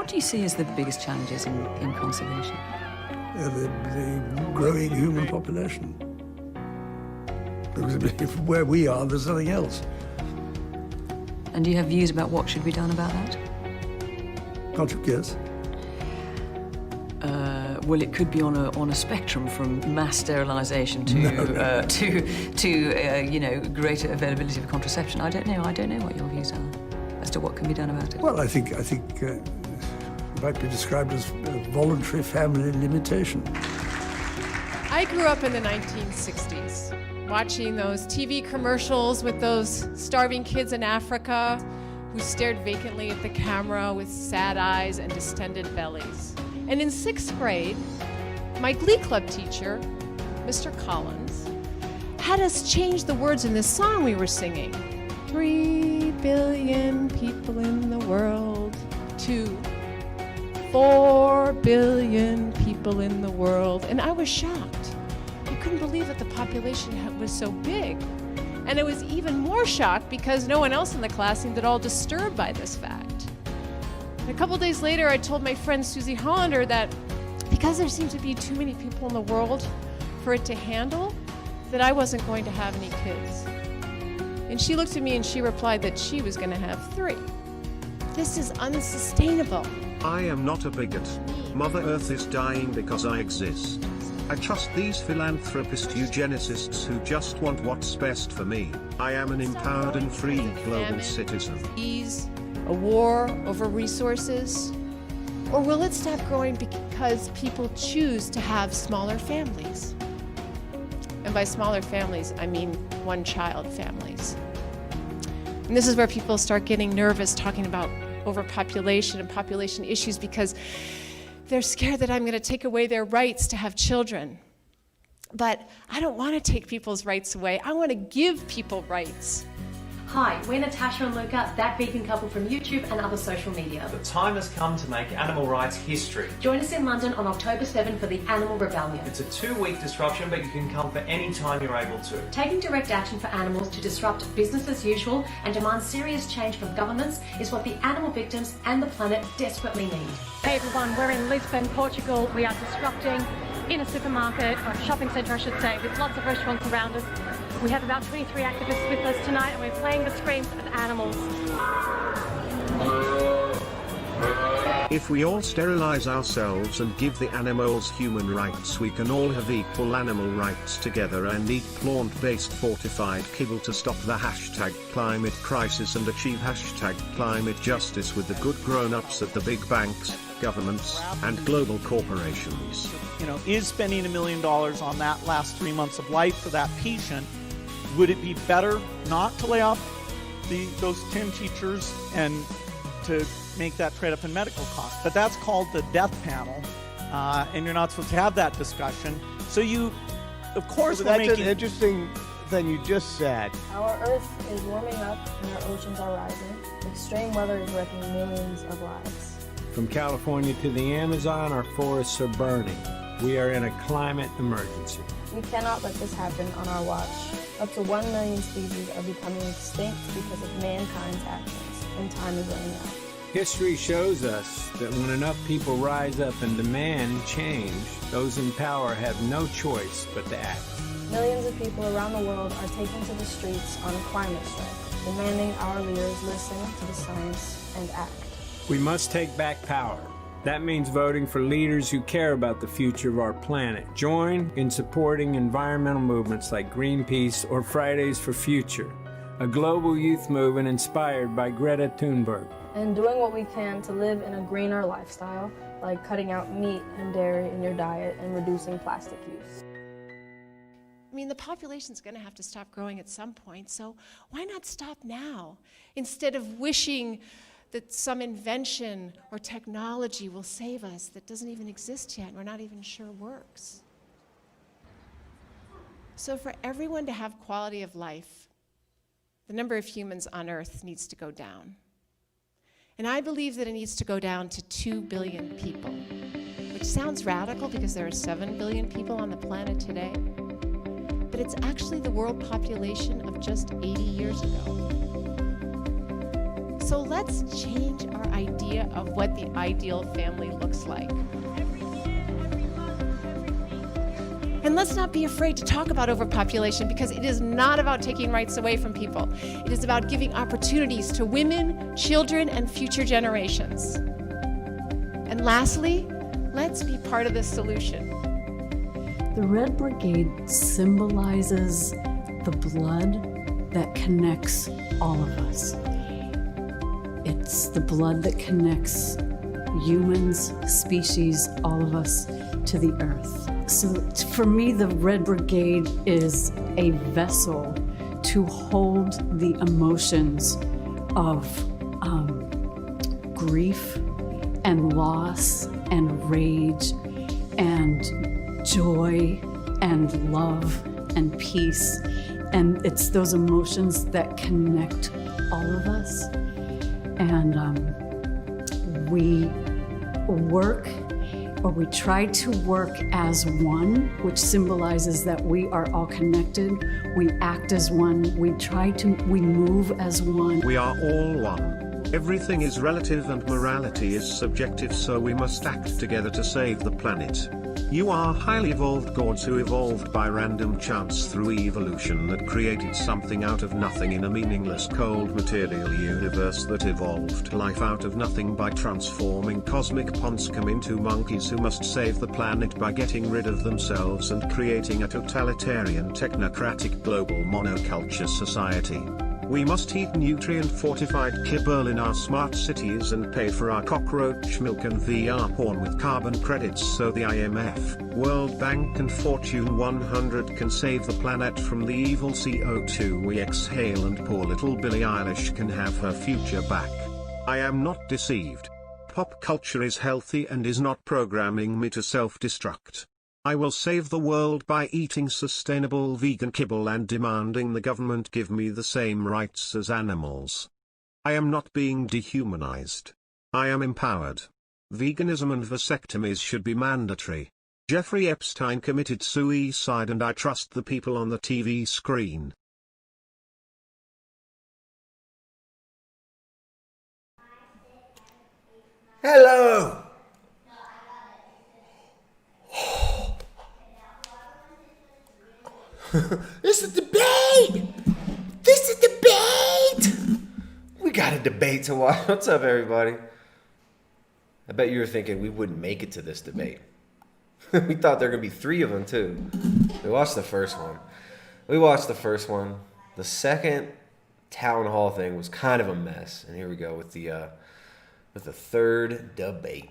What do you see as the biggest challenges in conservation? The growing human population. Because where we are, there's nothing else. And do you have views about what should be done about that? Can't you guess? Well, it could be on a spectrum from mass sterilisation to greater availability of contraception. I don't know what your views are as to what can be done about it. Well, I think it might be described as voluntary family limitation. I grew up in the 1960s, watching those TV commercials with those starving kids in Africa who stared vacantly at the camera with sad eyes and distended bellies. And in 6th grade, my Glee Club teacher, Mr. Collins, had us change the words in this song we were singing. 3 billion people in the world to 4 billion people in the world. And I was shocked. I couldn't believe that the population was so big. And I was even more shocked because no one else in the class seemed at all disturbed by this fact. And a couple days later, I told my friend Susie Hollander that because there seemed to be too many people in the world for it to handle, that I wasn't going to have any kids. And she looked at me and she replied that she was going to have 3. This is unsustainable. I am not a bigot. Mother Earth is dying because I exist. I trust these philanthropist eugenicists who just want what's best for me. I am an empowered and free global citizen. A war over resources? Or will it stop growing because people choose to have smaller families? And by smaller families, I mean one-child families. And this is where people start getting nervous talking about overpopulation and population issues because they're scared that I'm going to take away their rights to have children. But I don't want to take people's rights away. I want to give people rights. Hi, we're Natasha and Luca, that vegan couple from YouTube and other social media. The time has come to make animal rights history. Join us in London on October 7 for the Animal Rebellion. It's a 2-week disruption, but you can come for any time you're able to. Taking direct action for animals to disrupt business as usual and demand serious change from governments is what the animal victims and the planet desperately need. Hey everyone, we're in Lisbon, Portugal. We are disrupting in a supermarket, or a shopping centre I should say, with lots of restaurants around us. We have about 23 activists with us tonight and we're playing the screams of animals. If we all sterilize ourselves and give the animals human rights, we can all have equal animal rights together and eat plant-based fortified kibble to stop the #climate crisis and achieve #climate justice with the good grown-ups at the big banks, governments, and global corporations. Is spending $1 million on that last 3 months of life for that patient, would it be better not to lay off those 10 teachers and to make that trade up in medical costs? But that's called the death panel, and you're not supposed to have that discussion. So of course, that's an interesting thing you just said. Our Earth is warming up and our oceans are rising. Extreme weather is wrecking millions of lives. From California to the Amazon, our forests are burning. We are in a climate emergency. We cannot let this happen on our watch. Up to 1 million species are becoming extinct because of mankind's actions, and time is running out. History shows us that when enough people rise up and demand change, those in power have no choice but to act. Millions of people around the world are taking to the streets on a climate strike, demanding our leaders listen to the science and act. We must take back power. That means voting for leaders who care about the future of our planet. Join in supporting environmental movements like Greenpeace or Fridays for Future, a global youth movement inspired by Greta Thunberg. And doing what we can to live in a greener lifestyle, like cutting out meat and dairy in your diet and reducing plastic use. I mean, the population's going to have to stop growing at some point, so why not stop now? Instead of wishing that some invention or technology will save us that doesn't even exist yet, and we're not even sure works. So for everyone to have quality of life, the number of humans on Earth needs to go down. And I believe that it needs to go down to 2 billion people, which sounds radical because there are 7 billion people on the planet today, but it's actually the world population of just 80 years ago. So let's change our idea of what the ideal family looks like. And let's not be afraid to talk about overpopulation, because it is not about taking rights away from people. It is about giving opportunities to women, children, and future generations. And lastly, let's be part of the solution. The Red Brigade symbolizes the blood that connects all of us. It's the blood that connects humans, species, all of us to the earth. So for me, the Red Brigade is a vessel to hold the emotions of grief and loss and rage and joy and love and peace. And it's those emotions that connect all of us. And we work, or we try to work as one, which symbolizes that we are all connected. We act as one. We move as one. We are all one. Everything is relative and morality is subjective, so we must act together to save the planet. You are highly evolved gods who evolved by random chance through evolution that created something out of nothing in a meaningless cold material universe that evolved life out of nothing by transforming cosmic ponscum into monkeys who must save the planet by getting rid of themselves and creating a totalitarian technocratic global monoculture society. We must eat nutrient-fortified kibble in our smart cities and pay for our cockroach milk and VR porn with carbon credits so the IMF, World Bank and Fortune 100 can save the planet from the evil CO2 we exhale, and poor little Billie Eilish can have her future back. I am not deceived. Pop culture is healthy and is not programming me to self-destruct. I will save the world by eating sustainable vegan kibble and demanding the government give me the same rights as animals. I am not being dehumanized. I am empowered. Veganism and vasectomies should be mandatory. Jeffrey Epstein committed suicide, and I trust the people on the TV screen. Hello! This is debate! This is debate! We got a debate to watch. What's up, everybody? I bet you were thinking we wouldn't make it to this debate. We thought there were going to be 3 of them, too. We watched the first one. The second town hall thing was kind of a mess. And here we go with the third debate.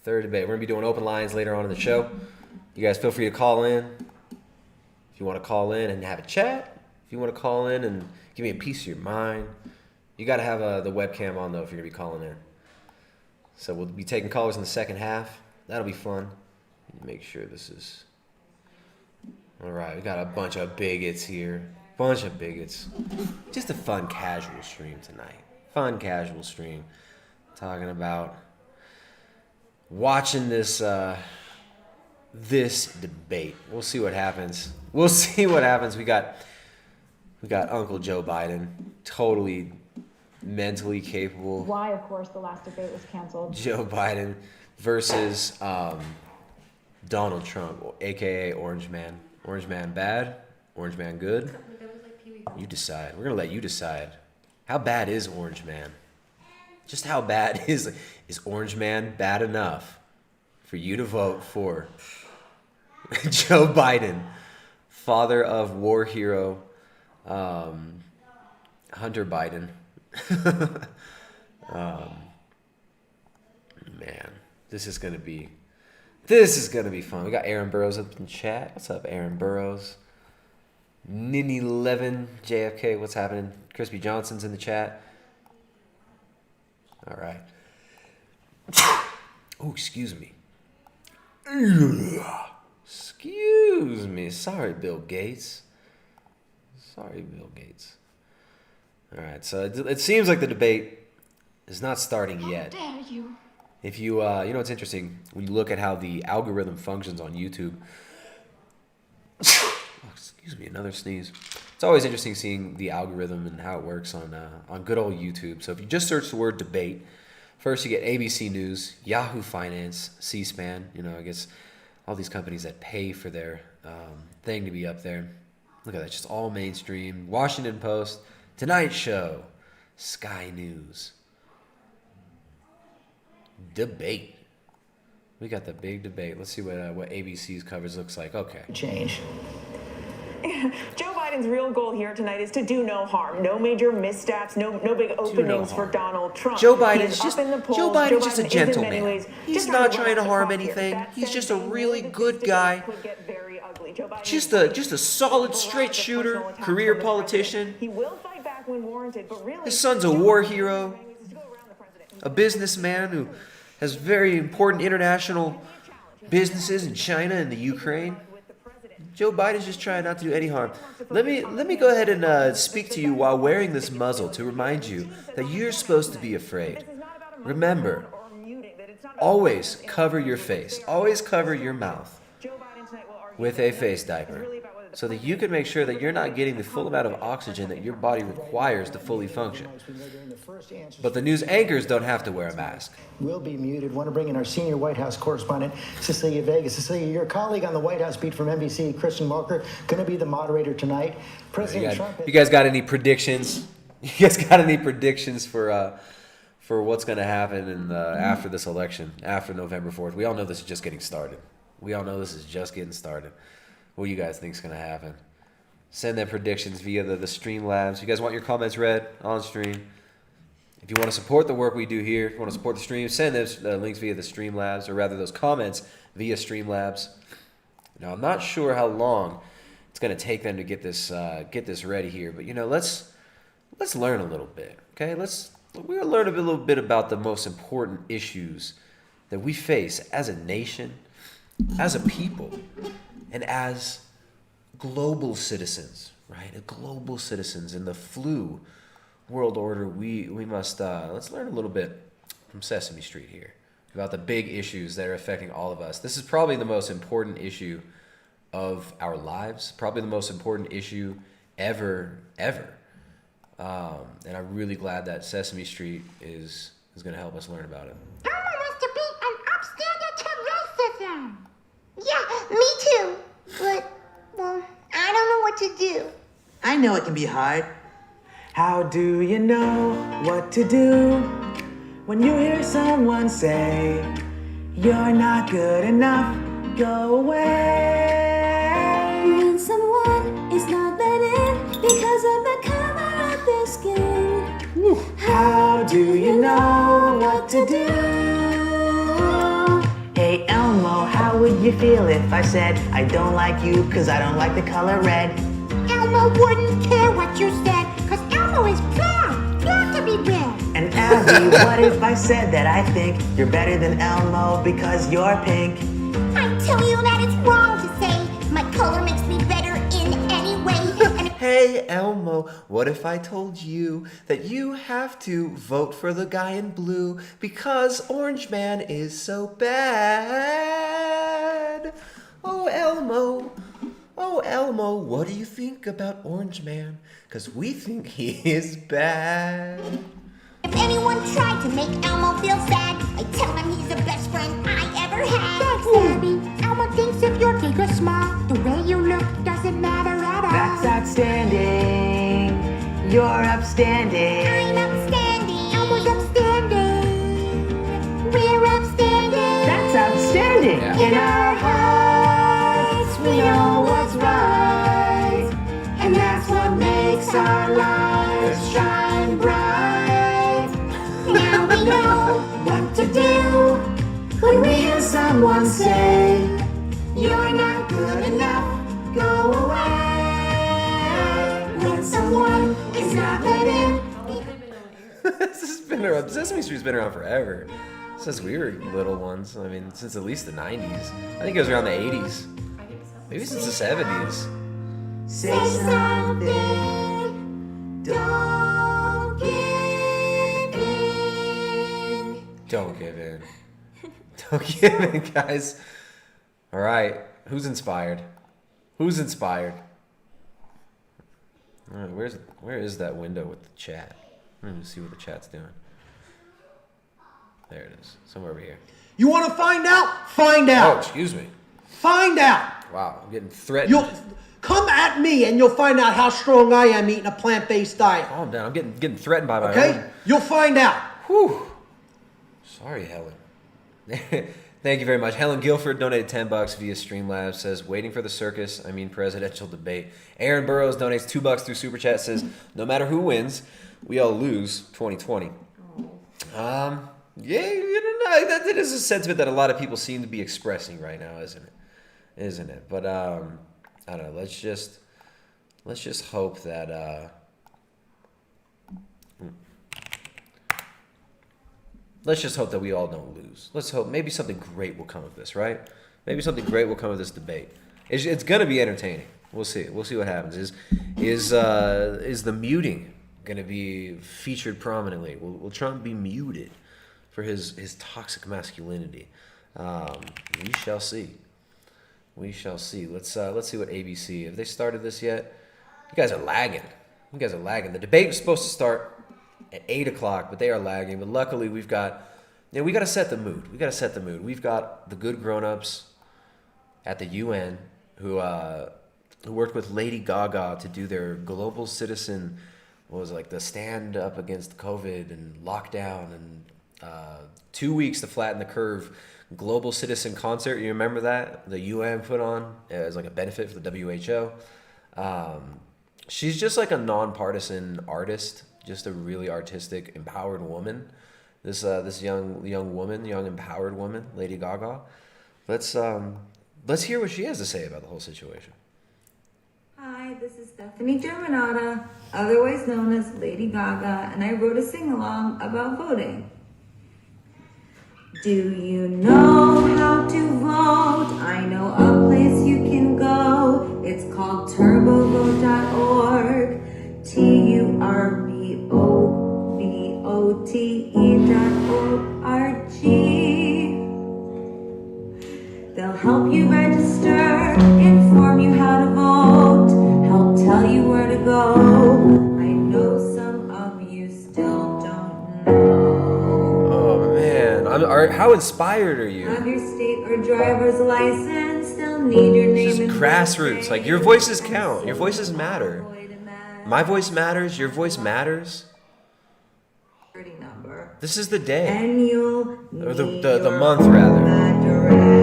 We're going to be doing open lines later on in the show. You guys feel free to call in. If you want to call in and have a chat, if you want to call in and give me a piece of your mind, you got to have the webcam on, though, if you're going to be calling in. So we'll be taking callers in the second half. That'll be fun. Make sure this is... All right, we got a bunch of bigots here. Just a fun, casual stream tonight. Talking about watching this debate. We'll see what happens. We got Uncle Joe Biden, totally mentally capable. Why, of course, the last debate was canceled. Joe Biden versus Donald Trump, aka Orange Man. Orange Man bad, Orange Man good. You decide. We're gonna let you decide. How bad is Orange Man? Just how bad is Orange Man bad enough for you to vote for Joe Biden, father of war hero Hunter Biden? Man, this is gonna be fun. We got Aaron Burrows up in chat. What's up, Aaron Burrows? Nini Levin, JFK, what's happening? Crispy Johnson's in the chat. All right. Oh, excuse me. Excuse me. Sorry, Bill Gates. All right, so it seems like the debate is not starting yet. How dare you? If you know what's interesting, when you look at how the algorithm functions on YouTube. Oh, excuse me, another sneeze. it's always interesting seeing the algorithm and how it works on good old YouTube. So if you just search the word debate, first you get ABC News, Yahoo Finance, C-SPAN. I guess all these companies that pay for their thing to be up there. Look at that, just all mainstream. Washington Post, Tonight Show, Sky News. Debate. We got the big debate. Let's see what ABC's coverage looks like. Okay. Change. Joe Biden's real goal here tonight is to do no harm. No major missteps, no big openings for Donald Trump. Joe Biden's just a gentleman. He's not trying to harm anything. He's just a really good guy. Just a solid straight shooter, career politician. He will fight back when warranted, but really his son's a war hero, a businessman who has very important international businesses in China and the Ukraine. Joe Biden's just trying not to do any harm. Let me go ahead and speak to you while wearing this muzzle to remind you that you're supposed to be afraid. Remember, always cover your face. Always cover your mouth with a face diaper so that you can make sure that you're not getting the full amount of oxygen that your body requires to fully function. But the news anchors don't have to wear a mask. Will be muted. Want to bring in our senior White House correspondent, Cecilia Vega. Cecilia, your colleague on the White House beat from NBC, Kristen Walker, going to be the moderator tonight. President Trump. You guys got any predictions? You guys got any predictions for what's going to happen after this election, after November 4th? We all know this is just getting started. What do you guys think is going to happen? Send them predictions via the Streamlabs. You guys want your comments read on stream? If you want to support the work we do here, if you want to support the stream, send those links via the Streamlabs, or rather those comments via Streamlabs. Now, I'm not sure how long it's going to take them to get this ready here, but let's learn a little bit, okay? We're going to learn a little bit about the most important issues that we face as a nation, as a people, and as global citizens, right? Global citizens in the flu world order. We must let's learn a little bit from Sesame Street here about the big issues that are affecting all of us. This is probably the most important issue of our lives, probably the most important issue ever. And I'm really glad that Sesame Street is going to help us learn about it. Elmo wants to be an upstander to racism. Yeah, me too. But, well, I don't know what to do. I know it can be hard. How do you know what to do when you hear someone say, you're not good enough, go away? When someone is not let in because of the color of their skin. How do you know what to do? Hey Elmo, how would you feel if I said I don't like you cause I don't like the color red? Elmo wouldn't care what you said, cause Elmo is proud to be red. And Abby, what if I said that I think you're better than Elmo because you're pink? I tell you that it's wrong to say my color makes me better in any way. Hey Elmo, what if I told you that you have to vote for the guy in blue because Orange Man is so bad? Oh Elmo, what do you think about Orange Man? Cause we think he is bad. If anyone tried to make Elmo feel sad, I tell him he's the best friend I ever had. Thanks, Abby. Elmo thinks if you're big or small, the way you look doesn't matter at all. That's outstanding. You're upstanding. I'm upstanding. Elmo's upstanding. We're upstanding. That's outstanding. Yeah. In our hearts, we know what's right. And that's what makes our lives shine bright. Now we know what to do when we hear someone say, you're not good enough, go away. When someone is not let in. This has been around. Sesame Street's been around forever. Since we were little ones. I mean, since at least the 90s. I think it was around the 80s. Maybe since the 70s. Say something, don't give in. Don't give in. Don't give in, guys. All right. Who's inspired? All right, where is that window with the chat? Let me see what the chat's doing. There it is, somewhere over here. You want to find out? Find out. Oh, excuse me. Find out. Wow, I'm getting threatened. Come at me and you'll find out how strong I am eating a plant-based diet. Calm down. I'm getting threatened by my Okay? You'll find out. Whew. Sorry, Helen. Thank you very much. Helen Guilford donated $10 via Streamlabs, says, waiting for the circus, presidential debate. Aaron Burrows donates $2 through Super Chat, says, no matter who wins, we all lose 2020. Yeah, that is a sentiment that a lot of people seem to be expressing right now, isn't it? But I don't know. Let's just hope that we all don't lose. Let's hope maybe something great will come of this, right? Maybe something great will come of this debate. It's gonna be entertaining. We'll see. We'll see what happens. Is the muting gonna be featured prominently? Will Trump be muted for his toxic masculinity? We shall see. We shall see. Let's see what ABC, have they started this yet? You guys are lagging. The debate was supposed to start at 8 o'clock, but they are lagging. But luckily we got to set the mood. We've got the good grown-ups at the UN who worked with Lady Gaga to do their global citizen, the stand up against COVID and lockdown and 2 weeks to flatten the curve global citizen concert. You remember that the UN put on as like a benefit for the WHO. She's just like a nonpartisan artist, just a really artistic, empowered woman. This young empowered woman, Lady Gaga. Let's hear what she has to say about the whole situation. Hi, this is Stephanie Germanata, otherwise known as Lady Gaga, and I wrote a sing-along about voting. Do you know how to vote? I know a place you can go. It's called turbovote.org. turbovote.org. They'll help you register, inform you how to vote, help tell you where to go. I know some of you still don't know. Oh man, how inspired are you? Have your state or driver's license, they'll need your name. This is grassroots. Like, your voices count. Your voices matter. My voice matters. Your voice matters. This is the day. And you'll or the month, rather.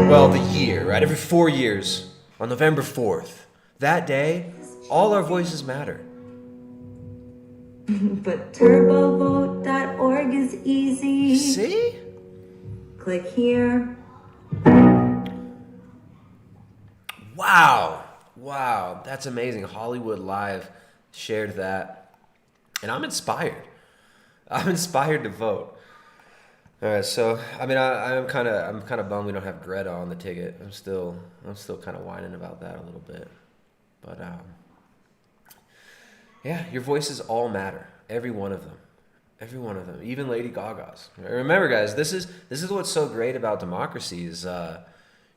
Well, the year, right? Every 4 years, on November 4th. That day, all our voices matter. But turbovote.org is easy. See? Click here. Wow, that's amazing. Hollywood Live shared that, and I'm inspired. To vote. All right, so I'm kind of bummed we don't have Greta on the ticket. I'm still kind of whining about that a little bit, but yeah, your voices all matter. Every one of them, even Lady Gaga's. Remember, guys, this is what's so great about democracy is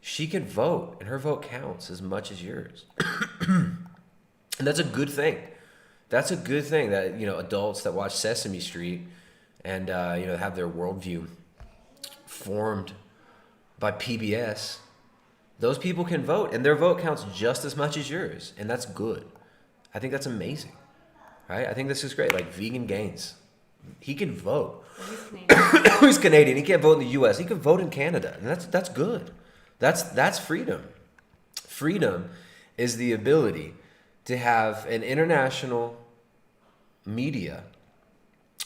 she can vote, and her vote counts as much as yours, and that's a good thing. That's a good thing that, adults that watch Sesame Street and, have their worldview formed by PBS, those people can vote, and their vote counts just as much as yours, and that's good. I think that's amazing, right? I think this is great. Like Vegan Gaines, he can vote. He's Canadian. He can't vote in the U.S. He can vote in Canada, and that's good. That's freedom. Freedom is the ability to have an international media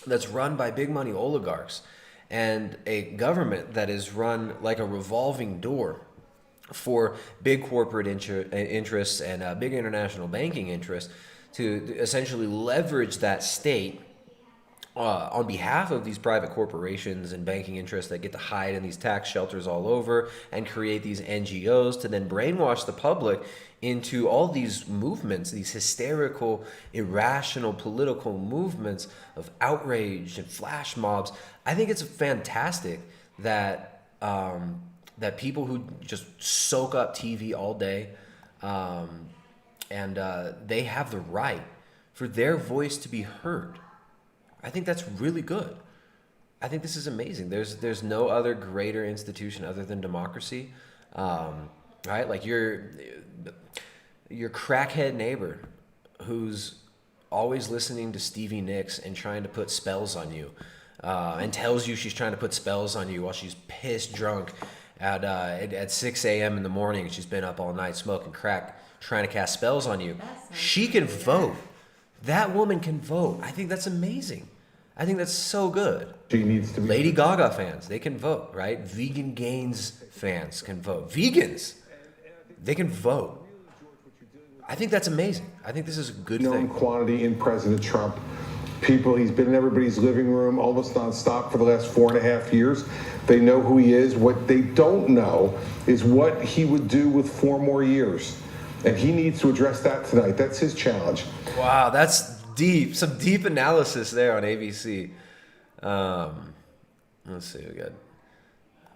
that's run by big money oligarchs and a government that is run like a revolving door for big corporate interests and big international banking interests to essentially leverage that state on behalf of these private corporations and banking interests that get to hide in these tax shelters all over and create these NGOs to then brainwash the public into all these movements, these hysterical, irrational political movements of outrage and flash mobs. I think it's fantastic that that people who just soak up TV all day, and they have the right for their voice to be heard. I think that's really good. I think this is amazing. There's no other greater institution other than democracy, right? Like your crackhead neighbor who's always listening to Stevie Nicks and trying to put spells on you, and tells you she's trying to put spells on you while she's pissed drunk at 6 a.m. in the morning and she's been up all night smoking crack trying to cast spells on you. She can vote. That woman can vote. I think that's amazing. I think that's so good. She needs to be. Lady Gaga fans, they can vote, right? Vegan Gains fans can vote. Vegans, they can vote. I think that's amazing. I think this is a good thing. Quantity in President Trump. He's been in everybody's living room almost nonstop for the last 4.5 years. They know who he is. What they don't know is what he would do with 4 more years. And he needs to address that tonight. That's his challenge. Wow, that's deep. Some deep analysis there on ABC. Let's see, we got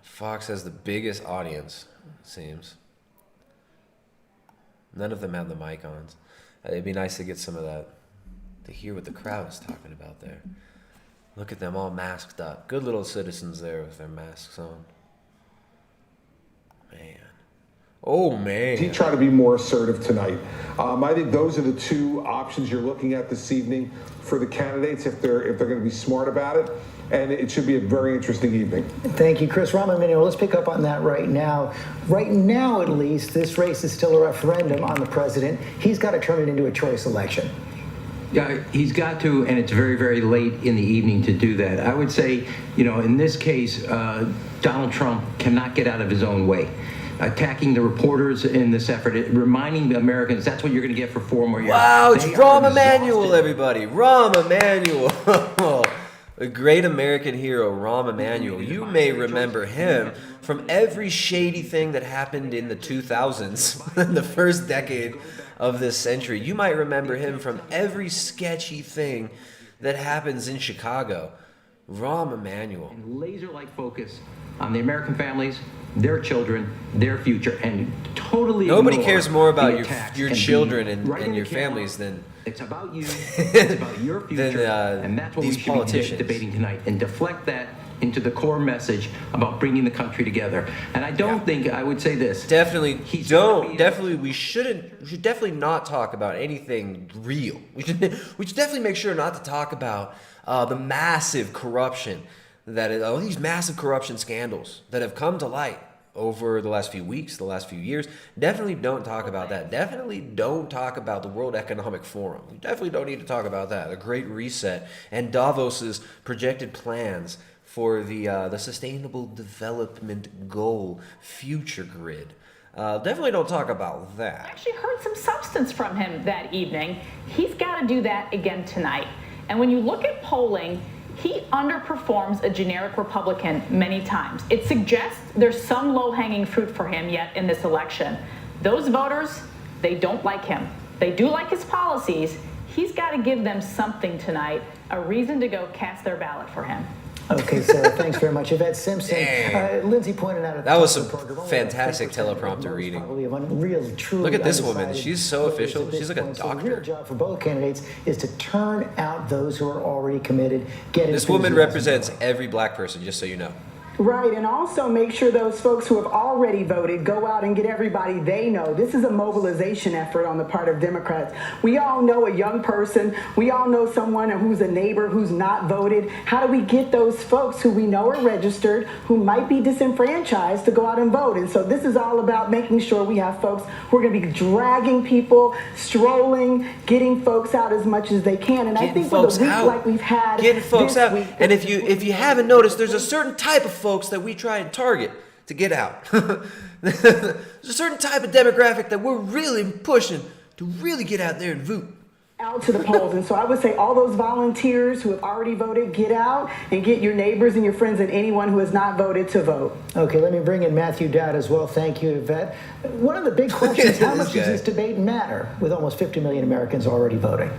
Fox has the biggest audience, it seems. None of them have the mic on. It'd be nice to get some of that, to hear what the crowd is talking about there. Look at them all masked up. Good little citizens there with their masks on. Man. Oh, man. He tried to be more assertive tonight. I think those are the 2 options you're looking at this evening for the candidates if they're going to be smart about it. And it should be a very interesting evening. Thank you, Chris. Rahm Emanuel, let's pick up on that right now. Right now, at least, this race is still a referendum on the president. He's got to turn it into a choice election. Yeah, he's got to, and it's very, very late in the evening to do that. I would say, in this case, Donald Trump cannot get out of his own way. Attacking the reporters in this effort, reminding the Americans that's what you're going to get for 4 more years. Wow, it's Rahm Emanuel, everybody. Rahm Emanuel. A great American hero, Rahm Emanuel. You may remember him from every shady thing that happened in the 2000s, in the first decade of this century. You might remember him from every sketchy thing that happens in Chicago. Rahm Emanuel. And laser-like focus on the American families, their children, their future, and totally nobody cares more about your children and your families than it's about you. It's about your future, and that's what we should be debating tonight, and deflect that into the core message about bringing the country together. And I don't think I would say this. Definitely don't. Definitely, we should definitely not talk about anything real. We should definitely make sure not to talk about the massive corruption these massive corruption scandals that have come to light over the last few weeks, the last few years. Definitely don't talk about that. Definitely don't talk about the World Economic Forum. We definitely don't need to talk about that. The Great Reset and Davos's projected plans for the Sustainable Development Goal future grid. Definitely don't talk about that. I actually heard some substance from him that evening. He's got to do that again tonight. And when you look at polling, he underperforms a generic Republican many times. It suggests there's some low-hanging fruit for him yet in this election. Those voters, they don't like him. They do like his policies. He's got to give them something tonight, a reason to go cast their ballot for him. Okay, Sarah, thanks very much. Yvette Simpson, Lindsay pointed out at the that was top some of the program, fantastic teleprompter reading. Really, truly look at this woman. She's so official. She's like a doctor. So the real job for both candidates is to turn out those who are already committed. This woman represents every black person, just so you know. Right, and also make sure those folks who have already voted go out and get everybody they know. This is a mobilization effort on the part of Democrats. We all know a young person. We all know someone who's a neighbor who's not voted. How do we get those folks who we know are registered, who might be disenfranchised, to go out and vote? And so this is all about making sure we have folks who are going to be dragging people, strolling, getting folks out as much as they can. And I think with a week like we've had, getting folks out. And if you haven't noticed, there's a certain type of folks that we try and target to get out. There's a certain type of demographic that we're really pushing to really get out there and vote. Out to the polls. And so I would say all those volunteers who have already voted, get out and get your neighbors and your friends and anyone who has not voted to vote. Okay, let me bring in Matthew Dowd as well. Thank you, Yvette. One of the big questions, how much does this debate matter with almost 50 million Americans already voting?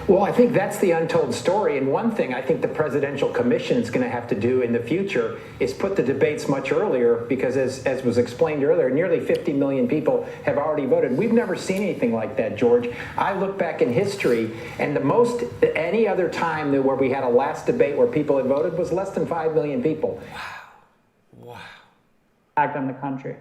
Well, I think that's the untold story. And one thing I think the Presidential Commission is going to have to do in the future is put the debates much earlier, because as was explained earlier, nearly 50 million people have already voted. We've never seen anything like that, George. I look back in history, and the most any other time where we had a last debate where people had voted was less than 5 million people. Wow. Impact on the country.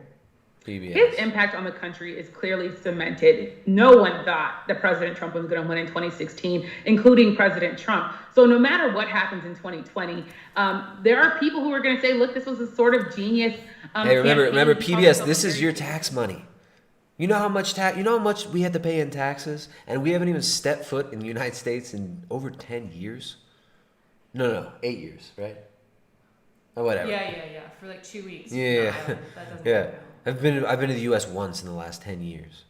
PBS. His impact on the country is clearly cemented. No one thought that President Trump was going to win in 2016, including President Trump. So no matter what happens in 2020, there are people who are going to say, look, this was a sort of genius. Hey, remember PBS, this is your tax money. You know how much we had to pay in taxes? And we haven't even stepped foot in the United States in over 10 years? No, 8 years, right? Or whatever. Yeah. For like 2 weeks. Yeah. That doesn't Yeah. count. I've been to the U.S. once in the last 10 years,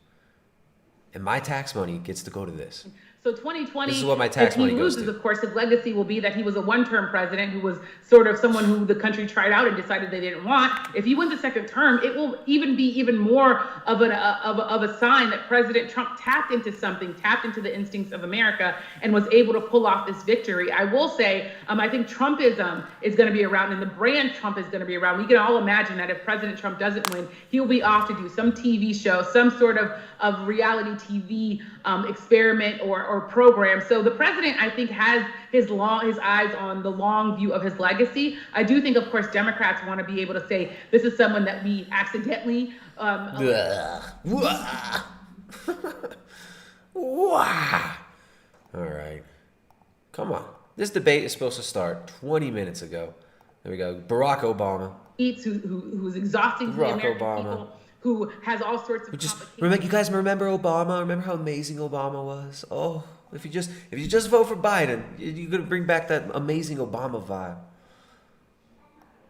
and my tax money gets to go to this. So 2020, This is what my tax if he money goes loses, to. of course, his legacy will be that he was a one-term president who was sort of someone who the country tried out and decided they didn't want. If he wins a second term, it will even be even more of a sign that President Trump tapped into the instincts of America, and was able to pull off this victory. I will say, I think Trumpism is going to be around, and the brand Trump is going to be around. We can all imagine that if President Trump doesn't win, he'll be off to do some TV show, some sort of reality TV experiment or program. So the president, I think, has his eyes on the long view of his legacy. I do think, of course, Democrats want to be able to say, this is someone that we accidentally All right. Come on. This debate is supposed to start 20 minutes ago. There we go. Barack Obama. who's exhausting to the Barack American Obama. people, who has all sorts of complications. You guys remember Obama? Remember how amazing Obama was? Oh, if you just vote for Biden, you're gonna bring back that amazing Obama vibe.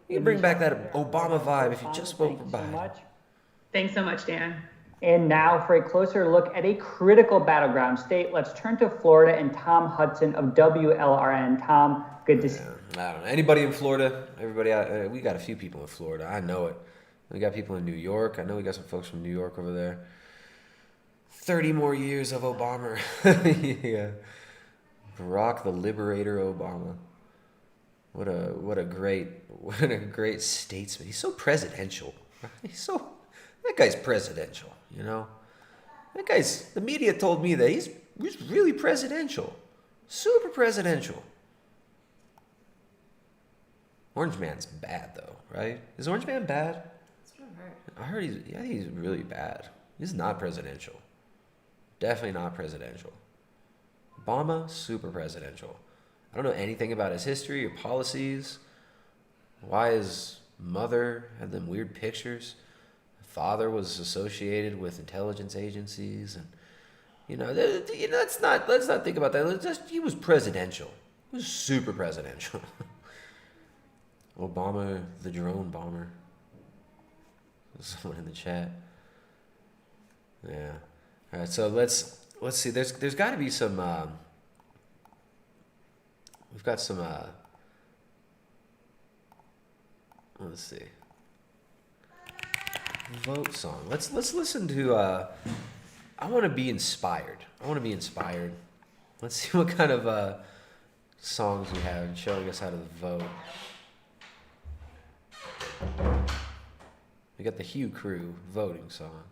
You can bring back that Obama vibe if you just vote for Biden. Thanks so much, Dan. And now for a closer look at a critical battleground state, let's turn to Florida and Tom Hudson of WLRN. Tom, good to see you. I don't know. Anybody in Florida? Everybody, we got a few people in Florida. I know it. We got people in New York. I know we got some folks from New York over there. 30 more years of Obama. Yeah. Barack the Liberator Obama. What a great statesman. He's so presidential. That guy's presidential, you know? The media told me that he's really presidential. Super presidential. Orange Man's bad though, right? Is Orange Man bad? That's what I've heard. I heard he's really bad. He's not presidential. Definitely not presidential. Obama, super presidential. I don't know anything about his history or policies. Why his mother had them weird pictures. Father was associated with intelligence agencies, and let's not think about that. He was presidential. He was super presidential. Obama, the drone bomber. Someone in the chat. Yeah. All right. So let's see. There's got to be some. We've got some. Let's see. Vote song. Let's listen to. I want to be inspired. Let's see what kind of songs we have showing us how to vote. We got the Hue Crew voting song.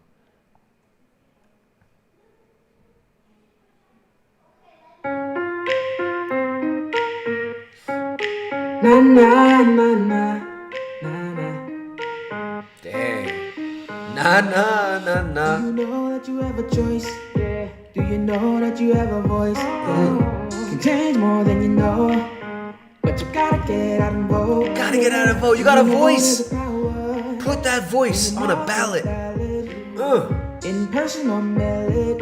Na na na na na na. Dang. Na na na na. Do you know that you have a choice? Yeah. Do you know that you have a voice? Yeah. Can change more than you know. But you gotta get out and vote. You got a voice. Put that voice on a ballot. In person or mail it.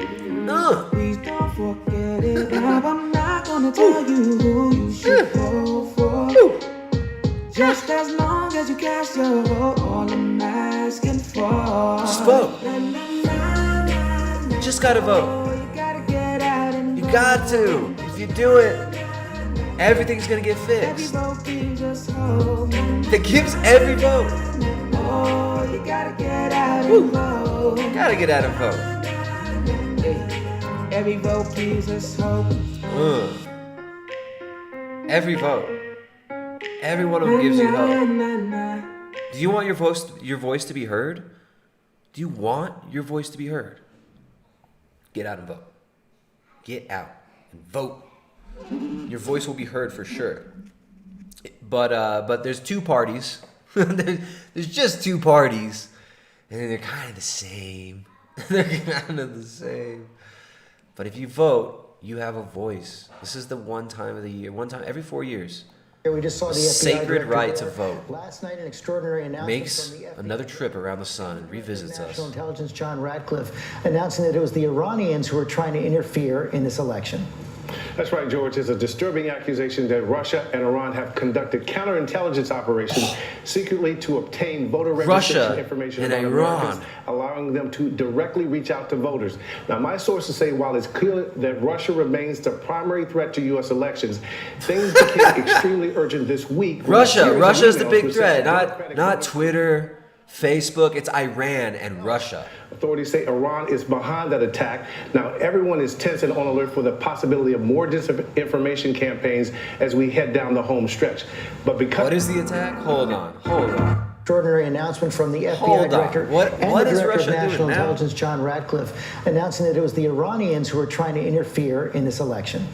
Please don't forget it. Now I'm not gonna tell you who you should vote for. Just as long as you cast your vote, all I'm asking for. Just vote. Just gotta vote. You got to. If you do it, everything's gonna get fixed. It gives every vote. Oh, you gotta get out and vote. Gotta get out and vote. Every vote gives us hope. Every vote. Every one of them gives you hope. Do you want your voice to be heard? Do you want your voice to be heard? Get out and vote. Get out and vote. Your voice will be heard for sure. But there's two parties. There's just two parties, and they're kind of the same. They're kind of the same. But if you vote, you have a voice. This is the one time of the year, one time every 4 years. We just saw the FBI sacred right to vote. Last night, an extraordinary announcement Makes from the FBI another trip around the sun and revisits us. National Intelligence John Radcliffe announcing that it was the Iranians who were trying to interfere in this election. That's right, George. It's a disturbing accusation that Russia and Iran have conducted counterintelligence operations secretly to obtain voter registration information about Americans, allowing them to directly reach out to voters. Now, my sources say while it's clear that Russia remains the primary threat to U.S. elections, things became extremely urgent this week. Russia's the big threat, not Twitter, Facebook. It's Iran and Russia. Authorities say Iran is behind that attack. Now, everyone is tense and on alert for the possibility of more disinformation campaigns as we head down the home stretch. But because... What is the attack? Hold on. Extraordinary announcement from the FBI director and the director of National Intelligence, John Radcliffe, announcing that it was the Iranians who were trying to interfere in this election.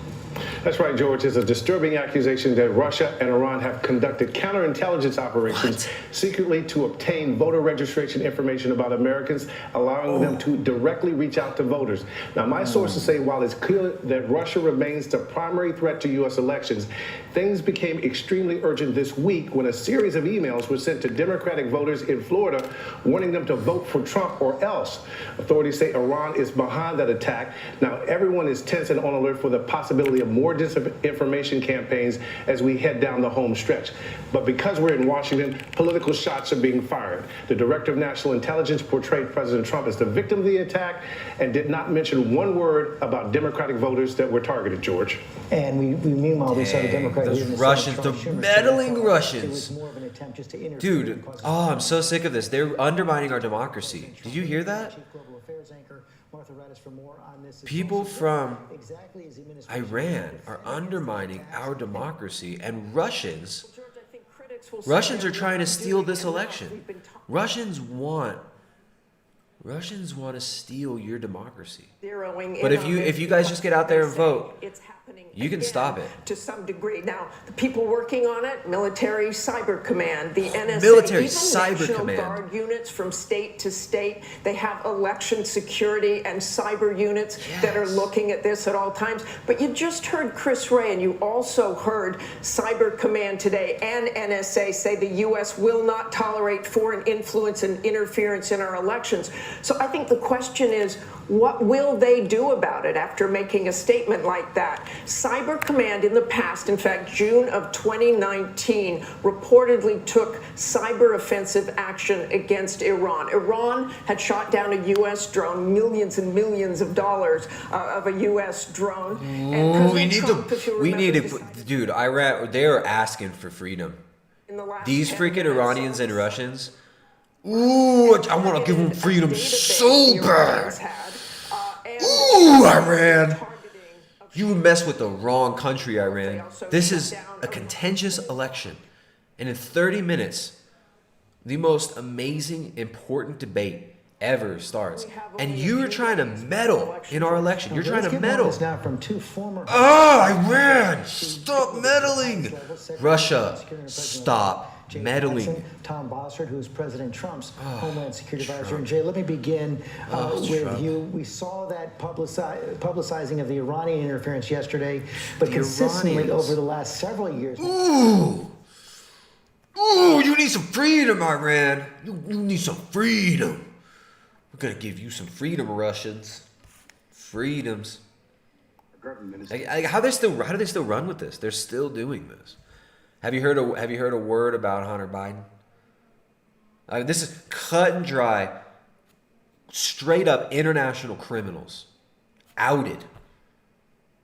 That's right, George. It's a disturbing accusation that Russia and Iran have conducted counterintelligence operations secretly to obtain voter registration information about Americans, allowing them to directly reach out to voters. Now, my sources say while it's clear that Russia remains the primary threat to U.S. elections, things became extremely urgent this week when a series of emails were sent to Democratic voters in Florida warning them to vote for Trump or else. Authorities say Iran is behind that attack. Now, everyone is tense and on alert for the possibility of more disinformation campaigns as we head down the home stretch. But because we're in Washington, political shots are being fired. The director of national intelligence portrayed President Trump as the victim of the attack and did not mention one word about Democratic voters that were targeted, George. And meanwhile, we saw the Democratic those Russians, the meddling Russians. Dude, I'm so sick of this. They're undermining our democracy. Did you hear that? People from Iran are undermining our democracy, and Russians are trying to steal this election. Russians want to steal your democracy. But if you guys just get out there and vote, you can stop it. To some degree. Now, the people working on it, Military Cyber Command, the NSA, Military even Cyber National Command. Guard units from state to state. They have election security and cyber units that are looking at this at all times. But you just heard Chris Wray, and you also heard Cyber Command today and NSA say the U.S. will not tolerate foreign influence and interference in our elections. So I think the question is, what will they do about it after making a statement like that? Cyber Command in the past, in fact, June of 2019, reportedly took cyber offensive action against Iran. Iran had shot down a U.S. drone, millions and millions of dollars of a U.S. drone. And we need to, dude, Iran, they are asking for freedom. These freaking Iranians and Russians, I want to give them freedom so bad. Iran. You mess with the wrong country, Iran. This is a contentious election. And in 30 minutes, the most amazing, important debate ever starts. And you're trying to meddle in our election. You're trying to meddle. Now from two former Iran! Stop meddling! Russia, stop meddling. Tom Bossert, who is President Trump's Homeland Security Advisor. And Jay, let me begin with you. We saw that publicizing of the Iranian interference yesterday, but consistently over the last several years. You need some freedom, Iran. You need some freedom. We're gonna give you some freedom, Russians. Freedoms. How do they still run with this? They're still doing this. Have you heard a word about Hunter Biden? This is cut and dry, straight up international criminals, outed,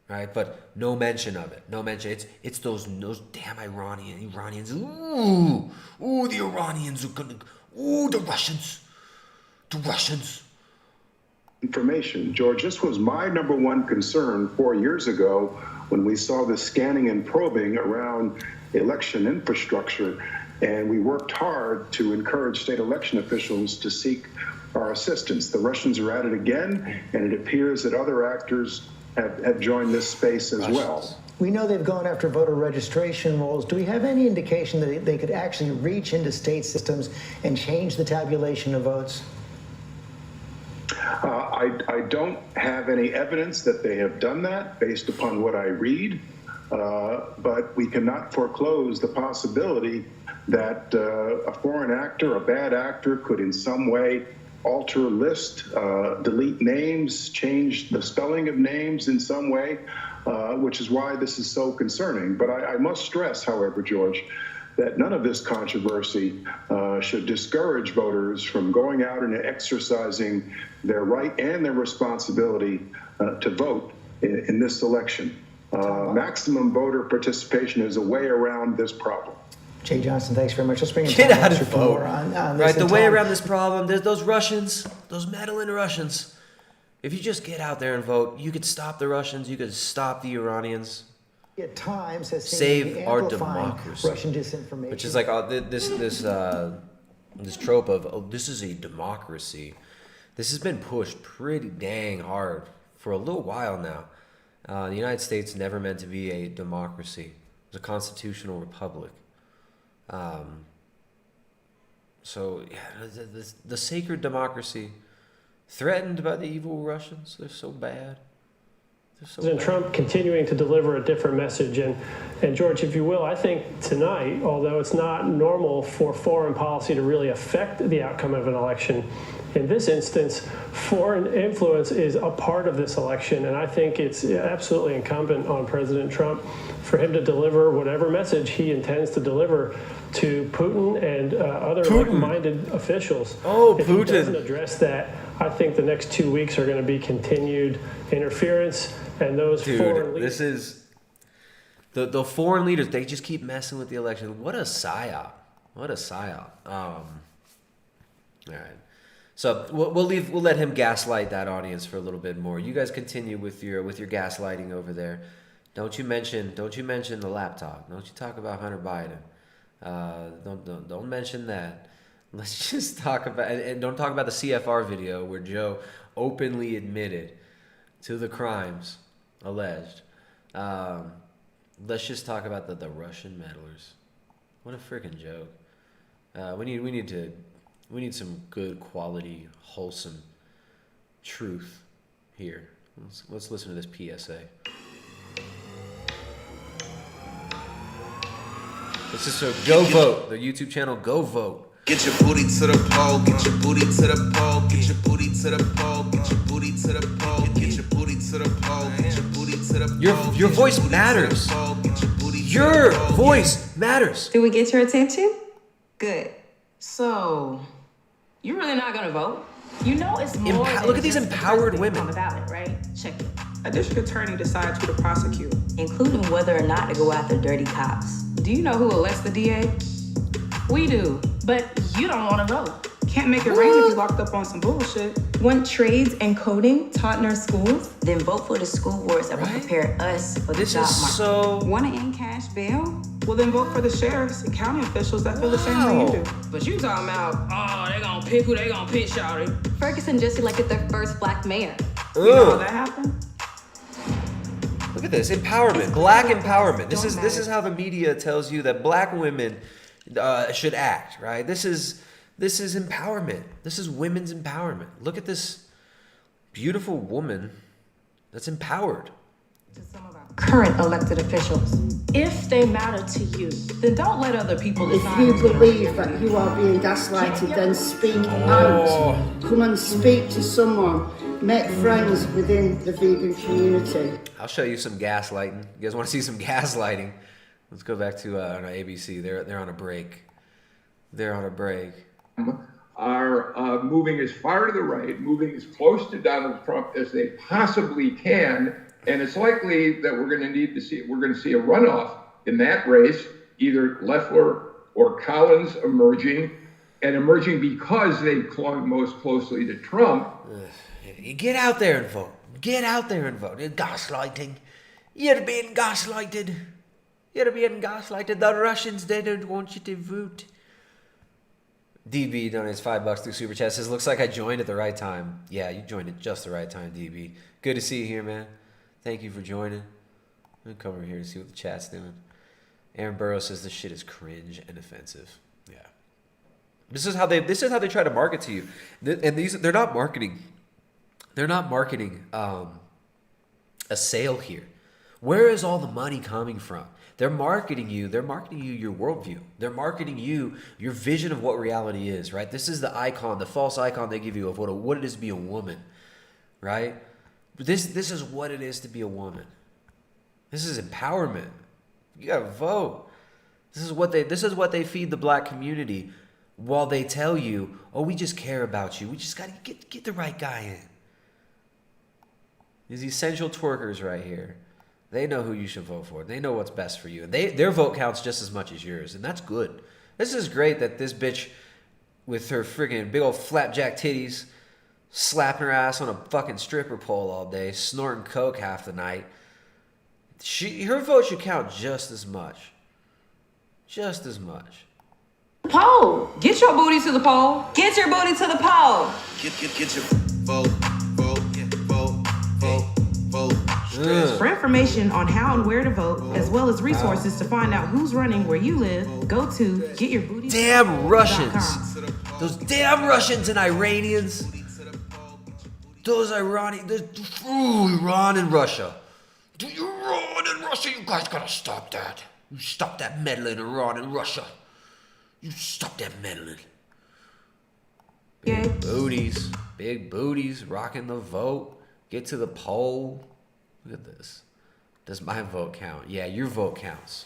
right? But no mention of it. No mention. It's those damn Iranians. The Iranians are gonna. The Russians. information. George, this was my number one concern 4 years ago when we saw the scanning and probing around election infrastructure, and we worked hard to encourage state election officials to seek our assistance. The Russians are at it again, and it appears that other actors have joined this space as well. We know they've gone after voter registration rolls. Do we have any indication that they could actually reach into state systems and change the tabulation of votes? I don't have any evidence that they have done that based upon what I read, but we cannot foreclose the possibility that a foreign actor, a bad actor, could in some way alter a list, delete names, change the spelling of names in some way, which is why this is so concerning. But I must stress, however, George, that none of this controversy should discourage voters from going out and exercising their right and their responsibility to vote in this election. Maximum voter participation is a way around this problem. Jay Johnson, thanks very much. Let's bring in Get Tom out Lester of for vote. more on this. Right, the And way Tom, around this problem, there's those Russians, those meddling Russians. If you just get out there and vote, you could stop the Russians, you could stop the Iranians. at times has seemed Save to be our amplifying democracy. Russian disinformation. Which is like this trope of, oh, this is a democracy. This has been pushed pretty dang hard for a little while now. The United States never meant to be a democracy. It was a constitutional republic. So yeah, the sacred democracy threatened by the evil Russians. They're so bad. President Trump continuing to deliver a different message. And George, if you will, I think tonight, although it's not normal for foreign policy to really affect the outcome of an election, in this instance, foreign influence is a part of this election. And I think it's absolutely incumbent on President Trump for him to deliver whatever message he intends to deliver to Putin and other like-minded officials. Oh, if Putin. he doesn't address that, I think the next 2 weeks are going to be continued interference. And those foreign leaders. This is the foreign leaders. They just keep messing with the election. What a psyop! What a psyop! All right. So we'll let him gaslight that audience for a little bit more. You guys continue with your gaslighting over there. Don't you mention the laptop. Don't you talk about Hunter Biden. Don't mention that. Let's just talk about and don't talk about the CFR video where Joe openly admitted to the crimes alleged. Let's just talk about the Russian meddlers. What a freaking joke. We need some good quality, wholesome truth here. Let's listen to this PSA. This is so go vote. The YouTube channel, go vote. Get your booty to the pole, get your booty to the pole, get your booty to the pole, get your booty to the pole, get your booty to the pole, get your booty to the pole. Your voice matters. Your voice matters. Did we get your attention? Good. So, you're really not gonna vote? You know it's more than Look at these just the empowered president women. on the ballot, right? Check it. A district attorney decides who to prosecute, Including whether or not to go after dirty cops. Do you know who elects the DA? We do, but you don't want to vote. can't make it rain if you locked up on some bullshit. Want trades and coding taught in our schools? Then vote for the school boards that will prepare us for the job market. Want to end cash bail? Well, then vote for the sheriffs and county officials that feel the same way you do. But you talking about, oh, they gonna pick who they gonna pick, shawty. Ferguson just elected their first black mayor. You know how that happened? Look at this empowerment, black empowerment. This is how the media tells you that black women should act, right? This is empowerment. This is women's empowerment. Look at this beautiful woman that's empowered. Current elected officials. If they matter to you, then don't let other people decide. If you believe that you are being gaslighted, then speak out. Come and speak to someone. Make friends within the vegan community. I'll show you some gaslighting. You guys want to see some gaslighting? Let's go back to on ABC. They're on a break. They're on a break. Are moving as far to the right, moving as close to Donald Trump as they possibly can, and it's likely that we're going to see a runoff in that race, either Loeffler or Collins emerging because they clung most closely to Trump. Get out there and vote. Get out there and vote. Gaslighting. You're being gaslighted. You're being gaslighted. The Russians, they don't want you to vote. DB donates $5 through Super Chat. Says, looks like I joined at the right time. Yeah, you joined at just the right time, DB. Good to see you here, man. Thank you for joining. I'm going to come over here to see what the chat's doing. Aaron Burrows says this shit is cringe and offensive. Yeah. This is how they try to market to you. And they're not marketing. They're not marketing a sale here. Where is all the money coming from? They're marketing you your worldview. They're marketing you your vision of what reality is, right? This is the icon, the false icon they give you of what it is to be a woman, right? This is what it is to be a woman. This is empowerment. You gotta vote. This is what they feed the black community while they tell you, oh, we just care about you. We just gotta get the right guy in. These essential twerkers right here. They know who you should vote for. They know what's best for you. And their vote counts just as much as yours. And that's good. This is great that this bitch with her friggin' big old flapjack titties slapping her ass on a fucking stripper pole all day, snorting coke half the night. Her vote should count just as much. Just as much. Poll. Get your booty to the poll. Get your booty to the poll. Get your vote. For information on how and where to vote, as well as resources to find out who's running where you live, go to getyourbooty. Damn Russians! Those damn Russians and Iranians. Those Iranians. Iran and Russia. Iran and Russia, you guys gotta stop that. You stop that meddling, Iran and Russia. You stop that meddling. Big booties, rocking the vote. Get to the poll. Look at this. Does my vote count? Yeah, your vote counts.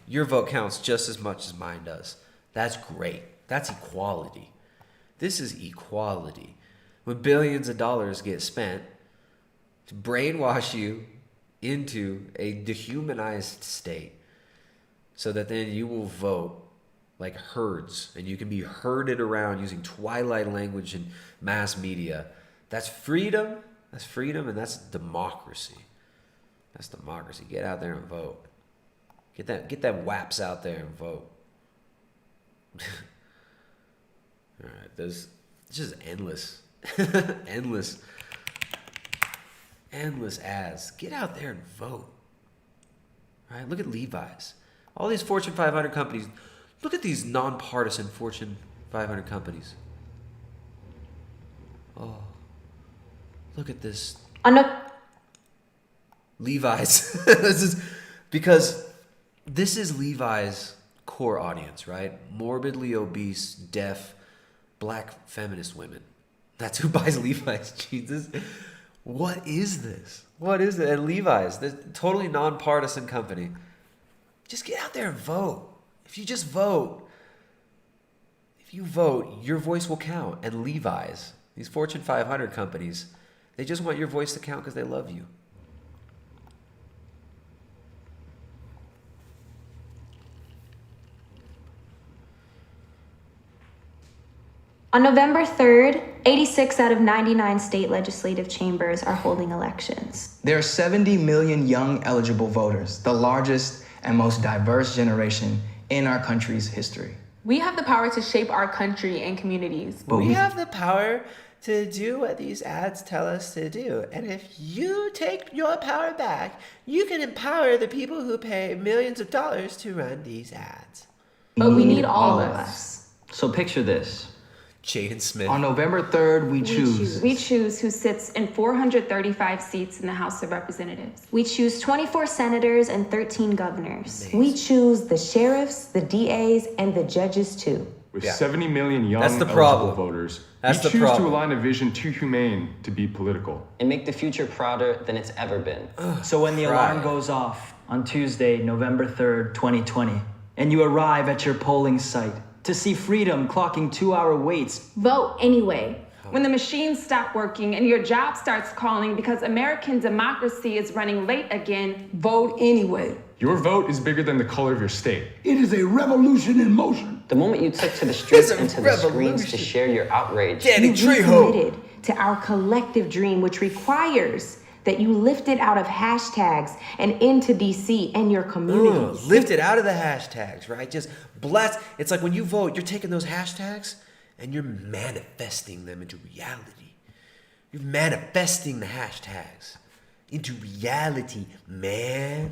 Your vote counts just as much as mine does. That's great. That's equality. This is equality. When billions of dollars get spent to brainwash you into a dehumanized state so that then you will vote like herds and you can be herded around using twilight language and mass media. That's freedom. That's freedom and that's democracy. That's democracy. Get out there and vote. Get that WAPs out there and vote. All right, it's just endless. endless ads. Get out there and vote. All right, look at Levi's. All these Fortune 500 companies. Look at these nonpartisan Fortune 500 companies. Oh, look at this. Levi's. Because this is Levi's core audience, right? Morbidly obese, deaf, black feminist women. That's who buys Levi's jeans. What is this? What is it? And Levi's, this totally nonpartisan company. Just get out there and vote. If you just vote, your voice will count. And Levi's, these Fortune 500 companies, they just want your voice to count because they love you. On November 3rd, 86 out of 99 state legislative chambers are holding elections. There are 70 million young eligible voters, the largest and most diverse generation in our country's history. We have the power to shape our country and communities. But we have the power to do what these ads tell us to do. And if you take your power back, you can empower the people who pay millions of dollars to run these ads. But we need all of us. So picture this. Jaden Smith. On November 3rd, we choose. We choose who sits in 435 seats in the House of Representatives. We choose 24 senators and 13 governors. We choose the sheriffs, the DAs, and the judges too. With 70 million young eligible voters, we choose to align a vision too humane to be political. And make the future prouder than it's ever been. So when the alarm goes off on Tuesday, November 3rd, 2020, and you arrive at your polling site, to see freedom clocking 2-hour waits. Vote anyway. When the machines stop working and your job starts calling because American democracy is running late again, vote anyway. Your vote is bigger than the color of your state. It is a revolution in motion. The moment you took to the streets and to the screens to share your outrage, you committed to our collective dream, which requires that you lift it out of hashtags and into DC and your communities. Lift it out of the hashtags, right? Just bless. It's like when you vote, you're taking those hashtags and you're manifesting them into reality. You're manifesting the hashtags into reality, man.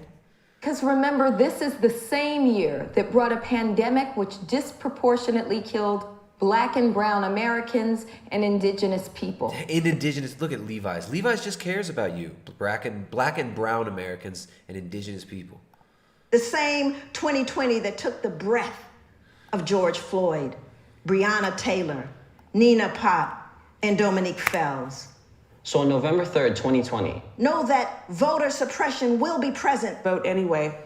Because remember, this is the same year that brought a pandemic which disproportionately killed Black and brown Americans and indigenous people. Look at Levi's. Levi's just cares about you, black and brown Americans and indigenous people. The same 2020 that took the breath of George Floyd, Breonna Taylor, Nina Pott, and Dominique Fells. So on November 3rd, 2020. Know that voter suppression will be present. Vote anyway.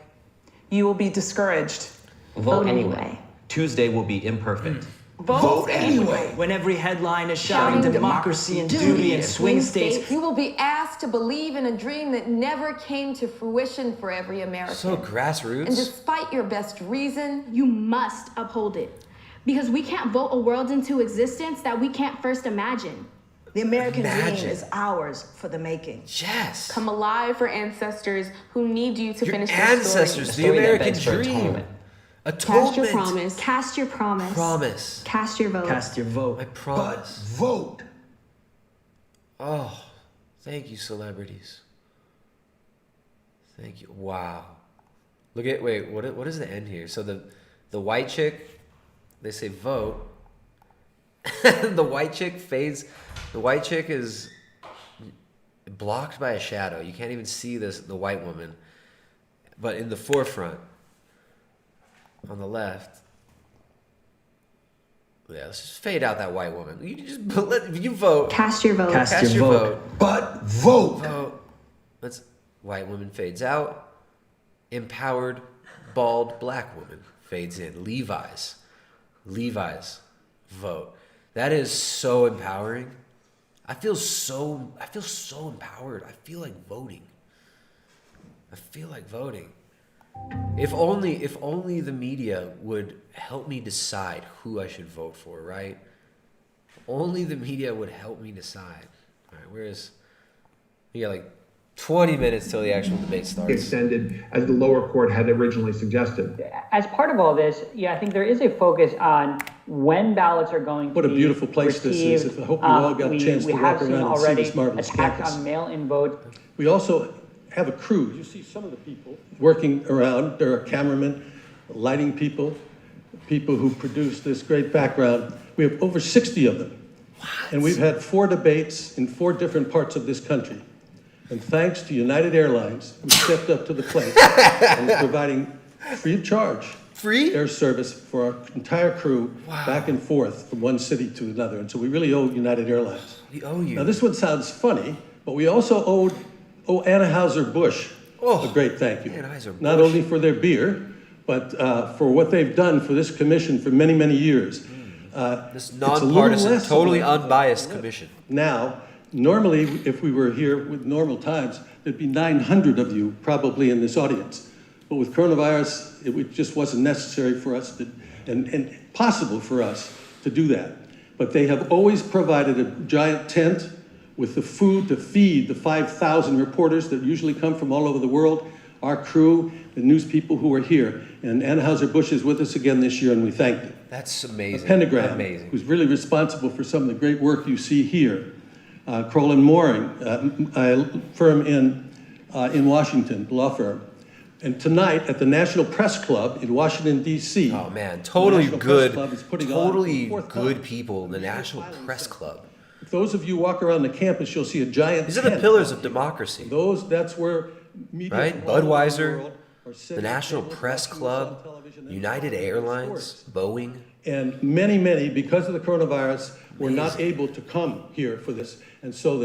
You will be discouraged. Vote anyway. Tuesday will be imperfect. Vote anyway. When every headline is shouting democracy and duty in swing states, you will be asked to believe in a dream that never came to fruition for every American. So grassroots. And despite your best reason, you must uphold it. Because we can't vote a world into existence that we can't first imagine. The American dream is ours for the making. Yes. Come alive for ancestors who need you to finish their ancestors, story. the American dream. Atonement. Cast your promise. Cast your promise. Promise. Cast your vote. Cast your vote. I promise. But vote. Oh, thank you, celebrities. Thank you. Wow. Look at, wait, what is the end here? So the white chick, they say vote. The white chick fades. The white chick is blocked by a shadow. You can't even see the white woman. But in the forefront, on the left, yeah, let's just fade out that white woman. You vote. Cast your vote. Cast your vote. But vote. Let's. White woman fades out. Empowered, bald black woman fades in. Levi's, vote. That is so empowering. I feel so empowered. I feel like voting. If only the media would help me decide who I should vote for, right? If only the media would help me decide. All right, you got like 20 minutes till the actual debate starts. Extended as the lower court had originally suggested. As part of all this, I think there is a focus on when ballots are going to be What a beautiful place received. this is. I hope you all got a chance to walk around and see this marvelous attacks campus. on mail-in vote. We also have a crew. You see some of the people working around. There are cameramen, lighting people who produce this great background. We have over 60 of them. And we've had 4 debates in 4 different parts of this country. And thanks to United Airlines, who stepped up to the plate and is providing free of charge air service for our entire crew back and forth from one city to another. And so we really owe United Airlines. We owe you. Now this one sounds funny, but we also owe Anheuser-Busch a great thank you. Not only for their beer, but for what they've done for this commission for many, many years. This nonpartisan, totally unbiased commission. Now, normally, if we were here with normal times, there'd be 900 of you probably in this audience. But with coronavirus, it just wasn't necessary for us to, and possible for us to do that. But they have always provided a giant tent with the food to feed the 5,000 reporters that usually come from all over the world, our crew, the news people who are here. And Anheuser-Busch is with us again this year, and we thank them. That's amazing. A Pentagram, amazing. Who's really responsible for some of the great work you see here. Kroll & Mooring, a firm in Washington, law firm. And tonight at the National Press Club in Washington, D.C. Oh man, totally good people, the National Press Club. If those of you walk around the campus, you'll see a giant These are the pillars of democracy. That's where media right? Budweiser, the National Press Club, United Airlines, Boeing. And many, many, because of the coronavirus, were not able to come here for this. And so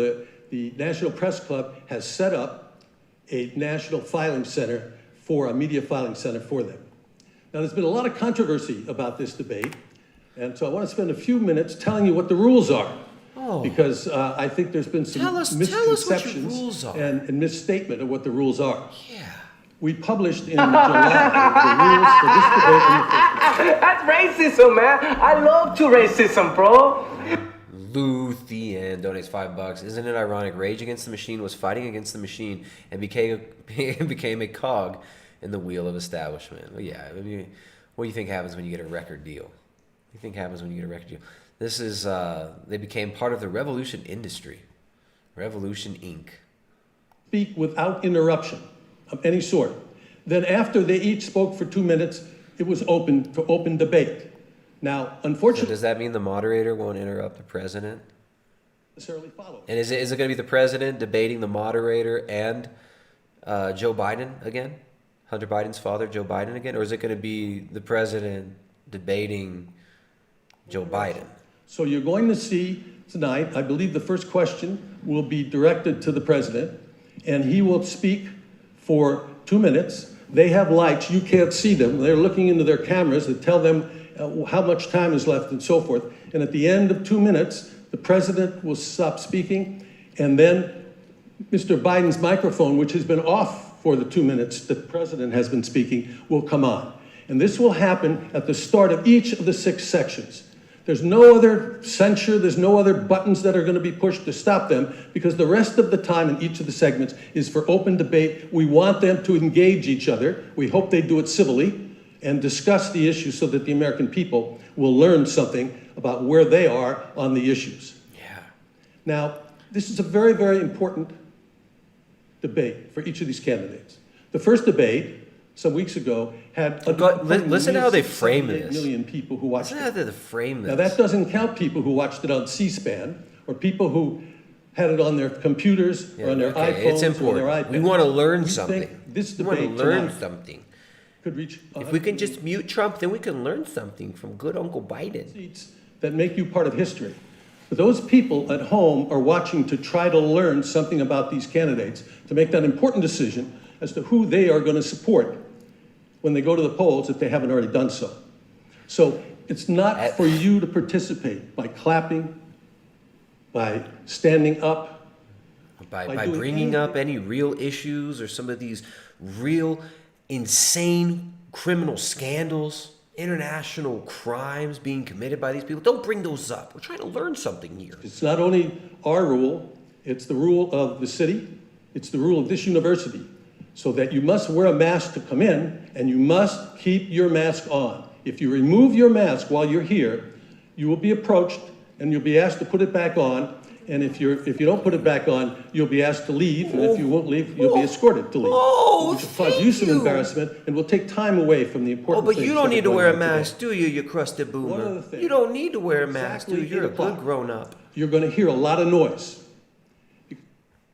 the National Press Club has set up a national filing center a media filing center for them. Now, there's been a lot of controversy about this debate, and so I want to spend a few minutes telling you what the rules are. Because I think there's been some misconceptions and misstatement of what the rules are. Yeah. We published in July the rules for this debate. That's racism, man. I love to racism, bro. Luthien donates $5. Isn't it ironic? Rage Against the Machine was fighting against the machine and became a cog in the wheel of establishment. Well, yeah. I mean, what do you think happens when you get a record deal? What do you think happens when you get a record deal? This is they became part of the Revolution industry. Revolution Inc. Speak without interruption of any sort. Then after they each spoke for 2 minutes, it was open for open debate. Now, unfortunately, So does that mean the moderator won't interrupt the president? necessarily follow. And is it going to be the president debating the moderator and Joe Biden again? Hunter Biden's father, Joe Biden again? Or is it going to be the president debating Joe Biden? So you're going to see tonight, I believe the first question will be directed to the president, and he will speak for 2 minutes. They have lights. You can't see them. They're looking into their cameras that tell them how much time is left and so forth. And at the end of 2 minutes, the president will stop speaking, and then Mr. Biden's microphone, which has been off for the 2 minutes that the president has been speaking, will come on. And this will happen at the start of each of the 6 sections. There's no other censure, there's no other buttons that are going to be pushed to stop them, because the rest of the time in each of the segments is for open debate. We want them to engage each other. We hope they do it civilly and discuss the issues so that the American people will learn something about where they are on the issues. Yeah. Now, this is a very, very important debate for each of these candidates. The first debate, some weeks ago, had listen to how they frame this. million people who watched Listen to how they frame this. Now, that doesn't count people who watched it on C-SPAN or people who had it on their computers or on their iPhones it's or important. their iPads. We want to learn We something. think this We want to debate learn tonight something. could reach If we can just mute Trump, then we can learn something from good Uncle Biden. seats that make you part of history. But those people at home are watching to try to learn something about these candidates, to make that important decision as to who they are going to support when they go to the polls if they haven't already done so. So it's not for you to participate by clapping, by standing up, By bringing up any real issues or some of these real insane criminal scandals, international crimes being committed by these people. Don't bring those up. We're trying to learn something here. It's not only our rule, it's the rule of the city, it's the rule of this university, so that you must wear a mask to come in, and you must keep your mask on. If you remove your mask while you're here, you will be approached and you'll be asked to put it back on. And if you don't put it back on, you'll be asked to leave. And if you won't leave, you'll be escorted to leave. Which will cause you some embarrassment and will take time away from the important But things you don't that are need to going wear a on today. mask, do you, you crusted One other boomer? thing. You don't need to wear a mask, do you? Exactly You're a 8 o'clock. good grown-up. You're going to hear a lot of noise. You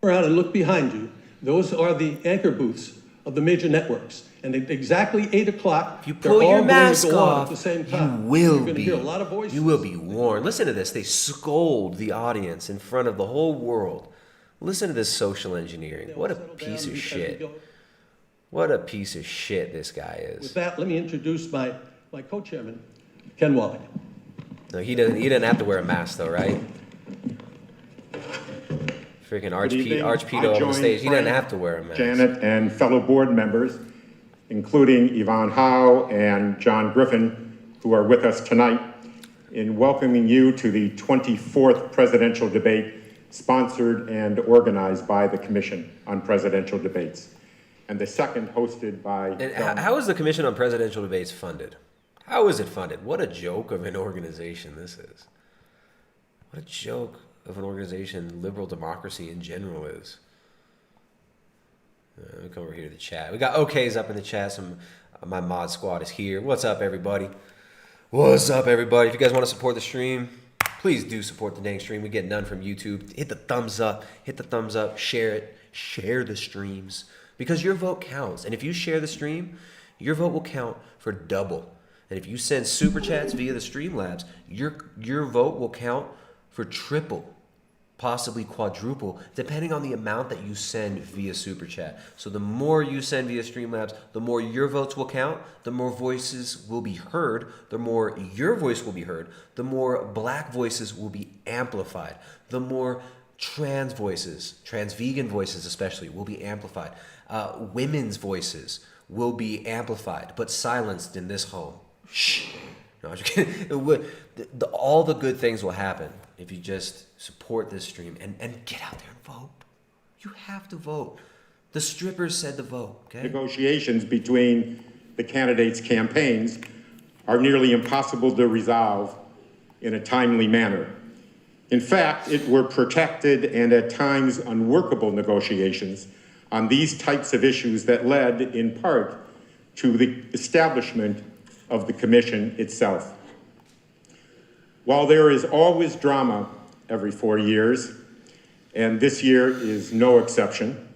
turn around and look behind you. Those are the anchor booths of the major networks. And at exactly 8 o'clock, If you pull your mask off, at the same time. you will You're going to be. hear a lot of voices. You will be warned. Listen to this. They scold the audience in front of the whole world. Listen to this social engineering. What a piece of shit. What a piece of shit this guy is. With that, let me introduce my co-chairman, Ken Wallach. No, he doesn't have to wear a mask though, right? Freaking Archpedo on the stage. He doesn't have to wear a mask. Janet and fellow board members, including Yvonne Howe and John Griffin, who are with us tonight, in welcoming you to the 24th presidential debate sponsored and organized by the Commission on Presidential Debates, and the second hosted by... And how is the Commission on Presidential Debates funded? How is it funded? What a joke of an organization this is. What a joke of an organization liberal democracy in general is. Let me come over here to the chat. We got OKs up in the chat. My mod squad is here. What's up, everybody? What's up, everybody? If you guys want to support the stream, please do support the dang stream. We get none from YouTube. Hit the thumbs up. Hit the thumbs up. Share it. Share the streams. Because your vote counts. And if you share the stream, your vote will count for double. And if you send super chats via the Streamlabs, your vote will count for triple, possibly quadruple, depending on the amount that you send via super chat. So the more you send via Streamlabs, the more your votes will count, the more voices will be heard, the more your voice will be heard, the more black voices will be amplified, the more trans voices, trans vegan voices especially, will be amplified. Women's voices will be amplified, but silenced in this home. Shh. No, I'm just kidding. All the good things will happen if you just support this stream and get out there and vote. You have to vote. The strippers said to vote, okay? Negotiations between the candidates' campaigns are nearly impossible to resolve in a timely manner. In fact, it were protracted and at times unworkable negotiations on these types of issues that led, in part, to the establishment of the commission itself. While there is always drama every 4 years, and this year is no exception,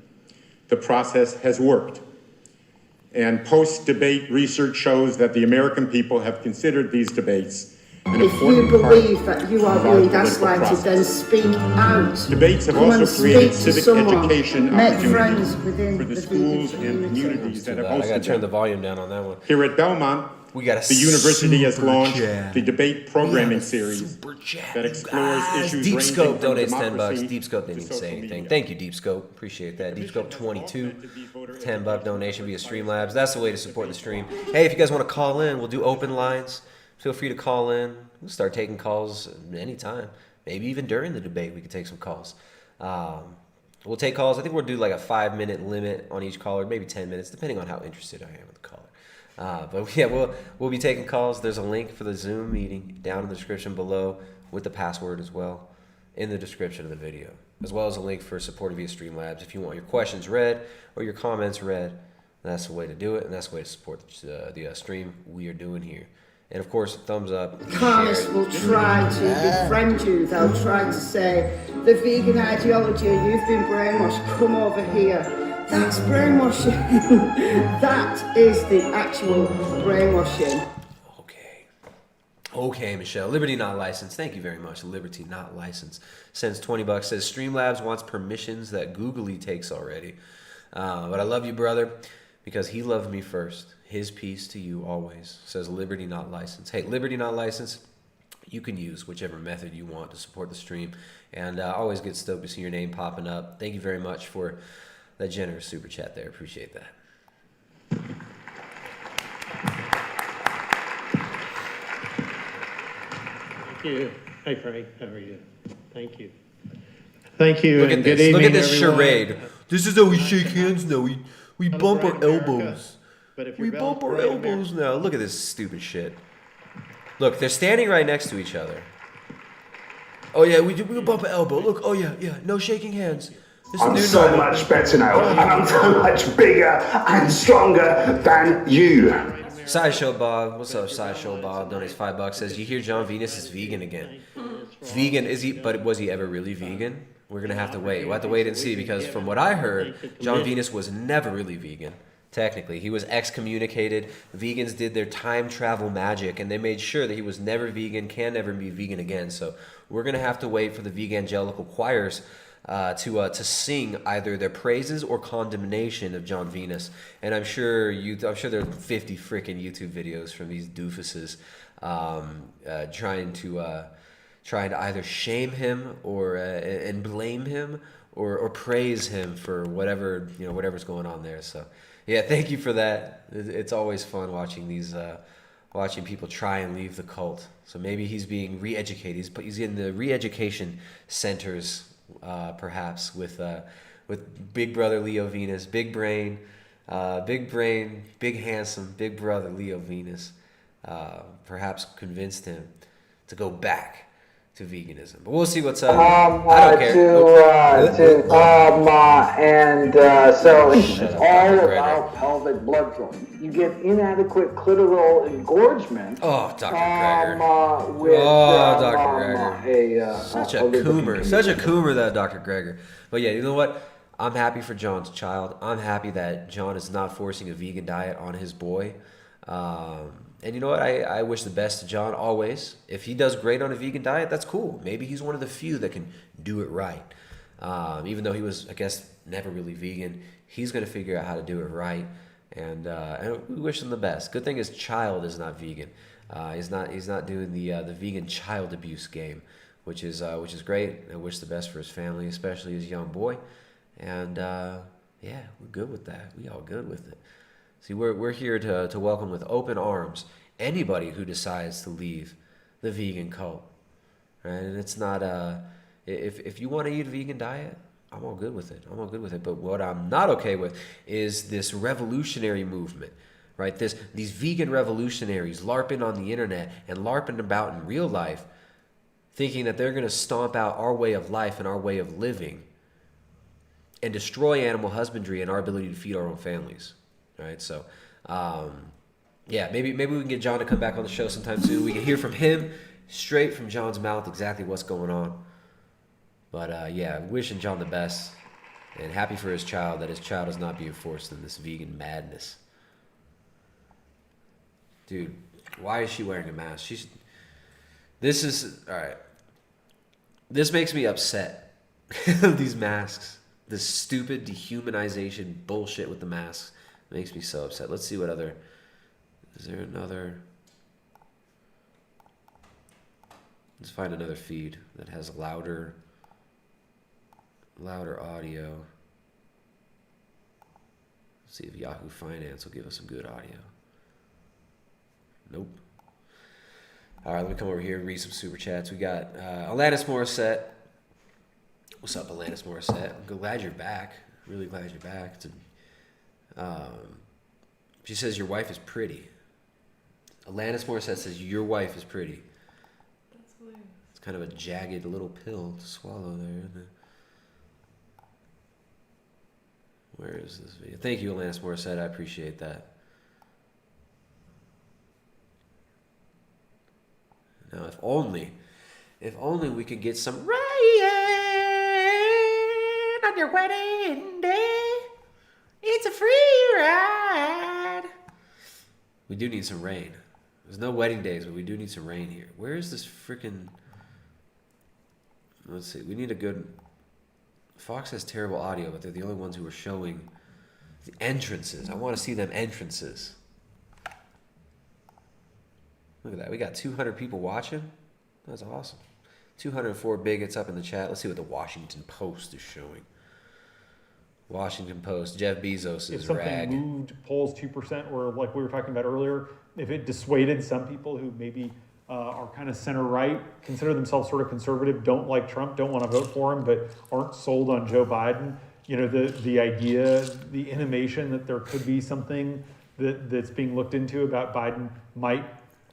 the process has worked. And post-debate research shows that the American people have considered these debates an If you important part believe that you are of our being political gaslighted, process. then speak out. Debates have Come and also created speak to civic someone. education Make opportunities friends within for the vegan schools and communities that have I gotta hosted turn the them. volume down on that one. Here at Belmont, We got a the university has super launched chat. the debate programming We have a series super chat, that you explores guys. issues Deep ranging Scope from donates $10. democracy Deep Scope didn't to even say social anything. media. Thank you, Deep Scope. Appreciate that. Deep Scope 22, $10 donation via Streamlabs. That's the way to support the stream. Hey, if you guys want to call in, we'll do open lines. Feel free to call in. We'll start taking calls anytime. Maybe even during the debate, we could take some calls. We'll take calls. I think we'll do like a 5-minute limit on each caller, maybe 10 minutes, depending on how interested I am in the caller. But yeah, we'll be taking calls. There's a link for the Zoom meeting down in the description below with the password as well in the description of the video, as well as a link for support via Streamlabs. If you want your questions read or your comments read, that's the way to do it, and that's the way to support the stream we are doing here. And of course, thumbs up. Carnists will try to befriend you. They'll try to say, the vegan ideology, you've been brainwashed, come over here. That's brainwashing. That is the actual brainwashing. Okay, Michelle. Liberty Not Licensed. Thank you very much. Liberty Not Licensed sends $20. Says Streamlabs wants permissions that Googly takes already. But I love you, brother, because he loved me first. His peace to you always. Says Liberty Not Licensed. Hey, Liberty Not Licensed, you can use whichever method you want to support the stream. And always get stoked to see your name popping up. Thank you very much for that generous super chat there. Appreciate that. Thank you. Hey, Frank. How are you? Thank you. Thank you. Look at and this. Good evening, Look at this everyone. charade. This is how we shake hands now. We bump our America. elbows. But if We you're bump our Belgian, elbows now. Look at this stupid shit. Look, they're standing right next to each other. Oh yeah, we bump an elbow. Look, oh yeah, no shaking hands. This is I'm new so normal. much better now, and I'm so much bigger and stronger than you. Sideshow Bob, what's up? Sideshow Bob donates $5. Says, you hear John Venus is vegan again. Vegan is he? But was he ever really vegan? We're gonna have to wait. We'll have to wait and see, because from what I heard, John Venus was never really vegan. Technically, he was excommunicated. Vegans did their time travel magic, and they made sure that he was never vegan, can never be vegan again. So we're gonna have to wait for the Vegangelical choirs to sing either their praises or condemnation of John Venus. And I'm sure there are 50 freaking YouTube videos from these doofuses trying to either shame him or and blame him or praise him for whatever's going on there. So yeah, thank you for that. It's always fun watching these watching people try and leave the cult. So maybe he's being re-educated. He's in the re-education centers. Perhaps with Big Brother Leo Venus, big brain, big handsome, Big Brother Leo Venus, perhaps convinced him to go back to veganism. But we'll see what's up. I don't care. So it's all about pelvic blood flow. You get inadequate clitoral engorgement. Oh, Dr. Greger. Dr. Greger. Such a coomer, that Dr. Greger. But yeah, you know what? I'm happy for John's child. I'm happy that John is not forcing a vegan diet on his boy. And you know what? I wish the best to John always. If he does great on a vegan diet, that's cool. Maybe he's one of the few that can do it right. Even though he was, I guess, never really vegan, he's going to figure out how to do it right. And we wish him the best. Good thing his child is not vegan. He's not doing the vegan child abuse game, which is great. I wish the best for his family, especially his young boy. And yeah, we're good with that. We all good with it. See, we're here to welcome with open arms anybody who decides to leave the vegan cult. right? And it's not if you want to eat a vegan diet, I'm all good with it. I'm all good with it. But what I'm not okay with is this revolutionary movement, right? These vegan revolutionaries LARPing on the internet and LARPing about in real life, thinking that they're going to stomp out our way of life and our way of living and destroy animal husbandry and our ability to feed our own families, right? So, yeah, maybe we can get John to come back on the show sometime soon. We can hear from him straight from John's mouth exactly what's going on. But yeah, wishing John the best and happy for his child, that his child is not being forced in this vegan madness. Dude, why is she wearing a mask? All right. This makes me upset. These masks. This stupid dehumanization bullshit with the masks makes me so upset. Let's see what other... Is there another... Let's find another feed that has louder audio. Let's see if Yahoo Finance will give us some good audio. Nope. All right, let me come over here and read some super chats. We got Alanis Morissette. What's up, Alanis Morissette? I'm glad you're back. Really glad you're back. She says your wife is pretty. Alanis Morissette says your wife is pretty. That's hilarious. It's kind of a jagged little pill to swallow there, isn't it? Where is this video? Thank you, Alanis Morissette. I appreciate that. Now, if only we could get some rain on your wedding day. It's a free ride. We do need some rain. There's no wedding days, but we do need some rain here. Where is this freaking... Let's see. We need a good... Fox has terrible audio, but they're the only ones who are showing the entrances. I want to see them entrances. Look at that. We got 200 people watching. That's awesome. 204 bigots up in the chat. Let's see what the Washington Post is showing. Washington Post. Jeff Bezos is rag. If something moved polls 2%, or like we were talking about earlier, if it dissuaded some people who maybe are kind of center-right, consider themselves sort of conservative, don't like Trump, don't want to vote for him, but aren't sold on Joe Biden, you know, the idea, the intimation that there could be something that's being looked into about Biden might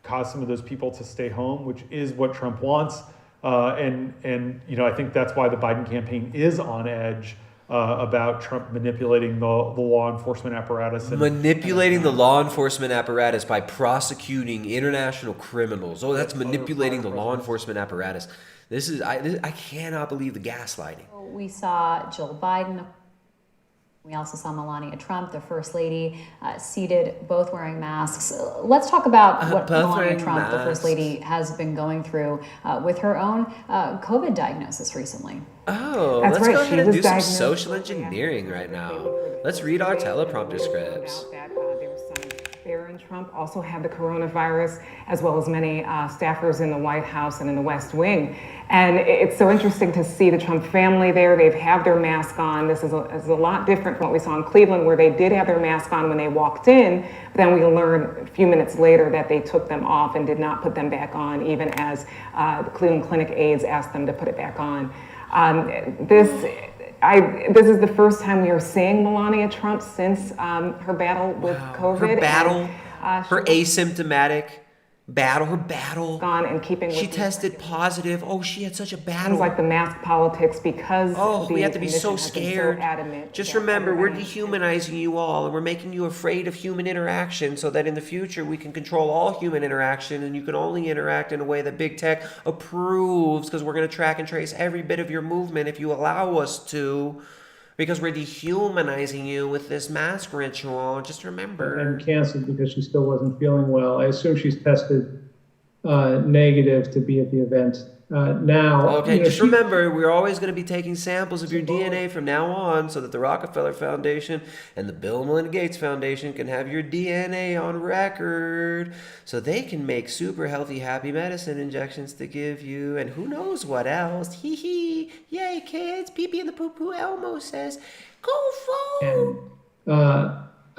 cause some of those people to stay home, which is what Trump wants. And you know, I think that's why the Biden campaign is on edge about Trump manipulating the law enforcement apparatus. Manipulating the law enforcement apparatus by prosecuting international criminals. Oh, that's manipulating the law enforcement apparatus. I cannot believe the gaslighting. We saw Jill Biden. We also saw Melania Trump, the First Lady, seated, both wearing masks. Let's talk about what Melania Trump, the First Lady, has been going through with her own COVID diagnosis recently. Oh, let's go ahead and do some social engineering right now. Let's read our teleprompter scripts. Barron Trump also had the coronavirus, as well as many staffers in the White House and in the West Wing. And it's so interesting to see the Trump family there. They've had their mask on. This is a lot different from what we saw in Cleveland, where they did have their mask on when they walked in. But then we learned a few minutes later that they took them off and did not put them back on, even as the Cleveland Clinic aides asked them to put it back on. This is the first time we are seeing Melania Trump since her battle with COVID. Her battle, her asymptomatic battle, her battle. Gone and keeping. She tested positive. Oh, she had such a battle. Things like the mask politics, because we have to be so scared. Just remember, we're dehumanizing you all, and we're making you afraid of human interaction, so that in the future we can control all human interaction, and you can only interact in a way that big tech approves, because we're going to track and trace every bit of your movement if you allow us to. Because we're dehumanizing you with this mask ritual. Just remember. And canceled because she still wasn't feeling well. I assume she's tested negative to be at the event now. Okay, just remember, we're always going to be taking samples of your DNA from now on, so that the Rockefeller Foundation and the Bill and Melinda Gates Foundation can have your DNA on record, so they can make super healthy, happy medicine injections to give you, and who knows what else. Hee hee. Yay, kids. Pee-pee in the poo-poo. Elmo says, go vote.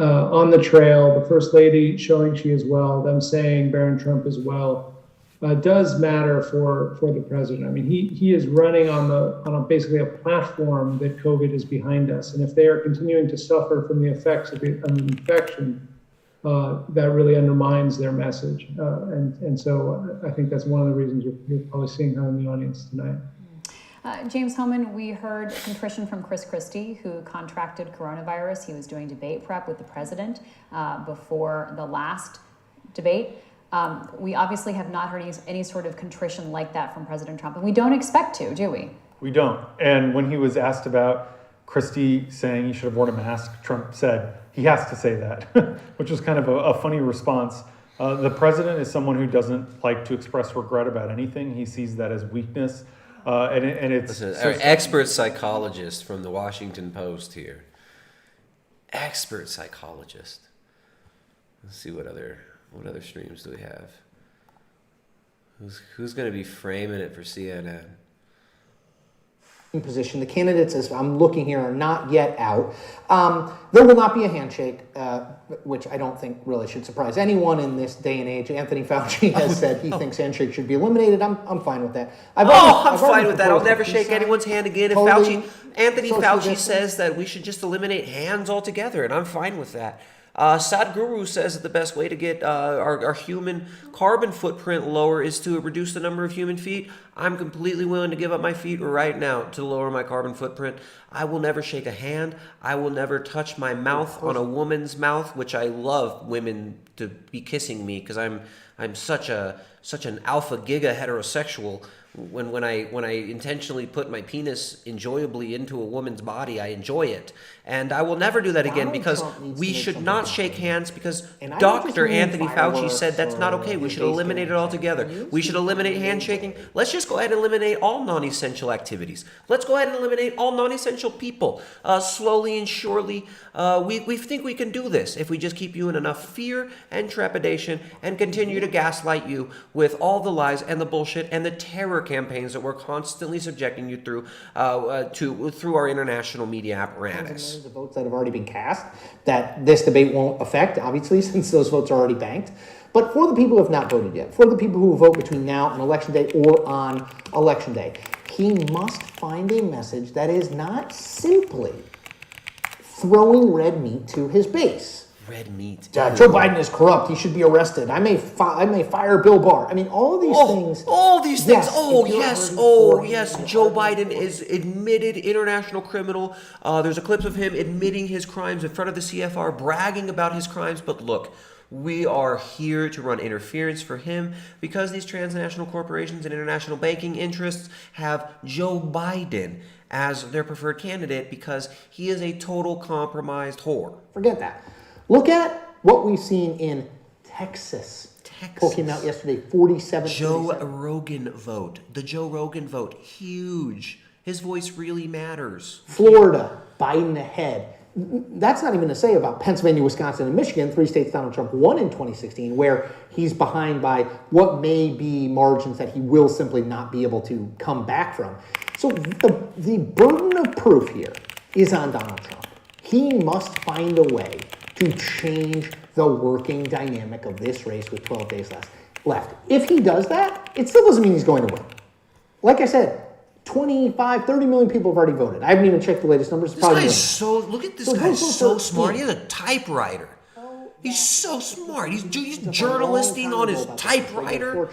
On the trail, the First Lady showing she is well, them saying Barron Trump is well. does matter for the president. I mean, he is running on basically a platform that COVID is behind us, and if they are continuing to suffer from the effects of an infection, that really undermines their message. And so I think that's one of the reasons you're probably seeing her in the audience tonight. James Hohmann, we heard contrition from Chris Christie, who contracted coronavirus. He was doing debate prep with the president before the last debate. We obviously have not heard any sort of contrition like that from President Trump, and we don't expect to, do we? We don't. And when he was asked about Christie saying he should have worn a mask, Trump said he has to say that, which was kind of a funny response. The president is someone who doesn't like to express regret about anything. He sees that as weakness. And it's our expert psychologist from the Washington Post here. Expert psychologist. Let's see what other streams do we have. Who's going to be framing it for CNN? Position. The candidates, as I'm looking here, are not yet out. There will not be a handshake, which I don't think really should surprise anyone in this day and age. Anthony Fauci has said he thinks handshake should be eliminated. I'm fine with that. I'm fine with that. I'll never shake anyone's hand again. Totally Anthony Fauci says that we should just eliminate hands altogether, and I'm fine with that. Sadhguru says that the best way to get our human carbon footprint lower is to reduce the number of human feet. I'm completely willing to give up my feet right now to lower my carbon footprint. I will never shake a hand. I will never touch my mouth on a woman's mouth, which I love women to be kissing me because I'm such an alpha giga heterosexual. When I intentionally put my penis enjoyably into a woman's body, I enjoy it. And I will never do that again because we should not shake hands because Dr. Anthony Fauci said that's not okay. We should eliminate it altogether. We should eliminate handshaking. Let's just go ahead and eliminate all non-essential activities. Let's go ahead and eliminate all non-essential people. Slowly and surely, we think we can do this if we just keep you in enough fear and trepidation and continue to gaslight you with all the lies and the bullshit and the terror campaigns that we're constantly subjecting you through through our international media apparatus. The votes that have already been cast that this debate won't affect, obviously, since those votes are already banked. But for the people who have not voted yet, for the people who will vote between now and Election Day or on Election Day, he must find a message that is not simply throwing red meat to his base. Red meat. Joe Biden is corrupt. He should be arrested. I may fire Bill Barr. I mean, all of these things. All these things. Yes, Yes. Joe Biden is admitted international criminal. There's a clip of him admitting his crimes in front of the CFR, bragging about his crimes. But look, we are here to run interference for him because these transnational corporations and international banking interests have Joe Biden as their preferred candidate because he is a total compromised whore. Forget that. Look at what we've seen in Texas. Poll came out yesterday, 47. Joe Rogan vote. The Joe Rogan vote. Huge. His voice really matters. Florida, Biden ahead. That's not even to say about Pennsylvania, Wisconsin, and Michigan, 3 states Donald Trump won in 2016, where he's behind by what may be margins that he will simply not be able to come back from. So the burden of proof here is on Donald Trump. He must find a way to change the working dynamic of this race with 12 days left. If he does that, it still doesn't mean he's going to win. Like I said, 25, 30 million people have already voted. I haven't even checked the latest numbers. This guy is look at this guy, he's so smart. He has a typewriter. He's so smart. He's journalisting on his typewriter.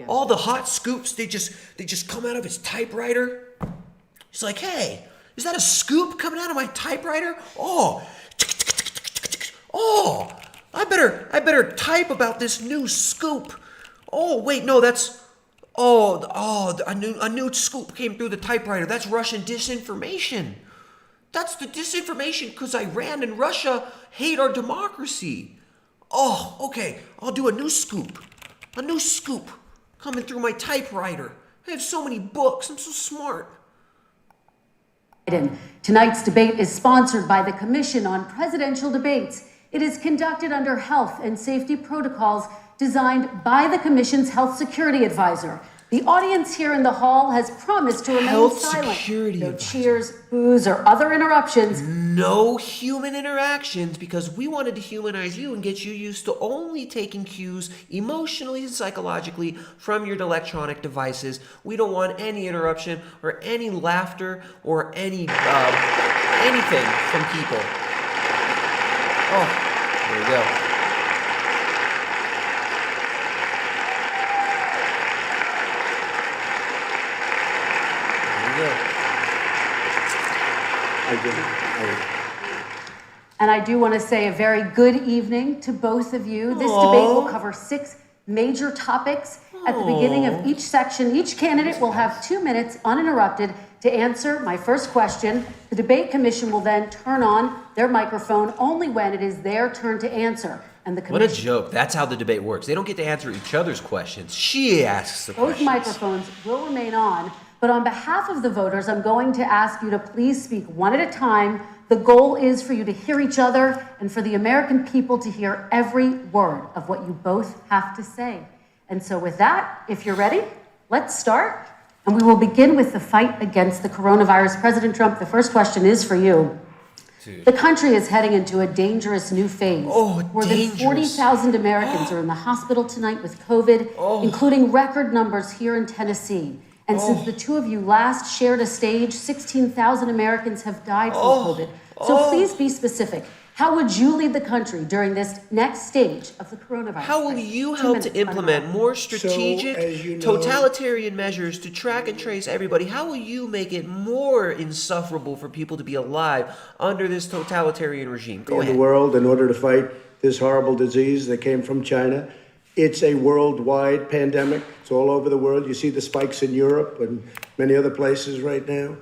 All the hot scoops, they just come out of his typewriter. He's like, hey, is that a scoop coming out of my typewriter? Oh, I better type about this new scoop. Oh, wait, no, that's a new scoop came through the typewriter. That's Russian disinformation. That's the disinformation because Iran and Russia hate our democracy. Oh, okay, I'll do a new scoop coming through my typewriter. I have so many books. I'm so smart. Tonight's debate is sponsored by the Commission on Presidential Debates. It is conducted under health and safety protocols designed by the Commission's health security advisor. The audience here in the hall has promised to remain Health silent. security No advisor. cheers, boos, or other interruptions. No human interactions, because we wanted to humanize you and get you used to only taking cues emotionally and psychologically from your electronic devices. We don't want any interruption or any laughter or any anything from people. Oh, there we go. And I do want to say a very good evening to both of you. This debate will cover 6 major topics. At the beginning of each section, each candidate will have 2 minutes uninterrupted to answer my first question. The debate commission will then turn on their microphone only when it is their turn to answer. And the What a commission, joke. That's how the debate works. They don't get to answer each other's questions. She asks the both questions. microphones will remain on. But on behalf of the voters, I'm going to ask you to please speak one at a time. The goal is for you to hear each other and for the American people to hear every word of what you both have to say. And so with that, if you're ready, let's start. And we will begin with the fight against the coronavirus. President Trump, the first question is for you. Dude. The country is heading into a dangerous new phase. More dangerous. than 40,000 Americans are in the hospital tonight with COVID, including record numbers here in Tennessee. And since the two of you last shared a stage, 16,000 Americans have died from COVID. So please be specific. How would you lead the country during this next stage of the coronavirus? How will you help to implement more strategic, as you know, totalitarian measures to track and trace everybody? How will you make it more insufferable for people to be alive under this totalitarian regime? Go in ahead. the world in order to fight this horrible disease that came from China. It's a worldwide pandemic. It's all over the world. You see the spikes in Europe and many other places right now.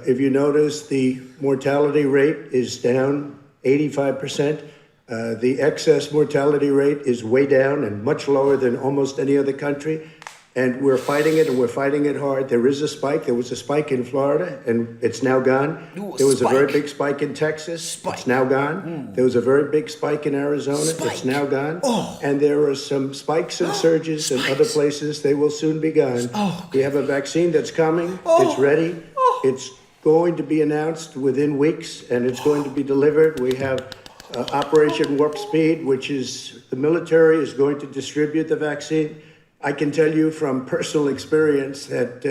If you notice, the mortality rate is down 85%. The excess mortality rate is way down and much lower than almost any other country. And we're fighting it, and we're fighting it hard. There is a spike. There was a spike in Florida, and it's now gone. There was a very big spike in Texas. It's now gone. There was a very big spike in Arizona. It's now gone. And there are some spikes and surges in other places. They will soon be gone. We have a vaccine that's coming. It's ready. It's going to be announced within weeks, and it's going to be delivered. We have Operation Warp Speed, which is the military is going to distribute the vaccine. I can tell you from personal experience that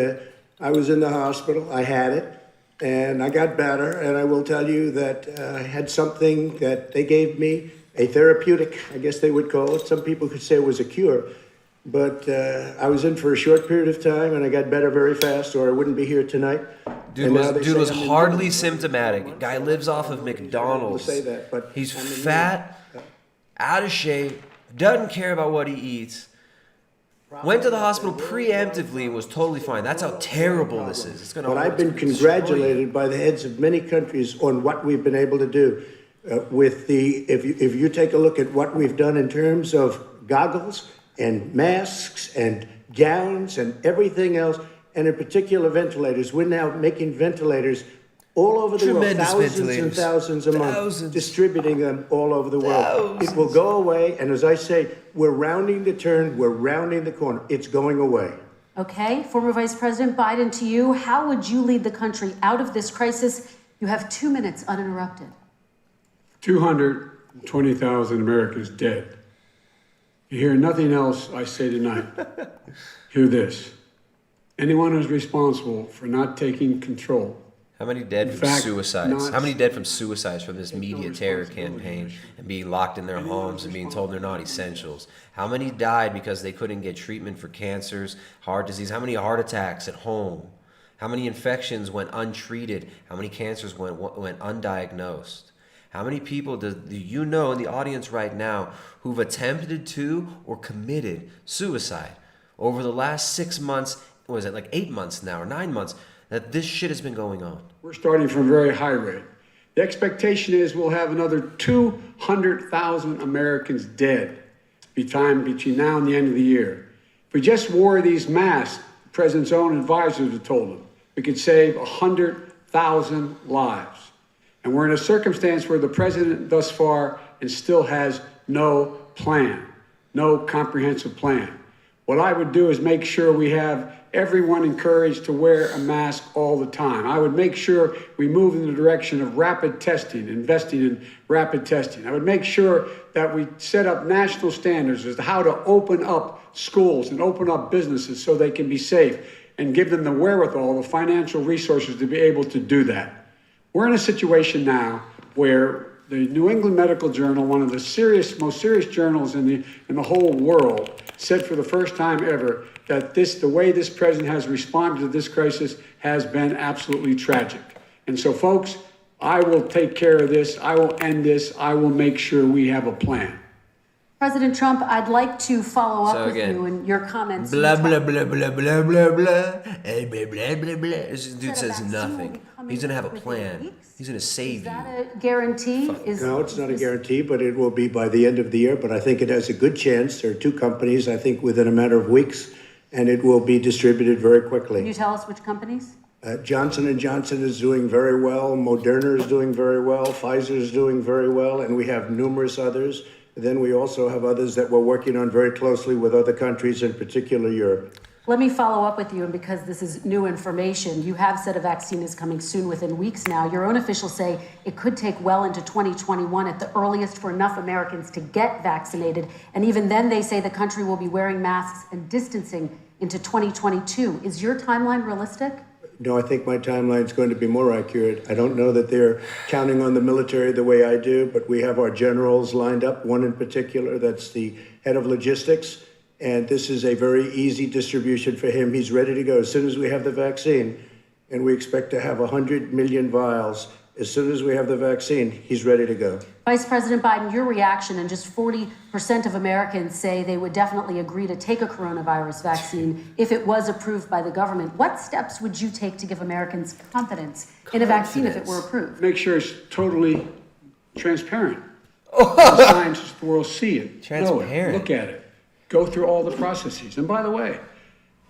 I was in the hospital, I had it, and I got better. And I will tell you that I had something that they gave me, a therapeutic, I guess they would call it. Some people could say it was a cure. But I was in for a short period of time, and I got better very fast, or I wouldn't be here tonight. Dude was hardly symptomatic. Guy lives off of McDonald's. Say that, but He's fat, out of shape, doesn't care about what he eats. Went to the hospital preemptively and was totally fine. That's how terrible this is. It's gonna. But I've been congratulated by the heads of many countries on what we've been able to do. If you take a look at what we've done in terms of goggles and masks and gowns and everything else, and in particular ventilators, we're now making ventilators all over the world, thousands and thousands a month, distributing them all over the world. It will go away, and as I say, we're rounding the turn, we're rounding the corner. It's going away. Okay, former Vice President Biden, to you, how would you lead the country out of this crisis? You have 2 minutes uninterrupted. 220,000 Americans dead. You hear nothing else I say tonight. Hear this. Anyone who's responsible for not taking control. How many dead from suicides? How many dead from suicides from this media terror campaign and being locked in their homes and being told they're not essentials? How many died because they couldn't get treatment for cancers, heart disease? How many heart attacks at home? How many infections went untreated? How many cancers went undiagnosed? How many people do you know in the audience right now who've attempted to or committed suicide over the last 6 months? Was it like 8 months now or 9 months that this shit has been going on? We're starting from a very high rate. The expectation is we'll have another 200,000 Americans dead between now and the end of the year. If we just wore these masks, the president's own advisors have told him, we could save 100,000 lives. And we're in a circumstance where the president thus far and still has no plan, no comprehensive plan. What I would do is make sure we have everyone encouraged to wear a mask all the time. I would make sure we move in the direction of rapid testing, investing in rapid testing. I would make sure that we set up national standards as to how to open up schools and open up businesses so they can be safe, and give them the wherewithal, the financial resources to be able to do that. We're in a situation now where the New England Medical Journal, one of the most serious journals in the whole world, said for the first time ever that the way this president has responded to this crisis has been absolutely tragic. And so, folks, I will take care of this. I will end this. I will make sure we have a plan. President Trump, I'd like to follow up with again, you and your comments. Blah, blah, blah, blah, blah, blah, blah, and blah, blah, blah, blah. This dude says nothing. He's going to have a plan. He's going to save Is that a guarantee? No, it's not a guarantee, but it will be by the end of the year. But I think it has a good chance. There are two companies, I think, within a matter of weeks, and it will be distributed very quickly. Can you tell us which companies? Johnson & Johnson is doing very well. Moderna is doing very well. Pfizer is doing very well. And we have numerous others. Then we also have others that we're working on very closely with other countries, in particular Europe. Let me follow up with you, and because this is new information, you have said a vaccine is coming soon, within weeks now. Your own officials say it could take well into 2021 at the earliest for enough Americans to get vaccinated. And even then, they say the country will be wearing masks and distancing into 2022. Is your timeline realistic? No, I think my timeline is going to be more accurate. I don't know that they're counting on the military the way I do, but we have our generals lined up, one in particular that's the head of logistics. And this is a very easy distribution for him. He's ready to go as soon as we have the vaccine. And we expect to have 100 million vials. As soon as we have the vaccine, he's ready to go. Vice President Biden, your reaction, and just 40% of Americans say they would definitely agree to take a coronavirus vaccine if it was approved by the government. What steps would you take to give Americans confidence in a vaccine if it were approved? Make sure it's totally transparent. The scientists of the world see it, know it, look at it, go through all the processes. And by the way,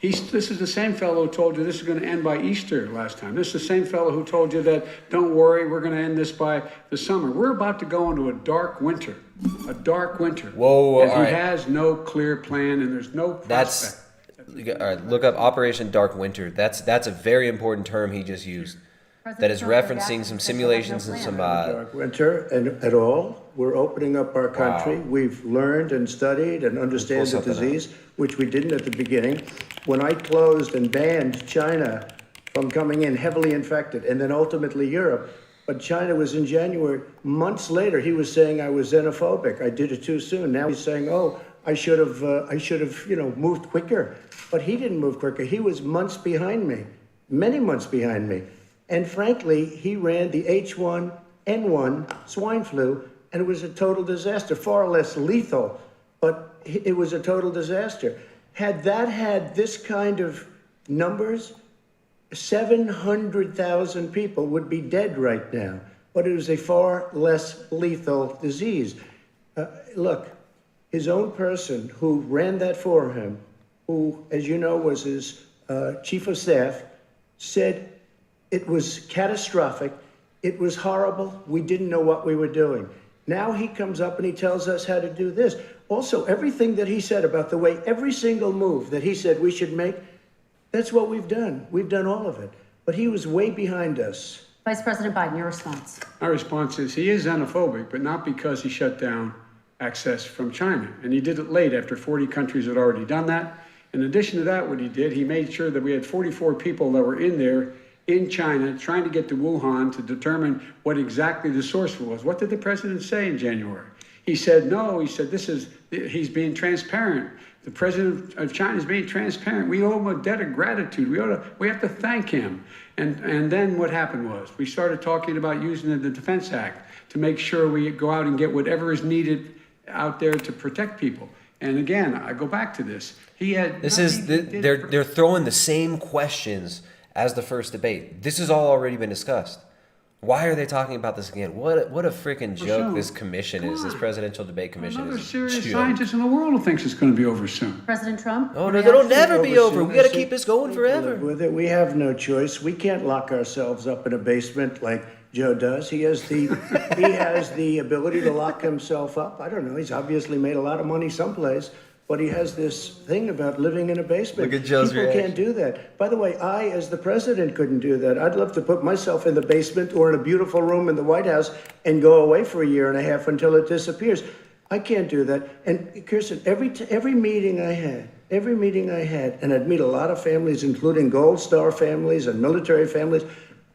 this is the same fellow who told you this is going to end by Easter last time. This is the same fellow who told you that, don't worry, we're going to end this by the summer. We're about to go into a dark winter. Whoa, and all he right. has no clear plan, and there's no prospect. All right, look up Operation Dark Winter. That's a very important term he just used. That is referencing some simulations and some... Dark winter and at all. We're opening up our country. Wow. We've learned and studied and understand the Pull something disease, which we didn't at the beginning. When I closed and banned China from coming in heavily infected, and then ultimately Europe, but China was in January. Months later, he was saying I was xenophobic. I did it too soon. Now he's saying, oh, I should have, moved quicker. But he didn't move quicker. He was months behind me, many months behind me. And frankly, he ran the H1N1 swine flu, and it was a total disaster, far less lethal, but it was a total disaster. Had that had this kind of numbers, 700,000 people would be dead right now, but it was a far less lethal disease. Look, his own person who ran that for him, who, as you know, was his chief of staff, said it was catastrophic. It was horrible. We didn't know what we were doing. Now he comes up and he tells us how to do this. Also, everything that he said about the way every single move that he said we should make, that's what we've done. We've done all of it. But he was way behind us. Vice President Biden, your response. My response is he is xenophobic, but not because he shut down access from China. And he did it late after 40 countries had already done that. In addition to that, what he did, he made sure that we had 44 people that were in there in China trying to get to Wuhan to determine what exactly the source was. What did the president say in January? He said, no, he said, he's being transparent. The president of China is being transparent. We owe him a debt of gratitude. We have to thank him. And then what happened was we started talking about using the Defense Act to make sure we go out and get whatever is needed out there to protect people. And again, I go back to this. They're throwing the same questions as the first debate. This has all already been discussed. Why are they talking about this again? What a freaking joke this commission is, this presidential debate commission Another is. serious scientist in the world who thinks it's going to be over soon. President Trump? Oh, no, it'll never be over. We got to keep this going forever. With it, we have no choice. We can't lock ourselves up in a basement like Joe does. He has the ability to lock himself up. I don't know. He's obviously made a lot of money someplace. but he has this thing about living in a basement. Look at Joe's People reaction. can't do that. By the way, I, as the president, couldn't do that. I'd love to put myself in the basement or in a beautiful room in the White House and go away for a year and a half until it disappears. I can't do that. And Kirsten, every meeting I had, and I'd meet a lot of families, including Gold Star families and military families,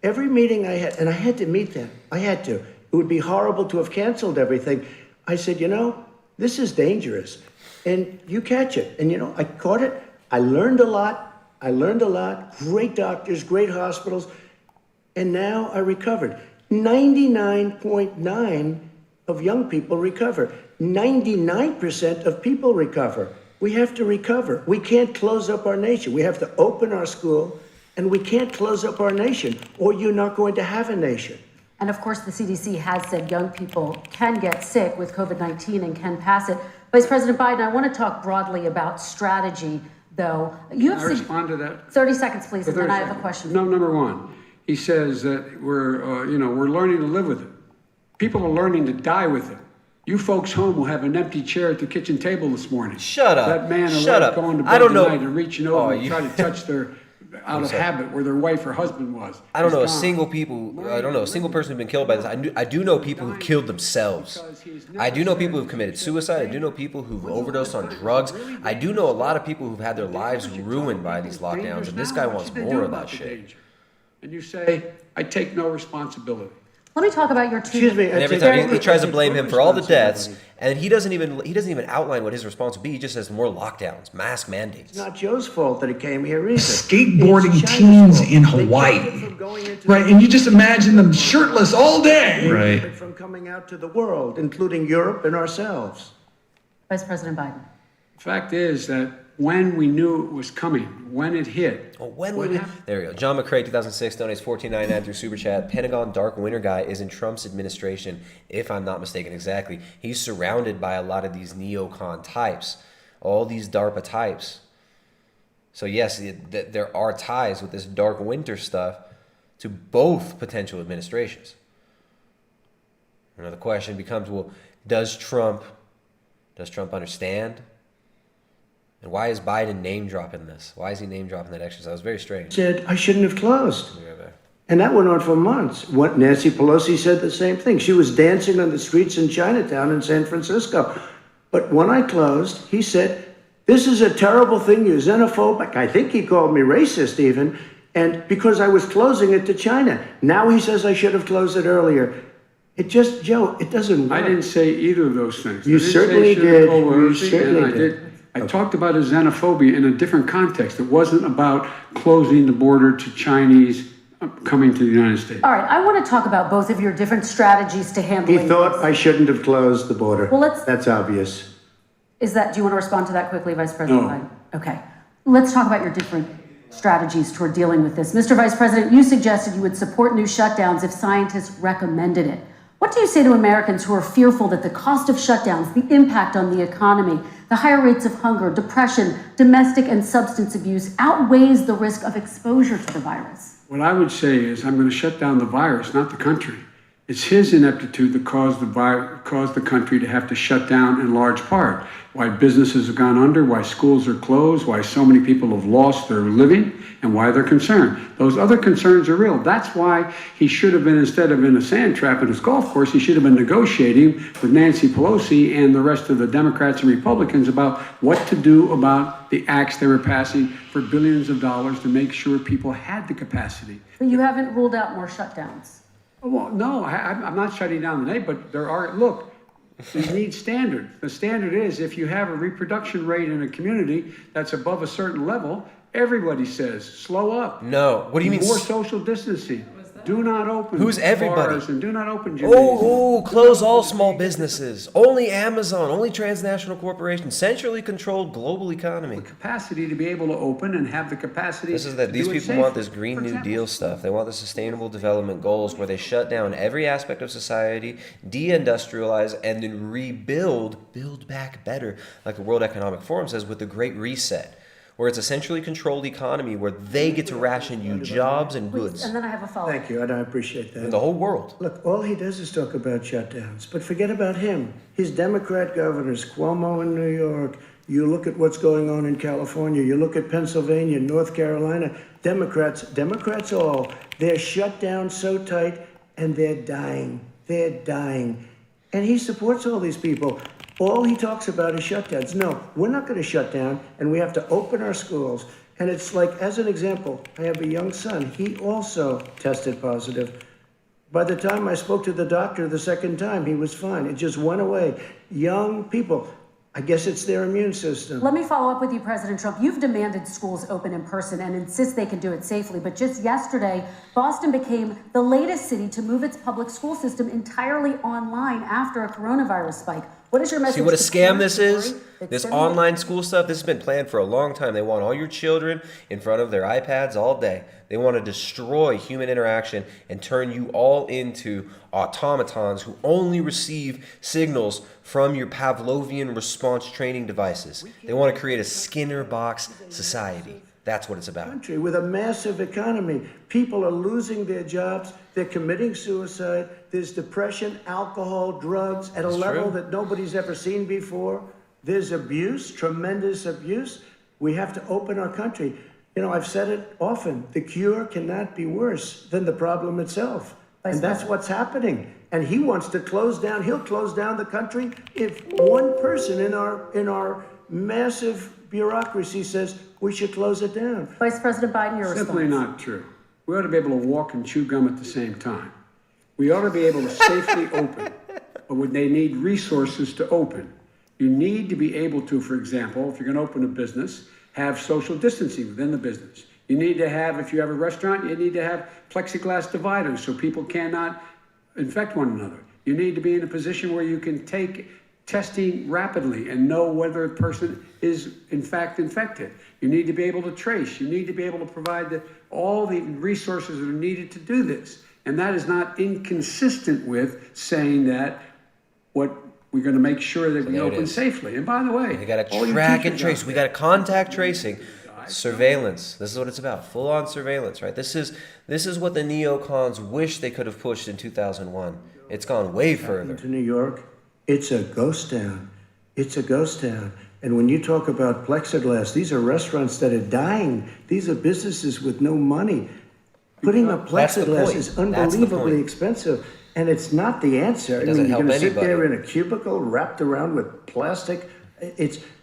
every meeting I had, and I had to meet them. I had to. It would be horrible to have canceled everything. I said, this is dangerous. And you catch it. And I caught it. I learned a lot. Great doctors, great hospitals. And now I recovered. 99.9 of young people recover. 99% of people recover. We have to recover. We can't close up our nation. We have to open our school, and we can't close up our nation, or you're not going to have a nation. And of course, the CDC has said young people can get sick with COVID-19 and can pass it. Vice President Biden, I want to talk broadly about strategy, though. Can I respond to that? 30 seconds, please, and then I have a question. No, number one, he says that we're learning to live with it. People are learning to die with it. You folks home will have an empty chair at the kitchen table this morning. Shut up. That man Shut up. going to I bed don't know. tonight and reaching over and try to touch their out of habit where their wife or husband was. I don't know a He's gone. single person who's been killed by this. I do know people who've killed themselves. I do know people who've committed suicide. I do know people who've overdosed on drugs. I do know a lot of people who've had their lives ruined by these lockdowns, and this guy wants more of that shit. And you say, I take no responsibility. Let me talk about your two. Excuse me. And every time he tries to blame him for all the deaths, and he doesn't even outline what his response would be. He just says more lockdowns, mask mandates. It's not Joe's fault that he came here either. Skateboarding teens in Hawaii, right? And you just imagine them shirtless all day, right? From coming out to the world, including Europe and ourselves. Vice President Biden. The fact is that when we knew it was coming, when it hit. There we go. John McCrae, 2006, donates $14.99 through Super Chat. Pentagon Dark Winter guy is in Trump's administration, if I'm not mistaken exactly. He's surrounded by a lot of these neocon types, all these DARPA types. So yes, there are ties with this Dark Winter stuff to both potential administrations. Now the question becomes, well, does Trump understand? And why is Biden name dropping this? Why is he name dropping that exercise? It was very strange. Said I shouldn't have closed. And that went on for months. What Nancy Pelosi said the same thing. She was dancing on the streets in Chinatown in San Francisco. But when I closed, he said, this is a terrible thing. You're xenophobic. I think he called me racist even. And because I was closing it to China. Now he says I should have closed it earlier. Joe, it doesn't work. I didn't say either of those things. You certainly did. You certainly did. I talked about his xenophobia in a different context. It wasn't about closing the border to Chinese coming to the United States. All right, I want to talk about both of your different strategies to handling He thought I shouldn't have closed the border. Well, That's obvious. do you want to respond to that quickly, Vice President No. Biden? Okay. Let's talk about your different strategies toward dealing with this. Mr. Vice President, you suggested you would support new shutdowns if scientists recommended it. What do you say to Americans who are fearful that the cost of shutdowns, the impact on the economy, the higher rates of hunger, depression, domestic and substance abuse outweighs the risk of exposure to the virus? What I would say is I'm going to shut down the virus, not the country. It's his ineptitude that caused the country to have to shut down in large part. Why businesses have gone under, why schools are closed, why so many people have lost their living, and why they're concerned. Those other concerns are real. That's why he should have been, instead of in a sand trap at his golf course, he should have been negotiating with Nancy Pelosi and the rest of the Democrats and Republicans about what to do about the acts they were passing for billions of dollars to make sure people had the capacity. But you haven't ruled out more shutdowns. Well, no, I'm not shutting down the name, but there are, look, you need standards. The standard is if you have a reproduction rate in a community that's above a certain level, everybody says, slow up. No, what do you mean? More social distancing. Do not open. Who's everybody? Bars and do not open gymnasiums. Close all small businesses. Only Amazon, only transnational corporations, centrally controlled global economy. Capacity to be able to open and have the capacity. This is that these people want this Green New Deal stuff. They want the Sustainable Development Goals where they shut down every aspect of society, deindustrialize, and then build back better, like the World Economic Forum says, with the Great Reset. where it's a centrally controlled economy where they get to ration you jobs and goods. And then I have a follow-up. Thank you, and I appreciate that. In the whole world. Look, all he does is talk about shutdowns, but forget about him. His Democrat governors, Cuomo in New York, you look at what's going on in California, you look at Pennsylvania, North Carolina, Democrats all, they're shut down so tight and they're dying. They're dying. And he supports all these people. All he talks about is shutdowns. No, we're not going to shut down, and we have to open our schools. And it's like, as an example, I have a young son. He also tested positive. By the time I spoke to the doctor the second time, he was fine. It just went away. Young people, I guess it's their immune system. Let me follow up with you, President Trump. You've demanded schools open in person and insist they can do it safely. But just yesterday, Boston became the latest city to move its public school system entirely online after a coronavirus spike. What is your message? See what a to scam parents this is? that This send online school stuff, this has been planned for a long time. They want all your children in front of their iPads all day. They want to destroy human interaction and turn you all into automatons who only receive signals from your Pavlovian response training devices. They want to create a Skinner box society. That's what it's about. Country with a massive economy. People are losing their jobs. They're committing suicide. There's depression, alcohol, drugs at a level that nobody's ever seen before. There's abuse, tremendous abuse. We have to open our country. You know, I've said it often. The cure cannot be worse than the problem itself. And that's what's happening. And he wants to close down. He'll close down the country if one person in our massive bureaucracy says we should close it down. Vice President Biden, your response. Simply not true. We ought to be able to walk and chew gum at the same time. We ought to be able to safely open, but would they need resources to open? You need to be able to, for example, if you're going to open a business, have social distancing within the business. You need to have, if you have a restaurant, you need to have plexiglass dividers so people cannot infect one another. You need to be in a position where you can take testing rapidly and know whether a person is in fact infected. You need to be able to trace. You need to be able to provide all the resources that are needed to do this. And that is not inconsistent with saying that what we're going to make sure that we open safely. And by the way, we got to track and trace. We got to contact tracing. Surveillance. This is what it's about. Full-on surveillance, right? This is what the neocons wish they could have pushed in 2001. It's gone way further. To New York, it's a ghost town. It's a ghost town. And when you talk about plexiglass, these are restaurants that are dying. These are businesses with no money. Putting up plexiglass is unbelievably expensive, and it's not the answer. I mean, you're going to sit there in a cubicle wrapped around with plastic.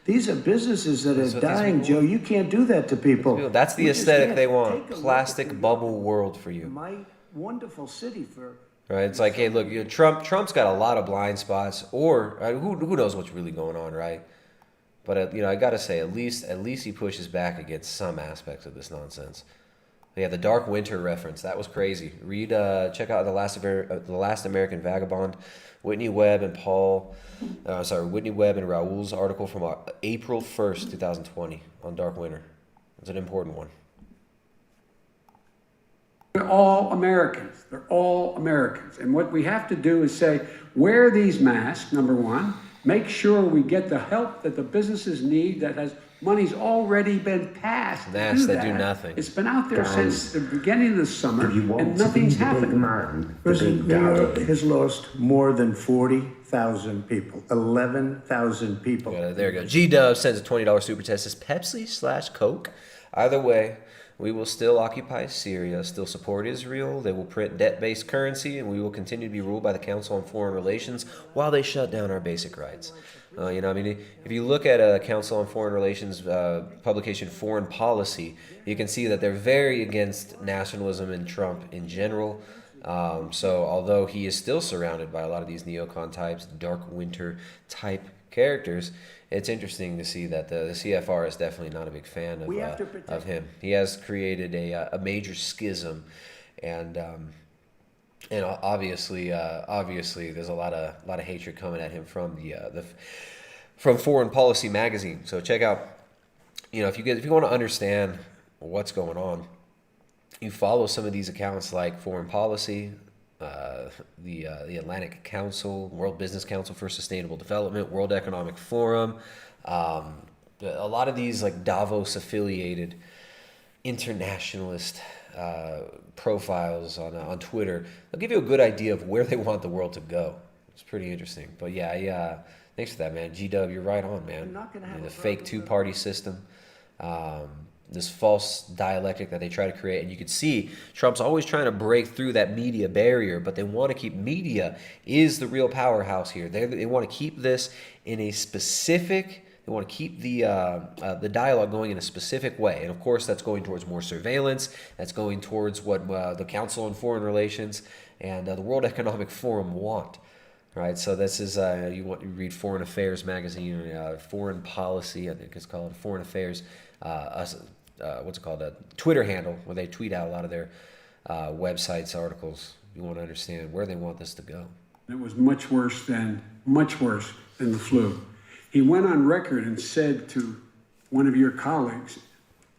These are businesses that are dying, Joe. You can't do that to people. That's the aesthetic they want. Plastic bubble world for you. My wonderful city for... Right, it's like, hey, look, Trump's got a lot of blind spots, or who knows what's really going on, right? But I gotta say, at least he pushes back against some aspects of this nonsense. Yeah, the Dark Winter reference, that was crazy. Check out the Last American Vagabond, Whitney Webb and Raoul's article from April 1st, 2020 on Dark Winter. It's an important one. They're all Americans. They're all Americans. And what we have to do is say, wear these masks, number one. Make sure we get the help that the businesses need that has money's already been passed. Masks that do nothing. It's been out there since the beginning of the summer, and nothing's happened. President New York has lost more than 40,000 people. 11,000 people. Yeah, there you go. G-Dub sends a $20 super chat. Says Pepsi/Coke. Either way, we will still occupy Syria, still support Israel. They will print debt-based currency, and we will continue to be ruled by the Council on Foreign Relations while they shut down our basic rights. If you look at Council on Foreign Relations publication Foreign Policy, you can see that they're very against nationalism and Trump in general. So although he is still surrounded by a lot of these neocon types, Dark Winter type characters, it's interesting to see that the CFR is definitely not a big fan of him. He has created a major schism, and obviously there's a lot of hatred coming at him from from Foreign Policy magazine. So check out, if you want to understand what's going on, you follow some of these accounts like Foreign Policy, the Atlantic Council, World Business Council for Sustainable Development, World Economic Forum, a lot of these like Davos affiliated internationalist profiles on Twitter, they'll give you a good idea of where they want the world to go. It's pretty interesting. But yeah, thanks for that, man. G-Dub, you're right on, man. The fake two-party system, this false dialectic that they try to create. And you can see Trump's always trying to break through that media barrier, but they want to keep media is the real powerhouse here. They want to keep this in a specific. They want to keep the dialogue going in a specific way. And of course, that's going towards more surveillance. That's going towards what the Council on Foreign Relations and the World Economic Forum want. Right, so this is you read Foreign Affairs magazine, Foreign Policy, I think it's called Foreign Affairs. What's it called? A Twitter handle where they tweet out a lot of their websites, articles. You want to understand where they want this to go. It was much worse than the flu. He went on record and said to one of your colleagues,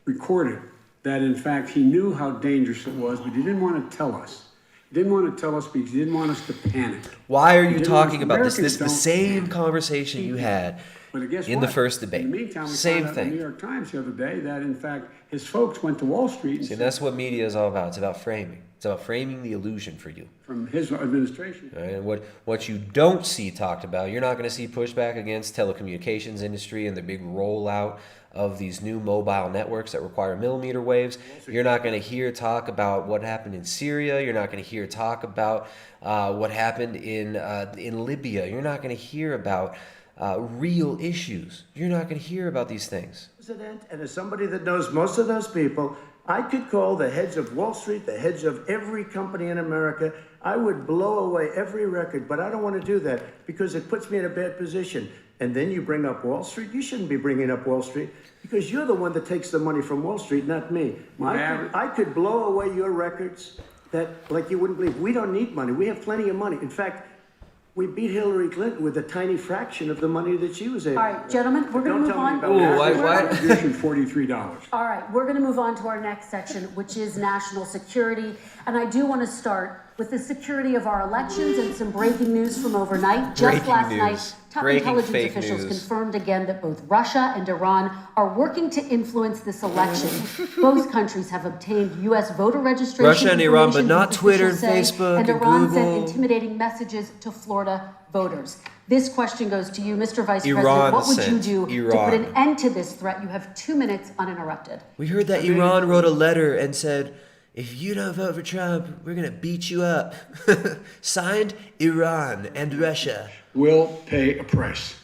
recorded, that in fact he knew how dangerous it was, but he didn't want to tell us. He didn't want to tell us because he didn't want us to panic. Why are you talking about this? This is the same conversation you had in the first debate. In the meantime, we same found out in thing. the New York Times the other day that in fact his folks went to Wall Street and See, that's what media is all about. It's about framing. It's about framing the illusion for you. From his administration. Right? And what you don't see talked about, you're not going to see pushback against telecommunications industry and the big rollout of these new mobile networks that require millimeter waves. You're not going to hear talk about what happened in Syria. You're not going to hear talk about what happened in Libya. You're not going to hear about real issues. You're not going to hear about these things. President, and as somebody that knows most of those people, I could call the heads of Wall Street, the heads of every company in America. I would blow away every record, but I don't want to do that because it puts me in a bad position. And then you bring up Wall Street. You shouldn't be bringing up Wall Street because you're the one that takes the money from Wall Street, not me. I could blow away your records that like you wouldn't believe. We don't need money. We have plenty of money. In fact, we beat Hillary Clinton with a tiny fraction of the money that she was able. All right, gentlemen, we're going to move on. $43. All right, we're going to move on to our next section, which is national security. And I do want to start with the security of our elections and some breaking news from overnight. Just last night, top intelligence officials confirmed again that both Russia and Iran are working to influence this election. Both countries have obtained U.S. voter registration. Russia and Iran, but not information, Twitter and officials say, Facebook and and Iran Google. sent intimidating messages to Florida voters. This question goes to you, Mr. Vice Iran President. What would you sent do to put an end to this threat? You have 2 minutes uninterrupted. We heard that Iran wrote a letter and said, if you don't vote for Trump, we're going to beat you up. Signed, Iran and Russia. Will pay a price.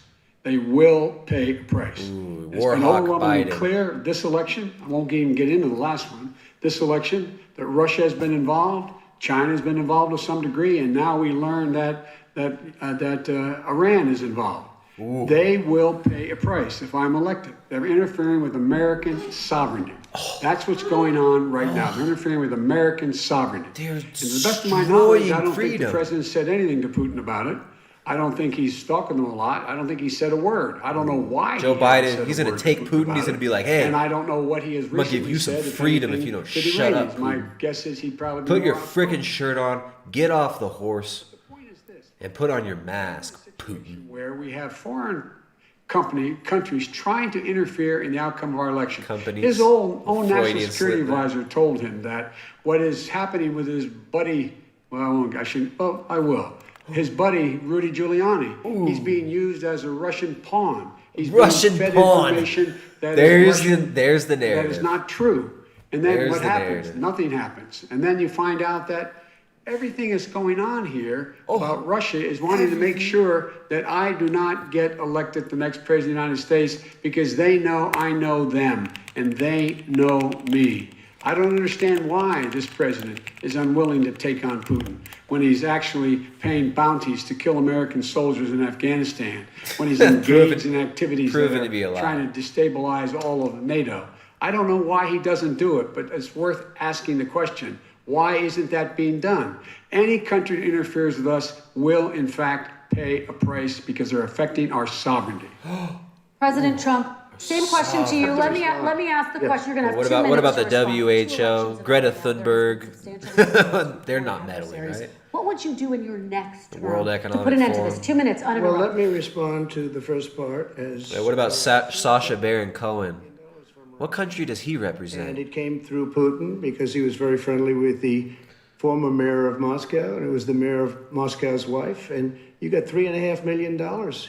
They will pay a price. It's been overwhelmingly clear this election, I won't even get into the last one, this election, that Russia has been involved, China has been involved to some degree, and now we learn that Iran is involved. Ooh. They will pay a price if I'm elected. They're interfering with American sovereignty. That's what's going on right now. They're interfering with American sovereignty. And to the best of my knowledge, I don't think the president said anything to Putin about it. I don't think he's stalking them a lot. I don't think he said a word. I don't know why. Joe Biden, he's going to take Putin. He's going to be like, hey, and I don't know what he has recently said. I'm going to give you some freedom if you don't shut up. My guess is he'd probably put your freaking shirt on, get off the horse, and put on your mask, Putin. Where we have foreign countries trying to interfere in the outcome of our election. His own national security advisor told him that what is happening with his buddy, I will. His buddy, Rudy Giuliani, he's being used as a Russian pawn. He's Russian being fed pawn. Information that there's the narrative. That is not true. And then what happens? Nothing happens. And then you find out that everything is going on here about Russia is wanting to make sure that I do not get elected the next president of the United States because they know I know them and they know me. I don't understand why this president is unwilling to take on Putin when he's actually paying bounties to kill American soldiers in Afghanistan, when he's engaged in activities that are trying to destabilize all of NATO. I don't know why he doesn't do it, but it's worth asking the question. Why isn't that being done? Any country that interferes with us will, in fact, pay a price because they're affecting our sovereignty. President Trump, same question to you. Let me ask the question. You're going to have 2 minutes. What about the WHO, Greta Thunberg? They're not meddling, right? What would you do in your next term World to Economic put an end to Forum. this? 2 minutes, Well, uninterrupted. let me respond to the first part as. What about Sacha Baron Cohen? What country does he represent? And it came through Putin because he was very friendly with the former mayor of Moscow, and it was the mayor of Moscow's wife. And you got $3.5 million.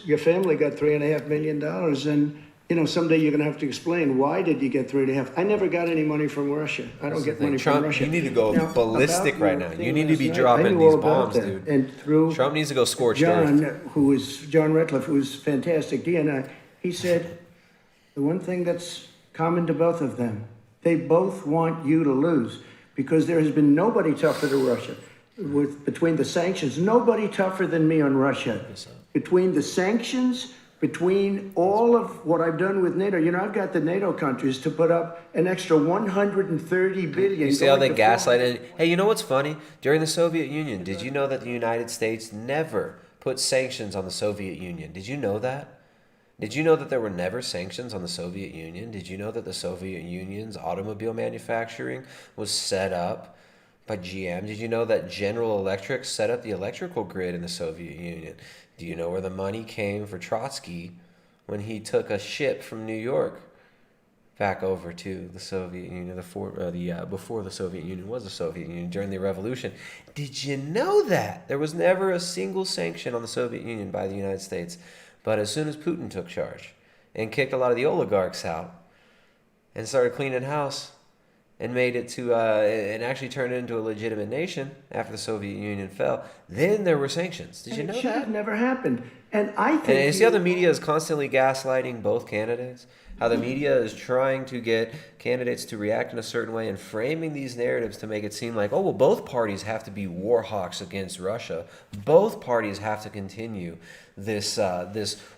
Your family got $3.5 million, and someday you're going to have to explain why did you get 3.5. I never got any money from Russia. I don't get money Trump, from Russia. you need to go Now, ballistic about right your now. thing You need to be last night, I dropping knew all these about bombs, that. dude. And through Trump needs to go scorched John, earth. John Ratcliffe, who's fantastic, DNI, he said the one thing that's common to both of them, they both want you to lose because there has been nobody tougher to Russia. Between the sanctions, nobody tougher than me on Russia. Between the sanctions, between all of what I've done with NATO, I've got the NATO countries to put up an extra 130 billion. You see how they gaslight it? Hey, you know what's funny? During the Soviet Union, did you know that the United States never put sanctions on the Soviet Union? Did you know that? Did you know that there were never sanctions on the Soviet Union? Did you know that the Soviet Union's automobile manufacturing was set up by GM? Did you know that General Electric set up the electrical grid in the Soviet Union? Do you know where the money came for Trotsky when he took a ship from New York back over to the Soviet Union before the Soviet Union was the Soviet Union during the Revolution? Did you know that there was never a single sanction on the Soviet Union by the United States? But as soon as Putin took charge and kicked a lot of the oligarchs out and started cleaning house and made it to and actually turned it into a legitimate nation after the Soviet Union fell, then there were sanctions. Did you know It should that? have never happened. And I think. And you see how the media is constantly gaslighting both candidates? How the media is trying to get candidates to react in a certain way and framing these narratives to make it seem like, oh, well, both parties have to be war hawks against Russia. Both parties have to continue this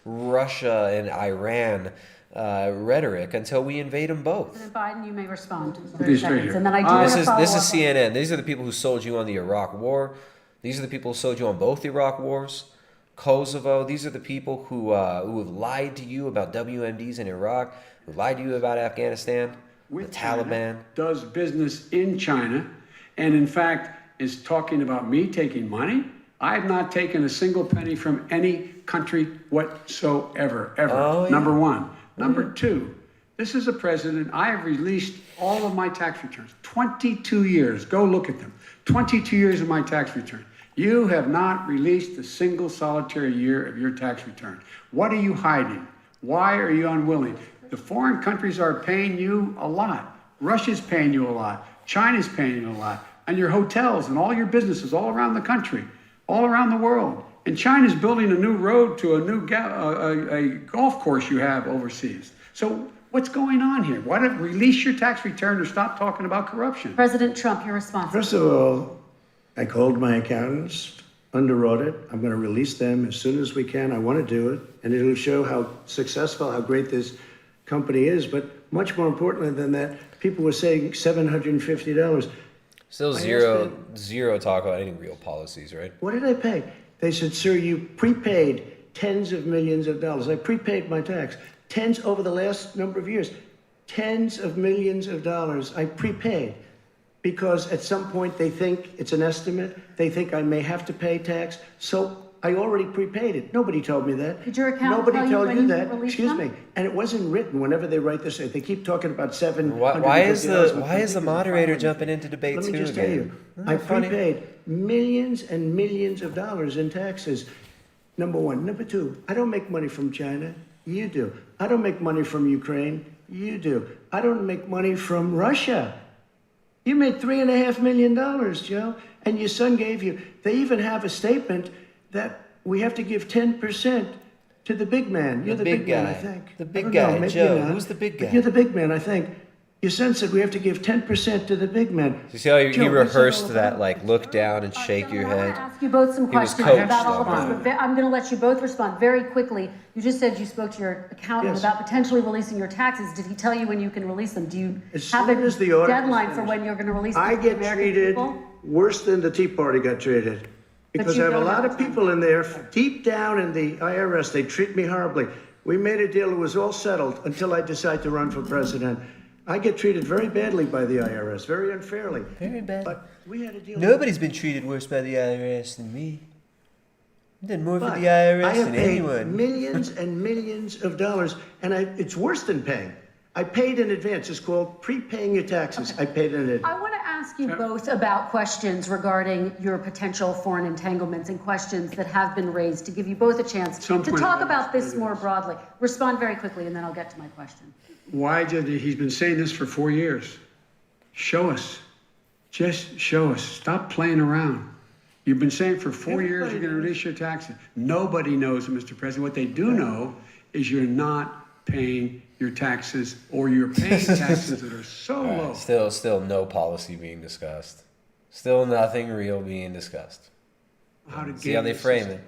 Russia and Iran rhetoric until we invade them both. President Biden, you may respond. These three here. And then I do want to follow This up is CNN. These are the people who sold you on the Iraq War. These are the people who sold you on both Iraq wars. Kosovo. These are the people who have lied to you about WMDs in Iraq, who lied to you about Afghanistan, With the Taliban. China, does business in China, and in fact is talking about me taking money. I have not taken a single penny from any country whatsoever, ever. Oh, yeah. Number one. Number two, this is a president. I have released all of my tax returns. 22 years. Go look at them. 22 years of my tax return. You have not released a single solitary year of your tax return. What are you hiding? Why are you unwilling? The foreign countries are paying you a lot. Russia's paying you a lot. China's paying you a lot. And your hotels and all your businesses all around the country, all around the world. And China's building a new road to a new a golf course you have overseas. So what's going on here? Why don't release your tax return or stop talking about corruption? President Trump, your response. First of all, I called my accountants, underwrote it. I'm going to release them as soon as we can. I want to do it. And it'll show how successful, how great this company is. But much more importantly than that, people were saying $750. Still zero talk about any real policies, right? What did I pay? They said, sir, you prepaid tens of millions of dollars. I prepaid my tax. Tens over the last number of years. Tens of millions of dollars I prepaid. Because at some point they think it's an estimate. They think I may have to pay tax. So I already prepaid it. Nobody told me that. Did your account Nobody tell told when you you that. released Excuse them? me. And it wasn't written whenever they write this. They keep talking about Why is the moderator jumping into debate Let too me just tell again? you, I prepaid millions and millions of dollars in taxes. Number one. Number two, I don't make money from China. You do. I don't make money from Ukraine. You do. I don't make money from Russia. You made $3.5 million, Joe, and your son gave you. They even have a statement that we have to give 10% to the big man. You're the big man, I think. The big I don't know, guy, maybe Joe. you're not, Who's the big but guy? You're the big man, I think. Your son said we have to give 10% to the big man. You see how he Joe, rehearsed that, like look down and shake your head? Ask you both some He was questions coached about all of on this, but I'm going to let you both respond very quickly. You just said you spoke to your accountant Yes. about potentially releasing your taxes. Did he tell you when you can release them? Do you As have soon a as the audit is deadline for finished. when you're going to release them I to the get American treated people? worse than the Tea Party got treated. Because you I have a don't lot have of people in there, deep down in the IRS, they treat me horribly. We made a deal, it was all settled until I decide to run for president. I get treated very badly by the IRS, very unfairly. Very bad. But we had to deal Nobody's been treated worse by the IRS than me. I did more for But the IRS I have than paid anyone. millions and millions of dollars, and it's worse than paying. I paid in advance. It's called prepaying your taxes. I paid in advance. I want to ask you both about questions regarding your potential foreign entanglements and questions that have been raised to give you both a chance to talk about this more broadly. Respond very quickly, and then I'll get to my question. Why did he's been saying this for 4 years? Show us. Just show us. Stop playing around. You've been saying for 4 years you're going to reduce your taxes. Nobody knows, Mr. President. What they do know is you're not paying your taxes, or you're paying taxes that are so low. Still no policy being discussed. Still nothing real being discussed. See how they frame it.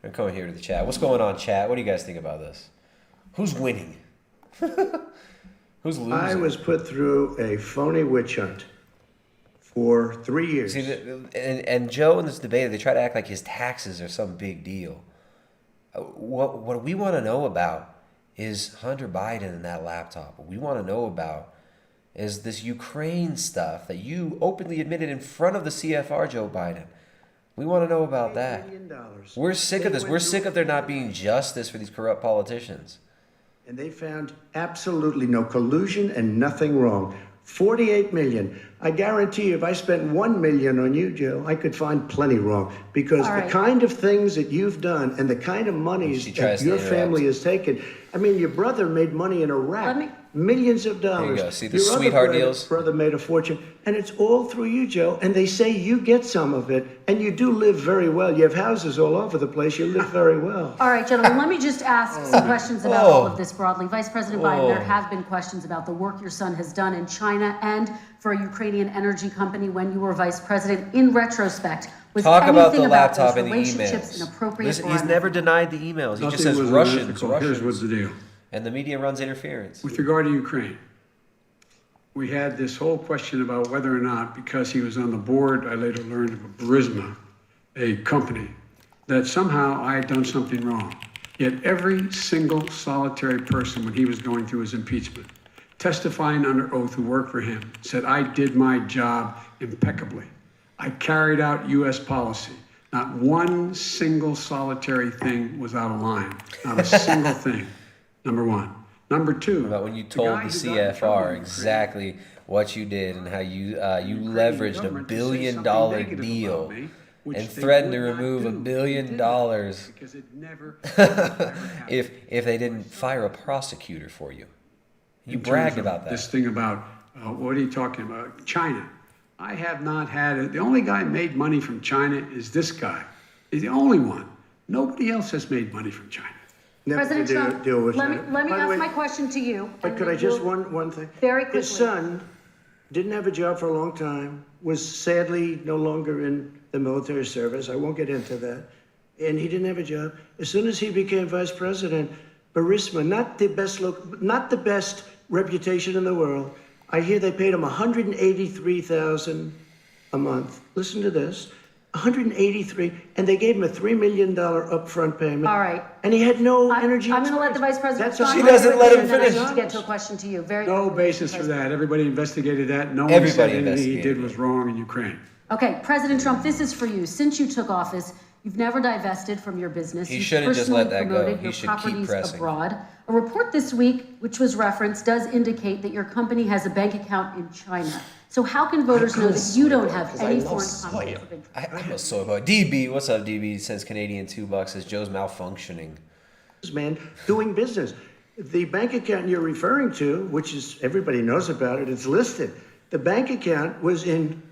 I'm coming here to the chat. What's going on, chat? What do you guys think about this? Who's winning? Who's losing? I was put through a phony witch hunt for 3 years. See, and Joe in this debate, they try to act like his taxes are some big deal. What we want to know about is Hunter Biden and that laptop. What we want to know about is this Ukraine stuff that you openly admitted in front of the CFR, Joe Biden. We want to know about that. We're sick of this. We're sick of there not being justice for these corrupt politicians. And they found absolutely no collusion and nothing wrong. 48 million. I guarantee you, if I spent 1 million on you, Joe, I could find plenty wrong. Because the kind of things that you've done and the kind of monies that your family has taken. I mean, your brother made money in Iraq. Millions of dollars. There you go. See the Your sweetheart other deals? brother made a fortune. And it's all through you, Joe. And they say you get some of it. And you do live very well. You have houses all over the place. You live very well. All right, gentlemen, let me just ask some questions about all of this broadly. Vice President Biden, there have been questions about the work your son has done in China and for a Ukrainian energy company when you were vice president. In retrospect, was Talk about the anything laptop those and the relationships emails. inappropriate? Listen, or he's never denied the emails. He just says Russians. Here's what's the deal. And the media runs interference. With regard to Ukraine, we had this whole question about whether or not, because he was on the board, I later learned of a Burisma, a company, that somehow I had done something wrong. Yet every single solitary person, when he was going through his impeachment, testifying under oath who worked for him, said, I did my job impeccably. I carried out U.S. policy. Not one single solitary thing was out of line. Not a single thing. Number one. Number two. About when you told the CFR exactly what you did and how you you leveraged $1 billion deal and threatened to remove $1 billion if they didn't fire a prosecutor for you. You bragged about that. This thing about, what are you talking about? China. I have not had it. The only guy who made money from China is this guy. He's the only one. Nobody else has made money from China. President Trump, let me By the ask way, my question to you. But could I just, one thing? Very quickly. His son didn't have a job for a long time, was sadly no longer in the military service. I won't get into that. And he didn't have a job. As soon as he became vice president, Burisma, not the best reputation in the world. I hear they paid him $183,000 a month. Listen to this. $183,000, and they gave him a $3 million upfront payment. All right. And he had no energy. I'm going to let the vice president respond. She doesn't let him and then finish. I need to get to a question to you. No basis for that. Everybody investigated that. No one Everybody said anything he investigated did was wrong in Ukraine. Okay, President Trump, this is for you. Since you took office, you've never divested from your business. He You've shouldn't just let that go. promoted He your should keep properties pressing. abroad. A report this week, which was referenced, does indicate that your company has a bank account in China. So how can voters know that you don't have any foreign conflicts of interest? I'm a soy boy. DB, what's up, DB? Since Canadian $2 says Joe's malfunctioning. Man, doing business. The bank account you're referring to, which is everybody knows about it, it's listed. The bank account was in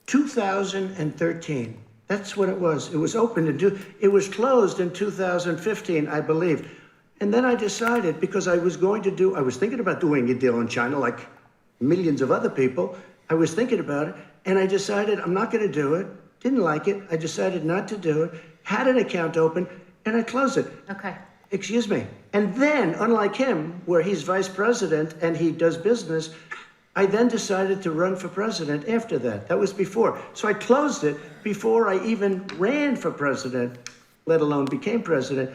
2013. That's what it was. It was opened it was closed in 2015, I believe. And then I decided, because I was thinking about doing a deal in China like millions of other people. I was thinking about it, and I decided I'm not going to do it. Didn't like it. I decided not to do it. Had an account open, and I closed it. Okay. Excuse me. And then, unlike him, where he's vice president and he does business, I then decided to run for president after that. That was before. So I closed it before I even ran for president, let alone became president.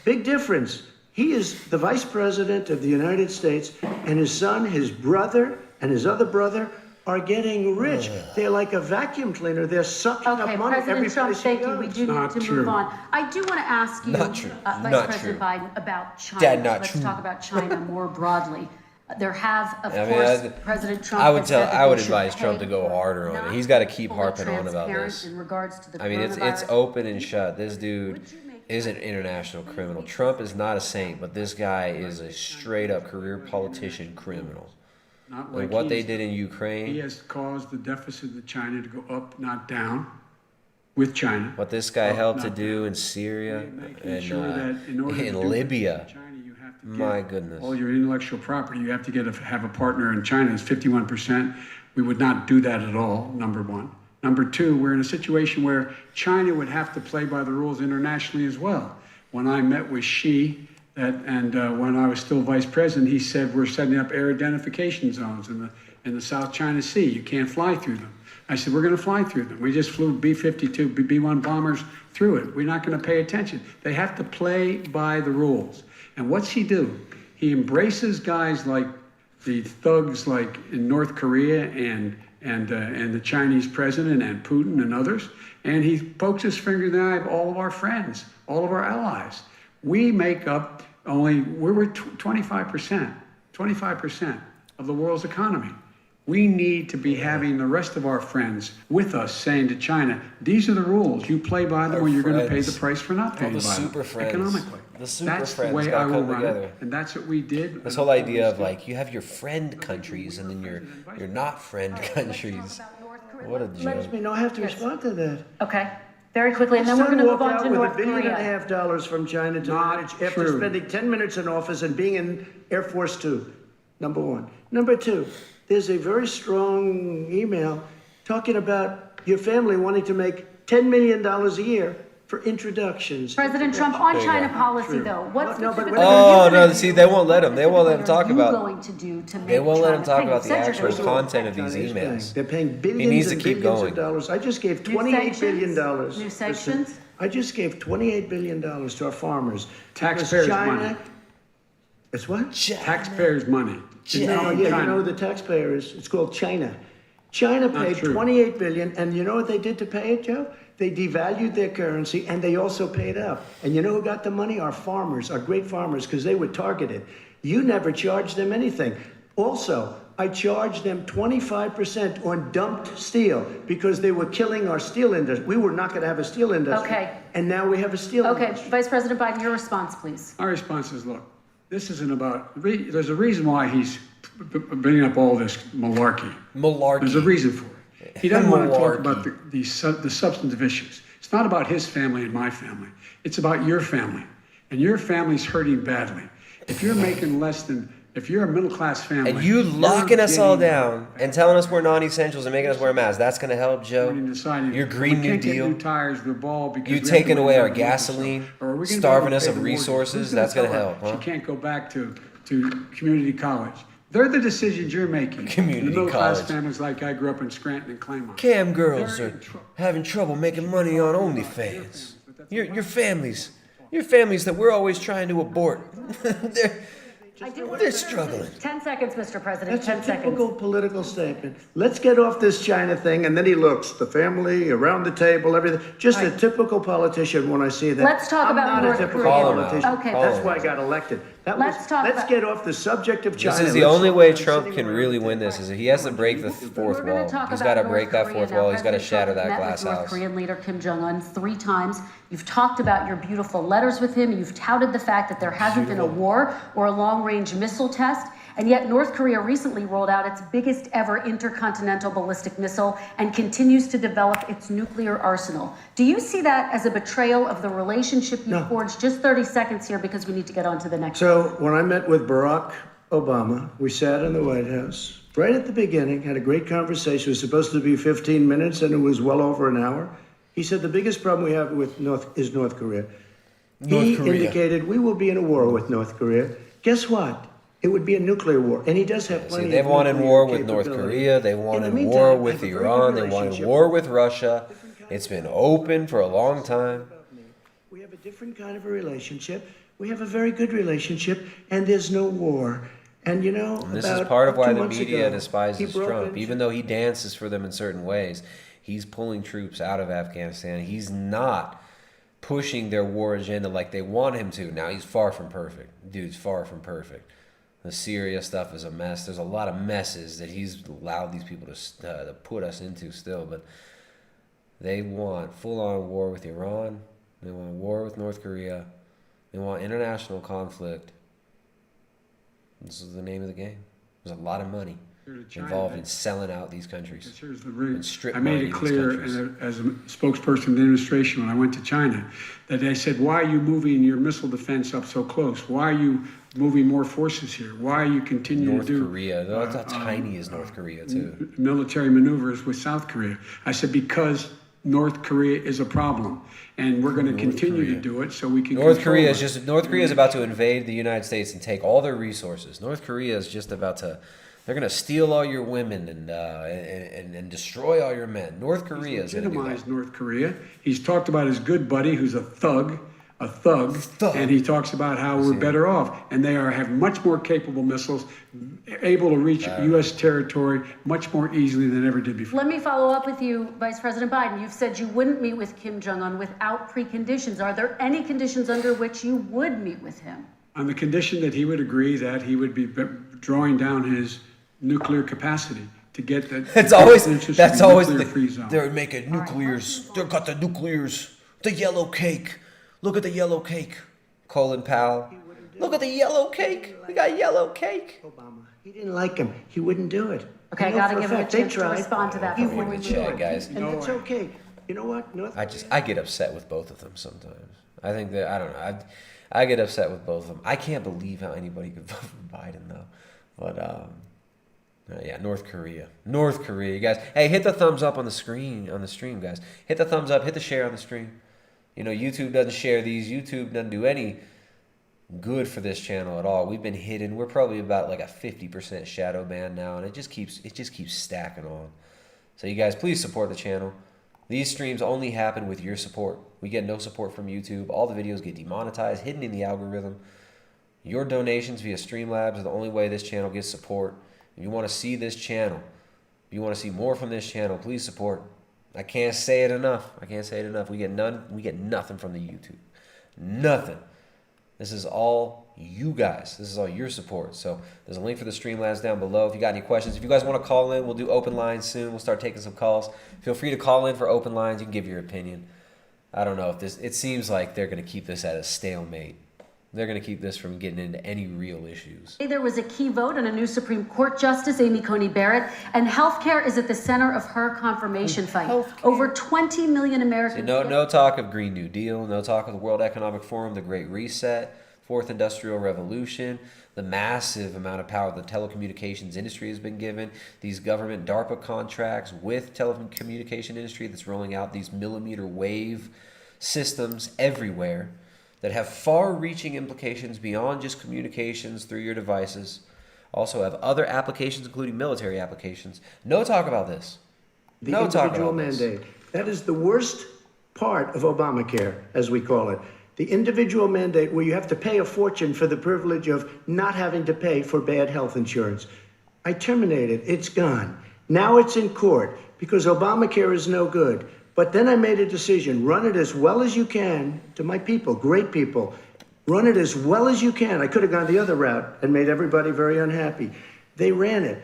Big difference. He is the vice president of the United States, and his son, his brother, and his other brother are getting rich. They're like a vacuum cleaner. They're sucking up money President every Trump, place thank he you. We goes. do need to move on. I do want to ask you, Not true. Vice Not President true. Biden, about China. Dad, not Let's true. talk about China more broadly. There have, of I mean, course, President Trump. I would has said that I would they should advise Trump pay to go for harder on it. not He's got to keep fully harping on about transparent this. in regards to the I mean, it's coronavirus. open and shut. This dude is an international criminal. Trump is not a saint, but this guy is a straight up career politician criminal. Not Like like what they he's- did in Ukraine. He has caused the deficit of China to go up, not down, with China. What this guy helped to not do in Syria and sure that in order to in do Libya. China, you have to My get goodness. all your intellectual property. You have to have a partner in China. It's 51%. We would not do that at all, number one. Number two, we're in a situation where China would have to play by the rules internationally as well. When I met with Xi, when I was still vice president, he said we're setting up air identification zones in the South China Sea. You can't fly through them. I said, we're going to fly through them. We just flew B-52, B-1 bombers through it. We're not going to pay attention. They have to play by the rules. And what's he do? He embraces guys like the thugs like in North Korea and the Chinese president and Putin and others. And he pokes his finger in the eye of all of our friends, all of our allies. We make up we're 25% of the world's economy. We need to be having the rest of our friends with us saying to China, these are the rules. You play by them or you're going to pay the price for not paying by them economically. The super That's the friends way gotta I will come run together. it. And that's what we did. This whole idea of like you have your friend countries and then you're not friend countries. What a joke. Excuse me, I have to respond to that. Okay. Very quickly, and then we're Son going to move walked on out to with North $1.5 billion Korea. from China to manage after true. spending 10 minutes in office and being in Air Force Two. Number one. Number two, there's a very strong email talking about your family wanting to make $10 million a year for introductions. President Trump, on There you China go. policy, though, what's No, but specific- what are Oh no! See, they won't let him. They won't let him talk What are about. you going to do to make They won't let him China talk pay? about the You said you're actual gonna do it. content of these China's paying. emails. They're paying He billions needs to and keep billions going. of dollars. I just gave New $28 billion. sanctions? New sanctions? I just gave $28 billion to our farmers. Taxpayers' Because China- money. It's what? Taxpayers' money. No, you know who the taxpayer is? It's called China. China Not paid true. $28 billion, and you know what they did to pay it, Joe? They devalued their currency, and they also paid up. And you know who got the money? Our farmers, our great farmers, because they were targeted. You never charged them anything. Also, I charged them 25% on dumped steel because they were killing our steel industry. We were not going to have a steel industry. Okay. And now we have a steel Okay, industry. Vice President Biden, your response, please. Our response is, look, this isn't about, there's a reason why he's bringing up all this malarkey. Malarkey. There's a reason for it. He doesn't want to talk Malarkey. about the substantive issues. It's not about his family and my family. It's about your family. And your family's hurting badly. If you're making less than, if you're a middle-class family. And you you're locking us all getting- down and telling us we're non-essentials and making us wear masks, that's going to help, Joe? Your Green we New can't get Deal? new tires with a ball because You we have to taking wait away our another month or so. gasoline, Or are we gonna be starving able us to of pay the mortgage? resources? Who's That's gonna gonna tell her help, huh? She can't go back to community college. They're the decisions you're making. Community the middle-class college. families like I grew up in Scranton and Claymont. Cam girls are having trouble making money on OnlyFans. Your families that we're always trying to abort. They're struggling. 10 seconds, Mr. President, That's 10 a seconds. typical political statement. Let's get off this China thing, and then he looks, the family, around the table, everything. Just a typical politician when I see that. Let's talk I'm about not North a typical Korea. politician. Okay, That's why I got elected. Let's get off the subject of China. This is the Let's only talk way about Trump sitting can around really the win this is he has to break the fourth We're going wall. to talk He's about got to North break that Korea fourth now. wall. He's got to President shatter Trump that met glass with North house. Korean leader Kim Jong-un 3 times. You've talked about your beautiful letters with him. You've touted the fact that there hasn't been a war or a long-range missile test. And yet North Korea recently rolled out its biggest ever intercontinental ballistic missile and continues to develop its nuclear arsenal. Do you see that as a betrayal of the relationship you forged? Just 30 seconds here because we need to get on to the next. So when I met with Barack Obama, we sat in the White House right at the beginning, had a great conversation. It was supposed to be 15 minutes and it was well over an hour. He said the biggest problem we have with North Korea. He indicated we will be in a war with North Korea. Guess what? It would be a nuclear war. And he does have plenty See, they've of wanted nuclear war with North capability. Korea. They In the wanted meantime, war I with have a very Iran. good They wanted relationship war with Russia. It's been open for a long time. We have a different kind of a relationship. We have a very good relationship, and there's no war. And you know, And this about is part of why 2 the months media ago, despises he broke Trump. into- Even though he dances for them in certain ways, he's pulling troops out of Afghanistan. He's not pushing their war agenda like they want him to. Now, he's far from perfect. Dude's far from perfect. The Syria stuff is a mess. There's a lot of messes that he's allowed these people to put us into still. But they want full-on war with Iran. They want war with North Korea. They want international conflict. This is the name of the game. There's a lot of money involved in selling out these countries. Here's the and strip I made mining it these clear countries. as a spokesperson of the administration when I went to China that they said, why are you moving your missile defense up so close? Why are you moving more forces here? Why are you continuing North to do Korea. That's how tiny is North Korea, too. military maneuvers with South Korea? I said, because North Korea is a problem, and we're going to continue to do it so we can North control Korea it. is about to invade the United States and take all their resources. North Korea is just about to. They're going to steal all your women and destroy all your men. North Korea is going to do that. Legitimized North Korea. He's talked about his good buddy who's a thug, and he talks about how we're better off, and they have much more capable missiles, able to reach U.S. territory much more easily than ever did before. Let me follow up with you, Vice President Biden. You've said you wouldn't meet with Kim Jong-un without preconditions. Are there any conditions under which you would meet with him? On the condition that he would agree that he would be drawing down his nuclear capacity to get that. That's always nuclear-free zone. they're making nuclears. They've got the nuclears. The yellow cake. Look at the yellow cake. Colin Powell. Look at the yellow cake. We got yellow cake. Obama. He didn't like him. He wouldn't do it. Okay, I know got to for give him a fact they chance to tried. respond to that He before we wouldn't move do on. it. guys. And that's okay. You know what? I get upset with both of them sometimes. I think that I don't know. I get upset with both of them. I can't believe how anybody could vote for Biden though. But yeah, North Korea, you guys. Hey, hit the thumbs up on the stream, guys. Hit the thumbs up. Hit the share on the stream. You know, YouTube doesn't share these. YouTube doesn't do any good for this channel at all. We've been hidden. We're probably about like a 50% shadow ban now, and it just keeps stacking on. So you guys, please support the channel. These streams only happen with your support. We get no support from YouTube. All the videos get demonetized, hidden in the algorithm. Your donations via Streamlabs are the only way this channel gets support. If you want to see this channel, if you want to see more from this channel, please support. I can't say it enough. We get nothing from the YouTube. Nothing. This is all you guys. This is all your support. So there's a link for the Streamlabs down below. If you got any questions, if you guys want to call in, we'll do open lines soon. We'll start taking some calls. Feel free to call in for open lines. You can give your opinion. I don't know if it seems like they're going to keep this at a stalemate. They're going to keep this from getting into any real issues. There was a key vote on a new Supreme Court Justice, Amy Coney Barrett, and healthcare is at the center of her confirmation fight. Over 20 million Americans. No talk of Green New Deal, no talk of the World Economic Forum, the Great Reset, Fourth Industrial Revolution, the massive amount of power the telecommunications industry has been given, these government DARPA contracts with telecommunication industry that's rolling out these millimeter wave systems everywhere that have far-reaching implications beyond just communications through your devices. Also have other applications, including military applications. No talk about this. The No talk individual about this. mandate. That is the worst part of Obamacare, as we call it. The individual mandate where you have to pay a fortune for the privilege of not having to pay for bad health insurance. I terminated. It's gone. Now it's in court because Obamacare is no good. But then I made a decision, run it as well as you can to my people, great people. Run it as well as you can. I could have gone the other route and made everybody very unhappy. They ran it.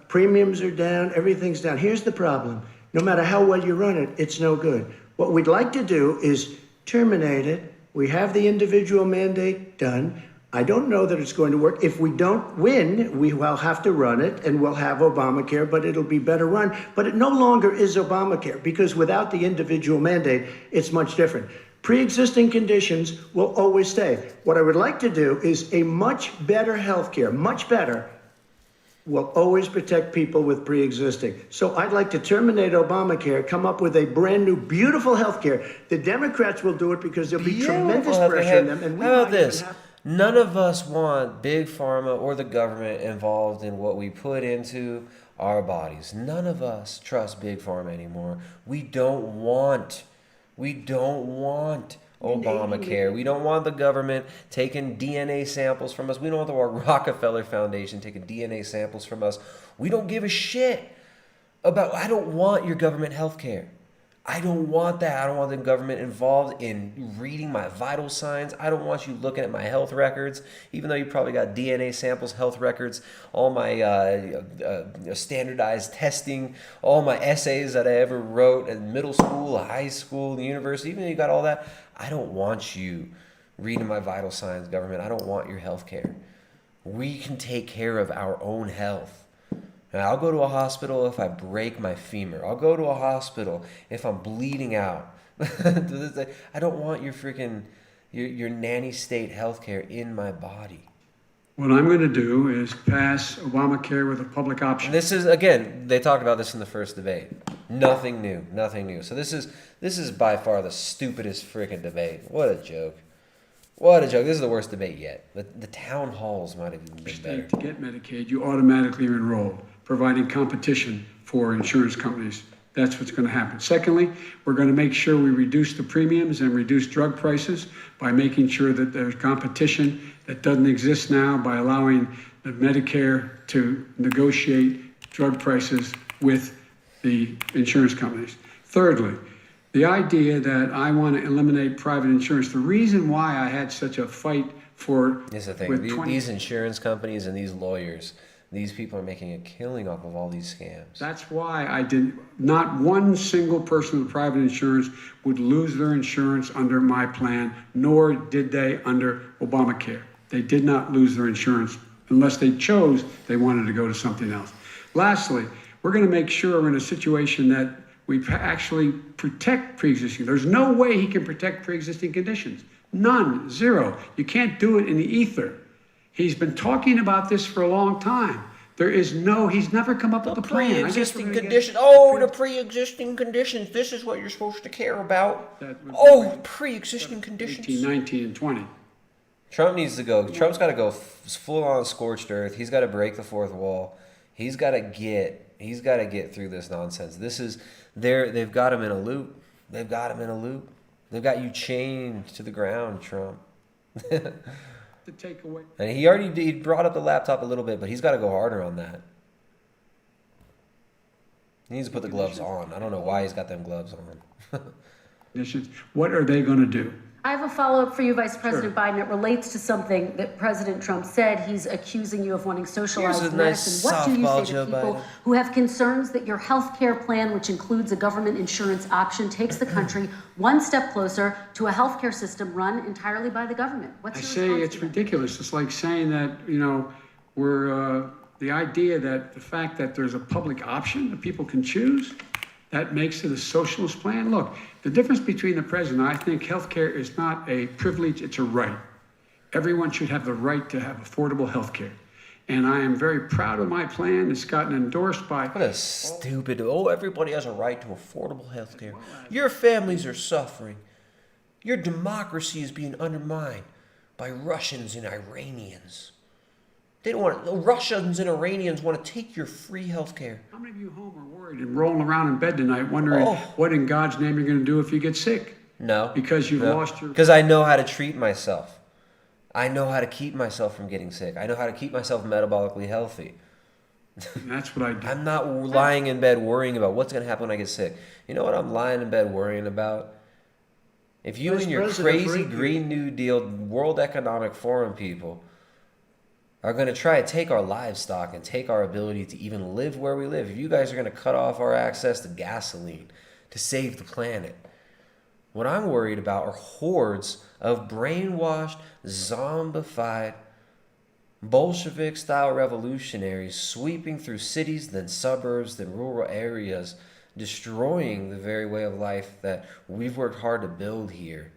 Premiums are down, everything's down. Here's the problem. No matter how well you run it, it's no good. What we'd like to do is terminate it. We have the individual mandate done. I don't know that it's going to work. If we don't win, we will have to run it and we'll have Obamacare, but it'll be better run. But it no longer is Obamacare because without the individual mandate, it's much different. Pre-existing conditions will always stay. What I would like to do is a much better health care, much better, will always protect people with pre-existing. So I'd like to terminate Obamacare, come up with a brand new, beautiful health care. The Democrats will do it because there'll be tremendous pressure on them. And we How about might even this? have- None of us want big pharma or the government involved in what we put into our bodies. None of us trust big pharma anymore. We don't want Obamacare. We don't want the government taking DNA samples from us. We don't want the Rockefeller Foundation taking DNA samples from us. We don't give a shit about, I don't want your government health care. I don't want that. I don't want the government involved in reading my vital signs. I don't want you looking at my health records, even though you probably got DNA samples, health records, all my standardized testing, all my essays that I ever wrote in middle school, high school, university, even though you got all that. I don't want you reading my vital signs, government. I don't want your health care. We can take care of our own health. And I'll go to a hospital if I break my femur. I'll go to a hospital if I'm bleeding out. I don't want your freaking, your nanny state healthcare in my body. What I'm going to do is pass Obamacare with a public option. And this is, again, they talked about this in the first debate. Nothing new, nothing new. So this is by far the stupidest freaking debate. What a joke. What a joke. This is the worst debate yet. The town halls might have even been better. To get Medicaid, you automatically are enrolled, providing competition for insurance companies. That's what's going to happen. Secondly, we're going to make sure we reduce the premiums and reduce drug prices by making sure that there's competition that doesn't exist now by allowing the Medicare to negotiate drug prices with the insurance companies. Thirdly, the idea that I want to eliminate private insurance, the reason why I had such a fight for... Here's the thing, these insurance companies and these lawyers, these people are making a killing off of all these scams. That's why I did not one single person with private insurance would lose their insurance under my plan, nor did they under Obamacare. They did not lose their insurance unless they chose they wanted to go to something else. Lastly, we're going to make sure we're in a situation that we actually protect pre-existing. There's no way he can protect pre-existing conditions. None, zero. You can't do it in the ether. He's been talking about this for a long time. He's never come up with a plan. Pre-existing conditions. Oh, the pre-existing conditions. This is what you're supposed to care about. Oh, pre-existing conditions. 18, 19, and 20. Trump needs to go. Trump's got to go full on scorched earth. He's got to break the fourth wall. He's got to get through this nonsense. They've got him in a loop. They've got him in a loop. They've got you chained to the ground, Trump. To take away. And he brought up the laptop a little bit, but he's got to go harder on that. He needs to put the gloves on. I don't know why he's got them gloves on. What are they going to do? I have a follow-up for you, Vice President Biden. It relates to something that President Trump said. He's accusing you of wanting socialized medicine. What do you say to people who have concerns that your health care plan, which includes a government insurance option, takes the country one step closer to a health care system run entirely by the government? What's your response? It's ridiculous. It's like saying that, we're the idea that the fact that there's a public option that people can choose, that makes it a socialist plan. Look, the difference between the president, I think healthcare is not a privilege, it's a right. Everyone should have the right to have affordable healthcare. And I am very proud of my plan. It's gotten endorsed by... What a stupid... Oh, everybody has a right to affordable healthcare. Your families are suffering. Your democracy is being undermined by Russians and Iranians. They don't want... Russians and Iranians want to take your free healthcare. How many of you home are worried and rolling around in bed tonight wondering what in God's name you're going to do if you get sick? No. Because you've lost your... Because I know how to treat myself. I know how to keep myself from getting sick. I know how to keep myself metabolically healthy. That's what I do. I'm not lying in bed worrying about what's going to happen when I get sick. You know what I'm lying in bed worrying about? If you and your crazy Green New Deal World Economic Forum people are going to try to take our livestock and take our ability to even live where we live, if you guys are going to cut off our access to gasoline to save the planet, what I'm worried about are hordes of brainwashed, zombified, Bolshevik-style revolutionaries sweeping through cities, then suburbs, then rural areas, destroying the very way of life that we've worked hard to build here,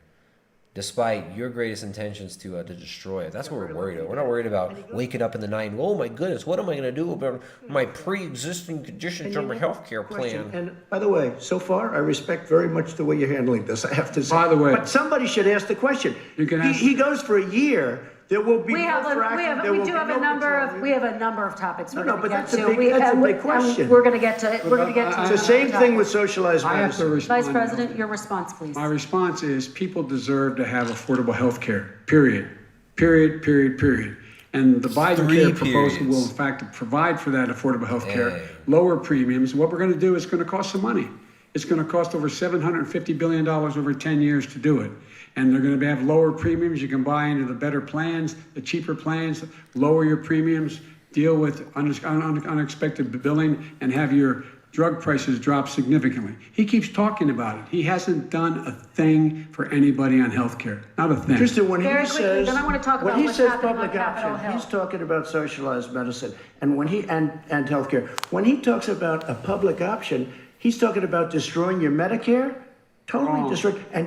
despite your greatest intentions to destroy it. That's what we're worried about. We're not worried about waking up in the night and, oh my goodness, what am I going to do about my pre-existing conditions on my health care plan? And by the way, so far, I respect very much the way you're handling this, I have to say. By the way... But somebody should ask the question. You can ask... He goes for a year There will be We no have fracking. There will we do be have no a number of petroleum. topics we're No, going to but get that's a to. big- that's a big And question. we're going to get to It's the same thing with socialized I have to medicine. respond. Vice President, your response, please. My response is people deserve to have affordable health care, period. Period, period, period. And the Biden care proposal will in fact provide for that affordable health care, lower premiums. What we're going to do is going to cost some money. It's going to cost over $750 billion over 10 years to do it. And they're going to have lower premiums. You can buy into the better plans, the cheaper plans, lower your premiums, deal with unexpected billing, and have your drug prices drop significantly. He keeps talking about it. He hasn't done a thing for anybody on health care. Not a thing. Tristan, when Very he quickly, says, then I want to talk when about he what's says happening on public Capitol option, Hill. he's talking about socialized medicine and healthcare. When he talks about a public option, he's talking about destroying your Medicare,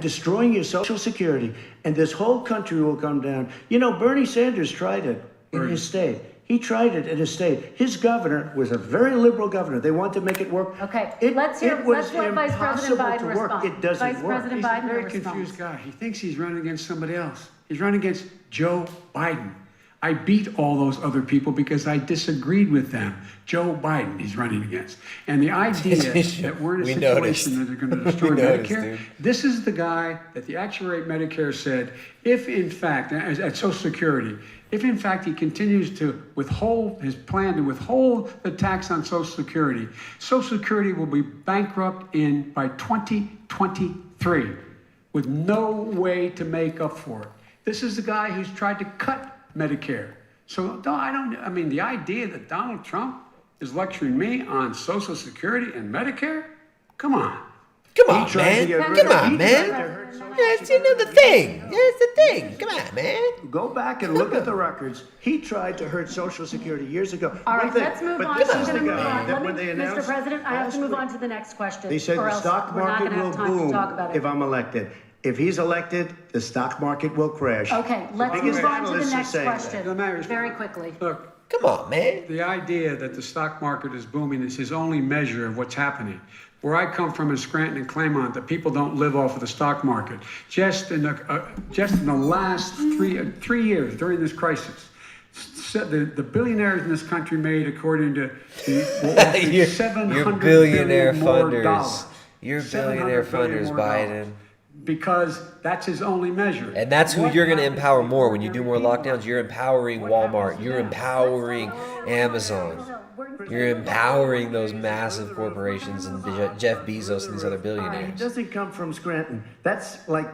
destroying your Social Security, and this whole country will come down. You know, Bernie Sanders tried it in his state. He tried it in his state. His governor was a very liberal governor. They wanted to make it work. Okay, let's let Vice President Biden respond. It doesn't Vice work. President He's Biden, a very your response. confused guy. He thinks he's running against somebody else. He's running against Joe Biden. I beat all those other people because I disagreed with them. Joe Biden he's running against. And the idea that we're in a situation that they're going to destroy Medicare, this is the guy that the actuary at Medicare said, if in fact, at Social Security, if in fact he continues to withhold his plan to withhold the tax on Social Security will be bankrupt by 2023 with no way to make up for it. This is the guy who's tried to cut Medicare. So the idea that Donald Trump is lecturing me on Social Security and Medicare? Come on. Come on, man. Come on, man. That's the thing. That's the thing. Come on, man. Go back and look at the records. He tried to hurt Social Security years ago. All right, let's move on. This I'm is the going to move guy on. that when they Mr. announced President, I have to move on to the next question. They said or the else stock we're not market going to will have time boom to talk about it. if I'm elected. If he's elected, the stock market will crash. Okay, let's biggest move on to the analysts are next saying question. Very quickly. Look, come on, man. The idea that the stock market is booming is his only measure of what's happening. Where I come from in Scranton and Claymont, the people don't live off of the stock market. Just in the last three years during this crisis, the billionaires in this country made, according to your $700 billionaire billion more funders. dollars. Your billionaire $700 billion funders, more Biden. dollars. Because that's his only measure. And that's who you're going to empower more when you do more lockdowns. You're empowering Walmart. You're empowering Amazon. You're empowering those massive corporations and Jeff Bezos and these other He billionaires. doesn't come from Scranton. That's like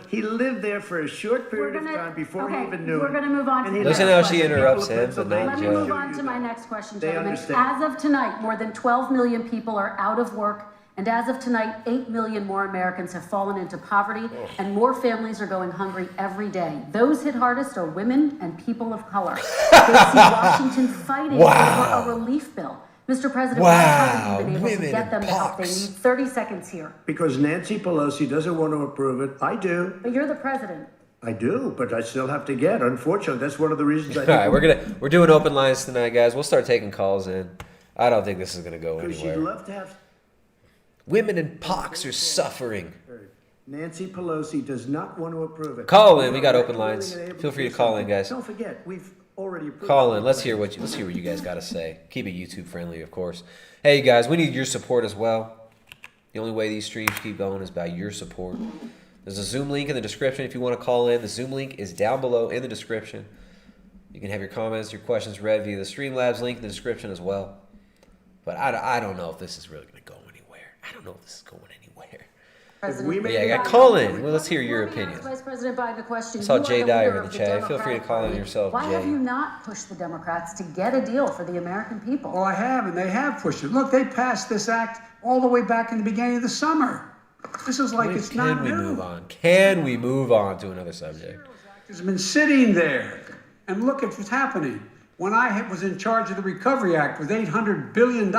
he lived there for a short period of time before he even knew. We're going to move on to the Listen how she interrupts him, but not Let me Joe. move on to my next question, They gentlemen. understand. As of tonight, more than 12 million people are out of work. And as of tonight, 8 million more Americans have fallen into poverty, and more families are going hungry every day. Those hit hardest are women and people of color. They see Washington fighting over a relief bill. Mr. President, why haven't you been able to get them the help they need? 30 seconds here. Because Nancy Pelosi doesn't want to approve it. I do. But you're the president. I do, but I still have to get. Unfortunately, that's one of the reasons I. All right, we're doing open lines tonight, guys. We'll start taking calls in. I don't think this is going to go Because anywhere. she'd love to have. Women in pox are suffering. Nancy Pelosi does not want to approve it. Call in. We got open lines. Feel free to call in, guys. Don't forget, we've already approved. Call in. Let's hear what you guys got to say. Keep it YouTube friendly, of course. Hey, guys, we need your support as well. The only way these streams keep going is by your support. There's a Zoom link in the description if you want to call in. The Zoom link is down below in the description. You can have your comments, your questions read via the Streamlabs link in the description as well. But I don't know if this is really going to go anywhere. I don't know if this is going anywhere. Call in. Well, let's hear your opinion. Vice President Biden, a question. I saw You are Jay the Dyer leader in the of chat. Feel free to Democratic call in Party. yourself, Why Jay. have you not pushed the Democrats to get a deal for the American people? Well, I have, and they have pushed it. Look, they passed this act all the way back in the beginning of the summer. This is like it's not new. Can we move on? Can we move on to another subject? It's been sitting there, and look at what's happening. When I was in charge of the Recovery Act with $800 billion,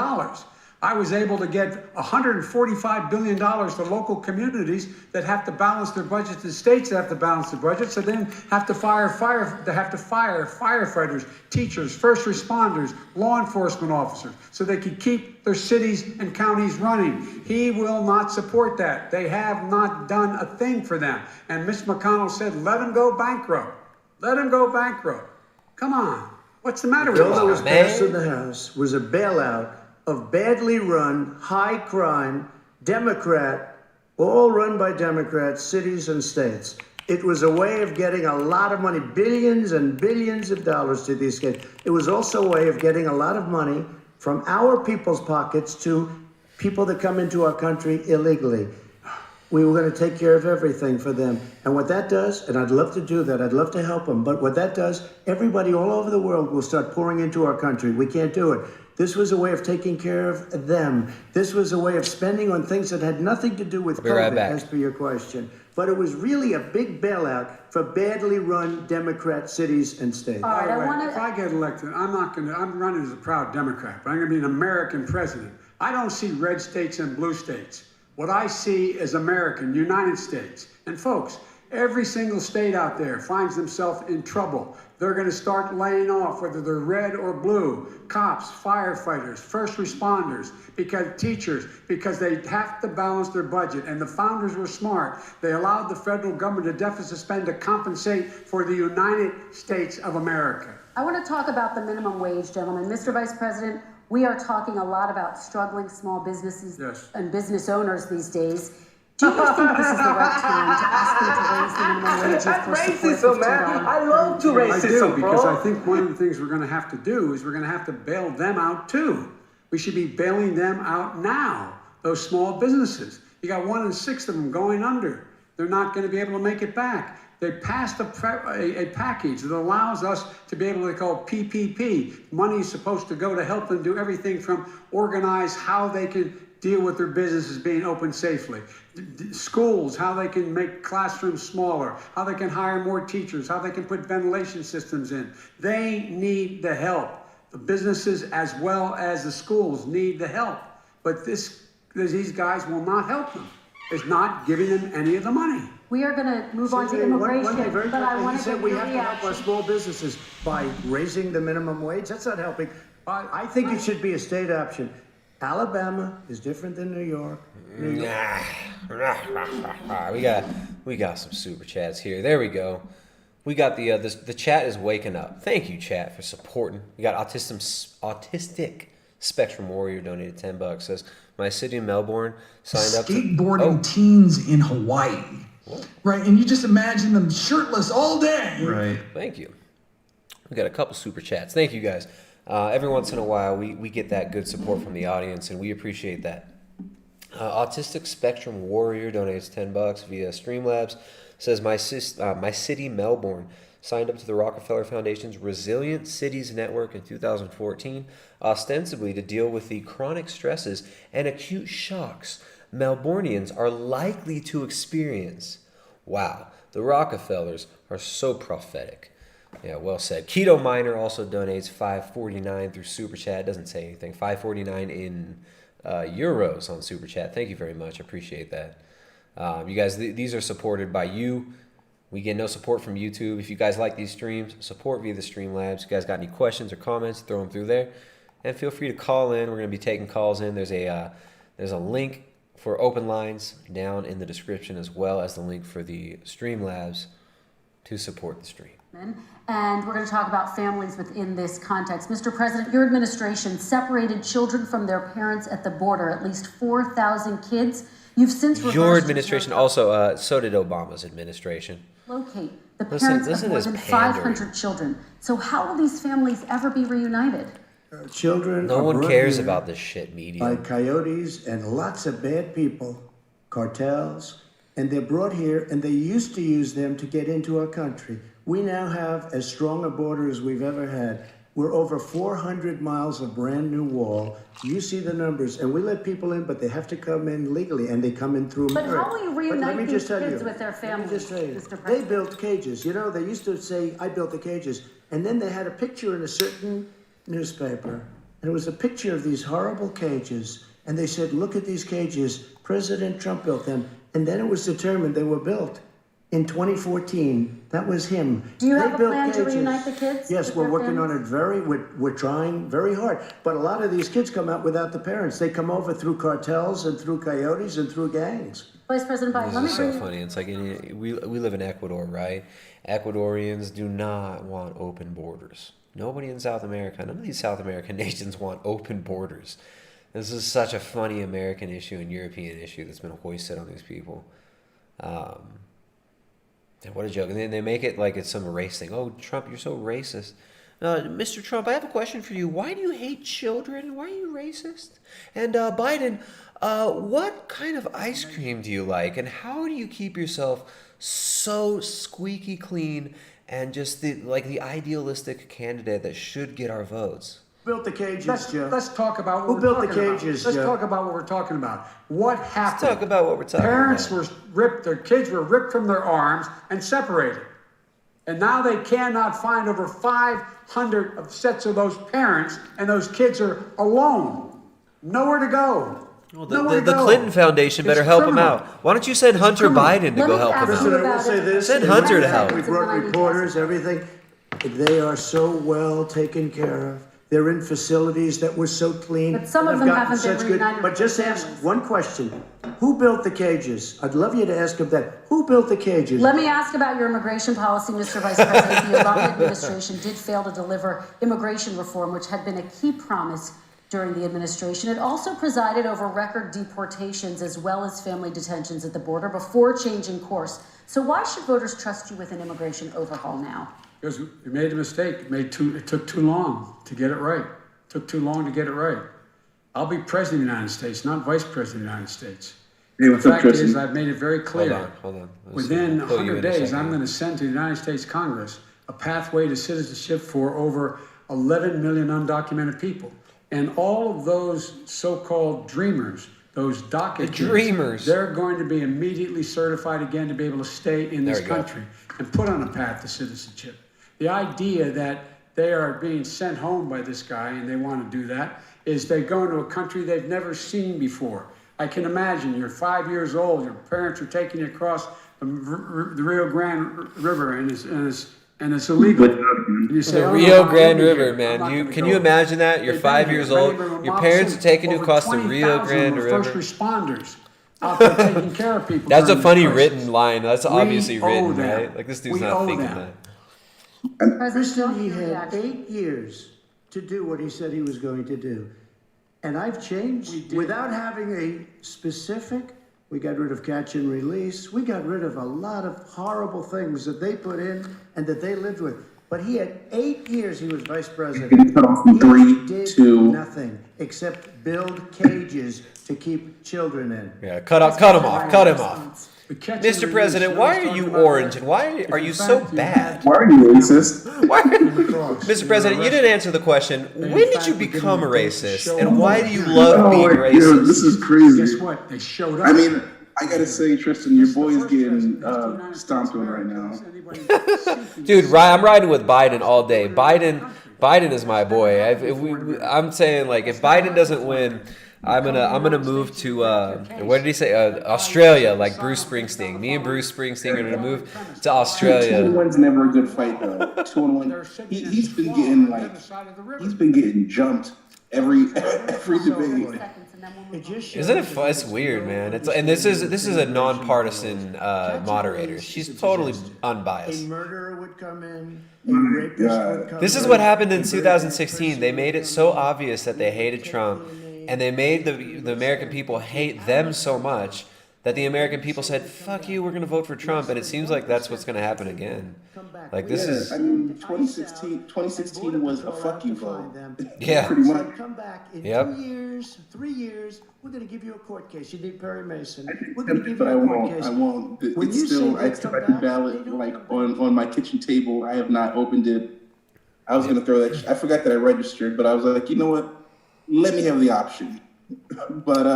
I was able to get $145 billion to local communities that have to balance their budgets and states that have to balance their budgets, so then have to fire firefighters, teachers, first responders, law enforcement officers, so they could keep their cities and counties running. He will not support that. They have not done a thing for them. And Mitch McConnell said, let them go bankrupt. Let them go bankrupt. Come on. What's the matter The with bill that was us? passed in the House was a bailout of badly run, high crime, Democrat, all run by Democrats, cities and states. It was a way of getting a lot of money, billions and billions of dollars to these kids. It was also a way of getting a lot of money from our people's pockets to people that come into our country illegally. We were going to take care of everything for them. And what that does, and I'd love to do that, I'd love to help them, but what that does, everybody all over the world will start pouring into our country. We can't do it. This was a way of taking care of them. This was a way of spending on things that had nothing to do with I'll be right COVID, back. as per your question. But it was really a big bailout for badly run Democrat cities and states. By the way, if I get elected, I'm running as a proud Democrat, but I'm going to be an American president. I don't see red states and blue states. What I see is American, United States. And folks, every single state out there finds themselves in trouble. They're going to start laying off, whether they're red or blue, cops, firefighters, first responders, because they have to balance their budget. And the founders were smart. They allowed the federal government a deficit spend to compensate for the United States of America. I want to talk about the minimum wage, gentlemen. Mr. Vice President, we are talking a lot about struggling small businesses and business owners these days. Do you think this is the right time to ask them to raise the minimum wage That's racism, man. I love to racism, I do, because bro. I think one of the things we're going to have to do is we're going to have to bail them out too. We should be bailing them out now, those small businesses. You got 1 in 6 of them going under. They're not going to be able to make it back. They passed a package that allows us to be able to call PPP. Money is supposed to go to help them do everything from organize how they can deal with their businesses being open safely. Schools, how they can make classrooms smaller, how they can hire more teachers, how they can put ventilation systems in. They need the help. The businesses as well as the schools need the help. But these guys will not help them. It's not giving them any of the money. We are going to move on to immigration, but I want to say get we your have to help our reaction. small businesses by raising the minimum wage. That's not helping. I think it should be a state option. Alabama is different than New York. We got some super chats here. There we go. We got the chat is waking up. Thank you, chat, for supporting. We got autistic spectrum warrior donated $10. Says my city in Melbourne signed up. Skateboarding teens in Hawaii. Right, and you just imagine them shirtless all day. Right. Thank you. We got a couple super chats. Thank you guys. Every once in a while, we get that good support from the audience, and we appreciate that. Autistic Spectrum Warrior donates $10 via Streamlabs. Says my city, Melbourne, signed up to the Rockefeller Foundation's Resilient Cities Network in 2014, ostensibly to deal with the chronic stresses and acute shocks Melbournians are likely to experience. Wow, the Rockefellers are so prophetic. Yeah, well said. Keto Miner also donates $5.49 through Super Chat. Doesn't say anything. $5.49 in euros on Super Chat. Thank you very much. Appreciate that. You guys, these are supported by you. We get no support from YouTube. If you guys like these streams, support via the Streamlabs. If you guys got any questions or comments, throw them through there. And feel free to call in. We're going to be taking calls in. There's a link for open lines down in the description, as well as the link for the Streamlabs to support the stream. And we're going to talk about families within this context. Mr. President, your administration separated children from their parents at the border, at least 4,000 kids. You've since reversed Your administration also, so did Obama's administration. locate the parents of more than 500 children. So how will these families ever be reunited? Children No are one brought cares here about this shit media. by coyotes and lots of bad people, cartels, and they're brought here, and they used to use them to get into our country. We now have as strong a border as we've ever had. We're over 400 miles of brand new wall. You see the numbers, and we let people in, but they have to come in legally, and they come in through But America. how will you But let reunite me these just tell kids you, with their let me families, just tell you, Mr. they President? built cages. You know, they used to say, I built the cages, and then they had a picture in a certain newspaper, and it was a picture of these horrible cages, and they said, look at these cages, President Trump built them, and then it was determined they were built In 2014, that was him. Do you They have a built plan to cages. reunite the kids? Yes, with we're their working on families? it we're trying very hard. But a lot of these kids come out without the parents. They come over through cartels and through coyotes and through gangs. Vice President Biden, let me This is bring so you. funny. It's like we live in Ecuador, right? Ecuadorians do not want open borders. Nobody in South America, none of these South American nations want open borders. This is such a funny American issue and European issue that's been hoisted on these people. And what a joke. And then they make it like it's some race thing. Oh, Trump, you're so racist. Mr. Trump, I have a question for you. Why do you hate children? Why are you racist? And Biden, what kind of ice cream do you like? And how do you keep yourself so squeaky clean and just the idealistic candidate that should get our votes? Who built the cages, Joe? Let's talk about what Who we're built the talking cages, about. Let's Joe? talk about what we're talking about. What happened? Let's talk about what we're talking Parents about. were ripped, their kids were ripped from their arms and separated. And now they cannot find over 500 sets of those parents, and those kids are alone. Nowhere to go. Well, Nowhere to the go. Clinton Foundation better It's help them criminal. out. Why don't you send Hunter Biden to go help them Listen, out? I will say this. Send Hunter to help. We brought reporters, everything. They are so well taken care of. They're in facilities that were so clean. But some of and them have gotten haven't been such good. reunited But with just their ask families. one question. Who built the cages? I'd love you to ask them that. Who built the cages? Let me ask about your immigration policy, Mr. Vice President. The Obama administration did fail to deliver immigration reform, which had been a key promise during the administration. It also presided over record deportations as well as family detentions at the border before changing course. So why should voters trust you with an immigration overhaul now? Because we made a mistake. It took too long to get it right. It took too long to get it right. I'll be president of the United States, not vice president of the United States. Hey, what's The up, fact is, Tristan? I've made it very clear. Hold on. Within Pull you 100 in a days, second. I'm going to send to the United States Congress a pathway to citizenship for over 11 million undocumented people. And all of those so-called dreamers, those DACA kids, dreamers. they're going to be immediately certified again to be able to stay in this There we go. country and put on a path to citizenship. The idea that they are being sent home by this guy and they want to do that is they go into a country they've never seen before. I can imagine you're 5 years old, your parents are taking you across the Rio Grande River and it's illegal. And you say, The "Oh, Rio no, Grande I'm River, here. I'm man. not You gonna can go." you imagine that? You're They've 5 been years here. old. Many of them Your are parents are mobs, taking you over across the Rio 20,000 Grande were River. First responders out there taking care of people. That's a during funny the crisis. written line. That's obviously We owe written, them. right? Like this dude's We not owe thinking them. that. Tristan, he had 8 years to do what he said he was going to do. And I've changed without having a specific. We got rid of catch and release. We got rid of a lot of horrible things that they put in and that they lived with. But he had 8 years he was vice president. Getting cut off from He 3 did to nothing except build cages to keep children in. Yeah, cut him off. Mr. President, why are you orange and why are you so bad? Why are you racist? Mr. President, you didn't answer the question. When did you become a racist and why do you love being Dude, racist? this is crazy. Guess what? They showed up. I mean, I gotta say, Tristan, your boy is getting stomped on right now. Dude, I'm riding with Biden all day. Biden is my boy. I'm saying like if Biden doesn't win, I'm gonna move to what did he say? Australia, like Bruce Springsteen. Me and Bruce Springsteen are gonna move to 2-1's Australia. never a good fight though. 2-1. He's been getting jumped every debate. Isn't it fun? It's weird, man. And this is a nonpartisan moderator. She's totally unbiased. A murderer would come in. A rapist would come This is in. what happened in 2016. They made it so obvious that they hated Trump, and they made the American people hate them so much that the American people said, "Fuck you, we're going to vote for Trump." And it seems like that's what's going to happen again. Like this is I mean, 2016 was a fuck you vote. Yeah. Pretty much. Come back in Yep. 2 years, 3 years. We're going to give you a court case. You need Perry Mason. I We're going to think give but you I a court won't. case. I won't. When It's you still. say I they still come got the back, ballot they don't like on my kitchen table. I have not opened it. I was gonna throw that. I forgot that I registered, but I was like, you know what? Let me have the option. But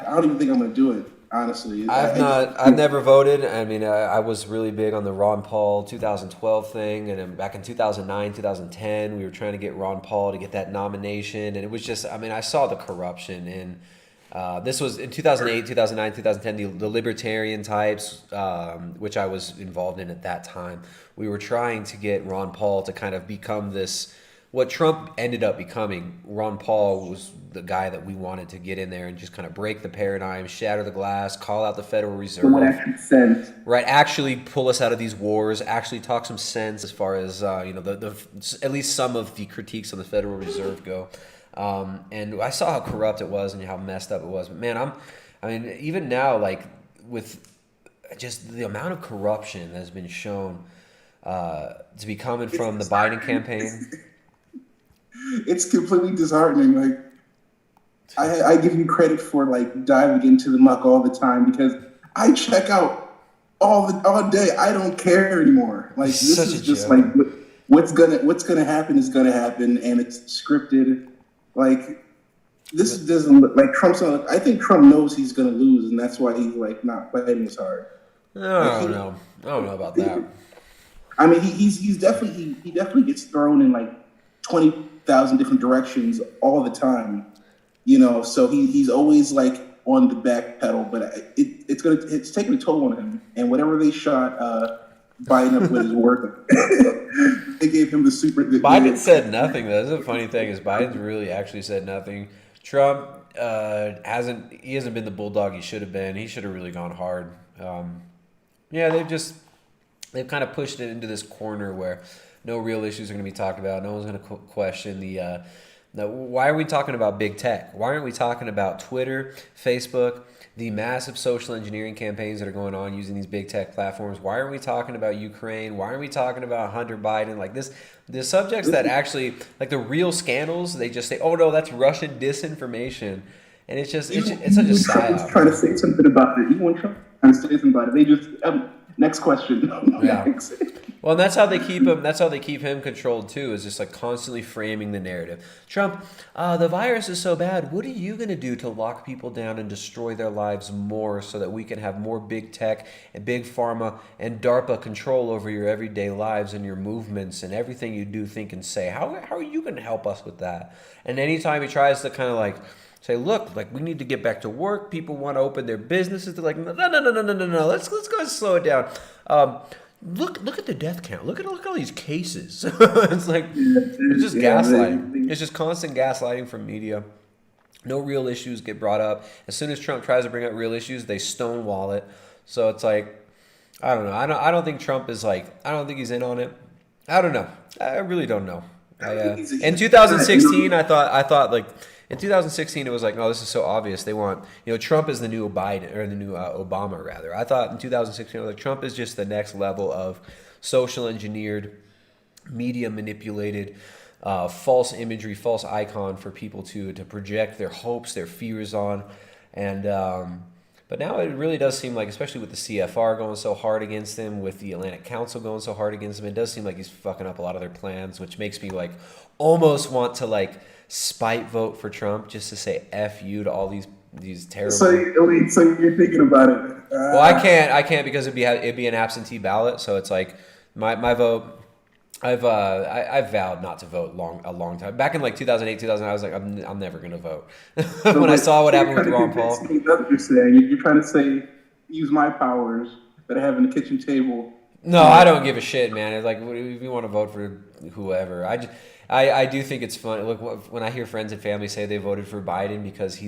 I don't even think I'm gonna do it. Honestly, I've never voted. I mean, I was really big on the Ron Paul 2012 thing, and then back in 2009, 2010, we were trying to get Ron Paul to get that nomination, and it was just, I mean, I saw the corruption, and This was in 2008, 2009, 2010, the libertarian types, which I was involved in at that time. We were trying to get Ron Paul to kind of become this, what Trump ended up becoming. Ron Paul was the guy that we wanted to get in there and just kind of break the paradigm, shatter the glass, call out the Federal Reserve. Someone actually sense. Right, actually pull us out of these wars, actually talk some sense as far as, at least some of the critiques on the Federal Reserve go. And I saw how corrupt it was and how messed up it was. But man, even now, like with just the amount of corruption that has been shown to be coming from the Biden campaign. It's completely disheartening. Like I give you credit for like diving into the muck all the time because I check out all day. I don't care anymore. Like this is just like what's gonna happen is gonna happen, and it's scripted. Like this doesn't look like Trump's. I think Trump knows he's gonna lose, and that's why he's like not playing as hard. I don't know about that. I mean, he definitely gets thrown in like 20,000 different directions all the time, So he's always like on the back pedal, but it's taking a toll on him. And whatever they shot Biden up with is working. They gave him the super good. Biden said nothing. That's the funny thing is Biden's really actually said nothing. Trump hasn't been the bulldog he should have been. He should have really gone hard. They've kind of pushed it into this corner where no real issues are going to be talked about. No one's going to question the why are we talking about big tech? Why aren't we talking about Twitter, Facebook, the massive social engineering campaigns that are going on using these big tech platforms? Why aren't we talking about Ukraine? Why aren't we talking about Hunter Biden? Like the subjects that actually, like the real scandals, they just say, oh no, that's Russian disinformation. And it's such a psyop. Trying to say something about it. Even when Trump trying to say something about it, they just next question. Yeah. Well, and that's how they keep him. That's how they keep him controlled too. Is just like constantly framing the narrative. Trump, the virus is so bad. What are you going to do to lock people down and destroy their lives more, so that we can have more big tech and big pharma and DARPA control over your everyday lives and your movements and everything you do, think, and say? How are you going to help us with that? And anytime he tries to kind of like say, look, like we need to get back to work. People want to open their businesses. They're like, no. Let's go slow it down. Look at the death count. Look at all these cases. It's like it's just gaslighting. It's just constant gaslighting from media. No real issues get brought up. As soon as Trump tries to bring up real issues, they stonewall it. So it's like, I don't know. I don't think Trump is like. I don't think he's in on it. I don't know. I really don't know. In 2016, I thought like. In 2016, it was like, oh, this is so obvious. They want, Trump is the new Biden, or the new Obama, rather. I thought in 2016, I was like, Trump is just the next level of social engineered, media manipulated, false imagery, false icon for people to project their hopes, their fears on. And but now it really does seem like, especially with the CFR going so hard against him, with the Atlantic Council going so hard against him, it does seem like he's fucking up a lot of their plans, which makes me like almost want to like spite vote for Trump just to say F you to all these terrible. So you're thinking about it. Well, I can't because it'd be an absentee ballot. So it's like my vote. I've vowed not to vote a long time. Back in like 2008, 2009, I was like, I'm never gonna vote. When I saw what happened with Ron Paul. You're trying to say use my powers that I have in the kitchen table. No, I don't give a shit, man. It's like if you want to vote for whoever, I do think it's fun. Look, when I hear friends and family say they voted for Biden because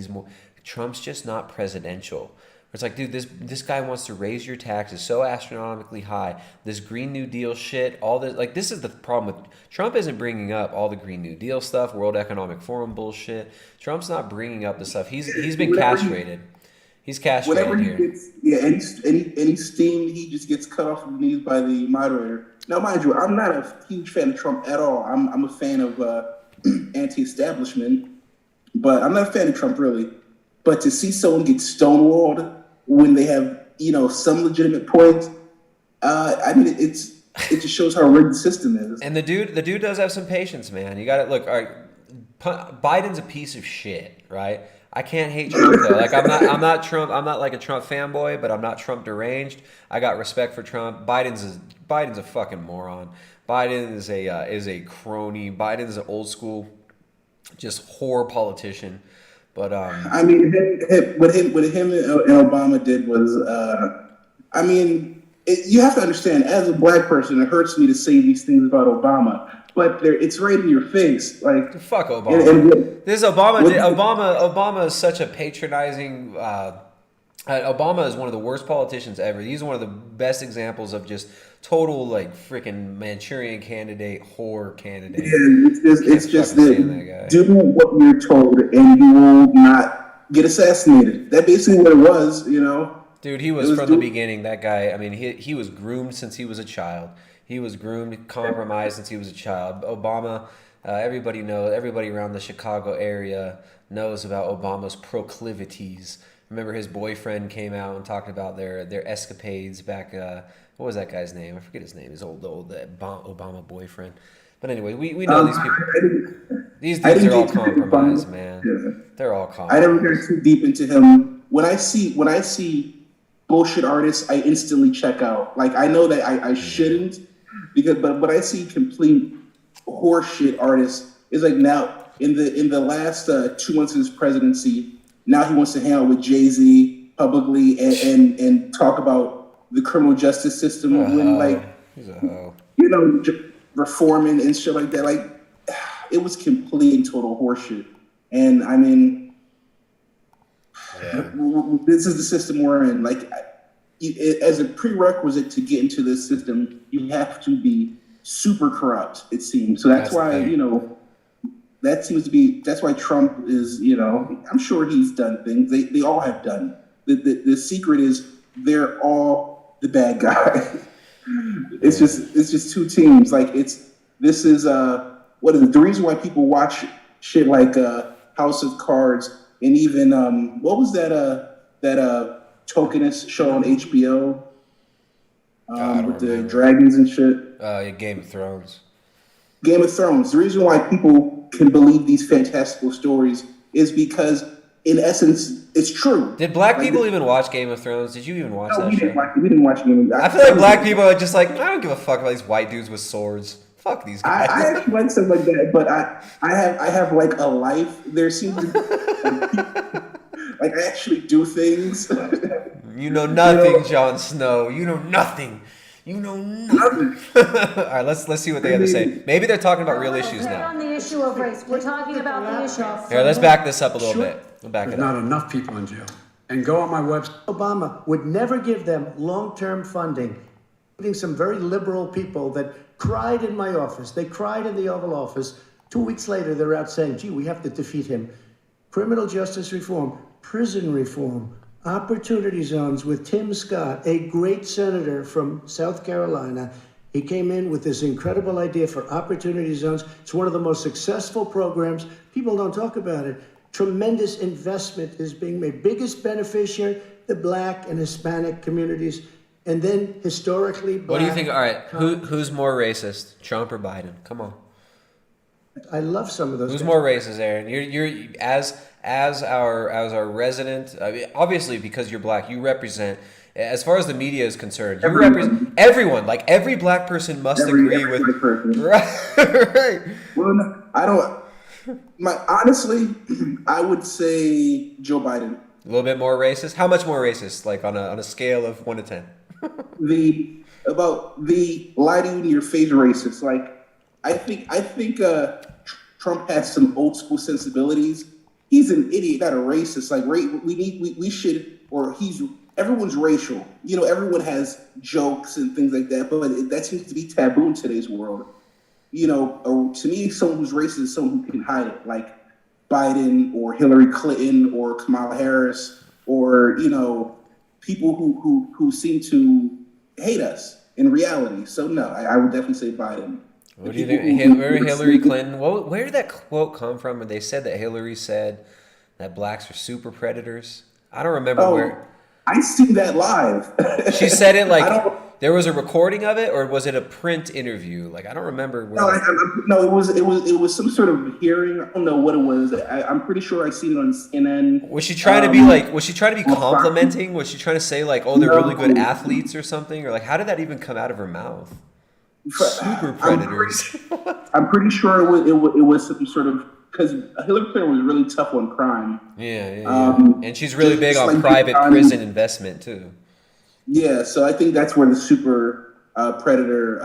Trump's just not presidential. It's like, dude, this guy wants to raise your taxes so astronomically high. This Green New Deal shit, all this, like, this is the problem with Trump. Isn't bringing up all the Green New Deal stuff, World Economic Forum bullshit. Trump's not bringing up the stuff. He's been castrated. He's castrated whenever here. He gets, any steam, he just gets cut off from the knees by the moderator. Now, mind you, I'm not a huge fan of Trump at all. I'm a fan of anti-establishment, but I'm not a fan of Trump really. But to see someone get stonewalled when they have, some legitimate points, I mean, it just shows how rigged the system is. And the dude does have some patience, man. You got to look. All right, Biden's a piece of shit, right? I can't hate Trump though. Like I'm not Trump. I'm not like a Trump fanboy, but I'm not Trump deranged. I got respect for Trump. Biden's a fucking moron. Biden is a crony. Biden's an old school, just whore politician. But I mean, what him and Obama did was, I mean, you have to understand, as a black person, it hurts me to say these things about Obama, but it's right in your face. Like, fuck Obama. This Obama is such a patronizing. Obama is one of the worst politicians ever. He's one of the best examples of just total like freaking Manchurian candidate, whore candidate. Yeah, it's just that do what you're told and you will not get assassinated. That's basically what it was, you know. Dude, he was from the beginning. That guy. I mean, he was groomed since he was a child. He was groomed, compromised since he was a child. Obama. Everybody around the Chicago area knows about Obama's proclivities. Remember his boyfriend came out and talked about their escapades back. What was that guy's name? I forget his name. His old Obama boyfriend. But anyway, we know these people. These dudes are all compromised, man. Yeah. They're all compromised. I never got too deep into him. When I see bullshit artists, I instantly check out. Like I know that I shouldn't, but when I see complete horseshit artists, it's like now in the last 2 months of his presidency. Now he wants to hang out with Jay-Z publicly and talk about the criminal justice system when he's a hoe. You know, reforming and shit like that. Like it was complete and total horseshit. And I mean, this is the system we're in. Like as a prerequisite to get into this system, you have to be super corrupt, it seems. So that's why, you know, that's why Trump is, you know, I'm sure he's done things. They all have done. The secret is they're all the bad guy. It's just two teams. Like this is what is it? The reason why people watch shit like House of Cards and even what was that tokenist show on HBO with the dragons and shit? Game of Thrones. Game of Thrones. The reason why people can believe these fantastical stories is because, in essence, it's true. Did black people even watch Game of Thrones? Did you even watch that show? We didn't watch Game of Thrones. I feel like black people are just like, I don't give a fuck about these white dudes with swords. Fuck these guys. I actually like something like that, but I have like a life. There seems to be like I actually do things. You know nothing, Jon Snow. You know nothing. You know nothing. All right, let's see what they have to say. Maybe they're talking about real issues now. On the issue of race, we're talking about the issue. Here, let's back this up a little bit. We'll back it up. There's not enough people in jail. And go on my website. Obama would never give them long-term funding, including some very liberal people that cried in my office. They cried in the Oval Office. 2 weeks later, they're out saying, gee, we have to defeat him. Criminal justice reform, prison reform, opportunity zones with Tim Scott, a great senator from South Carolina. He came in with this incredible idea for opportunity zones. It's one of the most successful programs. People don't talk about it. Tremendous investment is being made. Biggest beneficiary, the Black and Hispanic communities. And then historically, Black. What do you think? All right, who's more racist, Trump or Biden? Come on. I love some of those. Who's guys. more racist, Aaron? You're as our resident. I mean, obviously, because you're black, you represent. As far as the media is concerned, you represent everyone. Like every black person must agree with. Person. Right. Well, no, I don't. Honestly, I would say Joe Biden. A little bit more racist. How much more racist? Like on a scale of 1 to 10. the lie to you in your face racist. Like I think Trump has some old school sensibilities. He's an idiot, not a racist. Like everyone's racial. You know, everyone has jokes and things like that, but that seems to be taboo in today's world. You know, to me, someone who's racist is someone who can hide it, like Biden or Hillary Clinton or Kamala Harris, or you know, people who seem to hate us in reality. So no, I would definitely say Biden. What do you think? Hillary Clinton? Where did that quote come from? When they said that Hillary said that blacks are super predators. I don't remember where. I seen that live. She said it like there was a recording of it, or was it a print interview? Like I don't remember. Where no, it was some sort of hearing. I don't know what it was. I'm pretty sure I seen it on CNN. Was she trying to be like? Was she trying to be complimenting? Was she trying to say like, oh, they're really good athletes or something? Or like, how did that even come out of her mouth? Super predators. I'm pretty sure it was some sort of because Hillary Clinton was really tough on crime. Yeah. And she's really big on like private prison investment too. Yeah, so I think that's where the super predator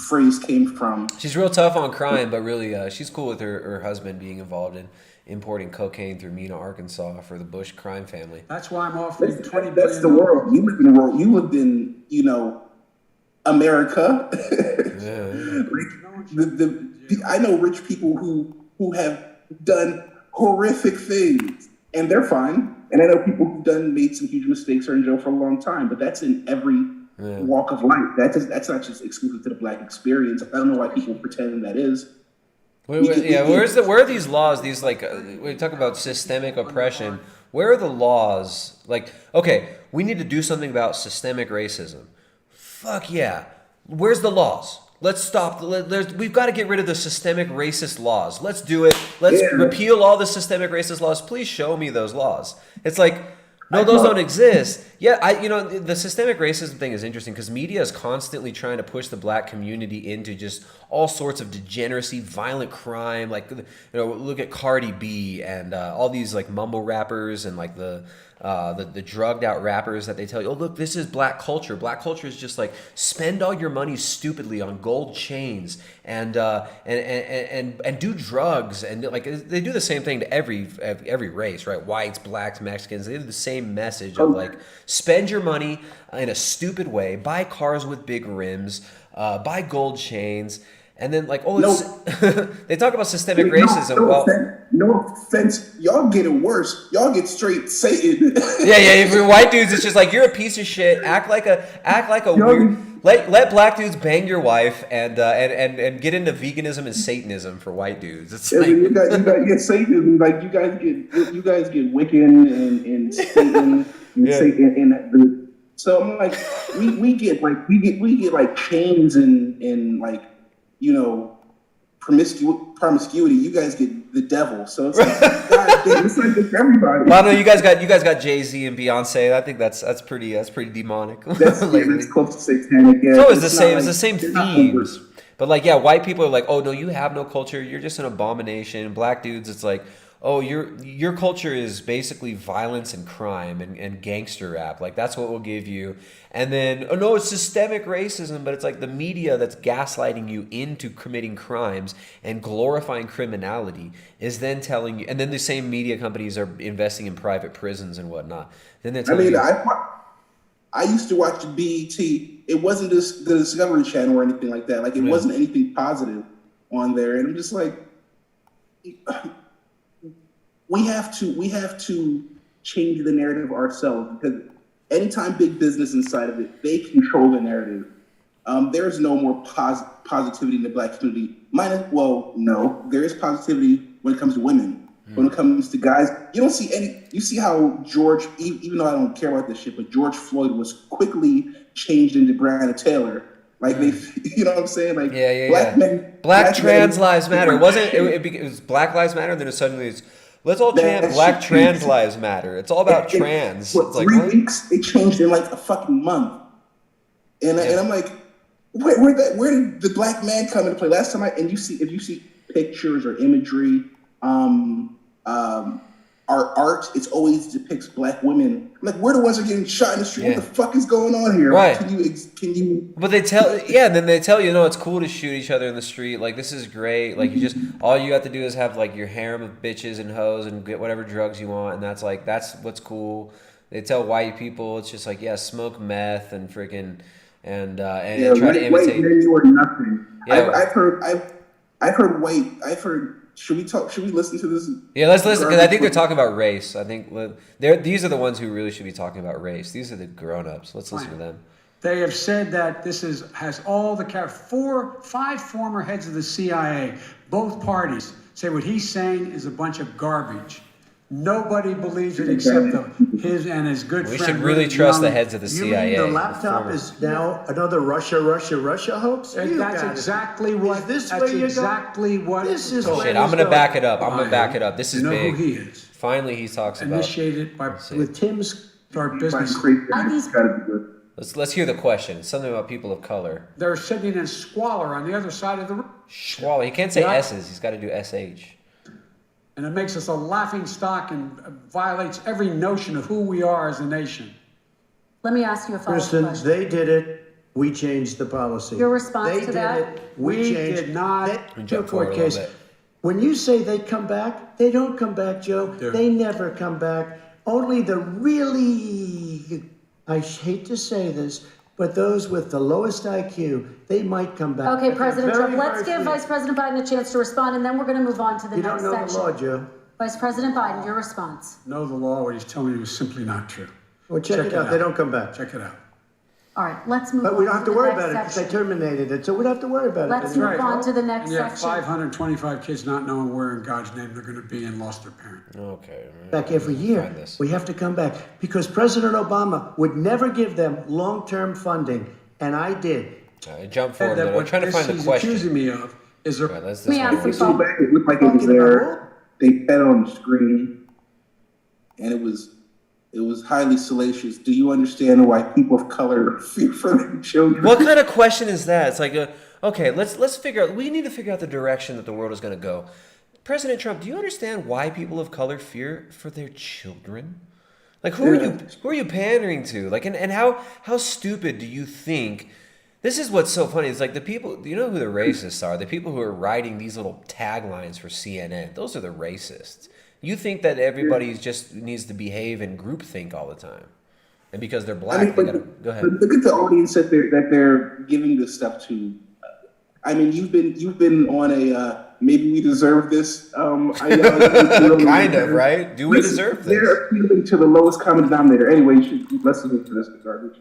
phrase came from. She's real tough on crime, but really, she's cool with her husband being involved in importing cocaine through Mena, Arkansas for the Bush crime family. That's why I'm offering $20 billion. That's the world. You lived in the world. You lived in, America. I know rich people who have done horrific things, and they're fine. And I know people who've made some huge mistakes are in jail for a long time. But that's in every walk of life. That's not just exclusive to the Black experience. I don't know why people pretend that is. Where are these laws? These we talk about systemic oppression. Where are the laws? Like, okay, we need to do something about systemic racism. Fuck yeah. Where's the laws? Let's stop. We've got to get rid of the systemic racist laws. Let's do it. Let's repeal all the systemic racist laws. Please show me those laws. It's like, no, those don't exist. Yeah, the systemic racism thing is interesting because media is constantly trying to push the Black community into just all sorts of degeneracy, violent crime. Like, look at Cardi B and all these like mumble rappers and like the drugged out rappers that they tell you, oh look, this is Black culture. Black culture is just like spend all your money stupidly on gold chains and do drugs, and like they do the same thing to every race, right? Whites, Blacks, Mexicans. They do the same message of like spend your money in a stupid way, buy cars with big rims, buy gold chains. And then they talk about systemic racism. No offense, y'all get it worse. Y'all get straight Satan. yeah. For white dudes, it's just like you're a piece of shit. Act like a weird. Let Black dudes bang your wife and get into veganism and Satanism for white dudes. It's like you guys Satanism. Like you guys get Wiccan and Satan and Satan. So I'm like, we get like chains and like. Promiscuity. You guys get the devil. So it's like, God damn, it's like for everybody. Well, no, you guys got Jay-Z and Beyonce. I think that's pretty demonic. That's close to satanic. Yeah, it's the same themes. But like, yeah, white people are like, oh no, you have no culture. You're just an abomination. Black dudes, it's like, oh, your culture is basically violence and crime and gangster rap. Like that's what we'll give you. And then, oh no, it's systemic racism, but it's like the media that's gaslighting you into committing crimes and glorifying criminality is then telling you, and then the same media companies are investing in private prisons and whatnot. Then they're telling you. I used to watch BET. It wasn't the Discovery Channel or anything like that. Like it wasn't anything positive on there. And I'm just like, we have to change the narrative ourselves, because anytime big business inside of it, they control the narrative. There's no more positivity in the Black community. No, there is positivity when it comes to women. When it comes to guys, you don't see any. You see how George, even though I don't care about this shit, but George Floyd was quickly changed into Breonna Taylor. Like they, you know what I'm saying? Like Black men, Black trans lives matter. It was Black Lives Matter, and then suddenly it's let's all chant Black trans lives matter. It's all about trans. It's like 3 weeks, it changed in like a fucking month, and I'm like, where did the Black man come into play? Last time if you see pictures or imagery, our art, it's always depicts Black women. Like we're the ones that are getting shot in the street. What the fuck is going on here? Right. Can you? But they tell, and then they tell you, no, it's cool to shoot each other in the street. Like this is great. Like all you have to do is have like your harem of bitches and hoes and get whatever drugs you want, and that's what's cool. They tell white people it's just like smoke meth and freaking and try to imitate. White men, you are nothing. Yeah. I've heard. Should we listen to this? Yeah, let's listen, because I think they're talking about race. I think these are the ones who really should be talking about race. These are the grown-ups. Let's listen to them. They have said that this has all the 5 former heads of the CIA, both parties, say what he's saying is a bunch of garbage. Nobody believes it except his and his good friend. We should really trust the heads of the CIA. You mean the laptop is now another Russia hoax? That's exactly what. This is exactly what. This is shit. I'm gonna back it up. This is big. Who he is. Finally, he talks about initiated with Tim's start business. Gotta be good. Let's hear the question. Something about people of color. They're sitting in squalor on the other side of the room. Squalor. He can't say S's. He's got to do SH. And it makes us a laughing stock and violates every notion of who we are as a nation. Let me ask you a follow-up Tristan, question. they did it. We changed the policy. Your response they to did that? It. We changed. did not. Your court case. When you say they come back, they don't come back, Joe. They never come back. Only the really, I hate to say this, but those with the lowest IQ, they might come back. Okay, But President they're Trump, very, let's very give few. Vice President Biden a chance to respond, and then we're going to move on to the You next don't know section. the law, Joe. Vice President Biden, your response. Know the law, what he's telling you is simply not true. Well, check it out. They don't come back. Check it out. All right, let's move on. But we don't have to the worry next about it because they section. terminated it, so we don't have to worry about Let's it. move on to the next And you have section. 525 kids not knowing where in God's name they're going to be and lost their parent. Okay. Back every year. We have to come back because President Obama would never give them long-term funding, and I did. Jump forward. That I'm what trying to this find the he's question. accusing me of is there. That's Me ask one. some follow-up. It looked like it was there. They fed it on the screen, and it was highly salacious. Do you understand why people of color fear for their children? What kind of question is that? It's like, okay, let's figure out. We need to figure out the direction that the world is going to go. President Trump, do you understand why people of color fear for their children? Like, who are you pandering to? Like, and how stupid do you think? This is what's so funny. It's like the people. You know who the racists are? The people who are writing these little taglines for CNN. Those are the racists. You think that everybody just needs to behave and groupthink all the time, and because they're black, they gotta go ahead. But look at the audience that they're giving this stuff to. I mean, you've been on a maybe we deserve this. I know kind of, right? Do we deserve this? They're appealing to the lowest common denominator. Anyway, you should listen to this garbage.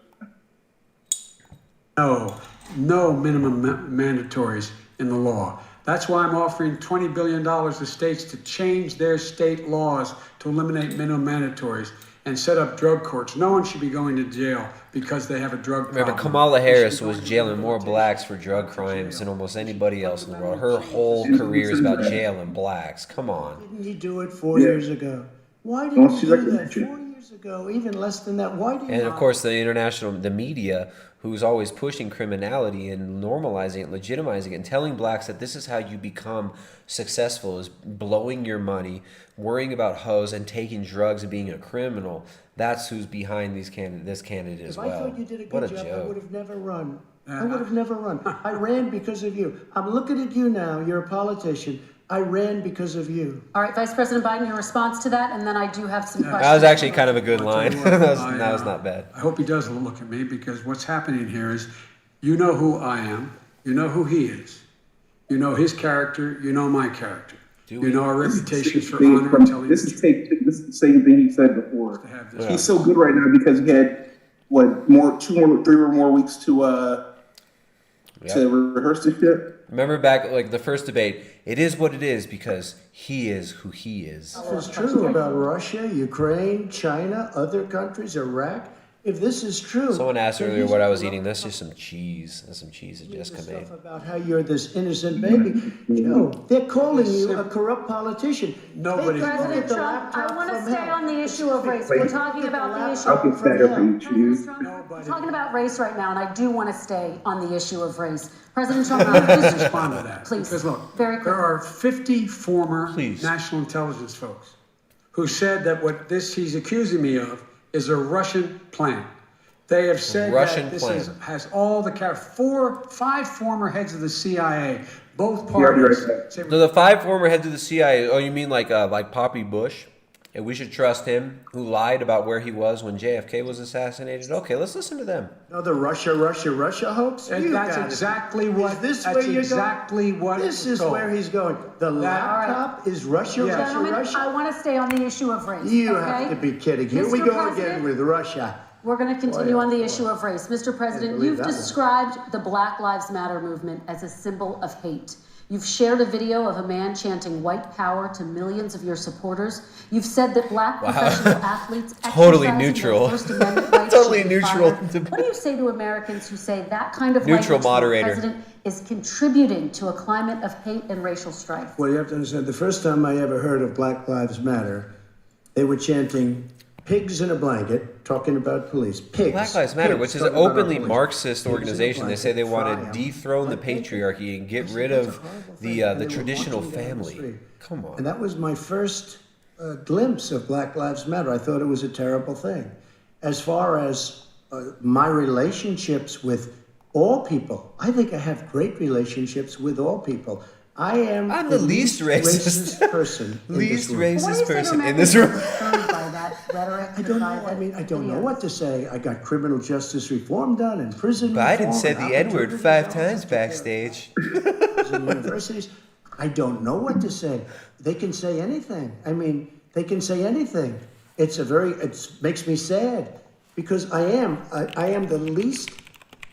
No minimum mandatories in the law. That's why I'm offering $20 billion to states to change their state laws to eliminate minimum mandatories and set up drug courts. No one should be going to jail because they have a drug problem. Remember, Kamala Harris was jailing more blacks for drug crimes than almost anybody else in the world. Her whole career is about jailing blacks. Come on. Didn't you do it 4 years ago? Why didn't you do that 4 years ago? Even less than that. Why did you And of course, the media, who's always pushing criminality and normalizing it, legitimizing it, and telling blacks that this is how you become successful, is blowing your money, worrying about hoes, and taking drugs and being a criminal. That's who's behind this candidate as well. If I thought you did a What good a job, I joke. would have never run. I would have never run. I ran because of you. I'm looking at you now. You're a politician. I ran because of you. All right, Vice President Biden, your response to that, and then I do have some questions. That was actually kind of a good line. that was not bad. I hope he does look at me because what's happening here is you know who I am. You know who he is. You know his character. You know my character. You know our reputations for honor and telling This is the same thing he said before. He's so good right now because he had three or more weeks to rehearse this shit. Remember back, like the first debate, it is what it is because he is who he is. If it's true about Russia, Ukraine, China, other countries, Iraq, if this is true... Someone asked then earlier these what I was people eating. That's just some cheese. That's some cheese that just come in. about how you're this innocent baby. Joe, they're calling you a corrupt politician. Nobody. President Trump, I want to stay on the issue of race. We're talking about the issue. I'll get better for you, cheese. We're talking about race right now, and I do want to stay on the issue of race. President Trump, please respond to that. Please, Because look, very quickly. there are 50 former national intelligence folks who said that what he's accusing me of is a Russian plan. They have said Russian that plan. this has all the 5 former heads of the CIA, both parties. So the 5 former heads of the CIA. Oh, you mean like Poppy Bush? And we should trust him, who lied about where he was when JFK was assassinated. Okay, let's listen to them. Another Russia hoax? And that's exactly what. This that's where you're exactly going? what. This is where he's going. The laptop is Russia, Gentlemen, Russia. I want to stay on the issue of race. You okay? have to be kidding. Here we Mr. go President, again with Russia. We're going to continue on the issue of race. Mr. President, believe you've that one. described the Black Lives Matter movement as a symbol of hate. You've shared a video of a man chanting white power to millions of your supporters. You've said that black professional athletes Totally exercising neutral. their First Amendment rights Totally should be neutral. fired. What do you say to Americans who say that kind of Neutral language from the moderator. president is contributing to a climate of hate and racial strife? Well, you have to understand, the first time I ever heard of Black Lives Matter, they were chanting Pigs in a blanket, talking about police. Pigs. Black Lives Matter, pigs, which is an talking about openly police. Marxist Pigs in a organization. They say they want blanket, to fry 'em. dethrone the patriarchy and get rid of the traditional family. Come on. And that was my first glimpse of Black Lives Matter. I thought it was a terrible thing. As far as my relationships with all people, I think I have great relationships with all people. I'm the least racist person. least in this room. racist person in this room. I don't know. I mean, I don't know what to say. I got criminal justice reform done and prison Biden reform said and the N-word opportunities 5 times backstage. in universities. I don't know what to say. They can say anything. I mean, they can say anything. It makes me sad because I am the least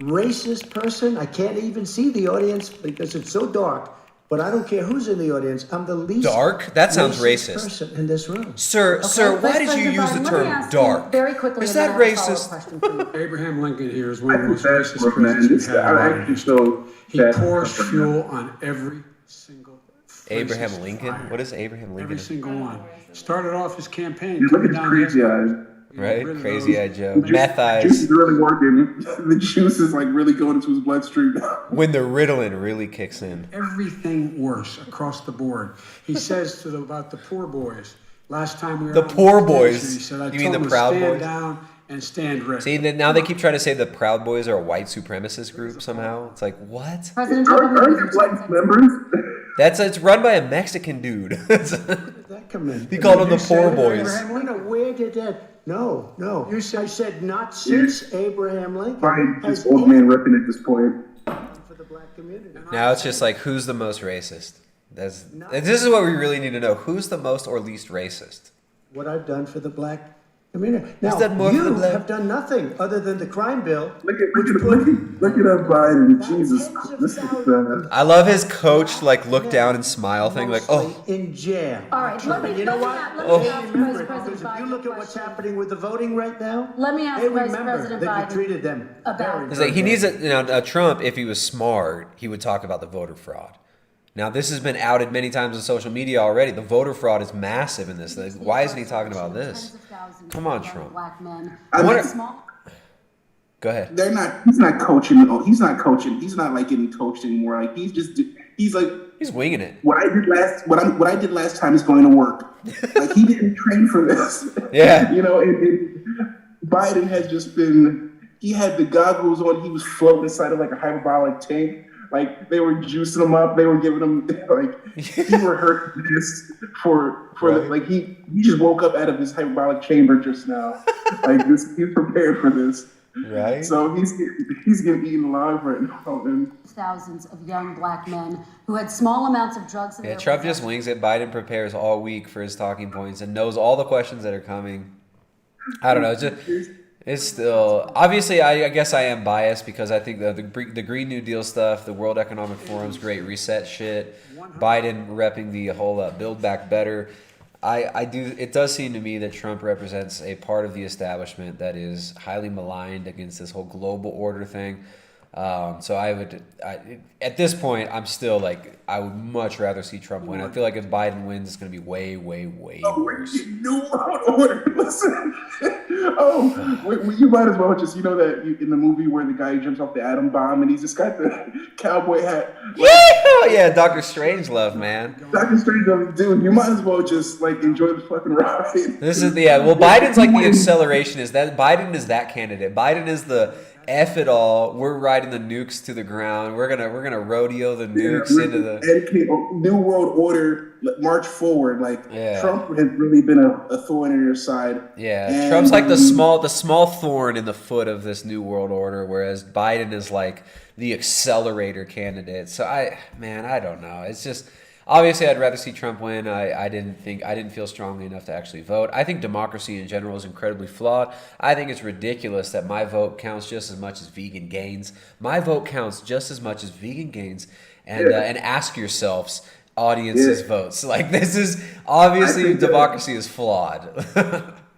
racist person. I can't even see the audience because it's so dark. But I don't care who's in the audience. I'm the least Dark? That sounds racist. person in this room. Sir, why did you use the term dark? Very quickly, Is and then that I have a follow-up racist? question for you. Abraham Lincoln here is one of the most I think racist that's man. presidents we've had in I our actually history. so He pours fuel on every single Abraham racist Lincoln? fire. What is Abraham Lincoln? Every single one. Started off his campaign. Look coming at his down crazy the eyes. Right? Rid of Crazy those- Eye Joe. Meth Juice eyes. is really working. The juice is like really going into his bloodstream now. When the Ritalin really kicks in. everything worse across the board. He says about the poor boys. Last time we were The on poor vacation, boys. He said, I You told mean the them to Proud stand Boys? down and stand ready. See, now they keep trying to say the Proud Boys are a white supremacist group somehow. It's like, what? President Trump, I'm gonna give you 10 seconds. Members? It's run by a Mexican dude. That come in. He called them the You said poor it, boys. Abraham Lincoln. Where did that? No. I said not since Abraham Lincoln. Fine, has just old man ripping at this point. for the black community. Now it's just like, who's the most racist? This is what we really need to know. Who's the most or least racist? What I've done for the black community. Now, that more for you the black- have done nothing other than the crime bill. Look at Biden. Jesus, this is I love his coach, like, look down and smile thing. Like, oh, in jail. All right, let me You know ask what? President Because if Biden you look at what's happening with the voting right now, Let me ask they Vice remember President that you Biden treated them about- it's like he needs a Trump, if he was smart, he would talk about the voter fraud. Now, this has been outed many times on social media already. The voter fraud is massive in this. Like, why isn't he talking about this? Come on, Trump. Black men. I wonder- Small. Go ahead. He's not coaching. He's not coaching. He's not like getting coached anymore. Like he's like he's winging it. What I did last time is going to work. Like he didn't train for this. Yeah. And Biden has just been. He had the goggles on. He was floating inside of like a hyperbolic tank. Like they were juicing him up. They were giving him like he rehearsed this for Right. like he just woke up out of his hyperbolic chamber just now. Like this, he's prepared for this. Right. So he's getting eaten alive right now. And Thousands of young black men who had small amounts of drugs in Yeah, their Trump just wings it. Biden prepares all week for his talking points and knows all the questions that are coming. I don't know. It's still obviously. I guess I am biased because I think the Green New Deal stuff, the World Economic Forum's Great Reset shit, Biden repping the whole Build Back Better. I do. It does seem to me that Trump represents a part of the establishment that is highly maligned against this whole global order thing. So at this point, I'm still like, I would much rather see Trump win. I feel like if Biden wins, it's going to be way, way, way worse. New World Order. Listen. You might as well just that in the movie where the guy jumps off the atom bomb and he's just got the cowboy hat. Yeah, Dr. Strangelove, man. Dr. Strangelove, dude. You might as well just enjoy the fucking ride. This is well, Biden's like the acceleration is that Biden is that candidate. Biden is the F it all. We're riding the nukes to the ground. We're gonna rodeo the nukes into the New World Order. March forward. Trump has really been a thorn in your side. Yeah, and Trump's like the small thorn in the foot of this New World Order, whereas Biden is like the accelerator candidate. So I don't know. It's just obviously I'd rather see Trump win. I didn't feel strongly enough to actually vote. I think democracy in general is incredibly flawed. I think it's ridiculous that my vote counts just as much as vegan gains. My vote counts just as much as vegan gains. And ask yourselves, audience's votes. Like this is obviously democracy is flawed.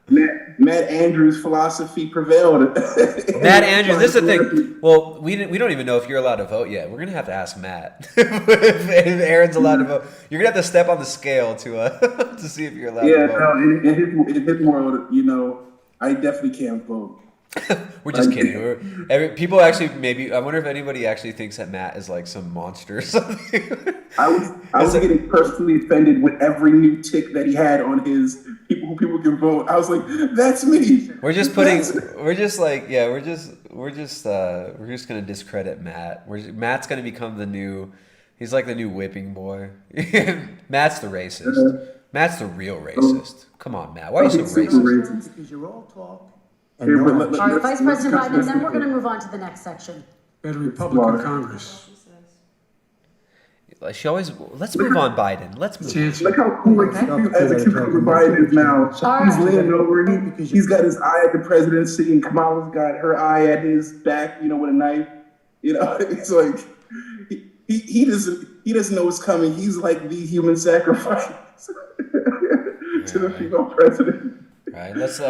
Man, Matt Andrews' philosophy prevailed. Matt Andrews, this is the thing. Well, we don't even know if you're allowed to vote yet. We're gonna have to ask Matt if Aaron's allowed to vote. You're gonna have to step on the scale to to see if you're allowed to vote. Yeah, no, in his world, you know, I definitely can't vote. We're just kidding. People actually maybe. I wonder if anybody actually thinks that Matt is like some monster or something. I was getting personally offended with every new tick that he had on his people can vote. I was like, that's me. We're just gonna discredit Matt. Matt's gonna become the new. He's like the new whipping boy. Matt's the racist. Matt's the real racist. Come on, Matt. Why are you so racist? Because you're all talk. All right, Vice President Biden, and then we're going to move on to the next section. At a Republican Congress. Let's move on, Biden. Let's move on. Look how cool as a cucumber Biden is now. He's leaning over. He's got his eye at the presidency, and Kamala's got her eye at his back, you know, with a knife. You know, it's like he doesn't know what's coming. He's like the human sacrifice to the female president. All right, let's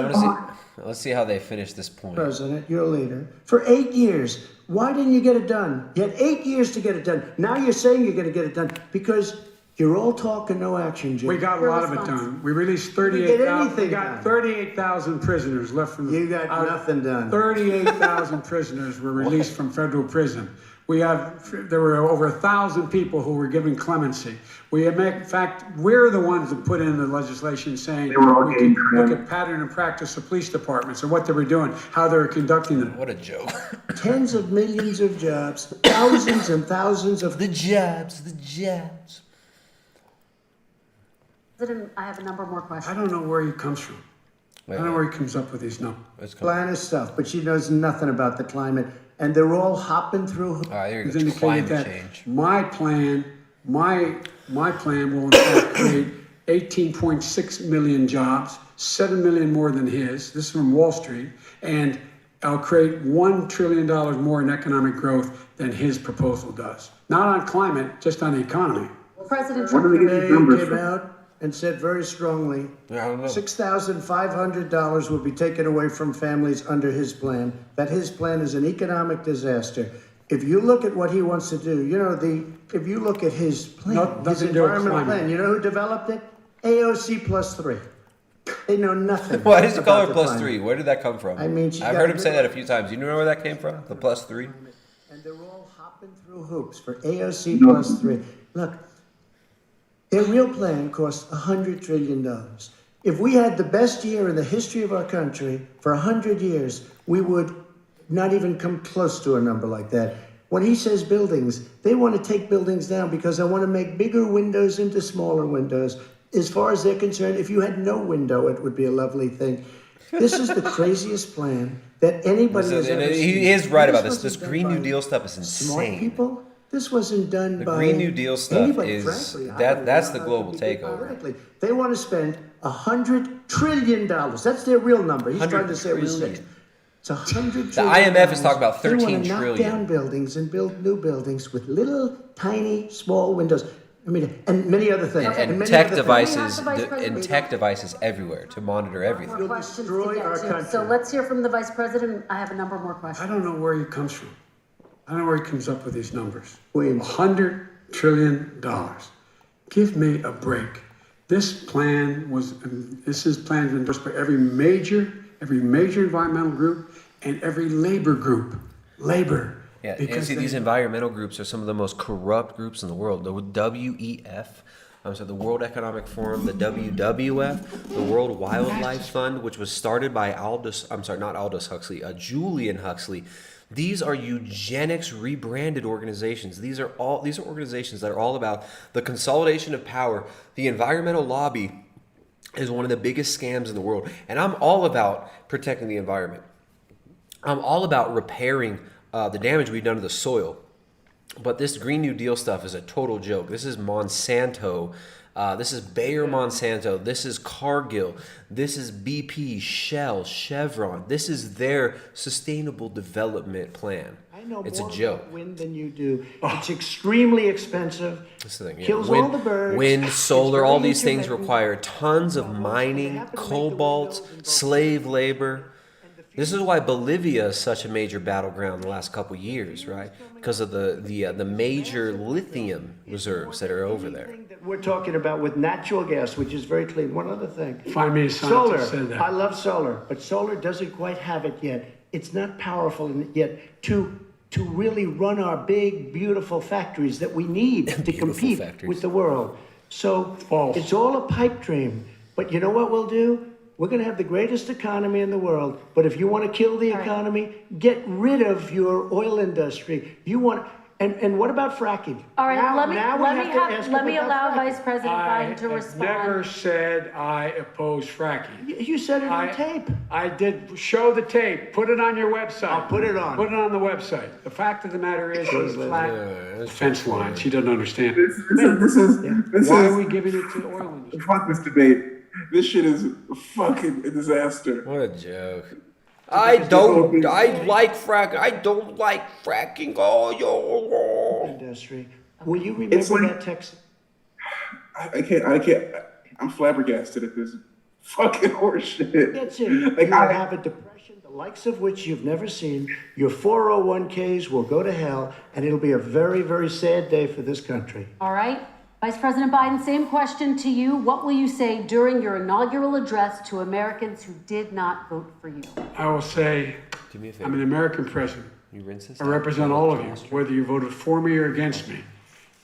see how they finish this point. President, you're a leader. For 8 years, why didn't you get it done? You had 8 years to get it done. Now you're saying you're going to get it done because you're all talk and no action, Jim. We got a lot of it done. We released 38,000. We got 38,000 prisoners left from the. You got nothing done. 38,000 prisoners were released from federal prison. There were over 1,000 people who were given clemency. In fact, we're the ones that put in the legislation saying we can look at pattern and practice of police departments and what they were doing, how they were conducting them. What a joke. Tens of millions of jobs, thousands and thousands of... The jobs. President, I have a number more questions. I don't know where he comes from. I don't know where he comes up with these numbers. Plan is stuff, but she knows nothing about the climate. And they're all hopping through. He's indicated that change. My plan will in fact create 18.6 million jobs, 7 million more than his. This is from Wall Street, and I'll create $1 trillion more in economic growth than his proposal does. Not on climate, just on the economy. President Trump came out and said very strongly, $6,500 will be taken away from families under his plan, that his plan is an economic disaster. If you look at what he wants to do, if you look at his plan, his environmental plan, you know who developed it? AOC +3. They know nothing. Why does he call her +3? Where did that come from? I mean, I've heard him say that a few times. You know where that came from? The +3? And they're all hopping through hoops for AOC +3. Look, their real plan costs $100 trillion. If we had the best year in the history of our country for 100 years, we would not even come close to a number like that. When he says buildings, they want to take buildings down because they want to make bigger windows into smaller windows. As far as they're concerned, if you had no window, it would be a lovely thing. This is the craziest plan that anybody has ever seen. He is right about this. This Green New Deal stuff is insane. Smart people? This wasn't done by the Green New Deal stuff anybody, is frankly. that's the global takeover. They want to spend $100 trillion. That's their real number. He's trying to say it was 6. It's $100 trillion. The IMF is talking about 13 trillion. They want to knock down buildings and build new buildings with little, tiny, small windows. I mean, and many other things. And tech devices, tech devices everywhere to monitor everything. More questions to get to. So let's hear from the Vice President. I have a number more questions. I don't know where he comes from. I don't know where he comes up with these numbers. $100 trillion. Give me a break. This plan has been endorsed by every major environmental group and every labor group. Labor. Yeah, and see, these environmental groups are some of the most corrupt groups in the world. The WEF, the World Economic Forum, the WWF, the World Wildlife Fund, which was started by Julian Huxley. These are eugenics rebranded organizations. These are organizations that are all about the consolidation of power. The environmental lobby is one of the biggest scams in the world. And I'm all about protecting the environment. I'm all about repairing the damage we've done to the soil. But this Green New Deal stuff is a total joke. This is Monsanto. This is Bayer Monsanto. This is Cargill. This is BP, Shell, Chevron. This is their sustainable development plan. It's a joke. Wind than you do. It's extremely expensive. That's the thing. Yeah. Kills all the birds. Wind, solar, It's all very these things intermittent. require tons of mining, cobalt, slave labor. This is why Bolivia is such a major battleground in the last couple of years, right? Because of the major lithium reserves that are over there. We're talking about with natural gas, which is very clean. One other thing. Find me a Solar. scientist said that. I love solar, but solar doesn't quite have it yet. It's not powerful yet to really run our big, beautiful factories that we need to compete with the world. So it's all a pipe dream. But you know what we'll do? We're going to have the greatest economy in the world. But if you want to kill the economy, get rid of your oil industry. You want, and what about fracking? All right, Now- let me now we have to let me ask allow about fracking. Vice President Biden to I respond. never said I oppose fracking. You said it on tape. I did. Show the tape. Put it on your website. I'll put it on. Put it on the website. The fact of the matter is, he's flat fence lines. He doesn't understand. This is Why are we giving it to the oil industry? fuck this debate. This shit is fucking a disaster. What a joke. I like fracking. I don't like fracking. Industry. Will you remember It's like- that text? I can't. I'm flabbergasted at this fucking horseshit. That's it. Like, You'll have a depression, the likes of which you've never seen. Your 401ks will go to hell, and it'll be a very, very sad day for this country. All right. Vice President Biden, same question to you. What will you say during your inaugural address to Americans who did not vote for you? I will say, Do me a favor. I'm an American president. You rinse this I down? represent all of you, whether you voted for me or against me.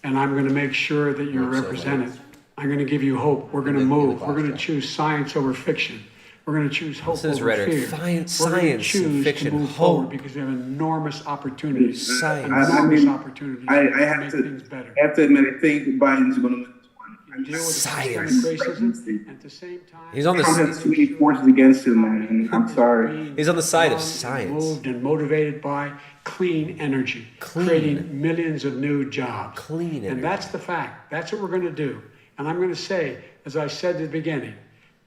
And I'm going to make sure that you're represented. I'm going to give you hope. We're going to move. We're going to choose science over fiction. We're going to choose hope This is over rhetoric. fear. Science, We're going to science, choose fiction, to move hope. forward because we have enormous opportunities. Science. Enormous mean, opportunities I to have make to things better. I have to admit, I think Biden's going to win this one. Deal with the Science. systemic racism, and at the same time, He's on the Trump has too many forces against him, man. I'm sorry. He's on the side of run, science. moved and motivated by clean energy, creating millions of new jobs. Clean energy. And that's the fact. That's what we're going to do. And I'm going to say, as I said at the beginning,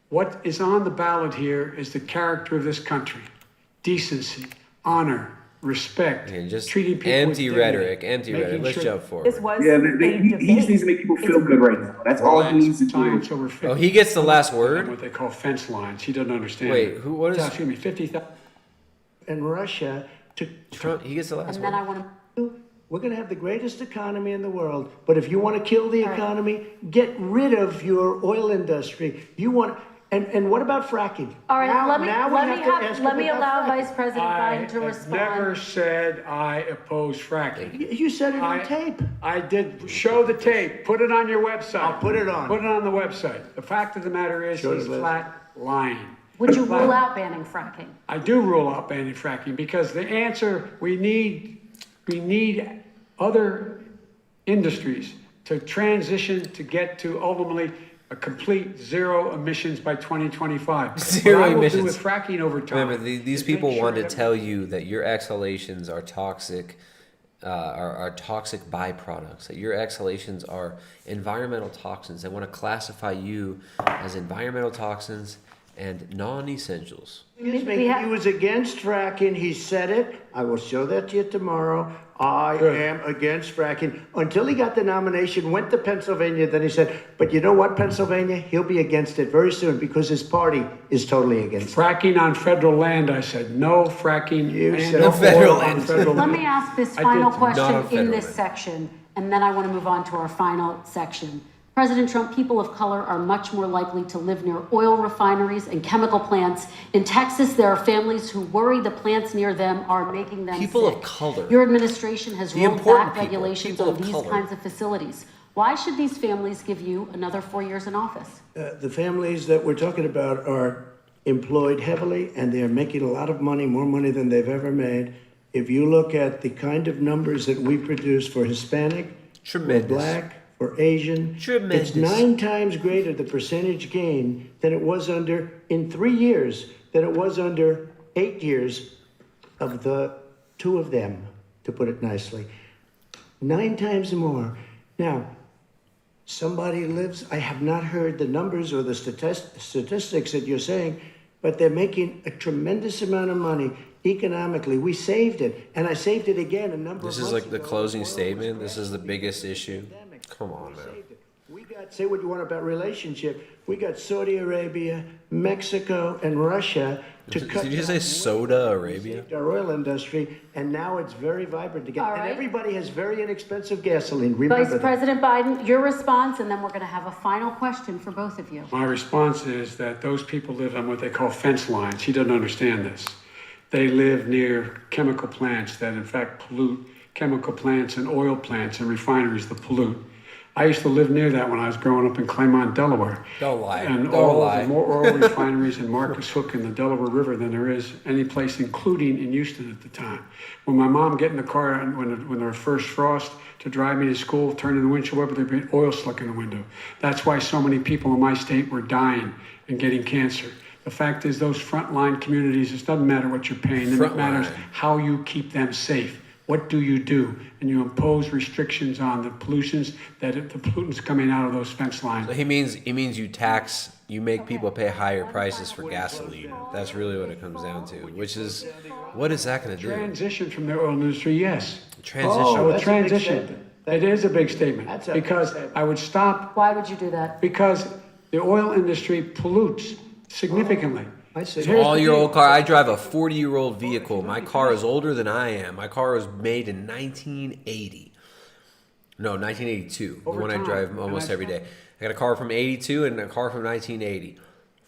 what is on the ballot here is the character of this country: decency, honor, respect, Just treating people empty with rhetoric, dignity, empty making rhetoric. Let's sure- jump forward. This was Yeah, a he just needs to make people feel good right now. That's all he needs to do. Science over Oh, he gets the last word? What they call fence lines. He doesn't understand. Wait, who? What is? Excuse me, 50,000. And Russia to Trump, he gets the last And word. then I want to. We're going to have the greatest economy in the world. But if you want to kill the economy, get rid of your oil industry. You want, and what about fracking? All right, Now- let me now we let me have to have ask let me about allow fracking. Vice President Biden to I respond. never said I oppose fracking. You said it on I- tape. I did. Show the tape. Put it on your website. I'll put it on. Put it on the website. The fact of the matter is, Sure, he's Liz. flat lying. Would you Flat- rule out banning fracking? I do rule out banning fracking because the answer we need other industries to transition to get to ultimately a complete zero emissions by 2025. Zero what I will emissions. do with fracking over time. Remember, these people want to tell you that your exhalations are toxic, are toxic byproducts. That your exhalations are environmental toxins. They want to classify you as environmental toxins and non-essentials. Excuse me, he was against fracking. He said it. I will show that to you tomorrow. I am against fracking. Until he got the nomination, went to Pennsylvania, then he said, but you know what, Pennsylvania? He'll be against it very soon because his party is totally against it. Fracking on federal land, I said no fracking. You and said no federal oil on land. federal Let land. me ask this I final did. Not on question in federal this land. section, and then I want to move on to our final section. President Trump, people of color are much more likely to live near oil refineries and chemical plants. In Texas, there are families who worry the plants near them are making them People sick. of color. Your administration has The rolled important back people. regulations People on of these color. kinds of facilities. Why should these families give you another 4 years in office? The families that we're talking about are employed heavily, and they're making a lot of money, more money than they've ever made. If you look at the kind of numbers that we produce for Hispanic, Tremendous. for Black, for Asian, Tremendous. it's 9 times greater the percentage gain than it was in 3 years, than it was under 8 years of the two of them, to put it nicely. 9 times more. Now, somebody lives, I have not heard the numbers or the statistics that you're saying, but they're making a tremendous amount of money economically. We saved it, and I saved it again a number of This is months like the ago. closing statement. This is the biggest issue. Come on, man. We got, say what you want about relationship, we got Saudi Arabia, Mexico, and Russia to cut Did you say Soda Arabia? our oil industry, and now it's very vibrant again. All And right. everybody has very inexpensive gasoline. Remember Vice that. President Biden, your response, and then we're going to have a final question for both of you. My response is that those people live on what they call fence lines. He doesn't understand this. They live near chemical plants that in fact pollute, chemical plants and oil plants and refineries that pollute. I used to live near that when I was growing up in Claymont, Delaware. Don't lie. And Don't all lie. the more oil refineries in Marcus Hook in the Delaware River than there is any place, including in Houston at the time. When my mom get in the car and when there was first frost to drive me to school, turning the windshield up, there'd be oil slick in the window. That's why so many people in my state were dying and getting cancer. The fact is, those frontline communities, it doesn't matter what you're paying them, it matters how you keep them safe. What do? And you impose restrictions on the pollutions the pollutants coming out of those fence lines. So he means you make people pay higher prices for gasoline. That's really what it comes down to. Which is, what is that going to do? Transition from the oil industry, yes. Transition. I would that's a big transition. statement. It is a big statement That's a because big statement. I would stop. Why would you do that? Because the oil industry pollutes significantly. I see. Here's All the your deal. old car. I drive a 40-year-old vehicle. My car is older than I am. My car was made in 1980. No, 1982. Over the one I time. drive almost every day. I got a car from 82 and a car from 1980.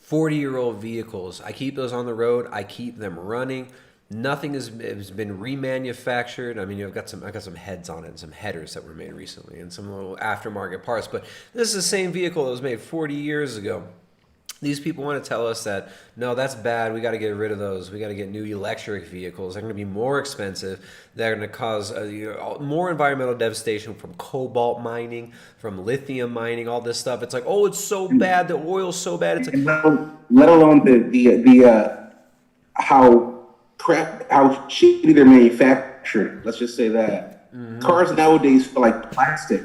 40-year-old vehicles. I keep those on the road. I keep them running. Nothing has been remanufactured. I mean, I got some heads on it and some headers that were made recently and some little aftermarket parts. But this is the same vehicle that was made 40 years ago. These people want to tell us that, no, that's bad. We got to get rid of those. We got to get new electric vehicles. They're going to be more expensive. They're going to cause more environmental devastation from cobalt mining, from lithium mining, all this stuff. It's like, oh, it's so bad. The oil's so bad. It's like, Let alone the how shitty they're manufactured. Let's just say that cars nowadays feel like plastic.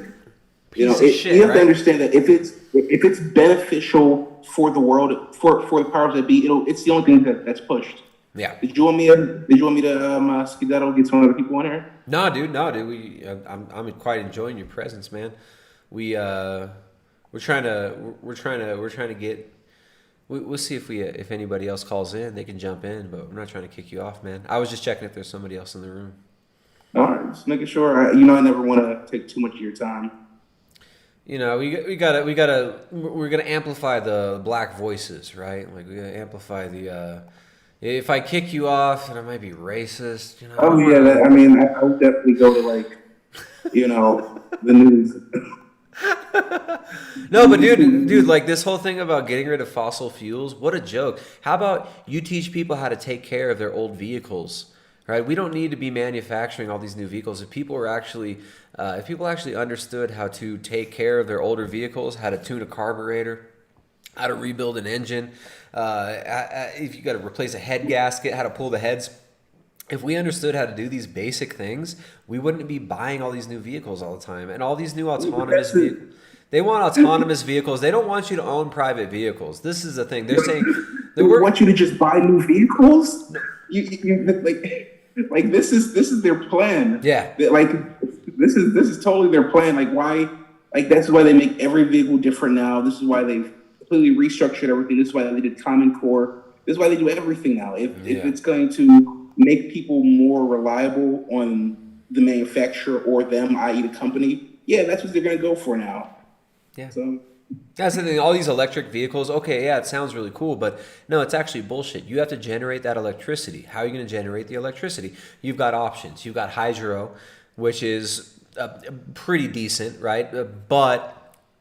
You have to understand that if it's beneficial for the world, for the powers that be, it's the only thing that's pushed. Yeah. Did you want me to skedaddle, get some other people in here? No, dude. I'm quite enjoying your presence, man. We're trying to get. We'll see if anybody else calls in, they can jump in, but I'm not trying to kick you off, man. I was just checking if there's somebody else in the room. All right, just making sure. I never want to take too much of your time. We're gonna amplify the black voices, right? Like we gotta amplify the. If I kick you off, then I might be racist. Oh yeah, I would definitely go to the news. No, but dude, like this whole thing about getting rid of fossil fuels, what a joke. How about you teach people how to take care of their old vehicles, right? We don't need to be manufacturing all these new vehicles. If people actually understood how to take care of their older vehicles, how to tune a carburetor, how to rebuild an engine, if you got to replace a head gasket, how to pull the heads. If we understood how to do these basic things, we wouldn't be buying all these new vehicles all the time. And all these new autonomous vehicles. They want autonomous vehicles. They don't want you to own private vehicles. This is the thing. They're saying they want you to just buy new vehicles. Like this is their plan. Yeah. Like this is totally their plan. Like why? Like that's why they make every vehicle different now. This is why they've completely restructured everything. This is why they did Common Core. This is why they do everything now. If it's going to make people more reliable on the manufacturer or them, i.e. the company, that's what they're going to go for now. Yeah. So that's the thing. All these electric vehicles, okay, yeah, it sounds really cool, but no, it's actually bullshit. You have to generate that electricity. How are you going to generate the electricity? You've got options. You've got hydro, which is pretty decent, right? But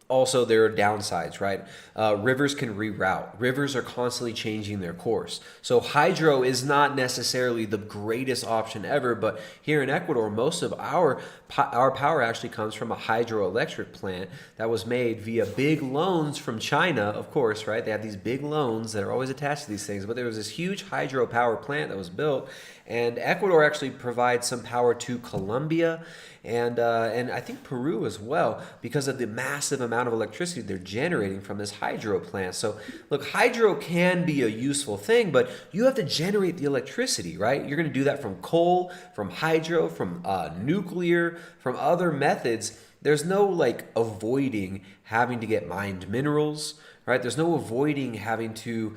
also there are downsides, right? Rivers can reroute. Rivers are constantly changing their course. So hydro is not necessarily the greatest option ever, but here in Ecuador, most of our power actually comes from a hydroelectric plant that was made via big loans from China, of course, right? They have these big loans that are always attached to these things, but there was this huge hydropower plant that was built, And Ecuador actually provides some power to Colombia and I think Peru as well, because of the massive amount of electricity they're generating from this hydro plant. So look, hydro can be a useful thing, but you have to generate the electricity, right? You're going to do that from coal, from hydro, from nuclear, from other methods. There's no like avoiding having to get mined minerals, right? There's no avoiding having to,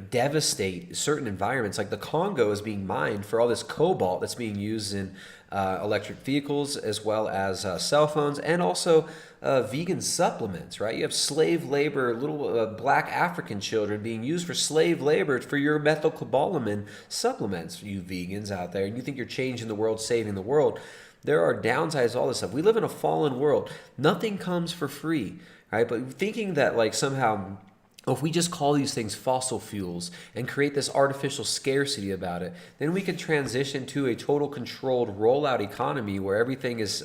devastate certain environments. Like the Congo is being mined for all this cobalt that's being used in electric vehicles, as well as cell phones, and also vegan supplements, right? You have slave labor, little black African children being used for slave labor for your methylcobalamin supplements, you vegans out there, and you think you're changing the world, saving the world. There are downsides to all this stuff. We live in a fallen world. Nothing comes for free, right? But thinking that like somehow, if we just call these things fossil fuels and create this artificial scarcity about it, then we could transition to a total controlled rollout economy where everything is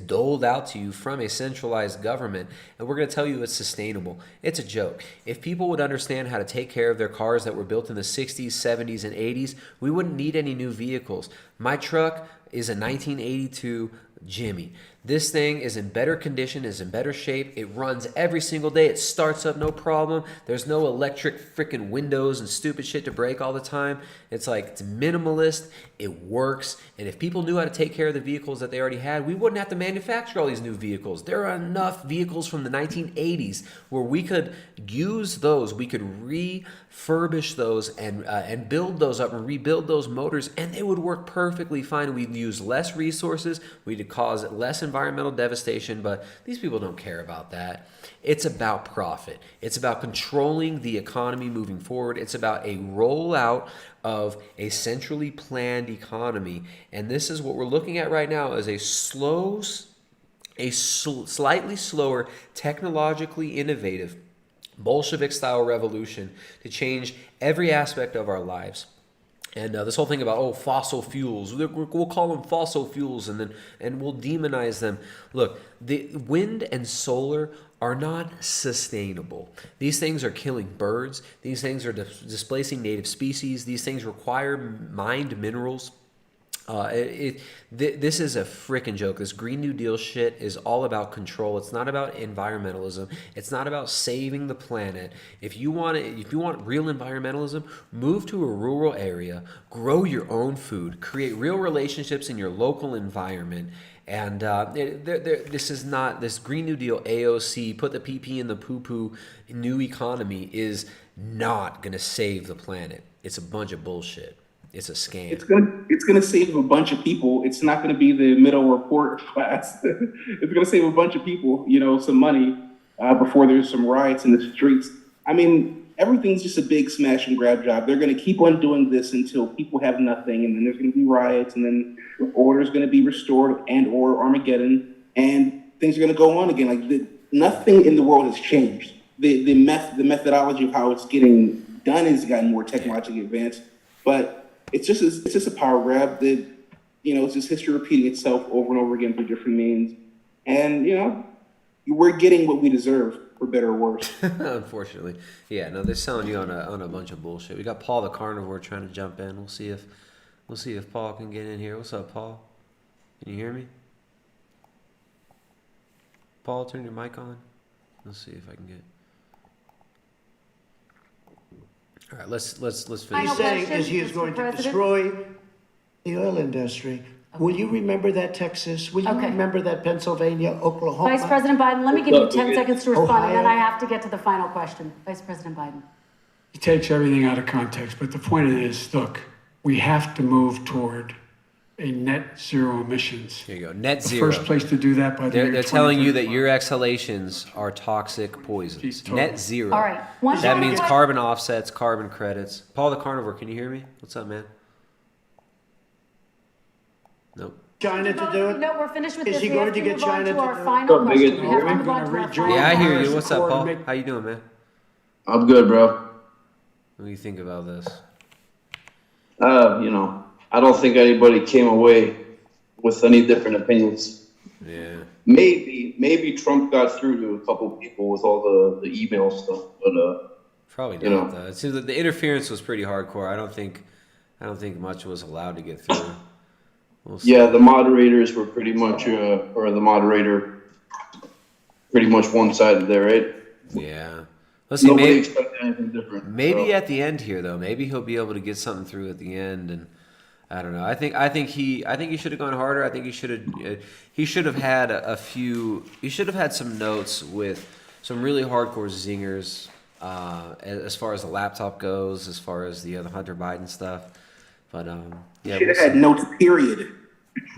doled out to you from a centralized government, and we're going to tell you it's sustainable. It's a joke. If people would understand how to take care of their cars that were built in the 60s, 70s, and 80s, we wouldn't need any new vehicles. My truck is a 1982 Jimmy. This thing is in better condition, is in better shape. It runs every single day. It starts up no problem. There's no electric freaking windows and stupid shit to break all the time. It's like, it's minimalist. It works. And if people knew how to take care of the vehicles that they already had, we wouldn't have to manufacture all these new vehicles. There are enough vehicles from the 1980s where we could use those. We could refurbish those and build those up and rebuild those motors, and they would work perfectly fine. We'd use less resources. We'd cause less environmental devastation, but these people don't care about that. It's about profit. It's about controlling the economy moving forward. It's about a rollout of a centrally planned economy. And this is what we're looking at right now as a slightly slower, technologically innovative, Bolshevik-style revolution to change every aspect of our lives. And this whole thing about, fossil fuels, we'll call them fossil fuels and we'll demonize them. Look, the wind and solar are not sustainable. These things are killing birds. These things are displacing native species. These things require mined minerals. This is a freaking joke. This Green New Deal shit is all about control. It's not about environmentalism. It's not about saving the planet. If you want real environmentalism, move to a rural area, grow your own food, create real relationships in your local environment. And this is not, this Green New Deal AOC, put the PP in the poo-poo new economy is not going to save the planet. It's a bunch of bullshit. It's a scam. It's gonna save a bunch of people. It's not gonna be the middle report class. It's gonna save a bunch of people, some money before there's some riots in the streets. I mean, everything's just a big smash and grab job. They're gonna keep on doing this until people have nothing, and then there's gonna be riots, and then order's gonna be restored or Armageddon, and things are gonna go on again. Like nothing in the world has changed. The methodology of how it's getting done has gotten more technologically advanced, but it's just a power grab that, it's just history repeating itself over and over again through different means. And, we're getting what we deserve, for better or worse. Unfortunately. Yeah, no, they're selling you on a bunch of bullshit. We got Paul the Carnivore trying to jump in. We'll see if Paul can get in here. What's up, Paul? Can you hear me? Paul, turn your mic on. Let's see if I can get. All right, let's finish. He's saying is he is going to destroy the oil industry. Will you remember that, Texas? Will you remember that, Pennsylvania, Oklahoma? Vice President Biden, let me give you 10 seconds to respond, and then I have to get to the final question. Vice President Biden. He takes everything out of context, but the point is, look, we have to move toward a net zero emissions. Here you go, net zero. The first place to do that by the year They're telling you that your exhalations are toxic poisons. Net zero. All right. That means carbon offsets, carbon credits. Paul the Carnivore, can you hear me? What's up, man? Nope. China to do it? No, we're finished with Is this. he We going have to get move on China to our to final question. We have to move on to our final Yeah, I hear you. question. What's up, Paul? How you doing, man? I'm good, bro. What do you think about this? I don't think anybody came away with any different opinions. Yeah. Maybe Trump got through to a couple people with all the email stuff, but probably not. Though. It seems that the interference was pretty hardcore. I don't think I don't think much was allowed to get through. We'll Yeah, the moderators were pretty much, or the moderator, pretty much one-sided there, right? Yeah. Let's see. Nobody Maybe, expected anything different. maybe so. at the end here, though, maybe he'll be able to get something through at the end, and I don't know. I think he should have gone harder. I think he should have had a few. He should have had some notes with some really hardcore zingers as far as the laptop goes, as far as the Hunter Biden stuff. But yeah, Should have had notes. Period.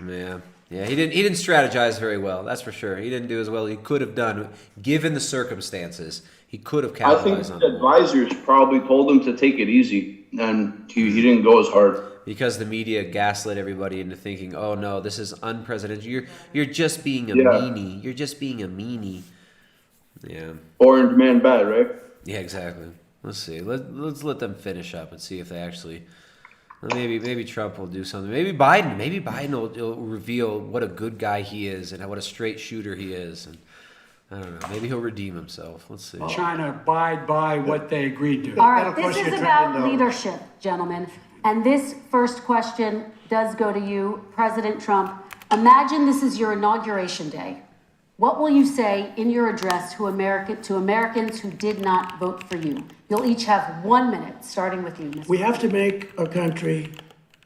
Yeah, he didn't strategize very well. That's for sure. He didn't do as well as he could have done given the circumstances. He could have I capitalized think on the it. advisors probably told him to take it easy, and he didn't go as hard. Because the media gaslit everybody into thinking, "Oh no, this is unprecedented. You're just being a Yeah. meanie. You're just being a meanie." Yeah. Orange man bad, right? Yeah, exactly. Let's see. Let's let them finish up and see if they actually. Maybe Trump will do something. Maybe Biden will reveal what a good guy he is and what a straight shooter he is. And I don't know. Maybe he'll redeem himself. Let's see. China abide by what they agreed to. All right, this is about leadership, gentlemen. And this first question does go to you, President Trump. Imagine this is your inauguration day. What will you say in your address to Americans who did not vote for you? You'll each have 1 minute, starting with you, Mr. We have to make our country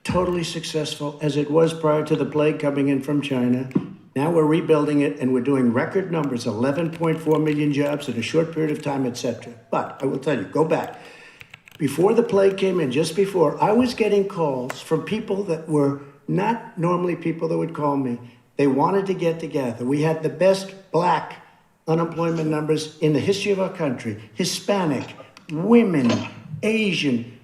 totally successful as it was prior to the plague coming in from China. Now we're rebuilding it and we're doing record numbers, 11.4 million jobs in a short period of time, etc. But I will tell you, go back. Before the plague came in, just before, I was getting calls from people that were not normally people that would call me. They wanted to get together. We had the best black unemployment numbers in the history of our country. Hispanic, women, Asian,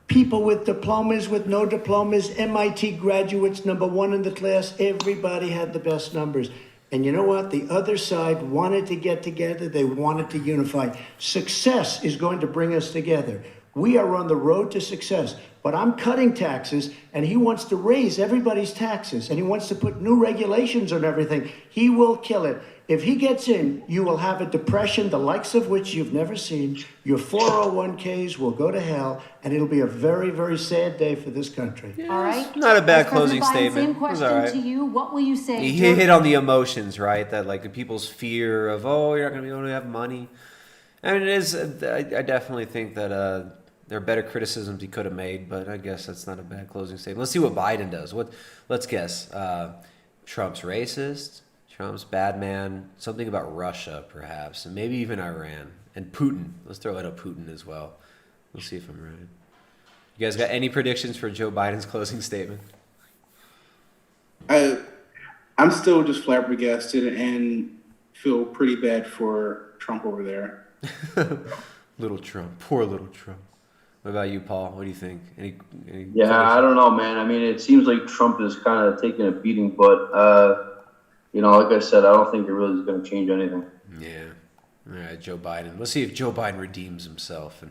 people with diplomas, with no diplomas, MIT graduates, #1 in the class. Everybody had the best numbers. And you know what? The other side wanted to get together. They wanted to unify. Success is going to bring us together. We are on the road to success. But I'm cutting taxes, and he wants to raise everybody's taxes, and he wants to put new regulations on everything. He will kill it. If he gets in, you will have a depression, the likes of which you've never seen. Your 401ks will go to hell, and it'll be a very, very sad day for this country. All right. Not a bad Vice closing President Biden, statement. Same It was question all right. to you. What will you say? He hit on the emotions, right? That like the people's fear of, oh, you're not going to be able to have money. I mean, it is. I definitely think that there are better criticisms he could have made, but I guess that's not a bad closing statement. Let's see what Biden does. Let's guess. Trump's racist. Trump's bad man. Something about Russia, perhaps, and maybe even Iran and Putin. Let's throw in a Putin as well. We'll see if I'm right. You guys got any predictions for Joe Biden's closing statement? I'm still just flabbergasted and feel pretty bad for Trump over there. Little Trump. Poor little Trump. What about you, Paul? What do you think? Any Yeah, I don't know, man. I mean, it seems like Trump is kind of taking a beating, but, like I said, I don't think it really is going to change anything. Yeah. All right, Joe Biden. Let's see if Joe Biden redeems himself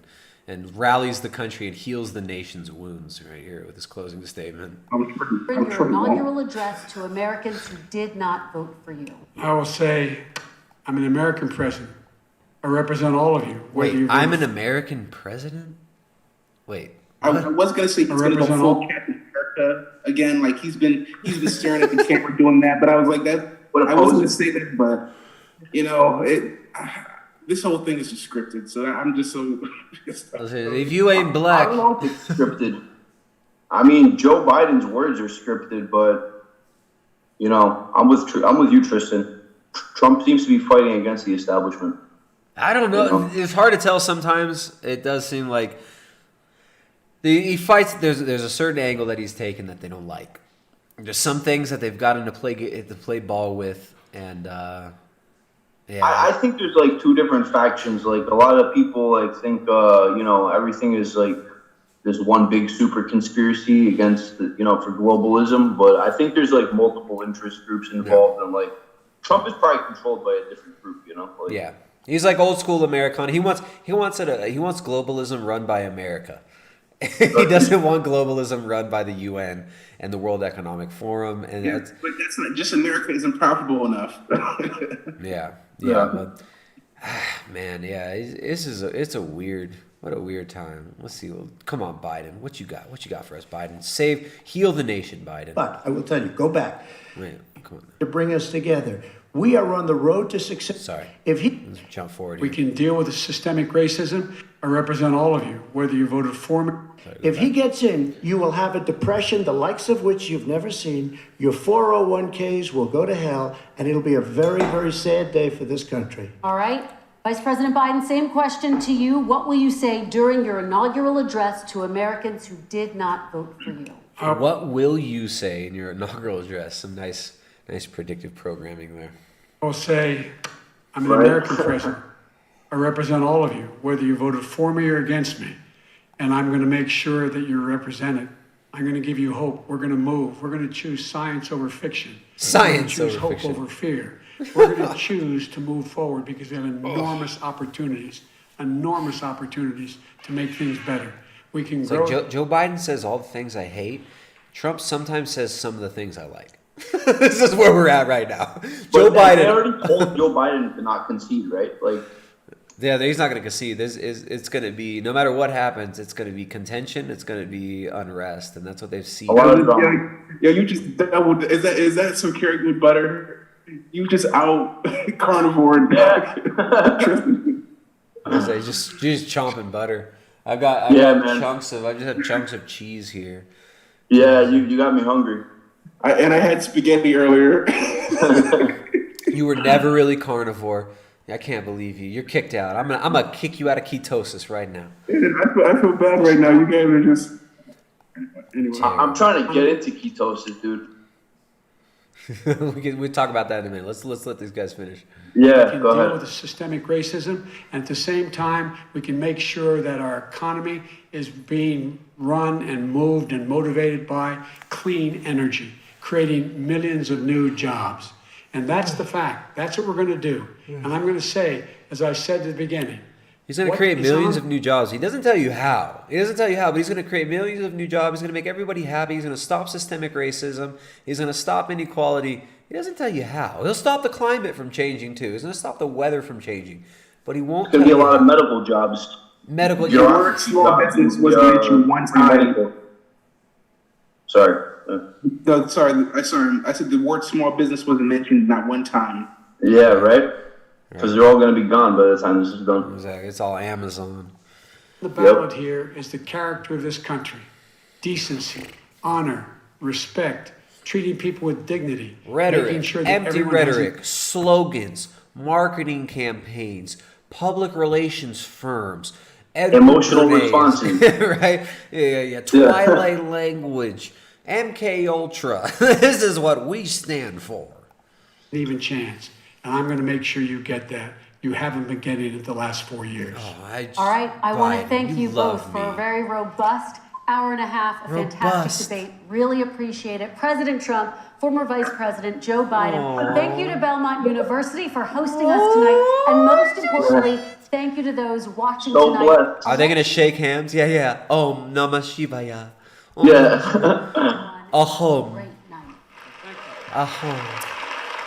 and rallies the country and heals the nation's wounds right here with his closing statement. Bring your inaugural address to Americans who did not vote for you. I will say, I'm an American president. I represent all of you. Wait, I'm an American president? Wait. I was going to say he's going to go full Captain America again. Like he's been staring at the camera doing that, but I was like that. I wasn't going to say that, but this whole thing is just scripted. So I'm just so pissed off. If you ain't black, I don't know if it's scripted. I mean, Joe Biden's words are scripted, but I'm with you, Tristan. Trump seems to be fighting against the establishment. I don't know. It's hard to tell sometimes. It does seem like he fights. There's a certain angle that he's taken that they don't like. There's some things that they've gotten to play ball with, and yeah. I think there's like two different factions. Like a lot of people think everything is like this one big super conspiracy against for globalism. But I think there's like multiple interest groups involved, and like Trump is probably controlled by a different group. Yeah. He's like old school Americana. He wants globalism run by America. He doesn't want globalism run by the UN and the World Economic Forum. And but that's not just America isn't profitable enough. Yeah. But Man, yeah, it's a weird. What a weird time. Let's see. Well, come on, Biden. What you got? What you got for us, Biden? Heal the nation, Biden. But I will tell you, go back. Wait, come on. To bring us together. We are on the road to success. Sorry. If he Let's jump forward We here. can deal with the systemic racism. I represent all of you, whether you voted for me. If he gets in, you will have a depression the likes of which you've never seen. Your 401ks will go to hell, and it'll be a very, very sad day for this country. All right. Vice President Biden, same question to you. What will you say during your inaugural address to Americans who did not vote for you? What will you say in your inaugural address? Some nice predictive programming there. I'll say, I'm an American president. I represent all of you, whether you voted for me or against me. And I'm going to make sure that you're represented. I'm going to give you hope. We're going to move. We're going to choose science over fiction. Science We're going to choose over hope fiction. over fear. We're going to choose to move forward because we have enormous opportunities to make things better. We can It's grow. like Joe Biden says all the things I hate. Trump sometimes says some of the things I like. This is where we're at right now. Joe But Biden. They already told Joe Biden to not concede, right? Like, Yeah, he's not going to concede. It's going to be, no matter what happens, it's going to be contention. It's going to be unrest, and that's what they've seen. Yeah, you just doubled. Is that some carrot with butter? You just out carnivore. Tristan. Say just chomping butter. I just have chunks of cheese here. Yeah, you got me hungry. I had spaghetti earlier. You were never really carnivore. I can't believe you. You're kicked out. I'm gonna kick you out of ketosis right now. I feel bad right now. You guys are just. Anyway. I'm trying to get into ketosis, dude. We'll talk about that in a minute. Let's let these guys finish. Yeah, We can deal with the systemic racism, and at the same time, we can make sure that our economy is being run and moved and motivated by clean energy, creating millions of new jobs. And that's the fact. That's what we're going to do. And I'm going to say, as I said at the beginning, He's going to create millions of new jobs. He doesn't tell you how. But he's going to create millions of new jobs. He's going to make everybody happy. He's going to stop systemic racism. He's going to stop inequality. He doesn't tell you how. He'll stop the climate from changing too. He's going to stop the weather from changing. But he won't. There's going to be a lot of medical jobs. Medical Your word small business was mentioned one time. Sorry. No, sorry. I said the word small business wasn't mentioned not one time. Yeah, right? Because they're all going to be gone by the time this is done. Exactly. It's all Amazon. the ballot here is the character of this country. Decency, honor, respect, treating people with dignity. making Rhetoric, sure that empty everyone has a- rhetoric, slogans, marketing campaigns, public relations firms, Emotional berets, responses. right? Yeah. Twilight language, MK Ultra. This is what we stand for. Even chance. And I'm going to make sure you get that. You haven't been getting it the last 4 years. All right, I want to Biden, thank you you love both for a very robust hour and a half, a Robust. fantastic debate. Really appreciate it. President Trump, former Vice President Joe Biden, Aw. thank you to Belmont University for hosting us tonight. And most importantly, thank you to those watching tonight. Are they going to shake hands? Yeah. Om Namah Shivaya. Ahom. Ahom.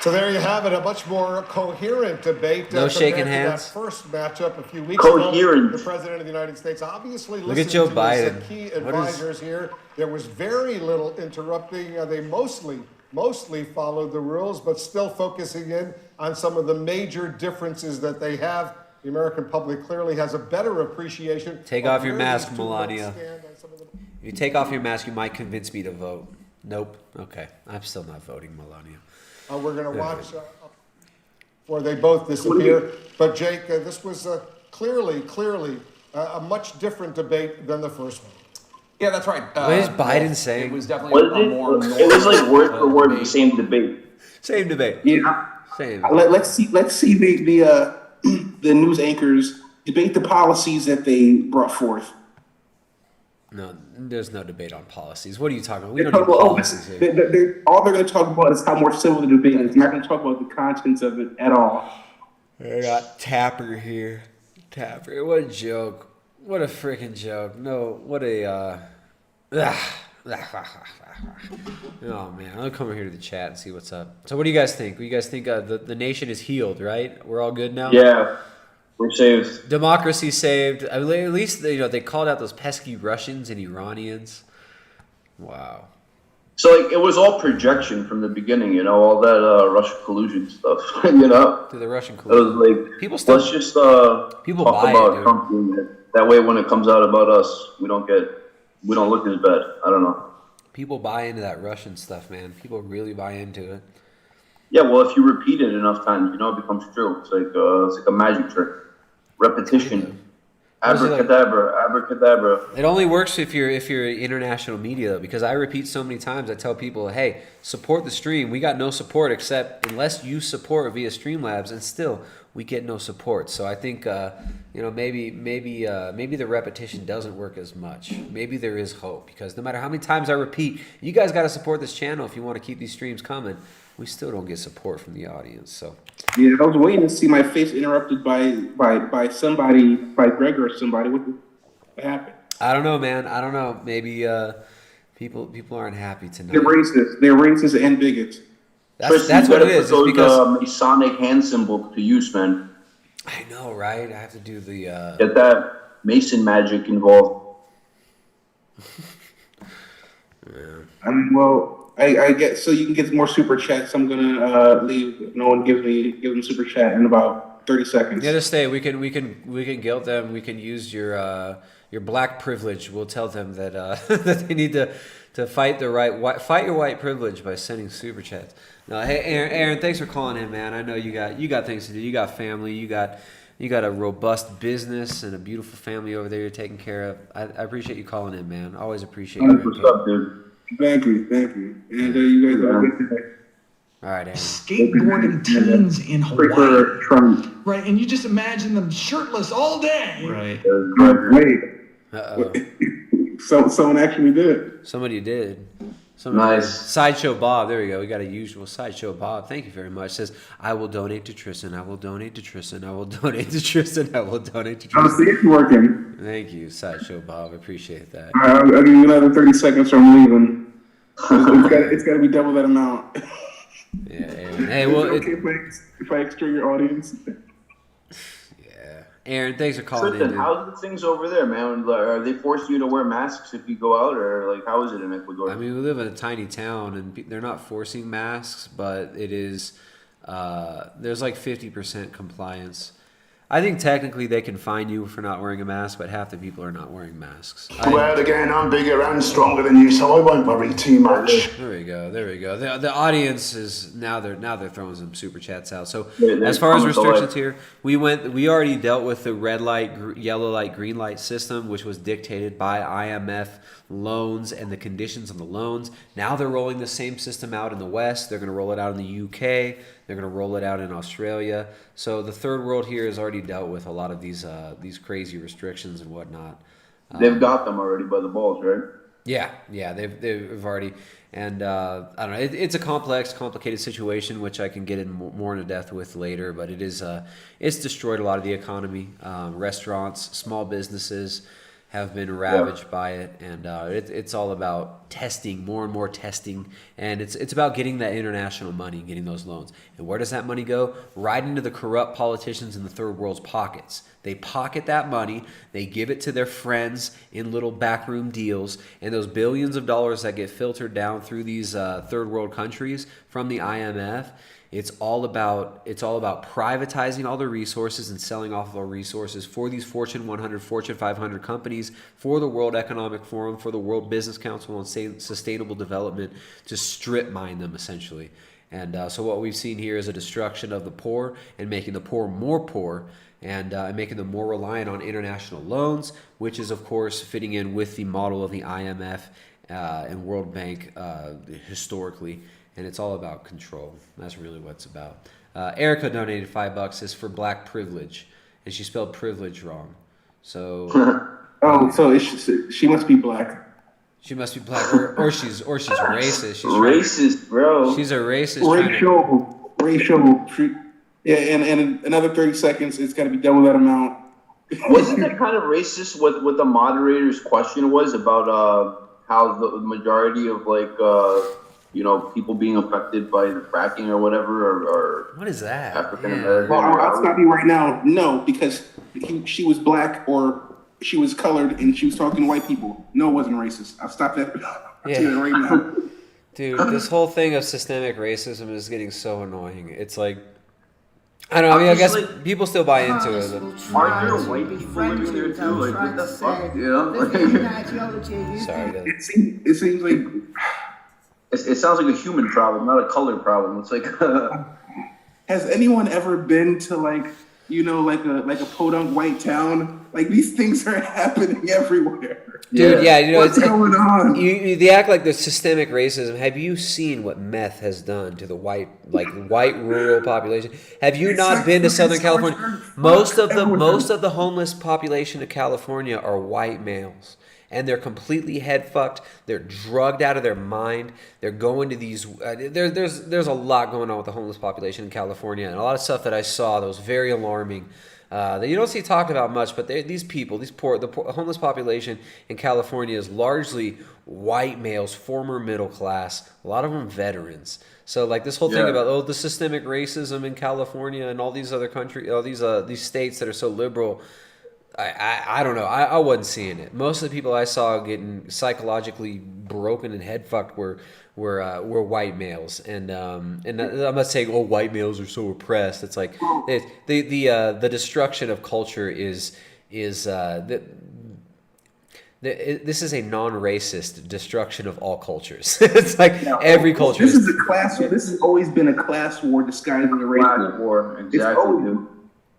So there you have it, a much more coherent debate. No shaking compared to hands. That first matchup a few weeks Coherent. ago. The President of the United States obviously Look at listened Joe to Biden. his key What is- advisors here. There was very little interrupting. They mostly followed the rules, but still focusing in on some of the major differences that they have. The American public clearly has a better appreciation. Take of off your where mask, these two votes Melania. stand on some of the- If you take off your mask, you might convince me to vote. Nope. Okay. I'm still not voting, Melania. We're going to watch before they both disappear. But Jake, this was clearly a much different debate than the first one. Yeah, that's right. What is Biden saying? It was definitely a more. It was like word for word the same debate. Same debate. Yeah. Same. Let's see the the news anchors debate the policies that they brought forth. No, there's no debate on policies. What are you talking about? We They're don't need talking about- policies here. all they're going to talk about is how more civil the debate is. They're not going to talk about the contents of it at all. I got Tapper here. Tapper. What a joke. What a freaking joke. No, what a... Oh, man. I'll come over here to the chat and see what's up. So what do you guys think? You guys think the nation is healed, right? We're all good now? Yeah. We're saved. Democracy saved. I mean, at least they called out those pesky Russians and Iranians. Wow. So like it was all projection from the beginning, all that Russian collusion stuff, To the Russian collusion. It was like People still- let's just people talk buy it, about dude. Trump doing it. That way, when it comes out about us, we don't look as bad. I don't know. People buy into that Russian stuff, man. People really buy into it. Yeah, well, if you repeat it enough times, it becomes true. It's like a magic trick, repetition. Abracadabra, abracadabra. It only works if you're international media, though, because I repeat so many times. I tell people, hey, support the stream. We got no support except unless you support via Streamlabs, and still we get no support. So I think maybe the repetition doesn't work as much. Maybe there is hope, because no matter how many times I repeat, you guys got to support this channel if you want to keep these streams coming. We still don't get support from the audience. So Yeah, I was waiting to see my face interrupted by somebody, by Greg or somebody. What happened? I don't know, man. I don't know. Maybe people aren't happy tonight. They're racist. They're racist and bigots. That's what it is. Put It's those because Masonic hand symbol to use, man. I know, right? I have to do the Get that Mason magic involved. I mean, well, I get so you can get more super chats. I'm gonna leave. If no one give them super chat in about 30 seconds. Yeah, just stay. We can guilt them. We can use your black privilege. We'll tell them that that they need to fight fight your white privilege by sending super chats. No, hey Aaron, thanks for calling in, man. I know you got things to do. You got family. You got a robust business and a beautiful family over there you're taking care of. I appreciate you calling in, man. Always appreciate you. What's up, dude? Thank you. And you guys have a good day. All right, Aaron. Skateboarding teens in Hawaii. Trump. Right, and you just imagine them shirtless all day. Right. Wait. Uh-oh. So someone actually did. Somebody did. Nice. Sideshow Bob. There we go. We got a usual Sideshow Bob. Thank you very much. Says, I will donate to Tristan. I will donate to Tristan. I will donate to Tristan. I will donate to Tristan. I'll see it's working. Thank you, Sideshow Bob. Appreciate that. All right, I'll give you another 30 seconds or I'm leaving. It's got to be double that amount. Yeah, Aaron. Hey, well, Is it okay if I extra your audience? Yeah. Aaron, thanks for calling Tristan, in. how's the things over there, man? Are they forcing you to wear masks if you go out, or like how is it in Ecuador? I mean, we live in a tiny town, and they're not forcing masks, but it is. There's like 50% compliance. I think technically they can fine you for not wearing a mask, but half the people are not wearing masks. Well, again, I'm bigger and stronger than you, so I won't worry too much. There we go. The audience is now they're throwing some super chats out. So Yeah, as far as comment restrictions below. here, we already dealt with the red light, yellow light, green light system, which was dictated by IMF loans and the conditions on the loans. Now they're rolling the same system out in the West. They're going to roll it out in the UK. They're going to roll it out in Australia. So the third world here has already dealt with a lot of these crazy restrictions and whatnot. They've got them already by the balls, right? Yeah, they've already, and I don't know. It's a complicated situation, which I can get in more into depth with later. But it's destroyed a lot of the economy. Restaurants, small businesses have been ravaged by it, and it's all about testing, more and more testing, and it's about getting that international money, getting those loans. And where does that money go? Right into the corrupt politicians in the third world's pockets. They pocket that money, they give it to their friends in little backroom deals, and those billions of dollars that get filtered down through these third world countries from the IMF. It's all about privatizing all the resources and selling off our resources for these Fortune 100, Fortune 500 companies, for the World Economic Forum, for the World Business Council on Sustainable Development, to strip mine them essentially. And so what we've seen here is a destruction of the poor and making the poor more poor, and making them more reliant on international loans, which is of course fitting in with the model of the IMF and World Bank historically. And it's all about control. That's really what it's about. Erica donated $5. Says for black privilege, and she spelled privilege wrong. So so she must be black. She must be black, or she's racist. She's racist, bro. She's a racist. Racial. Yeah, and another 30 seconds. It's got to be double that amount. Wasn't that kind of racist? What the moderator's question was about how the majority of people being affected by the fracking or whatever, or what is that? African American. Well, I'll stop you right now. No, because she was black or she was colored and she was talking to white people. No, it wasn't racist. I'll stop that. I'll tell you right now. Dude, this whole thing of systemic racism is getting so annoying. It's like, I don't know. I mean, I guess people still buy into it. Aren't there white people living there too? Like, what the fuck? Sorry, guys. It seems like it sounds like a human problem, not a color problem. It's like, has anyone ever been to like a podunk white town? Like, these things are happening everywhere. Dude, yeah, what's going on? They act like there's systemic racism. Have you seen what meth has done to the white rural population? Have you not been to Southern California? Most of the homeless population of California are white males. And they're completely head fucked. They're drugged out of their mind. They're going to these. There's a lot going on with the homeless population in California, and a lot of stuff that I saw that was very alarming. That you don't see talked about much, but the homeless population in California is largely white males, former middle class, a lot of them veterans. So like this whole thing about the systemic racism in California and all these other countries, all these states that are so liberal. I don't know. I wasn't seeing it. Most of the people I saw getting psychologically broken and head fucked were white males, and I'm not saying white males are so oppressed. It's like the destruction of culture is this is a non-racist destruction of all cultures. It's like every culture. This is a class war. This has always been a class war disguised as a race war. Exactly.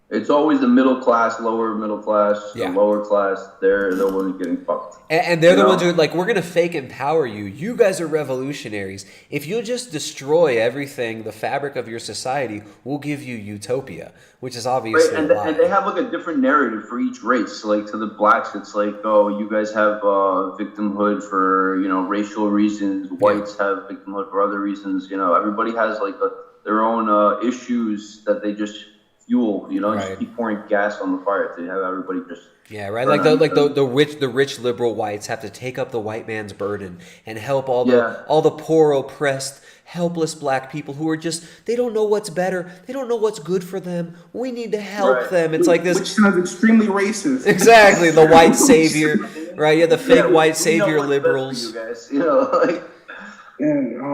It's always the middle class, lower middle class, the lower class. They're the ones getting fucked. And they're the ones who are like, we're going to fake empower you. You guys are revolutionaries. If you'll just destroy everything, the fabric of your society, we'll give you utopia, which is obviously and they have like a different narrative for each race. So like to the blacks, it's like, oh, you guys have victimhood for, racial reasons. Whites have victimhood for other reasons. Everybody has like their own issues that they just fuel, just keep pouring gas on the fire to have everybody just the rich liberal whites have to take up the white man's burden and help all the poor oppressed helpless black people who are just they don't know what's better, they don't know what's good for them. We need to help them. It's like this, which sounds extremely racist. Exactly, the white savior, right? Yeah, the fake white savior liberals. You guys, oh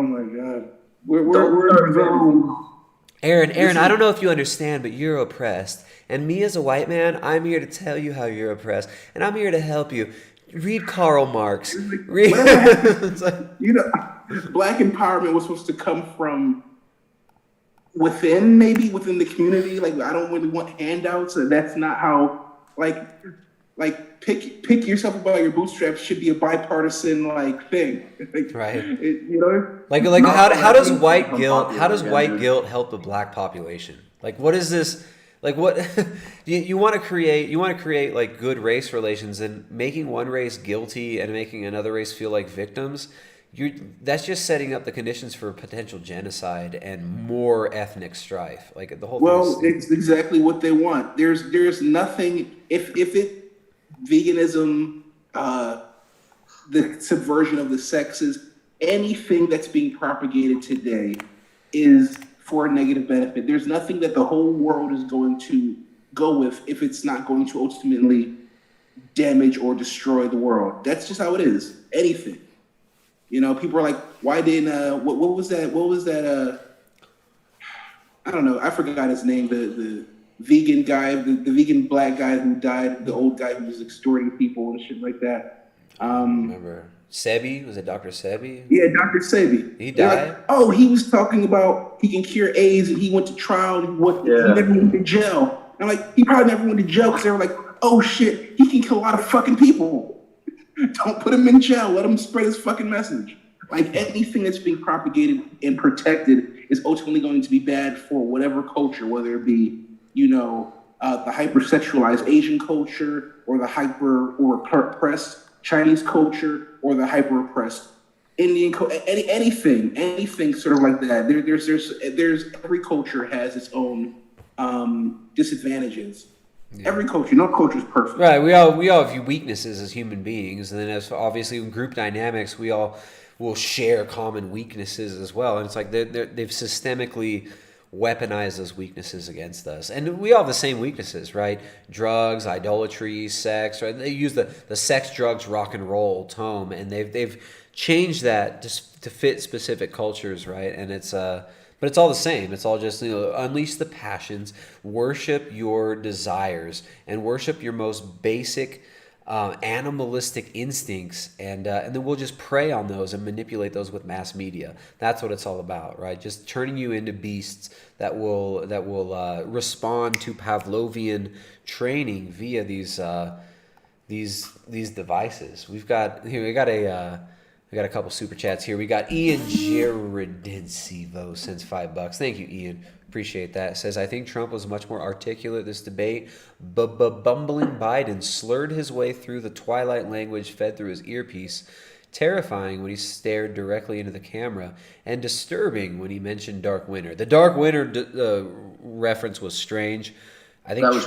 my god, we're Aaron, I don't know if you understand, but you're oppressed. And me as a white man, I'm here to tell you how you're oppressed. And I'm here to help you. Read Karl Marx. Black empowerment was supposed to come from within the community. Like, I don't really want handouts. And that's not how, pick yourself up by your bootstraps should be a bipartisan thing. Right. How does white guilt help the black population? Like, what is this? Like, what you want to create like good race relations, and making one race guilty and making another race feel like victims. That's just setting up the conditions for potential genocide and more ethnic strife. Like the whole. Well, it's exactly what they want. There's nothing if veganism, the subversion of the sexes, anything that's being propagated today is for a negative benefit. There's nothing that the whole world is going to go with if it's not going to ultimately damage or destroy the world. That's just how it is. Anything. People are like, why didn't, what was that, I don't know, I forgot his name, the vegan guy, the vegan black guy who died, the old guy who was extorting people and shit like that. Remember Sebi? Was it Dr. Sebi? Yeah, Dr. Sebi. He died? Like, he was talking about he can cure AIDS and he went to trial and he never went to jail. And I'm like, he probably never went to jail because they were like, oh shit, he can kill a lot of fucking people. Don't put him in jail. Let him spread his fucking message. Like, anything that's being propagated and protected is ultimately going to be bad for whatever culture, whether it be the hypersexualized Asian culture or the hyper or oppressed Chinese culture or the hyper oppressed Indian anything sort of like that. There's every culture has its own disadvantages. Yeah. Every culture, no culture is perfect. Right. We all have weaknesses as human beings, and then as obviously in group dynamics, we all will share common weaknesses as well. And it's like they've systemically weaponize those weaknesses against us. And we all have the same weaknesses, right? Drugs, idolatry, sex, right? They use the sex, drugs, rock and roll tome, and they've changed that to fit specific cultures, right? And it's but it's all the same. It's all just, unleash the passions, worship your desires, and worship your most basic animalistic instincts, and then we'll just prey on those and manipulate those with mass media. That's what it's all about, right? Just turning you into beasts that will respond to Pavlovian training via these devices. We got a couple super chats here. We got Ian Gerardensivo sends $5. Thank you, Ian. Appreciate that. Says, I think Trump was much more articulate this debate. Bumbling Biden slurred his way through the twilight language fed through his earpiece. Terrifying when he stared directly into the camera, and disturbing when he mentioned Dark Winter. The Dark Winter reference was strange. I think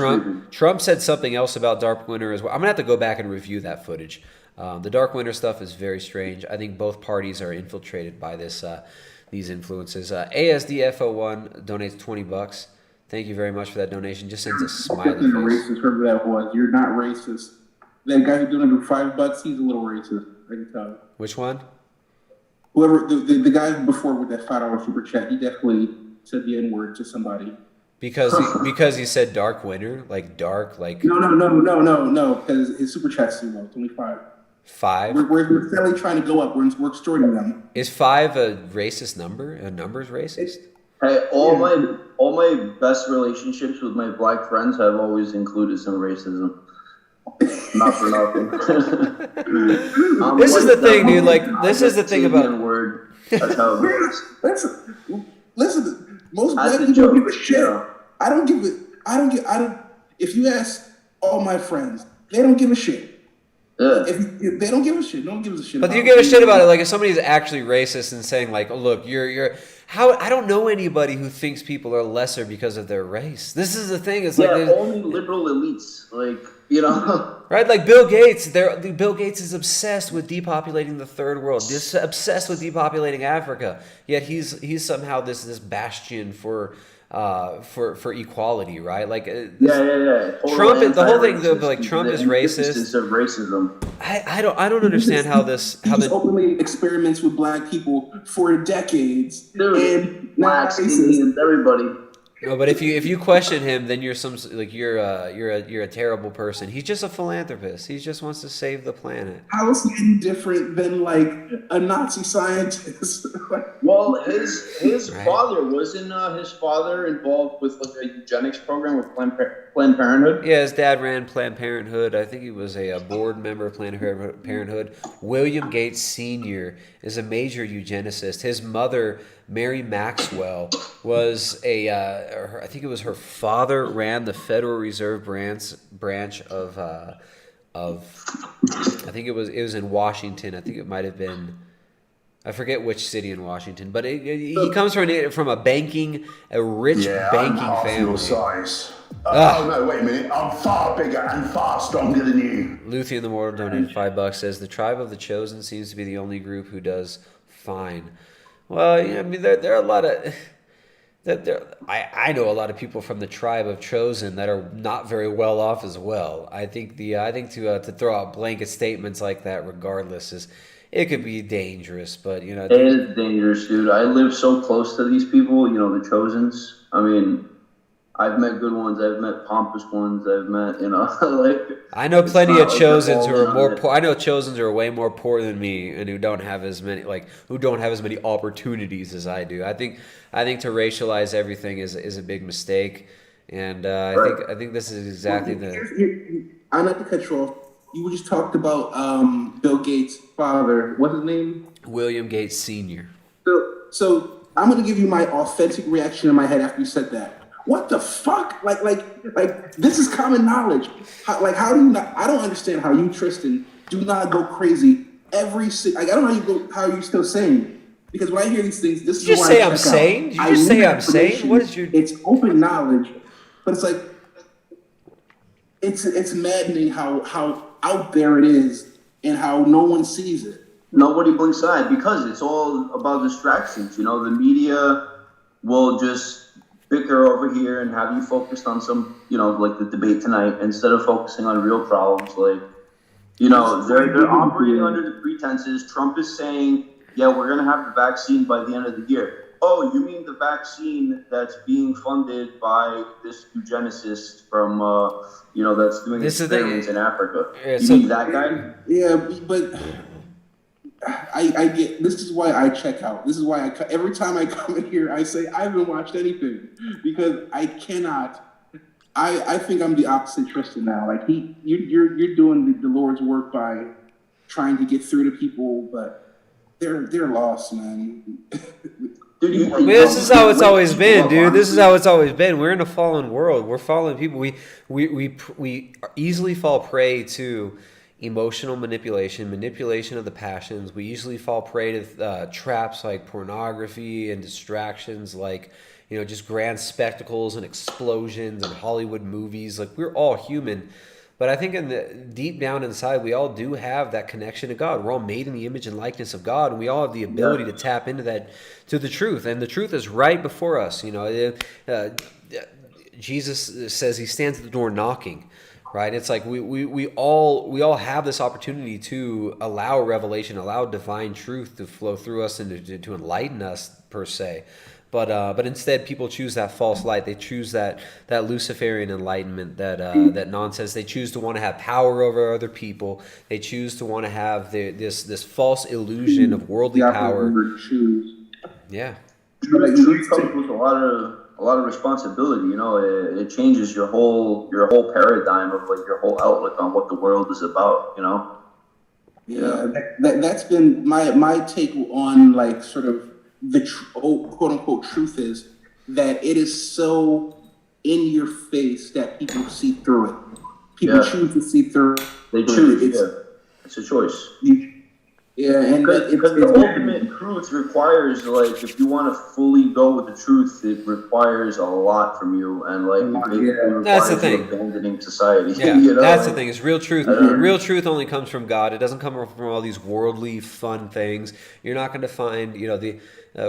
Trump said something else about Dark Winter as well. I'm going to have to go back and review that footage. The Dark Winter stuff is very strange. I think both parties are infiltrated by these influences. ASDFO1 donates $20. Thank you very much for that donation. Just sends a smiley face. Racist, whoever that was. You're not racist. That guy who donated $5, he's a little racist. I can tell. Which one? Whoever the guy before with that $5 super chat, he definitely said the N-word to somebody. Because he said Dark Winter, like dark, like no. Because his super chat's too low. It's only 5. 5. We're steadily trying to go up. We're extorting them. Is 5 a racist number? A number's racist? Hey, all my best relationships with my black friends have always included some racism. Not for nothing. This is the thing, dude. Like, this is the thing about word. That's how it works. Listen. Most black people don't give a shit. I don't. If you ask all my friends, they don't give a shit. If they don't give a shit, no one gives a shit. But you give a shit about it. Like, if somebody's actually racist and saying, like, oh, look, you're how I don't know anybody who thinks people are lesser because of their race. This is the thing. It's like only liberal elites, right? Like Bill Gates. Bill Gates is obsessed with depopulating the third world. Obsessed with depopulating Africa. Yet he's somehow this bastion for equality, right? Like Trump. The whole thing of like Trump is racist. Of racism. I don't understand how he openly experiments with black people for decades. Dude, and blacks, Indians, everybody. No, but if you question him, then you're you're a terrible person. He's just a philanthropist. He just wants to save the planet. How is he any different than like a Nazi scientist? Well, his father wasn't his father involved with like a eugenics program with Planned Parenthood. Yeah, his dad ran Planned Parenthood. I think he was a board member of Planned Parenthood. William Gates Sr. is a major eugenicist. His mother, Mary Maxwell, was I think it was her father ran the Federal Reserve branch of I think it was in Washington. I think it might have been, I forget which city in Washington, but he comes from a rich banking family. Your size. Oh no! Wait a minute. I'm far bigger and far stronger than you. Luthien the Mortal donated $5. Says the tribe of the chosen seems to be the only group who does fine. Well, I mean, there are a lot of I know a lot of people from the tribe of chosen that are not very well off as well. I think to throw out blanket statements like that, regardless, it could be dangerous. But it is dangerous, dude. I live so close to these people. The chosens. I mean, I've met good ones. I've met pompous ones. I've met, I know plenty of chosens who are more poor. I know chosens who are way more poor than me and who don't have as many opportunities as I do. I think to racialize everything is a big mistake, and I think this is exactly I'm not to cut you off. You just talked about Bill Gates' father. What's his name? William Gates Sr. So I'm going to give you my authentic reaction in my head after you said that. What the fuck? Like this is common knowledge. How do you not? I don't understand how you, Tristan, do not go crazy every. I don't know how you still sane. Because when I hear these things, this is why I'm sane. Did you just say I'm sane? What is your? It's open knowledge, but it's like it's maddening how out there it is and how no one sees it. nobody blinks an eye because it's all about distractions. You know, the media will just bicker over here and have you focused on some, you know, like the debate tonight instead of focusing on real problems. Like, you know, they're operating under the pretenses. Trump is saying, yeah, we're going to have the vaccine by the end of the year. Oh, you mean the vaccine that's being funded by this eugenicist from, you know, that's doing experiments in Africa? You mean that guy? Yeah, but I get, this is why I check out. This is why every time I come in here, I say I haven't watched anything because I cannot. I think I'm the opposite Tristan now. Like you're doing the Lord's work by trying to get through to people, but they're lost, man. Dude, this is how it's always been, dude. This is how it's always been. We're in a fallen world. We're fallen people. We easily fall prey to emotional manipulation of the passions. We usually fall prey to traps like pornography and distractions like, you know, just grand spectacles and explosions and Hollywood movies. Like, we're all human. But I think deep down inside, we all do have that connection to God. We're all made in the image and likeness of God, and we all have the ability to tap into that, to the truth. And the truth is right before us. You know, Jesus says he stands at the door knocking, right? It's like we all have this opportunity to allow revelation, allow divine truth to flow through us and to enlighten us per se. But instead, people choose that false light. They choose that Luciferian enlightenment, that nonsense. They choose to want to have power over other people. They choose to want to have this false illusion of worldly power. Yeah. Truth comes with a lot of responsibility. You know, it changes your whole paradigm of like your whole outlook on what the world is about. You know. Yeah, that's been my take on like sort of the quote unquote truth is that it is so in your face that people see through it. People choose to see through it. They choose. It's a choice. Yeah, and because the ultimate truth requires, like, if you want to fully go with the truth, it requires a lot from you, and like that's the thing. Abandoning society. Yeah, you know? That's the thing. Is real truth. Real truth only comes from God. It doesn't come from all these worldly fun things. You're not going to find, you know, the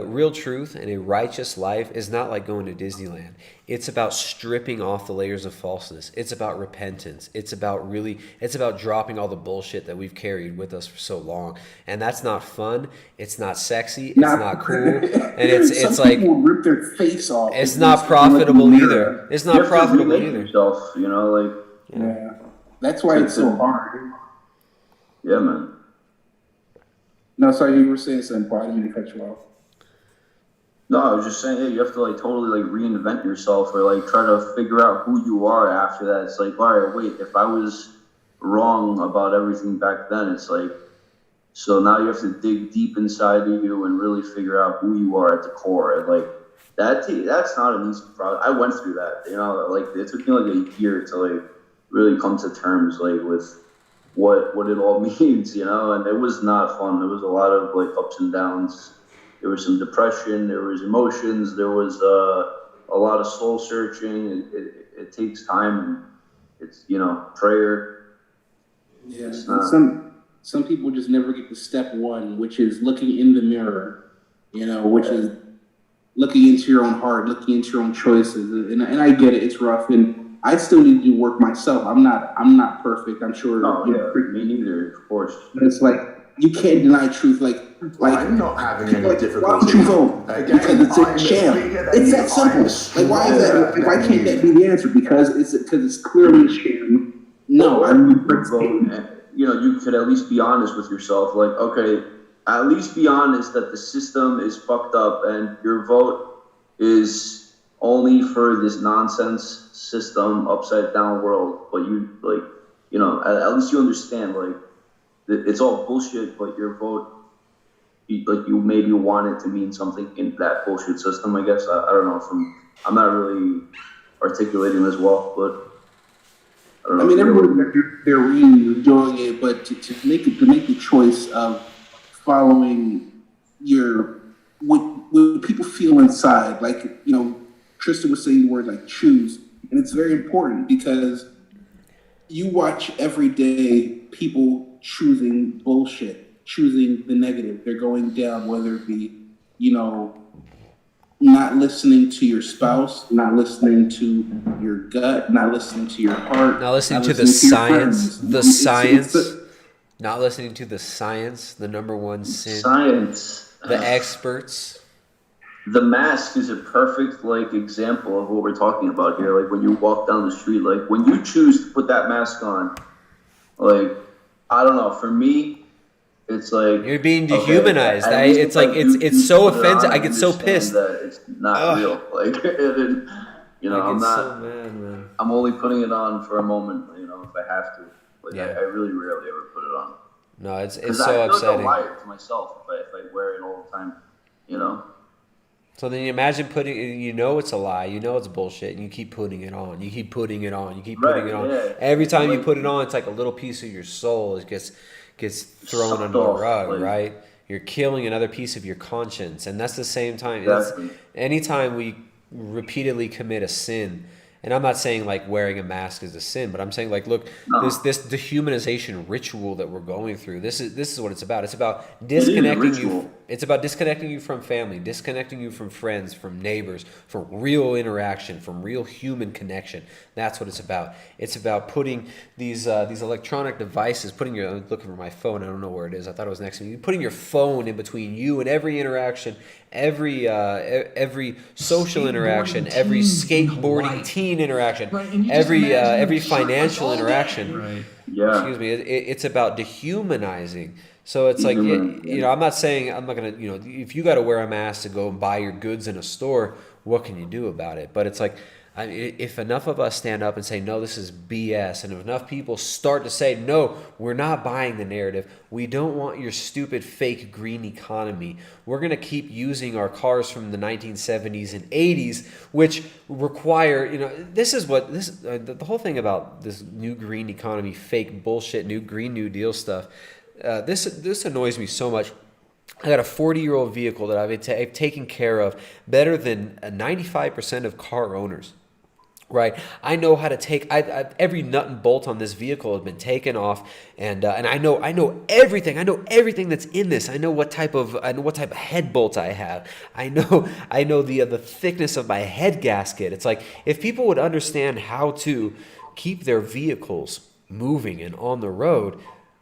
real truth and a righteous life is not like going to Disneyland. It's about stripping off the layers of falseness. It's about repentance. It's about dropping all the bullshit that we've carried with us for so long. And that's not fun. It's not sexy. It's not cool. And it's like people rip their face off. It's not profitable either. It's not profitable either. Yourself, you know, like yeah. That's why it's so hard. Yeah, man. No, sorry, you were saying something, Paul. I didn't mean to cut you off. No, I was just saying, yeah, you have to like totally like reinvent yourself or like try to figure out who you are after that. It's like, all right, wait, if I was wrong about everything back then, it's like, so now you have to dig deep inside of you and really figure out who you are at the core. And like that's not an easy process. I went through that, you know, like it took me like a year to like really come to terms like with what it all means, you know, and it was not fun. There was a lot of like ups and downs. There was some depression, there was emotions, there was a lot of soul searching. It takes time, and it's, you know, prayer. Yeah, some people just never get to step one, which is looking in the mirror, you know, which is looking into your own heart, looking into your own choices. And I get it, it's rough, and I still need to do work myself. I'm not perfect, I'm sure. Oh, yeah, me neither, of course. But it's like, you can't deny truth. Like I'm not having any difficulty. Why don't you vote? Because it's a sham. It's that simple. Like, why is that? Like, why can't that be the answer? Because it's clearly a sham. No, I mean, vote. You know, you could at least be honest with yourself. Like, okay, at least be honest that the system is fucked up and your vote is only for this nonsense system, upside down world. But you, like, you know, at least you understand, like, it's all bullshit, but your vote, like, you maybe want it to mean something in that bullshit system, I guess. I don't know. I'm not really articulating this well, but I don't know. I mean, everybody, they're really doing it, but to make the choice of following what people feel inside, like, you know, Tristan was saying the word like choose, and it's very important because you watch every day people choosing bullshit. choosing the negative. They're going down, whether it be, not listening to your spouse, not listening to your gut, not listening to your heart, not listening to the your science, friends. the science, not listening to the science, the number one sin, science, the experts. The mask is a perfect example of what we're talking about here. Like when you walk down the street, like when you choose to put that mask on, I don't know, for me, it's like you're being dehumanized. Okay, it's so offensive. I get so pissed. That it's not real. I'm not. So mad, man. I'm only putting it on for a moment. If I have to. I really rarely ever put it on. No, it's so I feel upsetting. like a liar to myself if I wear it all the time. So then you imagine putting, it's a lie, it's bullshit, and you keep putting it on, you keep putting it on. Yeah. Every time you put it on, it's like a little piece of your soul gets thrown under the rug, right? You're killing another piece of your conscience, and that's the same time. Exactly. Anytime we repeatedly commit a sin, and I'm not saying wearing a mask is a sin, but I'm saying look, this dehumanization ritual that we're going through. This is what it's about. It's about disconnecting you. It's about disconnecting you from family, disconnecting you from friends, from neighbors, from real interaction, from real human connection. That's what it's about. It's about putting these electronic devices. I'm looking for my phone. I don't know where it is. I thought it was next to me. Putting your phone in between you and every interaction, every social interaction, every skateboarding teen interaction, every financial interaction. Right. Yeah. Excuse me. It's about dehumanizing. So it's I'm not saying I'm not gonna, if you got to wear a mask to go and buy your goods in a store, what can you do about it? But it's if enough of us stand up and say, no, this is BS, and if enough people start to say, no, we're not buying the narrative, we don't want your stupid fake green economy, we're going to keep using our cars from the 1970s and 80s, which require, the whole thing about this new green economy, fake bullshit, new Green New Deal stuff, this annoys me so much. I got a 40-year-old vehicle that I've taken care of better than 95% of car owners. Right, I know how to take. Every nut and bolt on this vehicle has been taken off, and I know everything. I know everything that's in this. I know what type of head bolt I have. I know the thickness of my head gasket. It's if people would understand how to keep their vehicles moving and on the road,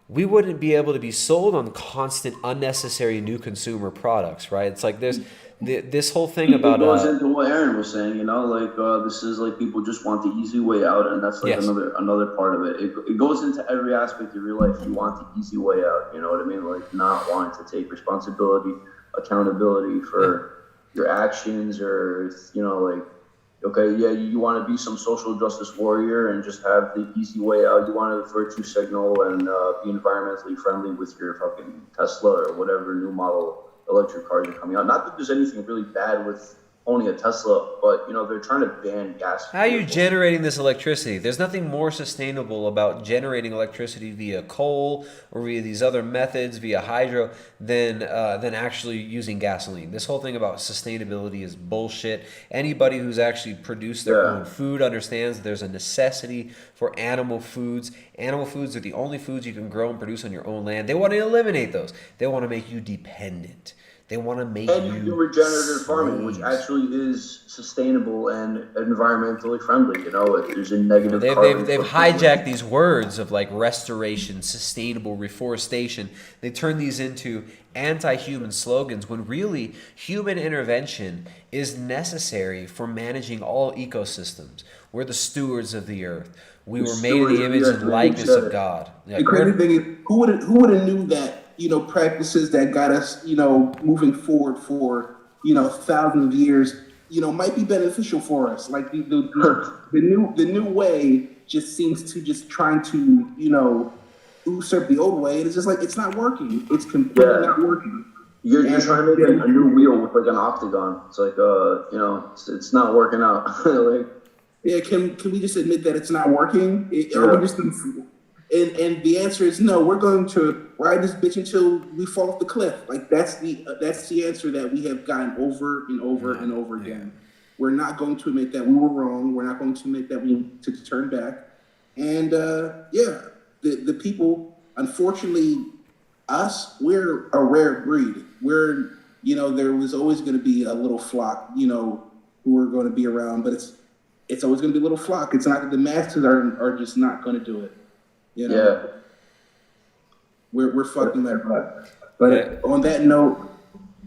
we wouldn't be able to be sold on constant, unnecessary new consumer products. Right? It's there's. This whole thing about it goes into what Aaron was saying, this is people just want the easy way out, and that's another part of it. It goes into every aspect of your life. You want the easy way out, you know what I mean? Not wanting to take responsibility, accountability for your actions, or you want to be some social justice warrior and just have the easy way out. You want to virtue signal and be environmentally friendly with your fucking Tesla or whatever new model electric cars are coming out. Not that there's anything really bad with owning a Tesla, but they're trying to ban gas. How are you generating this electricity? There's nothing more sustainable about generating electricity via coal or via these other methods, via hydro, than actually using gasoline. This whole thing about sustainability is bullshit. Anybody who's actually produced their own food understands that there's a necessity for animal foods. Animal foods are the only foods you can grow and produce on your own land. They want to eliminate those. They want to make you dependent. They want to make you do regenerative farming, which actually is sustainable and environmentally friendly. There's a negative. They've hijacked these words of restoration, sustainable, reforestation. They turn these into anti-human slogans when really human intervention is necessary for managing all ecosystems. We're the stewards of the earth. We were made in the image and likeness of God. The crazy thing is, who would have knew that? Practices that got us, moving forward for, thousands of years, might be beneficial for us. The new way just seems to just trying to, usurp the old way. And it's just it's not working. It's completely not working. You're trying to make a new wheel with an octagon. It's it's not working out. Can we just admit that it's not working? Are we just And the answer is no. We're going to ride this bitch until we fall off the cliff. That's the answer that we have gotten over and over and over again. We're not going to admit that we were wrong. We're not going to admit that we need to turn back. And the people, unfortunately, us, we're a rare breed. We're, there was always going to be a little flock, who are going to be around, but it's always going to be a little flock. It's not, the masses are just not going to do it. Yeah. We're fucking that up. But on that note,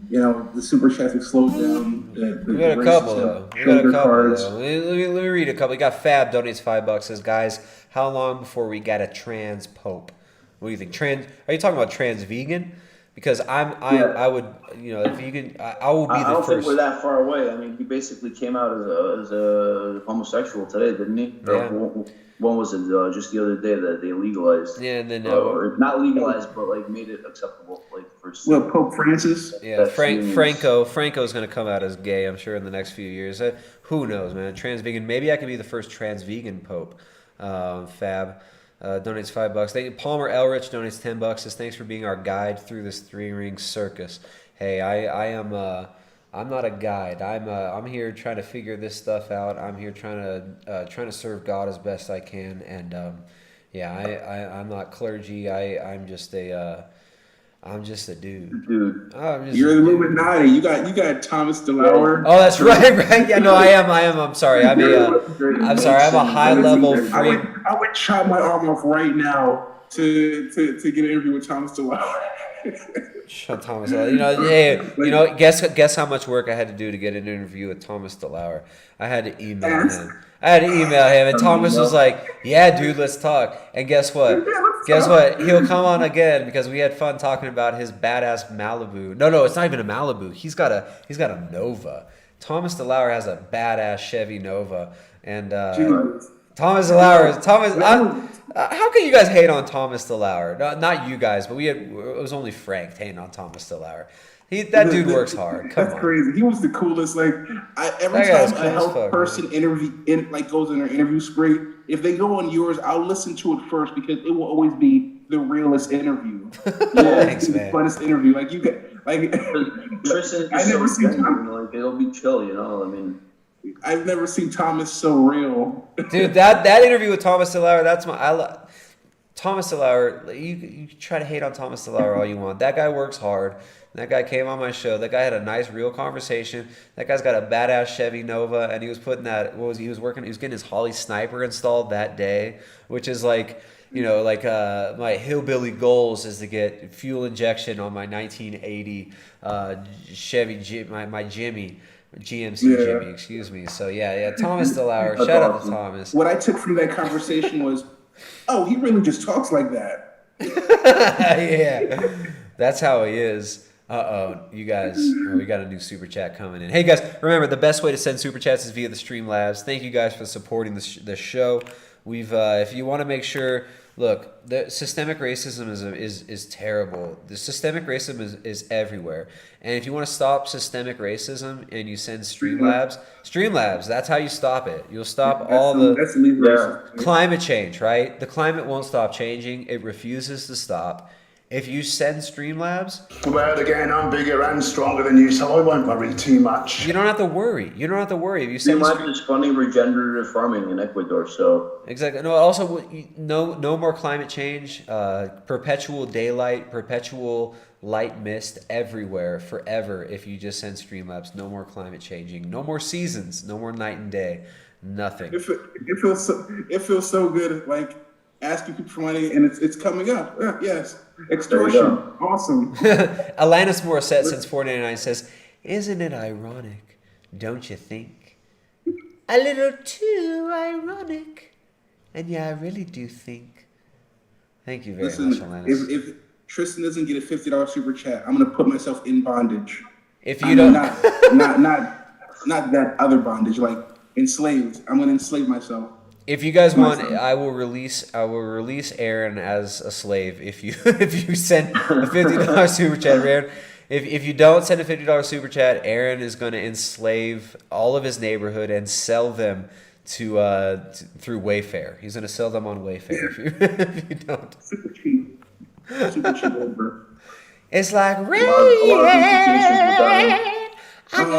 the super chats have slowed down. We got a couple though. Let me read a couple. We got Fab donates $5. Says, guys, how long before we get a trans pope? What do you think? Are you talking about trans vegan? Because I would, if you can, I will be the first. I don't think we're that far away. I mean, he basically came out as a homosexual today, didn't he? Yeah. When was it? Just the other day that they legalized. Yeah, and then or not legalized, but like made it acceptable, like for. Well, Pope Francis. Yeah, Franco's going to come out as gay, I'm sure, in the next few years. Who knows, man? Trans vegan. Maybe I could be the first trans vegan pope. Fab donates $5. Thank you. Palmer Elrich donates $10. Says, thanks for being our guide through this 3-ring circus. Hey, I am. I'm not a guide. I'm here trying to figure this stuff out. I'm here trying to serve God as best I can. And I'm not clergy. I'm just a dude. You're the Illuminati. You got Thomas DeLauer. Oh, that's right. Yeah, no, I am. I'm sorry. I'm a high level freak. I would chop my arm off right now to get an interview with Thomas DeLauer. Thomas, hey, guess how much work I had to do to get an interview with Thomas DeLauer. I had to email him. And Thomas was like, "Yeah, dude, let's talk." And guess what? He'll come on again because we had fun talking about his badass Malibu. No, it's not even a Malibu. He's got a Nova. Thomas DeLauer has a badass Chevy Nova, and Thomas DeLauer. How can you guys hate on Thomas DeLauer? Not you guys, but it was only Frank hating on Thomas DeLauer. That dude works hard. That's crazy. He was the coolest. Like every time a health person goes in their interview spree, if they go on yours, I'll listen to it first because it will always be the realest interview. Thanks, man. The funnest interview. Like you get Tristan. I never seen Thomas. It'll be chill. I mean. I've never seen Thomas so real. Dude, that interview with Thomas DeLauer, Thomas DeLauer, you try to hate on Thomas DeLauer all you want. That guy works hard. That guy came on my show. That guy had a nice, real conversation. That guy's got a badass Chevy Nova, and he was putting he was getting his Holly Sniper installed that day, which is like, my hillbilly goals is to get fuel injection on my 1980 Chevy, my Jimmy. GMC Jimmy, excuse me. So Thomas DeLauer. Shout out to Thomas. What I took from that conversation was, he really just talks like that. Yeah, that's how he is. You guys, we got a new super chat coming in. Hey guys, remember the best way to send super chats is via the Streamlabs. Thank you guys for supporting the show. We've if you want to make sure. Look, the systemic racism is terrible. The systemic racism is everywhere. And if you want to stop systemic racism and you send Streamlabs, that's how you stop it. You'll stop climate change, right? The climate won't stop changing. It refuses to stop. If you send Streamlabs... Well, again, I'm bigger and stronger than you, so I won't worry too much. You don't have to worry. If you send Streamlabs is funding regenerative farming in Ecuador, so... Exactly. No, also, no more climate change. Perpetual daylight, perpetual light mist everywhere, forever, if you just send Streamlabs. No more climate changing. No more seasons. No more night and day. Nothing. It feels so good, like... asking people for money, and it's coming up. Yes. Extortion. Awesome. Alanis Morissette, since $4.99, says, "Isn't it ironic, don't you think? A little too ironic. And I really do think." Thank you very much, Alanis. If Tristan doesn't get a $50 super chat, I'm going to put myself in bondage. If you don't... Not that other bondage, like enslaved. I'm going to enslave myself. If you guys want, I will release Aaron as a slave if you send a $50 super chat, Aaron. If you don't send a $50 super chat, Aaron is going to enslave all of his neighborhood and sell them through Wayfair. He's going to sell them on Wayfair if you don't. Super cheap. Over. It's like rain on your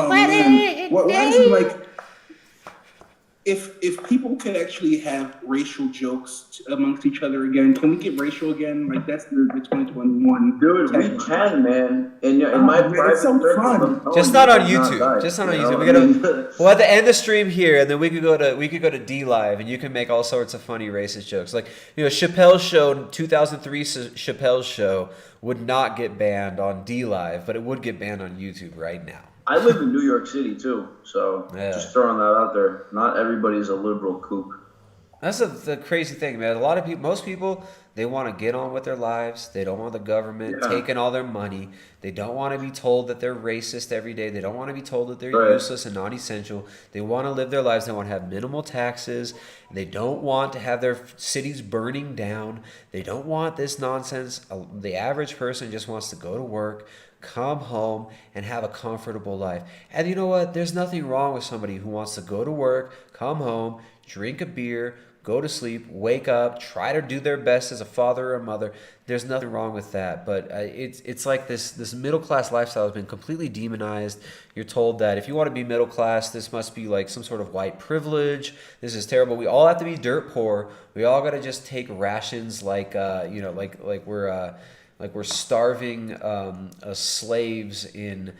wedding. Why is it like? if people could actually have racial jokes amongst each other again, can we get racial again? Like that's the 2021. Dude, we can, man. In my private it's so circle, fun. I'm telling Just you, not on it's YouTube. nice, Just not on you know YouTube. what I mean? We'll have to end the stream here, and then we could go to D Live, and you can make all sorts of funny racist jokes. Like Chappelle's show, 2003 Chappelle's show would not get banned on D Live, but it would get banned on YouTube right now. I live in New York City too, so just throwing that out there. Not everybody's a liberal kook. That's the crazy thing, man. A lot of people, most people, they want to get on with their lives. They don't want the government taking all their money. They don't want to be told that they're racist every day. They don't want to be told that they're useless and non-essential. They want to live their lives. They want to have minimal taxes. They don't want to have their cities burning down. They don't want this nonsense. The average person just wants to go to work, come home, and have a comfortable life. And you know what? There's nothing wrong with somebody who wants to go to work, come home, drink a beer, go to sleep, wake up, try to do their best as a father or a mother. There's nothing wrong with that. But it's like this middle class lifestyle has been completely demonized. You're told that if you want to be middle class, this must be like some sort of white privilege. This is terrible. We all have to be dirt poor. We all got to just take rations like we're starving slaves in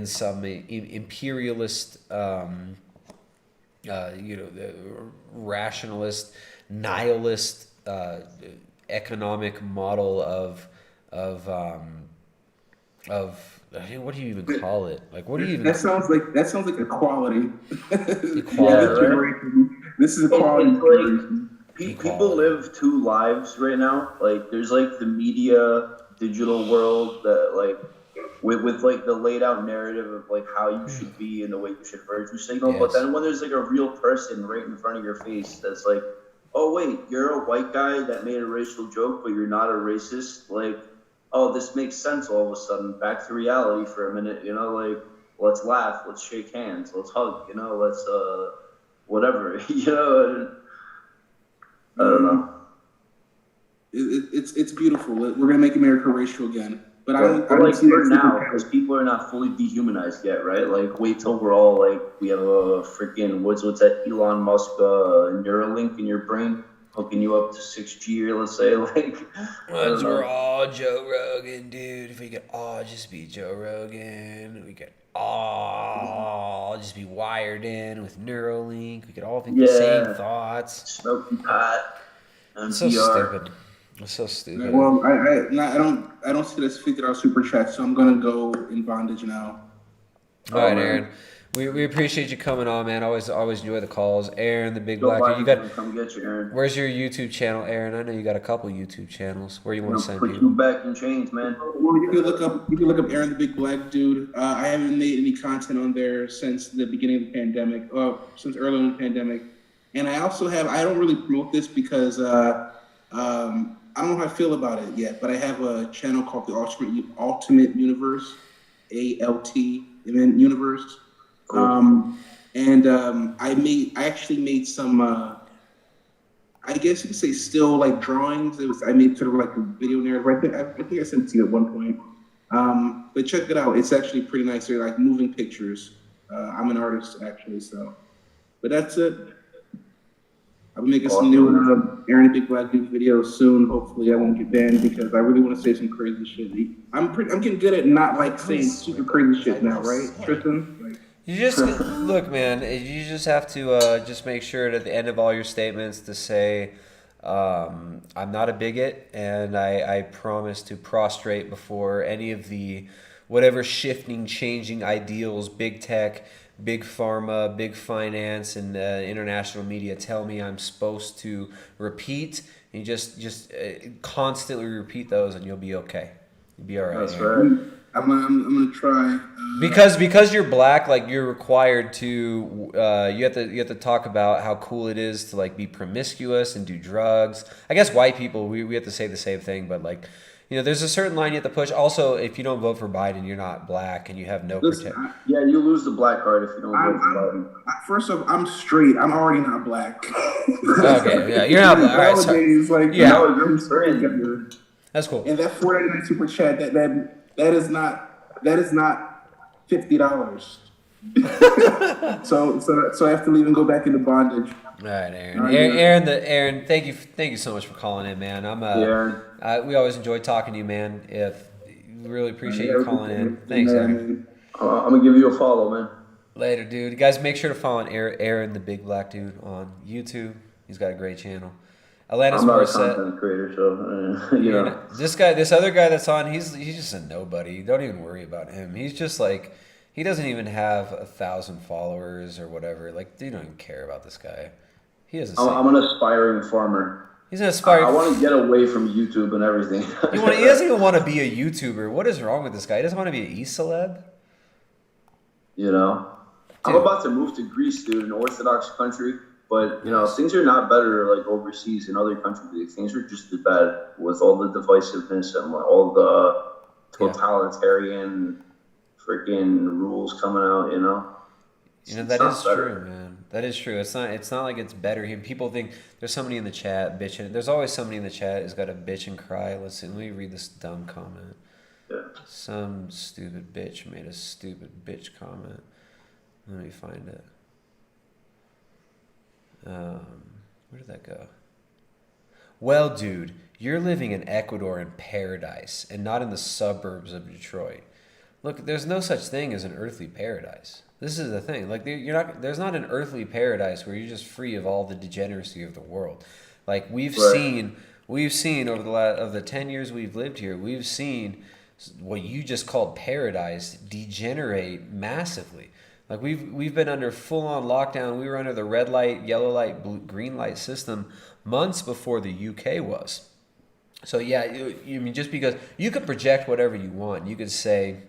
some imperialist, rationalist, nihilist economic model of what do you even call it? Like, what do you even? That sounds like equality. Equality. Right? This is equality. People live two lives right now. Like, there's like the media, digital world that like with like the laid out narrative of like how you should be and the way you should virtue signal. But then when there's like a real person right in front of your face that's like, oh wait, you're a white guy that made a racial joke, but you're not a racist. Like, oh, this makes sense all of a sudden. Back to reality for a minute, like let's laugh, let's shake hands, let's hug, let's whatever, I don't know. It's beautiful. We're gonna make America racial again. But I don't like see for that now, because people are not fully dehumanized yet, right? Like, wait till we're all like, we have a freaking what's that Elon Musk Neuralink in your brain, hooking you up to 6G, or let's say, like. Once we're all Joe Rogan, dude. If we could all just be Joe Rogan, we could all just be wired in with Neuralink. We could all think the same thoughts. Smoking pot. It's so stupid. It's so stupid. Well, I don't see this figured out super chat, so I'm gonna go in bondage now. All right, Aaron. We appreciate you coming on, man. Always enjoy the calls. Aaron, the Big Black. You got. Come get you, Aaron. Where's your YouTube channel, Aaron? I know you got a couple YouTube channels. Where you want to send put people? you back in chains, man. Well, you can look up Aaron the Big Black Dude. I haven't made any content on there since the beginning of the pandemic. Since early in the pandemic, and I also have. I don't really promote this because I don't know how I feel about it yet, but I have a channel called the Ultimate Universe, ALT Universe. Cool. I actually made some, I guess you could say still like drawings. I made sort of like a video narrative right there. I think I sent it to you at one point. But check it out. It's actually pretty nice. They're like moving pictures. I'm an artist actually, so. But that's it. I'll be making some new Aaron the Big Black Dude videos soon. Hopefully I won't get banned because I really want to say some crazy shit. I'm getting good at not like saying super crazy shit now, right, Tristan? You just look, man. You just have to just make sure at the end of all your statements to say, "I'm not a bigot, and I promise to prostrate before any of the whatever shifting, changing ideals, big tech, big pharma, big finance, and international media tell me I'm supposed to repeat." And you just constantly repeat those, and you'll be okay. You'll be all right. That's right. I'm gonna try. Because you're black, like you're required to you have to talk about how cool it is to like be promiscuous and do drugs. I guess white people we have to say the same thing, but like there's a certain line you have to push. Also, if you don't vote for Biden, you're not black and you have no protection. Yeah, you lose the black card if you don't vote for Biden. First off, I'm straight. I'm already not black. Okay, yeah, you're not black. All right, sorry. Like, yeah, I'm straight. That's cool. And that $4.99 super chat that is not $50. So I have to leave and go back into bondage. All right, Aaron. Aaron, thank you so much for calling in, man. We always enjoy talking to you, man. We really appreciate you calling in. Thanks, Aaron. I'm gonna give you a follow, man. Later, dude. Guys, make sure to follow Aaron, the big black dude, on YouTube. He's got a great channel. Alanis I'm not a Morissette. content creator, so you know. This other guy that's on, he's just a nobody. Don't even worry about him. He's just like, he doesn't even have 1,000 followers or whatever. Like, you don't even care about this guy. He doesn't. I'm an aspiring farmer. He's an aspiring. I want to get away from YouTube and everything. He doesn't even want to be a YouTuber. What is wrong with this guy? He doesn't want to be an e-celeb. You know, I'm about to move to Greece, dude, an Orthodox country. But, you know, things are not better, like, overseas in other countries. Things are just as bad with all the divisiveness and all the totalitarian freaking rules coming out, you know? You know, that is true, man. That is true. It's not like it's better here. People think there's somebody in the chat bitching. There's always somebody in the chat who's got to bitch and cry. Let me read this dumb comment. Yeah. Some stupid bitch made a stupid bitch comment. Let me find it. Where did that go? Well, dude, you're living in Ecuador in paradise and not in the suburbs of Detroit. Look, there's no such thing as an earthly paradise. This is the thing. Like, there's not an earthly paradise where you're just free of all the degeneracy of the world. Like, we've seen over the 10 years we've lived here, we've seen what you just called paradise degenerate massively. Like, we've been under full-on lockdown. We were under the red light, yellow light, green light system months before the UK was. So, yeah, I mean, just because you could project whatever you want. You could say,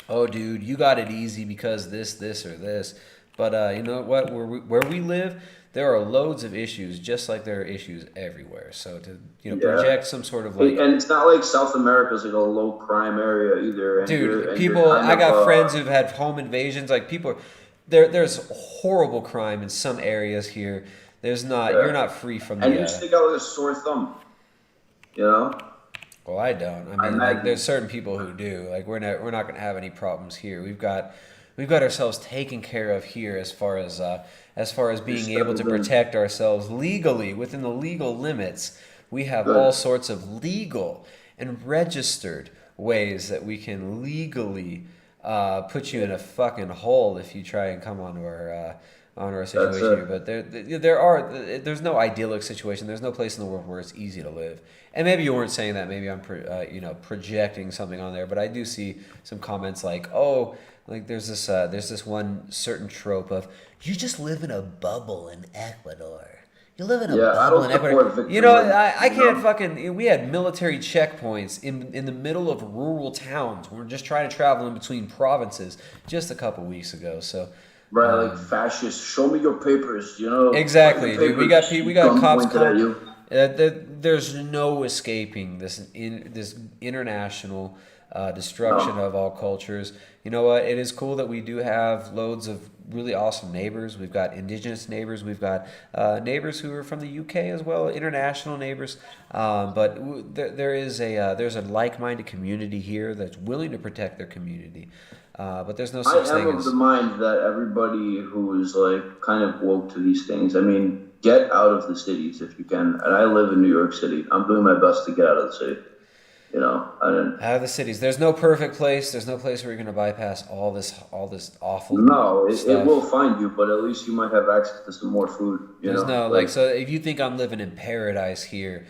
oh, dude, you got it easy because this, or this. But you know what? Where we live, there are loads of issues, just like there are issues everywhere. So to project some sort of like, and it's not like South America's like a low crime area either. And dude, I got friends who've had home invasions. Like there's horrible crime in some areas here. There's not. You're not free from. And you stick out like a sore thumb. You know. Well, I don't. I mean, like, there's certain people who do. Like, we're not going to have any problems here. We've got ourselves taken care of here as far as being able to protect ourselves legally within the legal limits. We have all sorts of legal and registered ways that we can legally put you in a fucking hole if you try and come onto our situation here. But there's no idyllic situation. There's no place in the world where it's easy to live. And maybe you weren't saying that. Maybe I'm projecting something on there. But I do see some comments like, oh, like there's this one certain trope of you just live in a bubble in Ecuador. You live in a bubble in Ecuador. You know, I can't fucking. We had military checkpoints in the middle of rural towns. We're just trying to travel in between provinces just a couple weeks ago. So. Right, like fascists. Show me your papers. You know. Exactly, dude. We got cops coming. There's no escaping this international destruction of all cultures. You know what? It is cool that we do have loads of really awesome neighbors. We've got indigenous neighbors. We've got neighbors who are from the UK as well, international neighbors. But there's a like-minded community here that's willing to protect their community. But there's no such thing as... I am of the mind that everybody who is like kind of woke to these things, I mean, get out of the cities if you can. And I live in New York City. I'm doing my best to get out of the city. You know, out of the cities. There's no perfect place. There's no place where you're going to bypass all this awful. No, it will find you, but at least you might have access to some more food. So if you think I'm living in paradise here,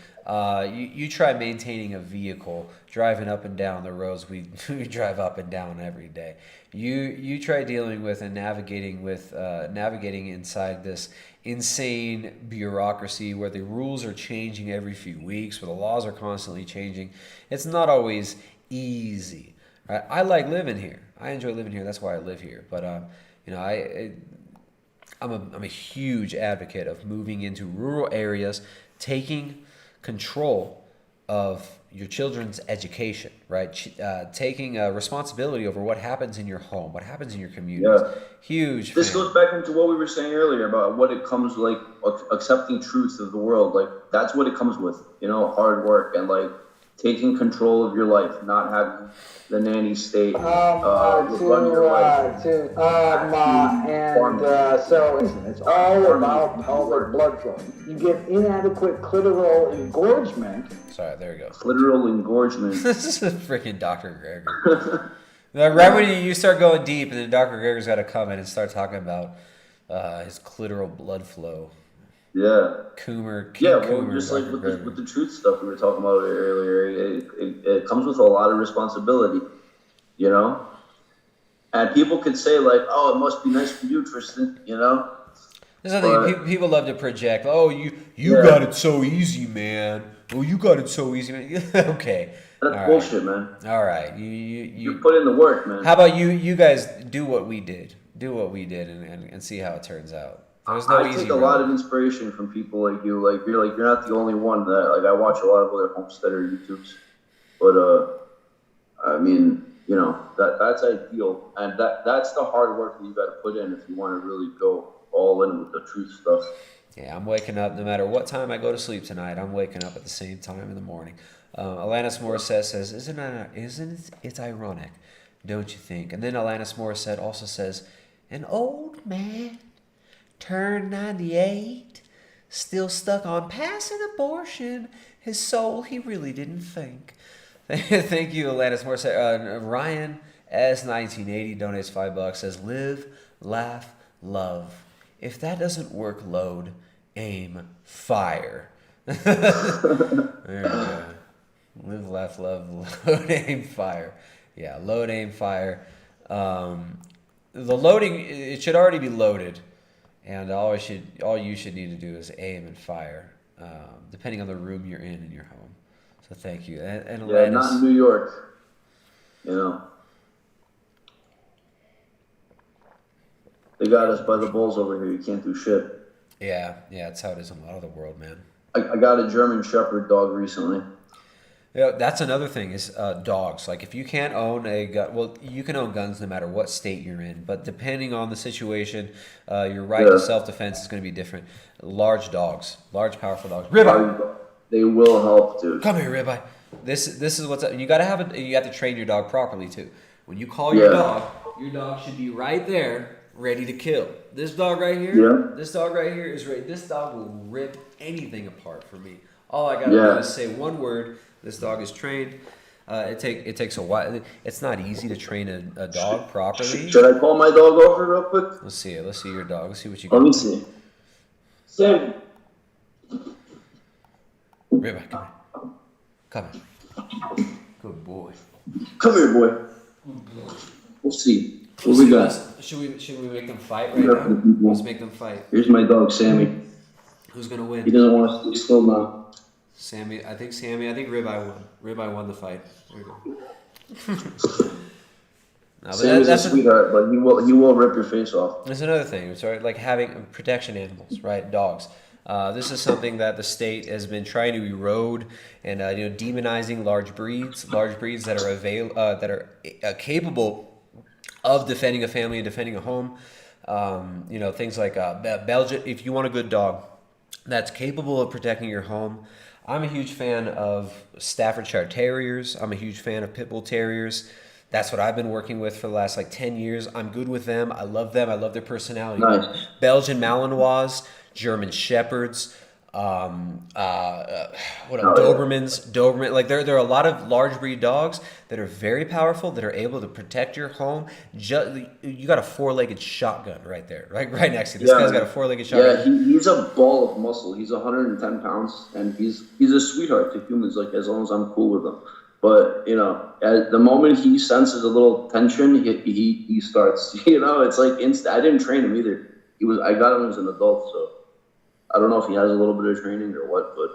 you try maintaining a vehicle, driving up and down the roads we drive up and down every day. You try dealing with and navigating inside this insane bureaucracy where the rules are changing every few weeks, where the laws are constantly changing. It's not always easy. Right? I like living here. I enjoy living here. That's why I live here. But I'm a huge advocate of moving into rural areas, taking control of your children's education, right? Taking responsibility over what happens in your home, what happens in your community. Yeah. Huge. This goes back into what we were saying earlier about what it comes accepting truth of the world. Like that's what it comes with, hard work and like taking control of your life, not having the nanny state run your life. So it's all about pelvic blood flow. You get inadequate clitoral engorgement. Sorry, there we go. Clitoral engorgement. This is a freaking Dr. Greger. Right when you start going deep, and then Dr. Greger's got to come in and start talking about his clitoral blood flow. Yeah. Coomer. Just like with the truth stuff we were talking about earlier, it comes with a lot of responsibility, you know? And people could say like, oh, it must be nice for you, Tristan, you know? There's nothing, people love to project, oh, you got it so easy, man. Oh, you got it so easy, man. Okay. That's bullshit, man. All right. You put in the work, man. How about you guys do what we did? Do what we did and see how it turns out. There's no I easy take a lot of inspiration from people like you. Like you're not the only one that I watch a lot of other homesteader YouTubes. But I mean, you know, that's ideal, and that's the hard work that you got to put in if you want to really go all in with the truth stuff. Yeah, I'm waking up no matter what time I go to sleep tonight. I'm waking up at the same time in the morning. Alanis Morissette says, "Isn't it ironic, don't you think?" And then Alanis Morissette also says, "An old man turned 98, still stuck on passing abortion. His soul, he really didn't think." Thank you, Alanis Morissette. Ryan S 1980 donates $5. Says, "Live, laugh, love. If that doesn't work, load, aim, fire." There we go. Live, laugh, love, load, aim, fire. Yeah, load, aim, fire. The loading, it should already be loaded, and all you should need to do is aim and fire, depending on the room you're in your home. So thank you. And yeah, not in New York. You know, they got us by the balls over here. You can't do shit. Yeah, that's how it is in a lot of the world, man. I got a German Shepherd dog recently. Yeah, that's another thing is dogs. Like if you can't own a gun, well, you can own guns no matter what state you're in, but depending on the situation, your right to self-defense is going to be different. Large dogs, large powerful dogs. Ribeye. They will help, dude. Come here, Ribeye. This is what's up. You got to you have to train your dog properly too. When you call your dog should be right there, ready to kill. This dog right here, this dog right here is ready. This dog will rip anything apart for me. All I got to do is say one word. This dog is trained. It takes a while. It's not easy to train a dog properly. Should I call my dog over real quick? Let's see it. Let's see your dog. Let's see what you got. Let me see. Sam. Ribeye, come here. Come here. Good boy. Come here, boy. We'll see. What we got? Should we make them fight right now? Let's make them fight. Here's my dog, Sammy. Who's gonna win? He doesn't want to stay still now. Sammy. I think Ribeye won. Ribeye won the fight. There we go. No, Sammy's a sweetheart, but he will rip your face off. There's another thing. It's like having protection animals, right? Dogs. This is something that the state has been trying to erode and demonizing large breeds that are capable of defending a family and defending a home. Things like Belgian. If you want a good dog that's capable of protecting your home, I'm a huge fan of Staffordshire Terriers. I'm a huge fan of Pit Bull Terriers. That's what I've been working with for the last 10 years. I'm good with them. I love them. I love their personality. Nice. Belgian Malinois, German Shepherds, Doberman. Like there are a lot of large breed dogs that are very powerful, that are able to protect your home. You got a 4-legged shotgun right there, right next to you. This guy's got a 4-legged shotgun. Yeah, he's a ball of muscle. He's 110 pounds, and he's a sweetheart to humans. Like as long as I'm cool with him. But at the moment he senses a little tension, he starts. It's like instant. I didn't train him either. I got him as an adult, so I don't know if he has a little bit of training or what, but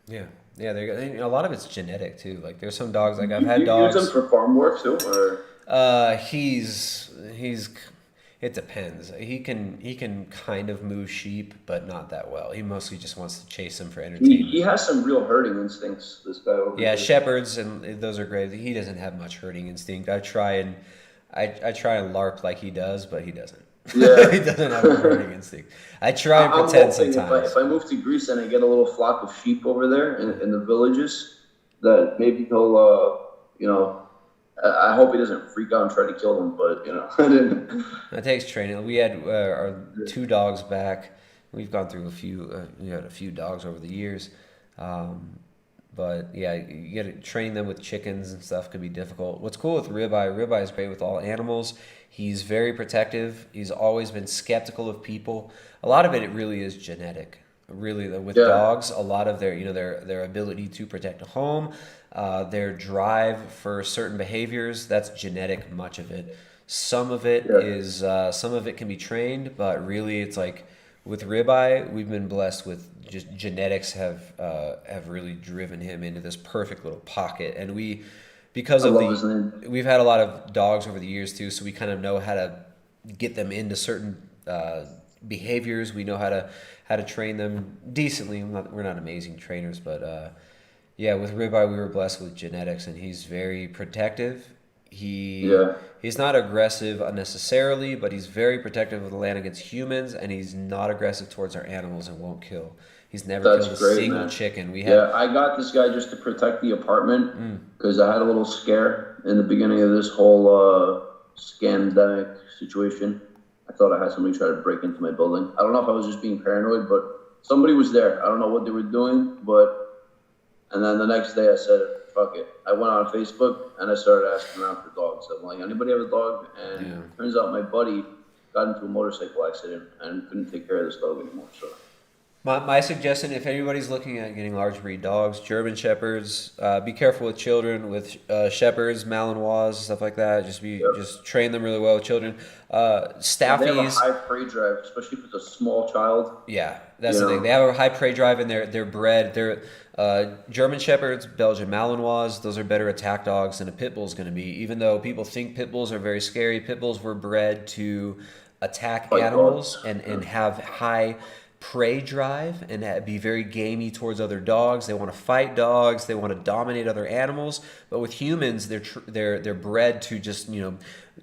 yeah. A lot of it's genetic too. Like there's some dogs. Like I've had dogs. You use him for farm work too, or he's. It depends. He can kind of move sheep, but not that well. He mostly just wants to chase them for entertainment. He has some real herding instincts. This guy over here. Yeah, shepherds and those are great. He doesn't have much herding instinct. I try and LARP like he does, but he doesn't. Yeah. He doesn't have a herding instinct. I try and pretend sometimes. If I move to Greece and I get a little flock of sheep over there in the villages, that maybe he'll, I hope he doesn't freak out and try to kill them, but I didn't. It takes training. We had our 2 dogs back. We've gone through a few. We had a few dogs over the years, but yeah, you got to train them with chickens and stuff. Could be difficult. What's cool with Ribeye is great with all animals. He's very protective. He's always been skeptical of people. A lot of it really is genetic. Really, with dogs, a lot of their ability to protect a home, their drive for certain behaviors, that's genetic. Much of it. Some of it is some of it can be trained, but really it's like with Ribeye, we've been blessed with just genetics have really driven him into this perfect little pocket, and we've had a lot of dogs over the years too, so we kind of know how to get them into certain behaviors. We know how to train them decently. We're not amazing trainers, but with Ribeye, we were blessed with genetics, and he's very protective. He's not aggressive unnecessarily, but he's very protective of the land against humans, and he's not aggressive towards our animals and won't kill. He's never killed a single chicken. I got this guy just to protect the apartment because I had a little scare in the beginning of this whole scandemic situation. I thought I had somebody try to break into my building. I don't know if I was just being paranoid, but somebody was there. I don't know what they were doing, and then the next day I said, fuck it. I went on Facebook and I started asking around for dogs. I'm like, anybody have a dog? And turns out my buddy got into a motorcycle accident and couldn't take care of this dog anymore. So my suggestion, if anybody's looking at getting large breed dogs, German Shepherds, be careful with children, with Shepherds, Malinois, stuff like that. Just train them really well with children. Staffies. They have a high prey drive, especially if it's a small child. Yeah, that's the thing. They have a high prey drive, and they're bred. They're German Shepherds, Belgian Malinois. Those are better attack dogs than a pit bull is going to be. Even though people think pit bulls are very scary, pit bulls were bred to attack animals and have high prey drive and be very gamey towards other dogs. They want to fight dogs. They want to dominate other animals. But with humans, they're bred to just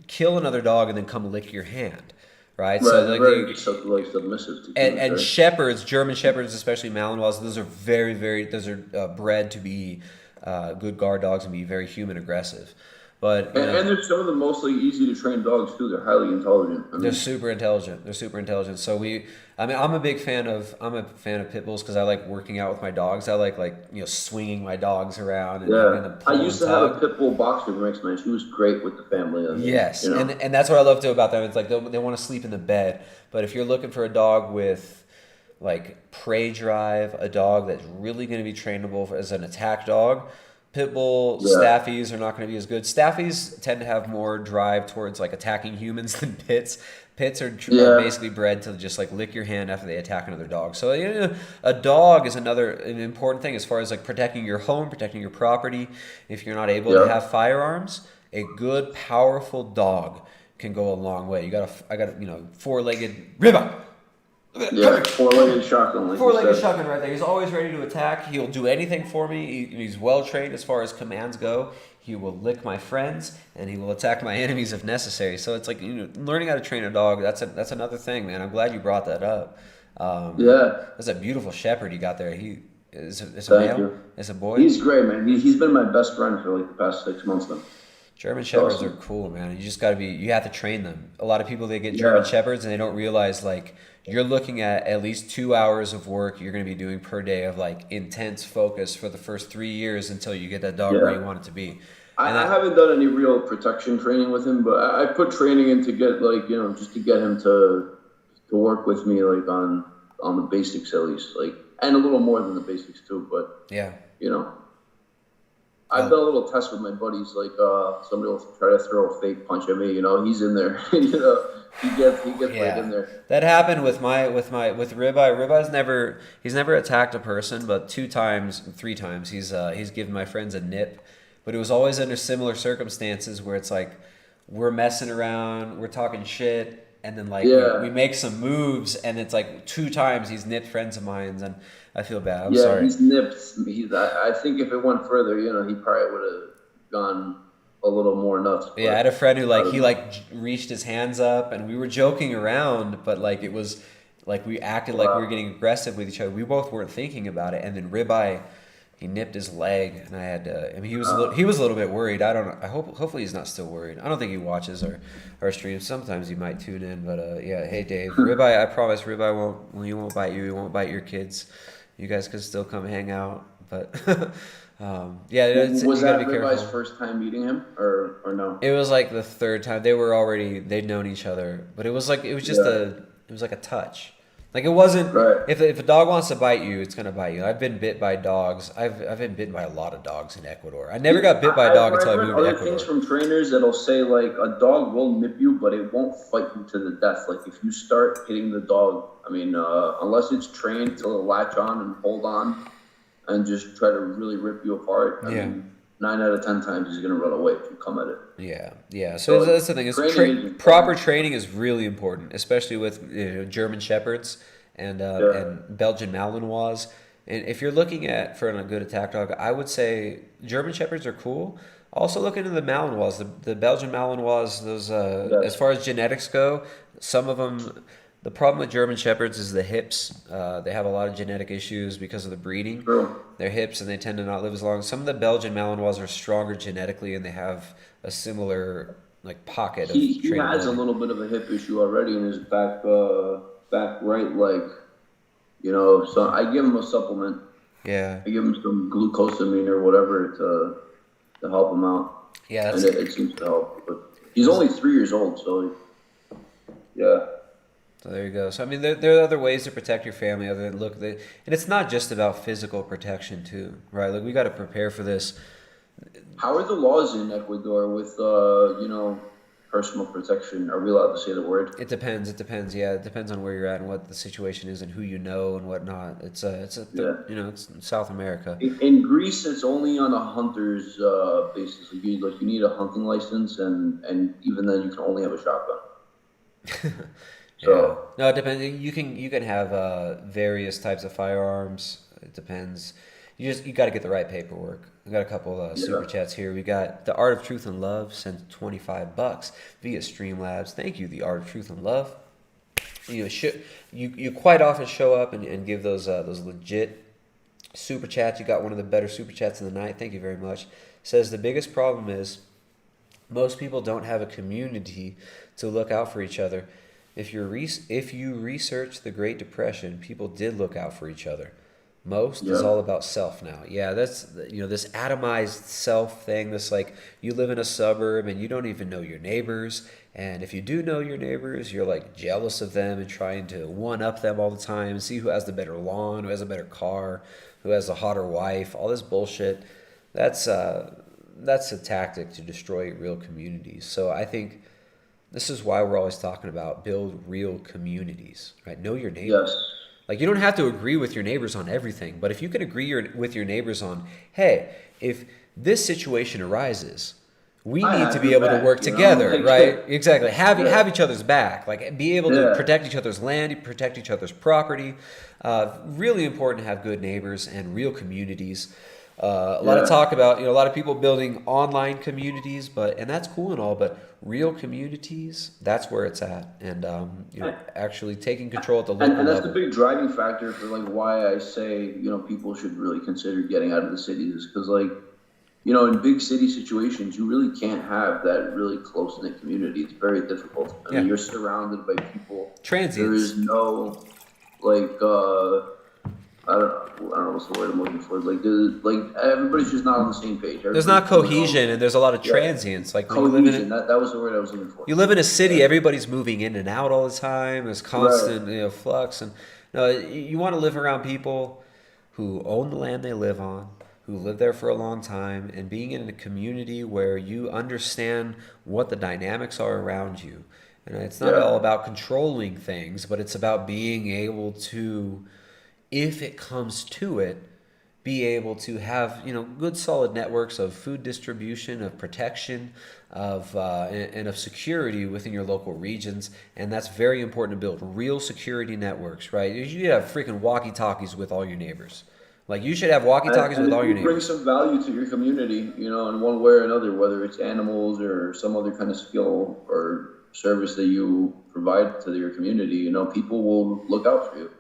kill another dog and then come lick your hand, right? So very submissive. And Shepherds, German Shepherds, especially Malinois, those are bred to be good guard dogs and be very human aggressive. But and they're some of the mostly easy to train dogs too. They're highly intelligent. They're super intelligent. So I'm a big fan of pit bulls because I like working out with my dogs. I like swinging my dogs around. And I used to have a pit bull boxer mix, man. She was great with the family. Yes, and that's what I love too about them. It's like they want to sleep in the bed. But if you're looking for a dog with like prey drive, a dog that's really going to be trainable as an attack dog, pit bull staffies are not going to be as good. Staffies tend to have more drive towards like attacking humans than pits. Pits are basically bred to just like lick your hand after they attack another dog. So a dog is an important thing as far as like protecting your home, protecting your property. If you're not able to have firearms, a good powerful dog can go a long way. I got four-legged Ribeye. Four-legged shotgun. Four-legged shotgun right there. He's always ready to attack. He'll do anything for me. He's well-trained as far as commands go. He will lick my friends, and he will attack my enemies if necessary. So it's like learning how to train a dog. That's another thing, man. I'm glad you brought that up. That's a beautiful shepherd you got there. He is a male. It's a boy. He's great, man. He's been my best friend for like the past 6 months now. German Shepherds are cool, man. You have to train them. A lot of people, they get German Shepherds and they don't realize like you're looking at least 2 hours of work you're going to be doing per day of like intense focus for the first 3 years until you get that dog where you want it to be. I haven't done any real protection training with him, but I put training in to get just to get him to work with me like on the basics at least, like, and a little more than the basics too. But I've done a little test with my buddies. Like somebody will try to throw a fake punch at me. He's in there. He gets right in there. That happened with Ribeye. Ribeye he's never attacked a person, but 3 times he's given my friends a nip. But it was always under similar circumstances where it's like we're messing around, we're talking shit, and then like we make some moves, and it's like 2 times he's nipped friends of mine, and I feel bad. I'm sorry. He's nipped. I think if it went further, he probably would have gone a little more nuts. But, I had a friend who reached his hands up, and we were joking around, but like it was like we acted like we were getting aggressive with each other. We both weren't thinking about it, and then Ribeye he nipped his leg, and I had to. I mean, he was a little bit worried. I don't know. Hopefully he's not still worried. I don't think he watches our streams. Sometimes he might tune in, but yeah. Hey Dave, Ribeye. I promise Ribeye won't bite you. He won't bite your kids. You guys can still come hang out, but yeah. Was that Ribeye's first time meeting him, or no? It was like the third time. They'd known each other, but it was like a touch. Like it wasn't. Right. If a dog wants to bite you, it's gonna bite you. I've been bit by dogs. I've been bitten by a lot of dogs in Ecuador. I never got bit by a dog until I moved to Ecuador. Things from trainers that'll say like a dog will nip you, but it won't fight you to the death. Like if you start hitting the dog, I mean, unless it's trained to latch on and hold on, and just try to really rip you apart. I mean, 9 out of 10 times he's gonna run away if you come at it. Yeah. So that's the thing. Proper training is really important, especially with German Shepherds and Belgian Malinois. And if you're looking for a good attack dog, I would say German Shepherds are cool. Also look into the Malinois, the Belgian Malinois. Those as far as genetics go, some of them. The problem with German Shepherds is the hips. They have a lot of genetic issues because of the breeding. True. Their hips, and they tend to not live as long. Some of the Belgian Malinois are stronger genetically, and they have a similar pocket. He has a little bit of a hip issue already in his back right leg. So I give him a supplement. Yeah. I give him some glucosamine or whatever to help him out. Yeah. And it seems to help. But he's only 3 years old, so yeah. So there you go. So I mean, there are other ways to protect your family other than and it's not just about physical protection too, right? Like we got to prepare for this. How are the laws in Ecuador with personal protection? Are we allowed to say the word? It depends. Yeah, it depends on where you're at and what the situation is and who you know and whatnot. It's South America. In Greece, it's only on a hunter's basis. You need a hunting license, and even then, you can only have a shotgun. So no, it depends. You can have various types of firearms. It depends. You got to get the right paperwork. We got a couple super chats here. We got the Art of Truth and Love sent $25 via Streamlabs. Thank you, the Art of Truth and Love. You quite often show up and give those legit super chats. You got one of the better super chats of the night. Thank you very much. Says the biggest problem is most people don't have a community to look out for each other. If you research the Great Depression, people did look out for each other. Most is all about self now. Yeah, that's this atomized self thing. This you live in a suburb and you don't even know your neighbors. And if you do know your neighbors, you're jealous of them and trying to one up them all the time and see who has the better lawn, who has a better car, who has a hotter wife. All this bullshit. That's a tactic to destroy real communities. So I think. This is why we're always talking about build real communities, right? Know your neighbors. Yes. You don't have to agree with your neighbors on everything, but if you can agree with your neighbors on, hey, if this situation arises, we need to be able to work together, right? Exactly. Have each other's back. Be able to protect each other's land, protect each other's property. Really important to have good neighbors and real communities. A lot of talk about, a lot of people building online communities, and that's cool and all, but real communities, that's where it's at. And, actually taking control at the local level. And that's the big driving factor for why I say, people should really consider getting out of the cities, because in big city situations, you really can't have that really close-knit community. It's very difficult. I mean, you're surrounded by people. Transients. There is no, I don't know what's the word I'm looking for. Everybody's just not on the same page. There's not cohesion, and there's a lot of transients. Cohesion. That was the word I was looking for. You live in a city, everybody's moving in and out all the time. There's constant, flux, and you want to live around people who own the land they live on, who live there for a long time, and being in a community where you understand what the dynamics are around you. And it's not all about controlling things, but it's about being able to, if it comes to it, be able to have good solid networks of food distribution, of protection, and of security within your local regions. And that's very important to build real security networks, right? You should have freaking walkie-talkies with all your neighbors. You should have walkie-talkies with all your neighbors. Bring some value to your community, in one way or another, whether it's animals or some other kind of skill or service that you provide to your community. People will look out for you.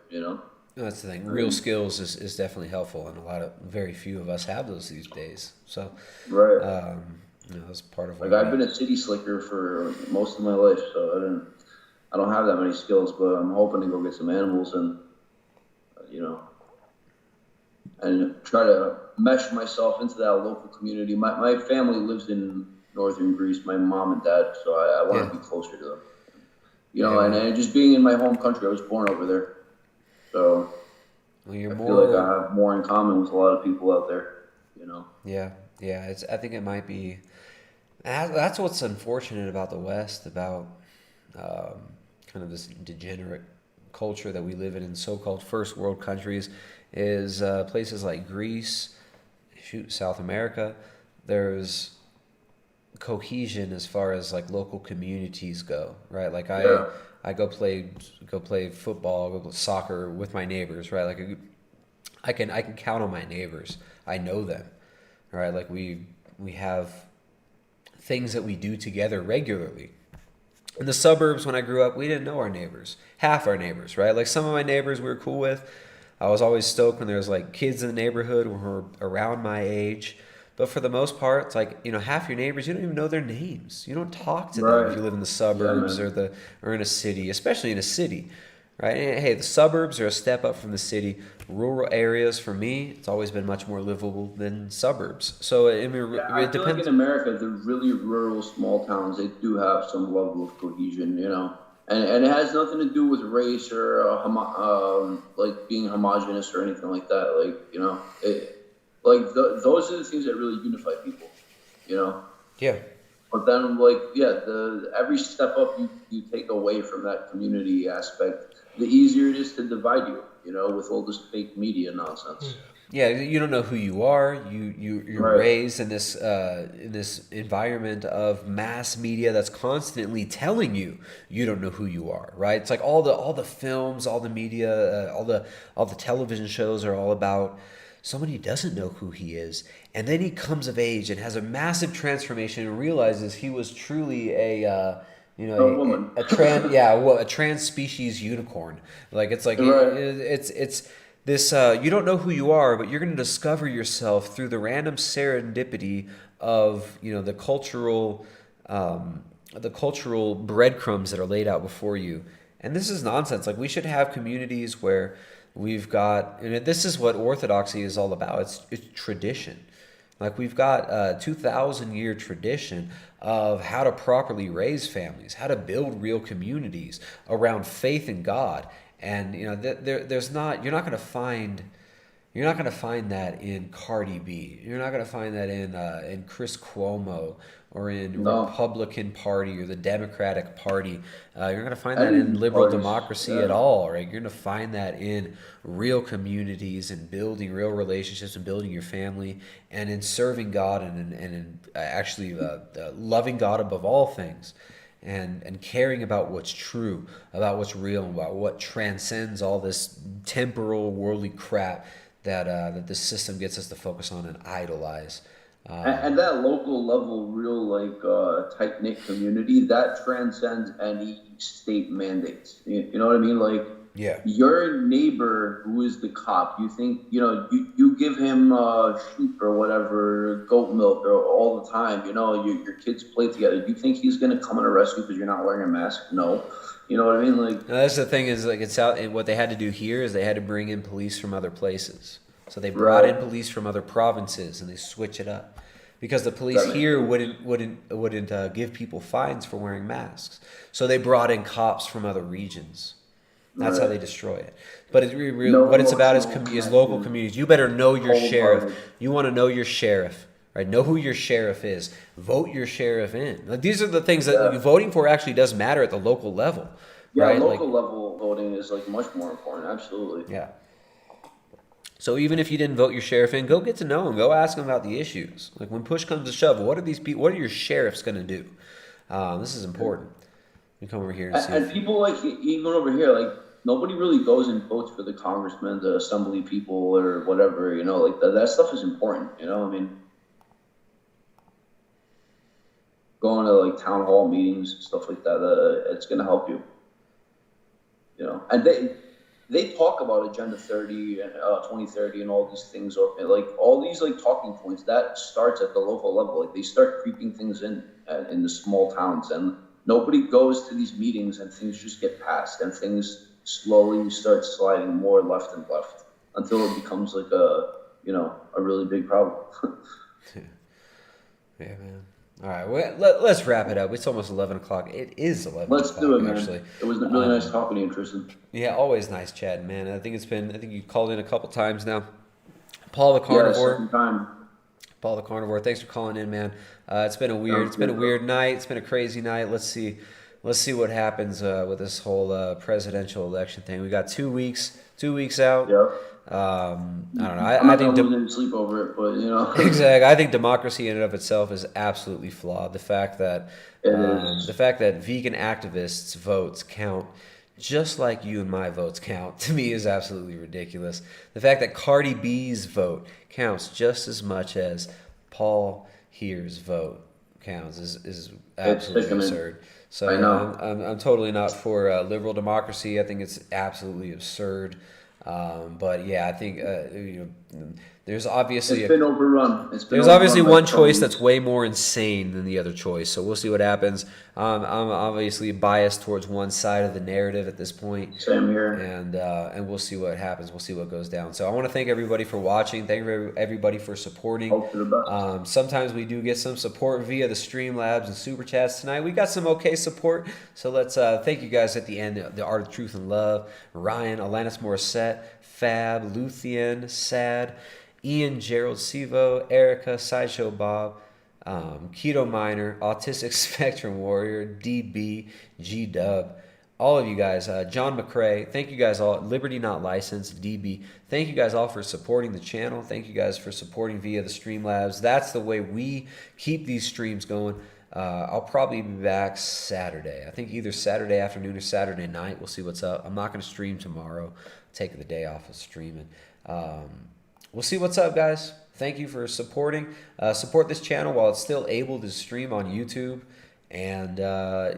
That's the thing. Real skills is definitely helpful, and very few of us have those these days. So, Right. That's part of like I've been a city slicker for most of my life, so I don't have that many skills, but I'm hoping to go get some animals and and try to mesh myself into that local community. My family lives in northern Greece, my mom and dad, so I want to be closer to them. And just being in my home country, I was born over there, so I feel like I have more in common with a lot of people out there. Yeah. I think it might be. That's what's unfortunate about the West, about kind of this degenerate culture that we live in so-called first world countries, is places like Greece, South America. There's cohesion as far as like local communities go, right? Like I go play football, go play soccer with my neighbors, right? Like I can count on my neighbors. I know them, right? Like we have things that we do together regularly. In the suburbs, when I grew up, we didn't know our neighbors, half our neighbors, right? Like some of my neighbors we were cool with. I was always stoked when there was like kids in the neighborhood who were around my age. But for the most part, it's like, half your neighbors, you don't even know their names. You don't talk to them if you live in the suburbs or in a city, especially in a city, right? And hey, the suburbs are a step up from the city. Rural areas, for me, it's always been much more livable than suburbs. So I feel like in America, the really rural small towns, they do have some level of cohesion, and it has nothing to do with race or like being homogenous or anything like that. Those are the things that really unify people, Yeah. But then, every step up you take away from that community aspect, the easier it is to divide you, with all this fake media nonsense. Yeah, you don't know who you are. You're raised in this environment of mass media that's constantly telling you don't know who you are, right? It's like all the films, all the media, all the television shows are all about somebody who doesn't know who he is, and then he comes of age and has a massive transformation and realizes he was truly a trans species unicorn. Like it's like it's this you don't know who you are, but you're going to discover yourself through the random serendipity of the cultural breadcrumbs that are laid out before you. And this is nonsense. Like we should have communities where we've got, and this is what orthodoxy is all about. It's tradition. Like we've got a 2,000-year tradition of how to properly raise families, how to build real communities around faith in God. And you're not going to find that in Cardi B. You're not going to find that in Chris Cuomo or in Republican Party or the Democratic Party. You're not going to find that in liberal democracy at all, right? You're going to find that in real communities and building real relationships and building your family and in serving God and in actually loving God above all things. And caring about what's true, about what's real, about what transcends all this temporal, worldly crap that the system gets us to focus on and idolize. And that local level, real tight-knit community, that transcends any state mandates. You know what I mean? Like, your neighbor who is the cop, you think, you give him sheep or whatever, goat milk or all the time, your kids play together. Do you think he's going to come and arrest you because you're not wearing a mask? No. You know what I mean? Like, now, that's the thing is, like, it's out. And what they had to do here is they had to bring in police from other places. So they brought in police from other provinces and they switch it up. Because the police here wouldn't give people fines for wearing masks. So they brought in cops from other regions. That's how they destroy it. But what it's about is local communities. You better know your sheriff. You want to know your sheriff, right? Know who your sheriff is. Vote your sheriff in. Like these are the things that voting for actually does matter at the local level. Yeah, right? Local level voting is much more important. Absolutely. Yeah. So even if you didn't vote your sheriff in, go get to know him. Go ask him about the issues. Like when push comes to shove, what are these people? What are your sheriffs going to do? This is important. You come over here and see. And people even over here, nobody really goes and votes for the congressman, the assembly people, or whatever. That stuff is important. I mean, going to town hall meetings, stuff like that. It's going to help you. And they talk about Agenda 30 and 2030 and all these things, like all these like talking points that starts at the local level. Like they start creeping things in the small towns, and nobody goes to these meetings, and things just get passed, and things slowly start sliding more left and left until it becomes like a really big problem. Yeah, man. All right, let's wrap it up. It's almost 11 o'clock. It is 11 Let's o'clock, do it, man. actually. It was really nice talking to you, Tristan. Yeah, always nice chatting, man. I think you called in a couple times now. Paul the Carnivore. Yeah, second time. Paul the Carnivore, thanks for calling in, man. It's been a weird night. It's been a crazy night. Let's see what happens with this whole presidential election thing. We got 2 weeks out. Yeah. I don't know. I'm I not think gonna lose any sleep over it, but exactly. I think democracy in and of itself is absolutely flawed. The fact that vegan activists' votes count just like you and my votes count, to me, is absolutely ridiculous. The fact that Cardi B's vote counts just as much as Paul here's vote counts is absolutely absurd. So I know. I'm totally not for liberal democracy. I think it's absolutely absurd. But yeah, I think there's obviously it's been overrun. There's obviously one choice that's way more insane than the other choice. So we'll see what happens. I'm obviously biased towards one side of the narrative at this point. Same here. And we'll see what happens. We'll see what goes down. So I want to thank everybody for watching. Thank everybody for supporting. Hope for the best. Sometimes we do get some support via the Streamlabs and Super Chats tonight. We got some okay support. So let's thank you guys at the end. The Art of Truth and Love, Ryan, Alanis Morissette, Fab, Luthien, Sad, Ian, Gerald, Sivo, Erica, Sideshow Bob, Keto Miner, Autistic Spectrum Warrior, DB, G-Dub, all of you guys, John McCrae, thank you guys all, Liberty Not Licensed, DB, thank you guys all for supporting the channel. Thank you guys for supporting via the Streamlabs. That's the way we keep these streams going. I'll probably be back Saturday. I think either Saturday afternoon or Saturday night. We'll see what's up. I'm not going to stream tomorrow. Taking the day off of streaming. We'll see what's up, guys. Thank you for supporting. Support this channel while it's still able to stream on YouTube. And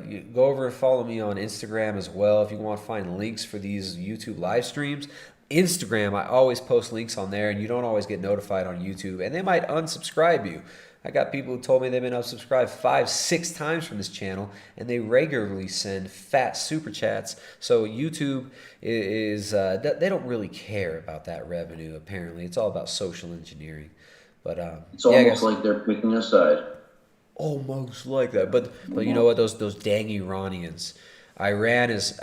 you go over and follow me on Instagram as well if you want to find links for these YouTube live streams. Instagram, I always post links on there, and you don't always get notified on YouTube. And they might unsubscribe you. I got people who told me they've been unsubscribed 5-6 times from this channel, and they regularly send fat super chats. So YouTube is they don't really care about that revenue. Apparently, it's all about social engineering. But it's almost like they're picking a side. Almost like that. But you know what? Those dang Iranians. Iran is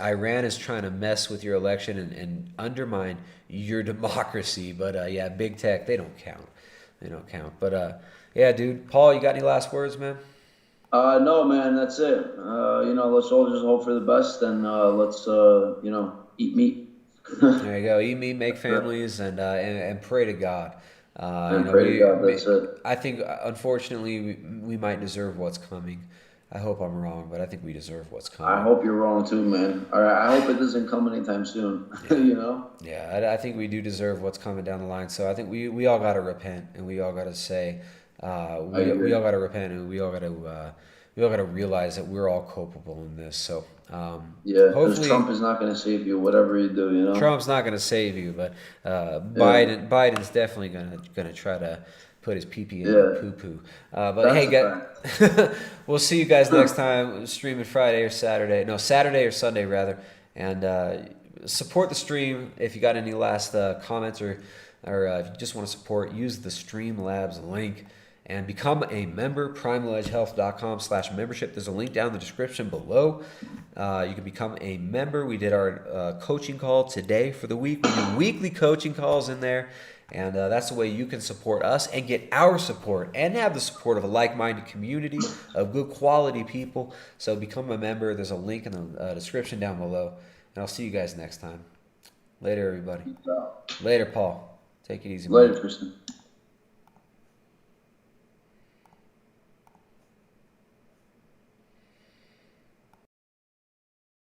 trying to mess with your election and undermine your democracy. But yeah, big tech, they don't count. They don't count. But yeah, dude. Paul, you got any last words, man? No, man, that's it. Let's all just hope for the best, and let's eat meat. There you go. Eat meat, make families, and pray to God. Pray to God. That's it. I think, unfortunately, we might deserve what's coming. I hope I'm wrong, but I think we deserve what's coming. I hope you're wrong too, man. All right, I hope it doesn't come anytime soon. Yeah, I think we do deserve what's coming down the line. So I think we all got to repent, and we all got to say, we all got to repent, and we all got to realize that we're all culpable in this. So because Trump is not going to save you, whatever you do. Trump's not going to save you, but Biden's definitely going to try to put his pee-pee in the poo-poo. But that's hey, guys, we'll see you guys next time. Streaming Saturday or Sunday rather. And support the stream. If you got any last comments or if you just want to support, use the Streamlabs link and become a member. PrimalEdgeHealth.com/membership. There's a link down in the description below. You can become a member. We did our coaching call today for the week. We do weekly coaching calls in there. And that's the way you can support us and get our support and have the support of a like-minded community of good quality people. So become a member. There's a link in the description down below. And I'll see you guys next time. Later, everybody. Later, Paul. Take it easy. Later, Tristan.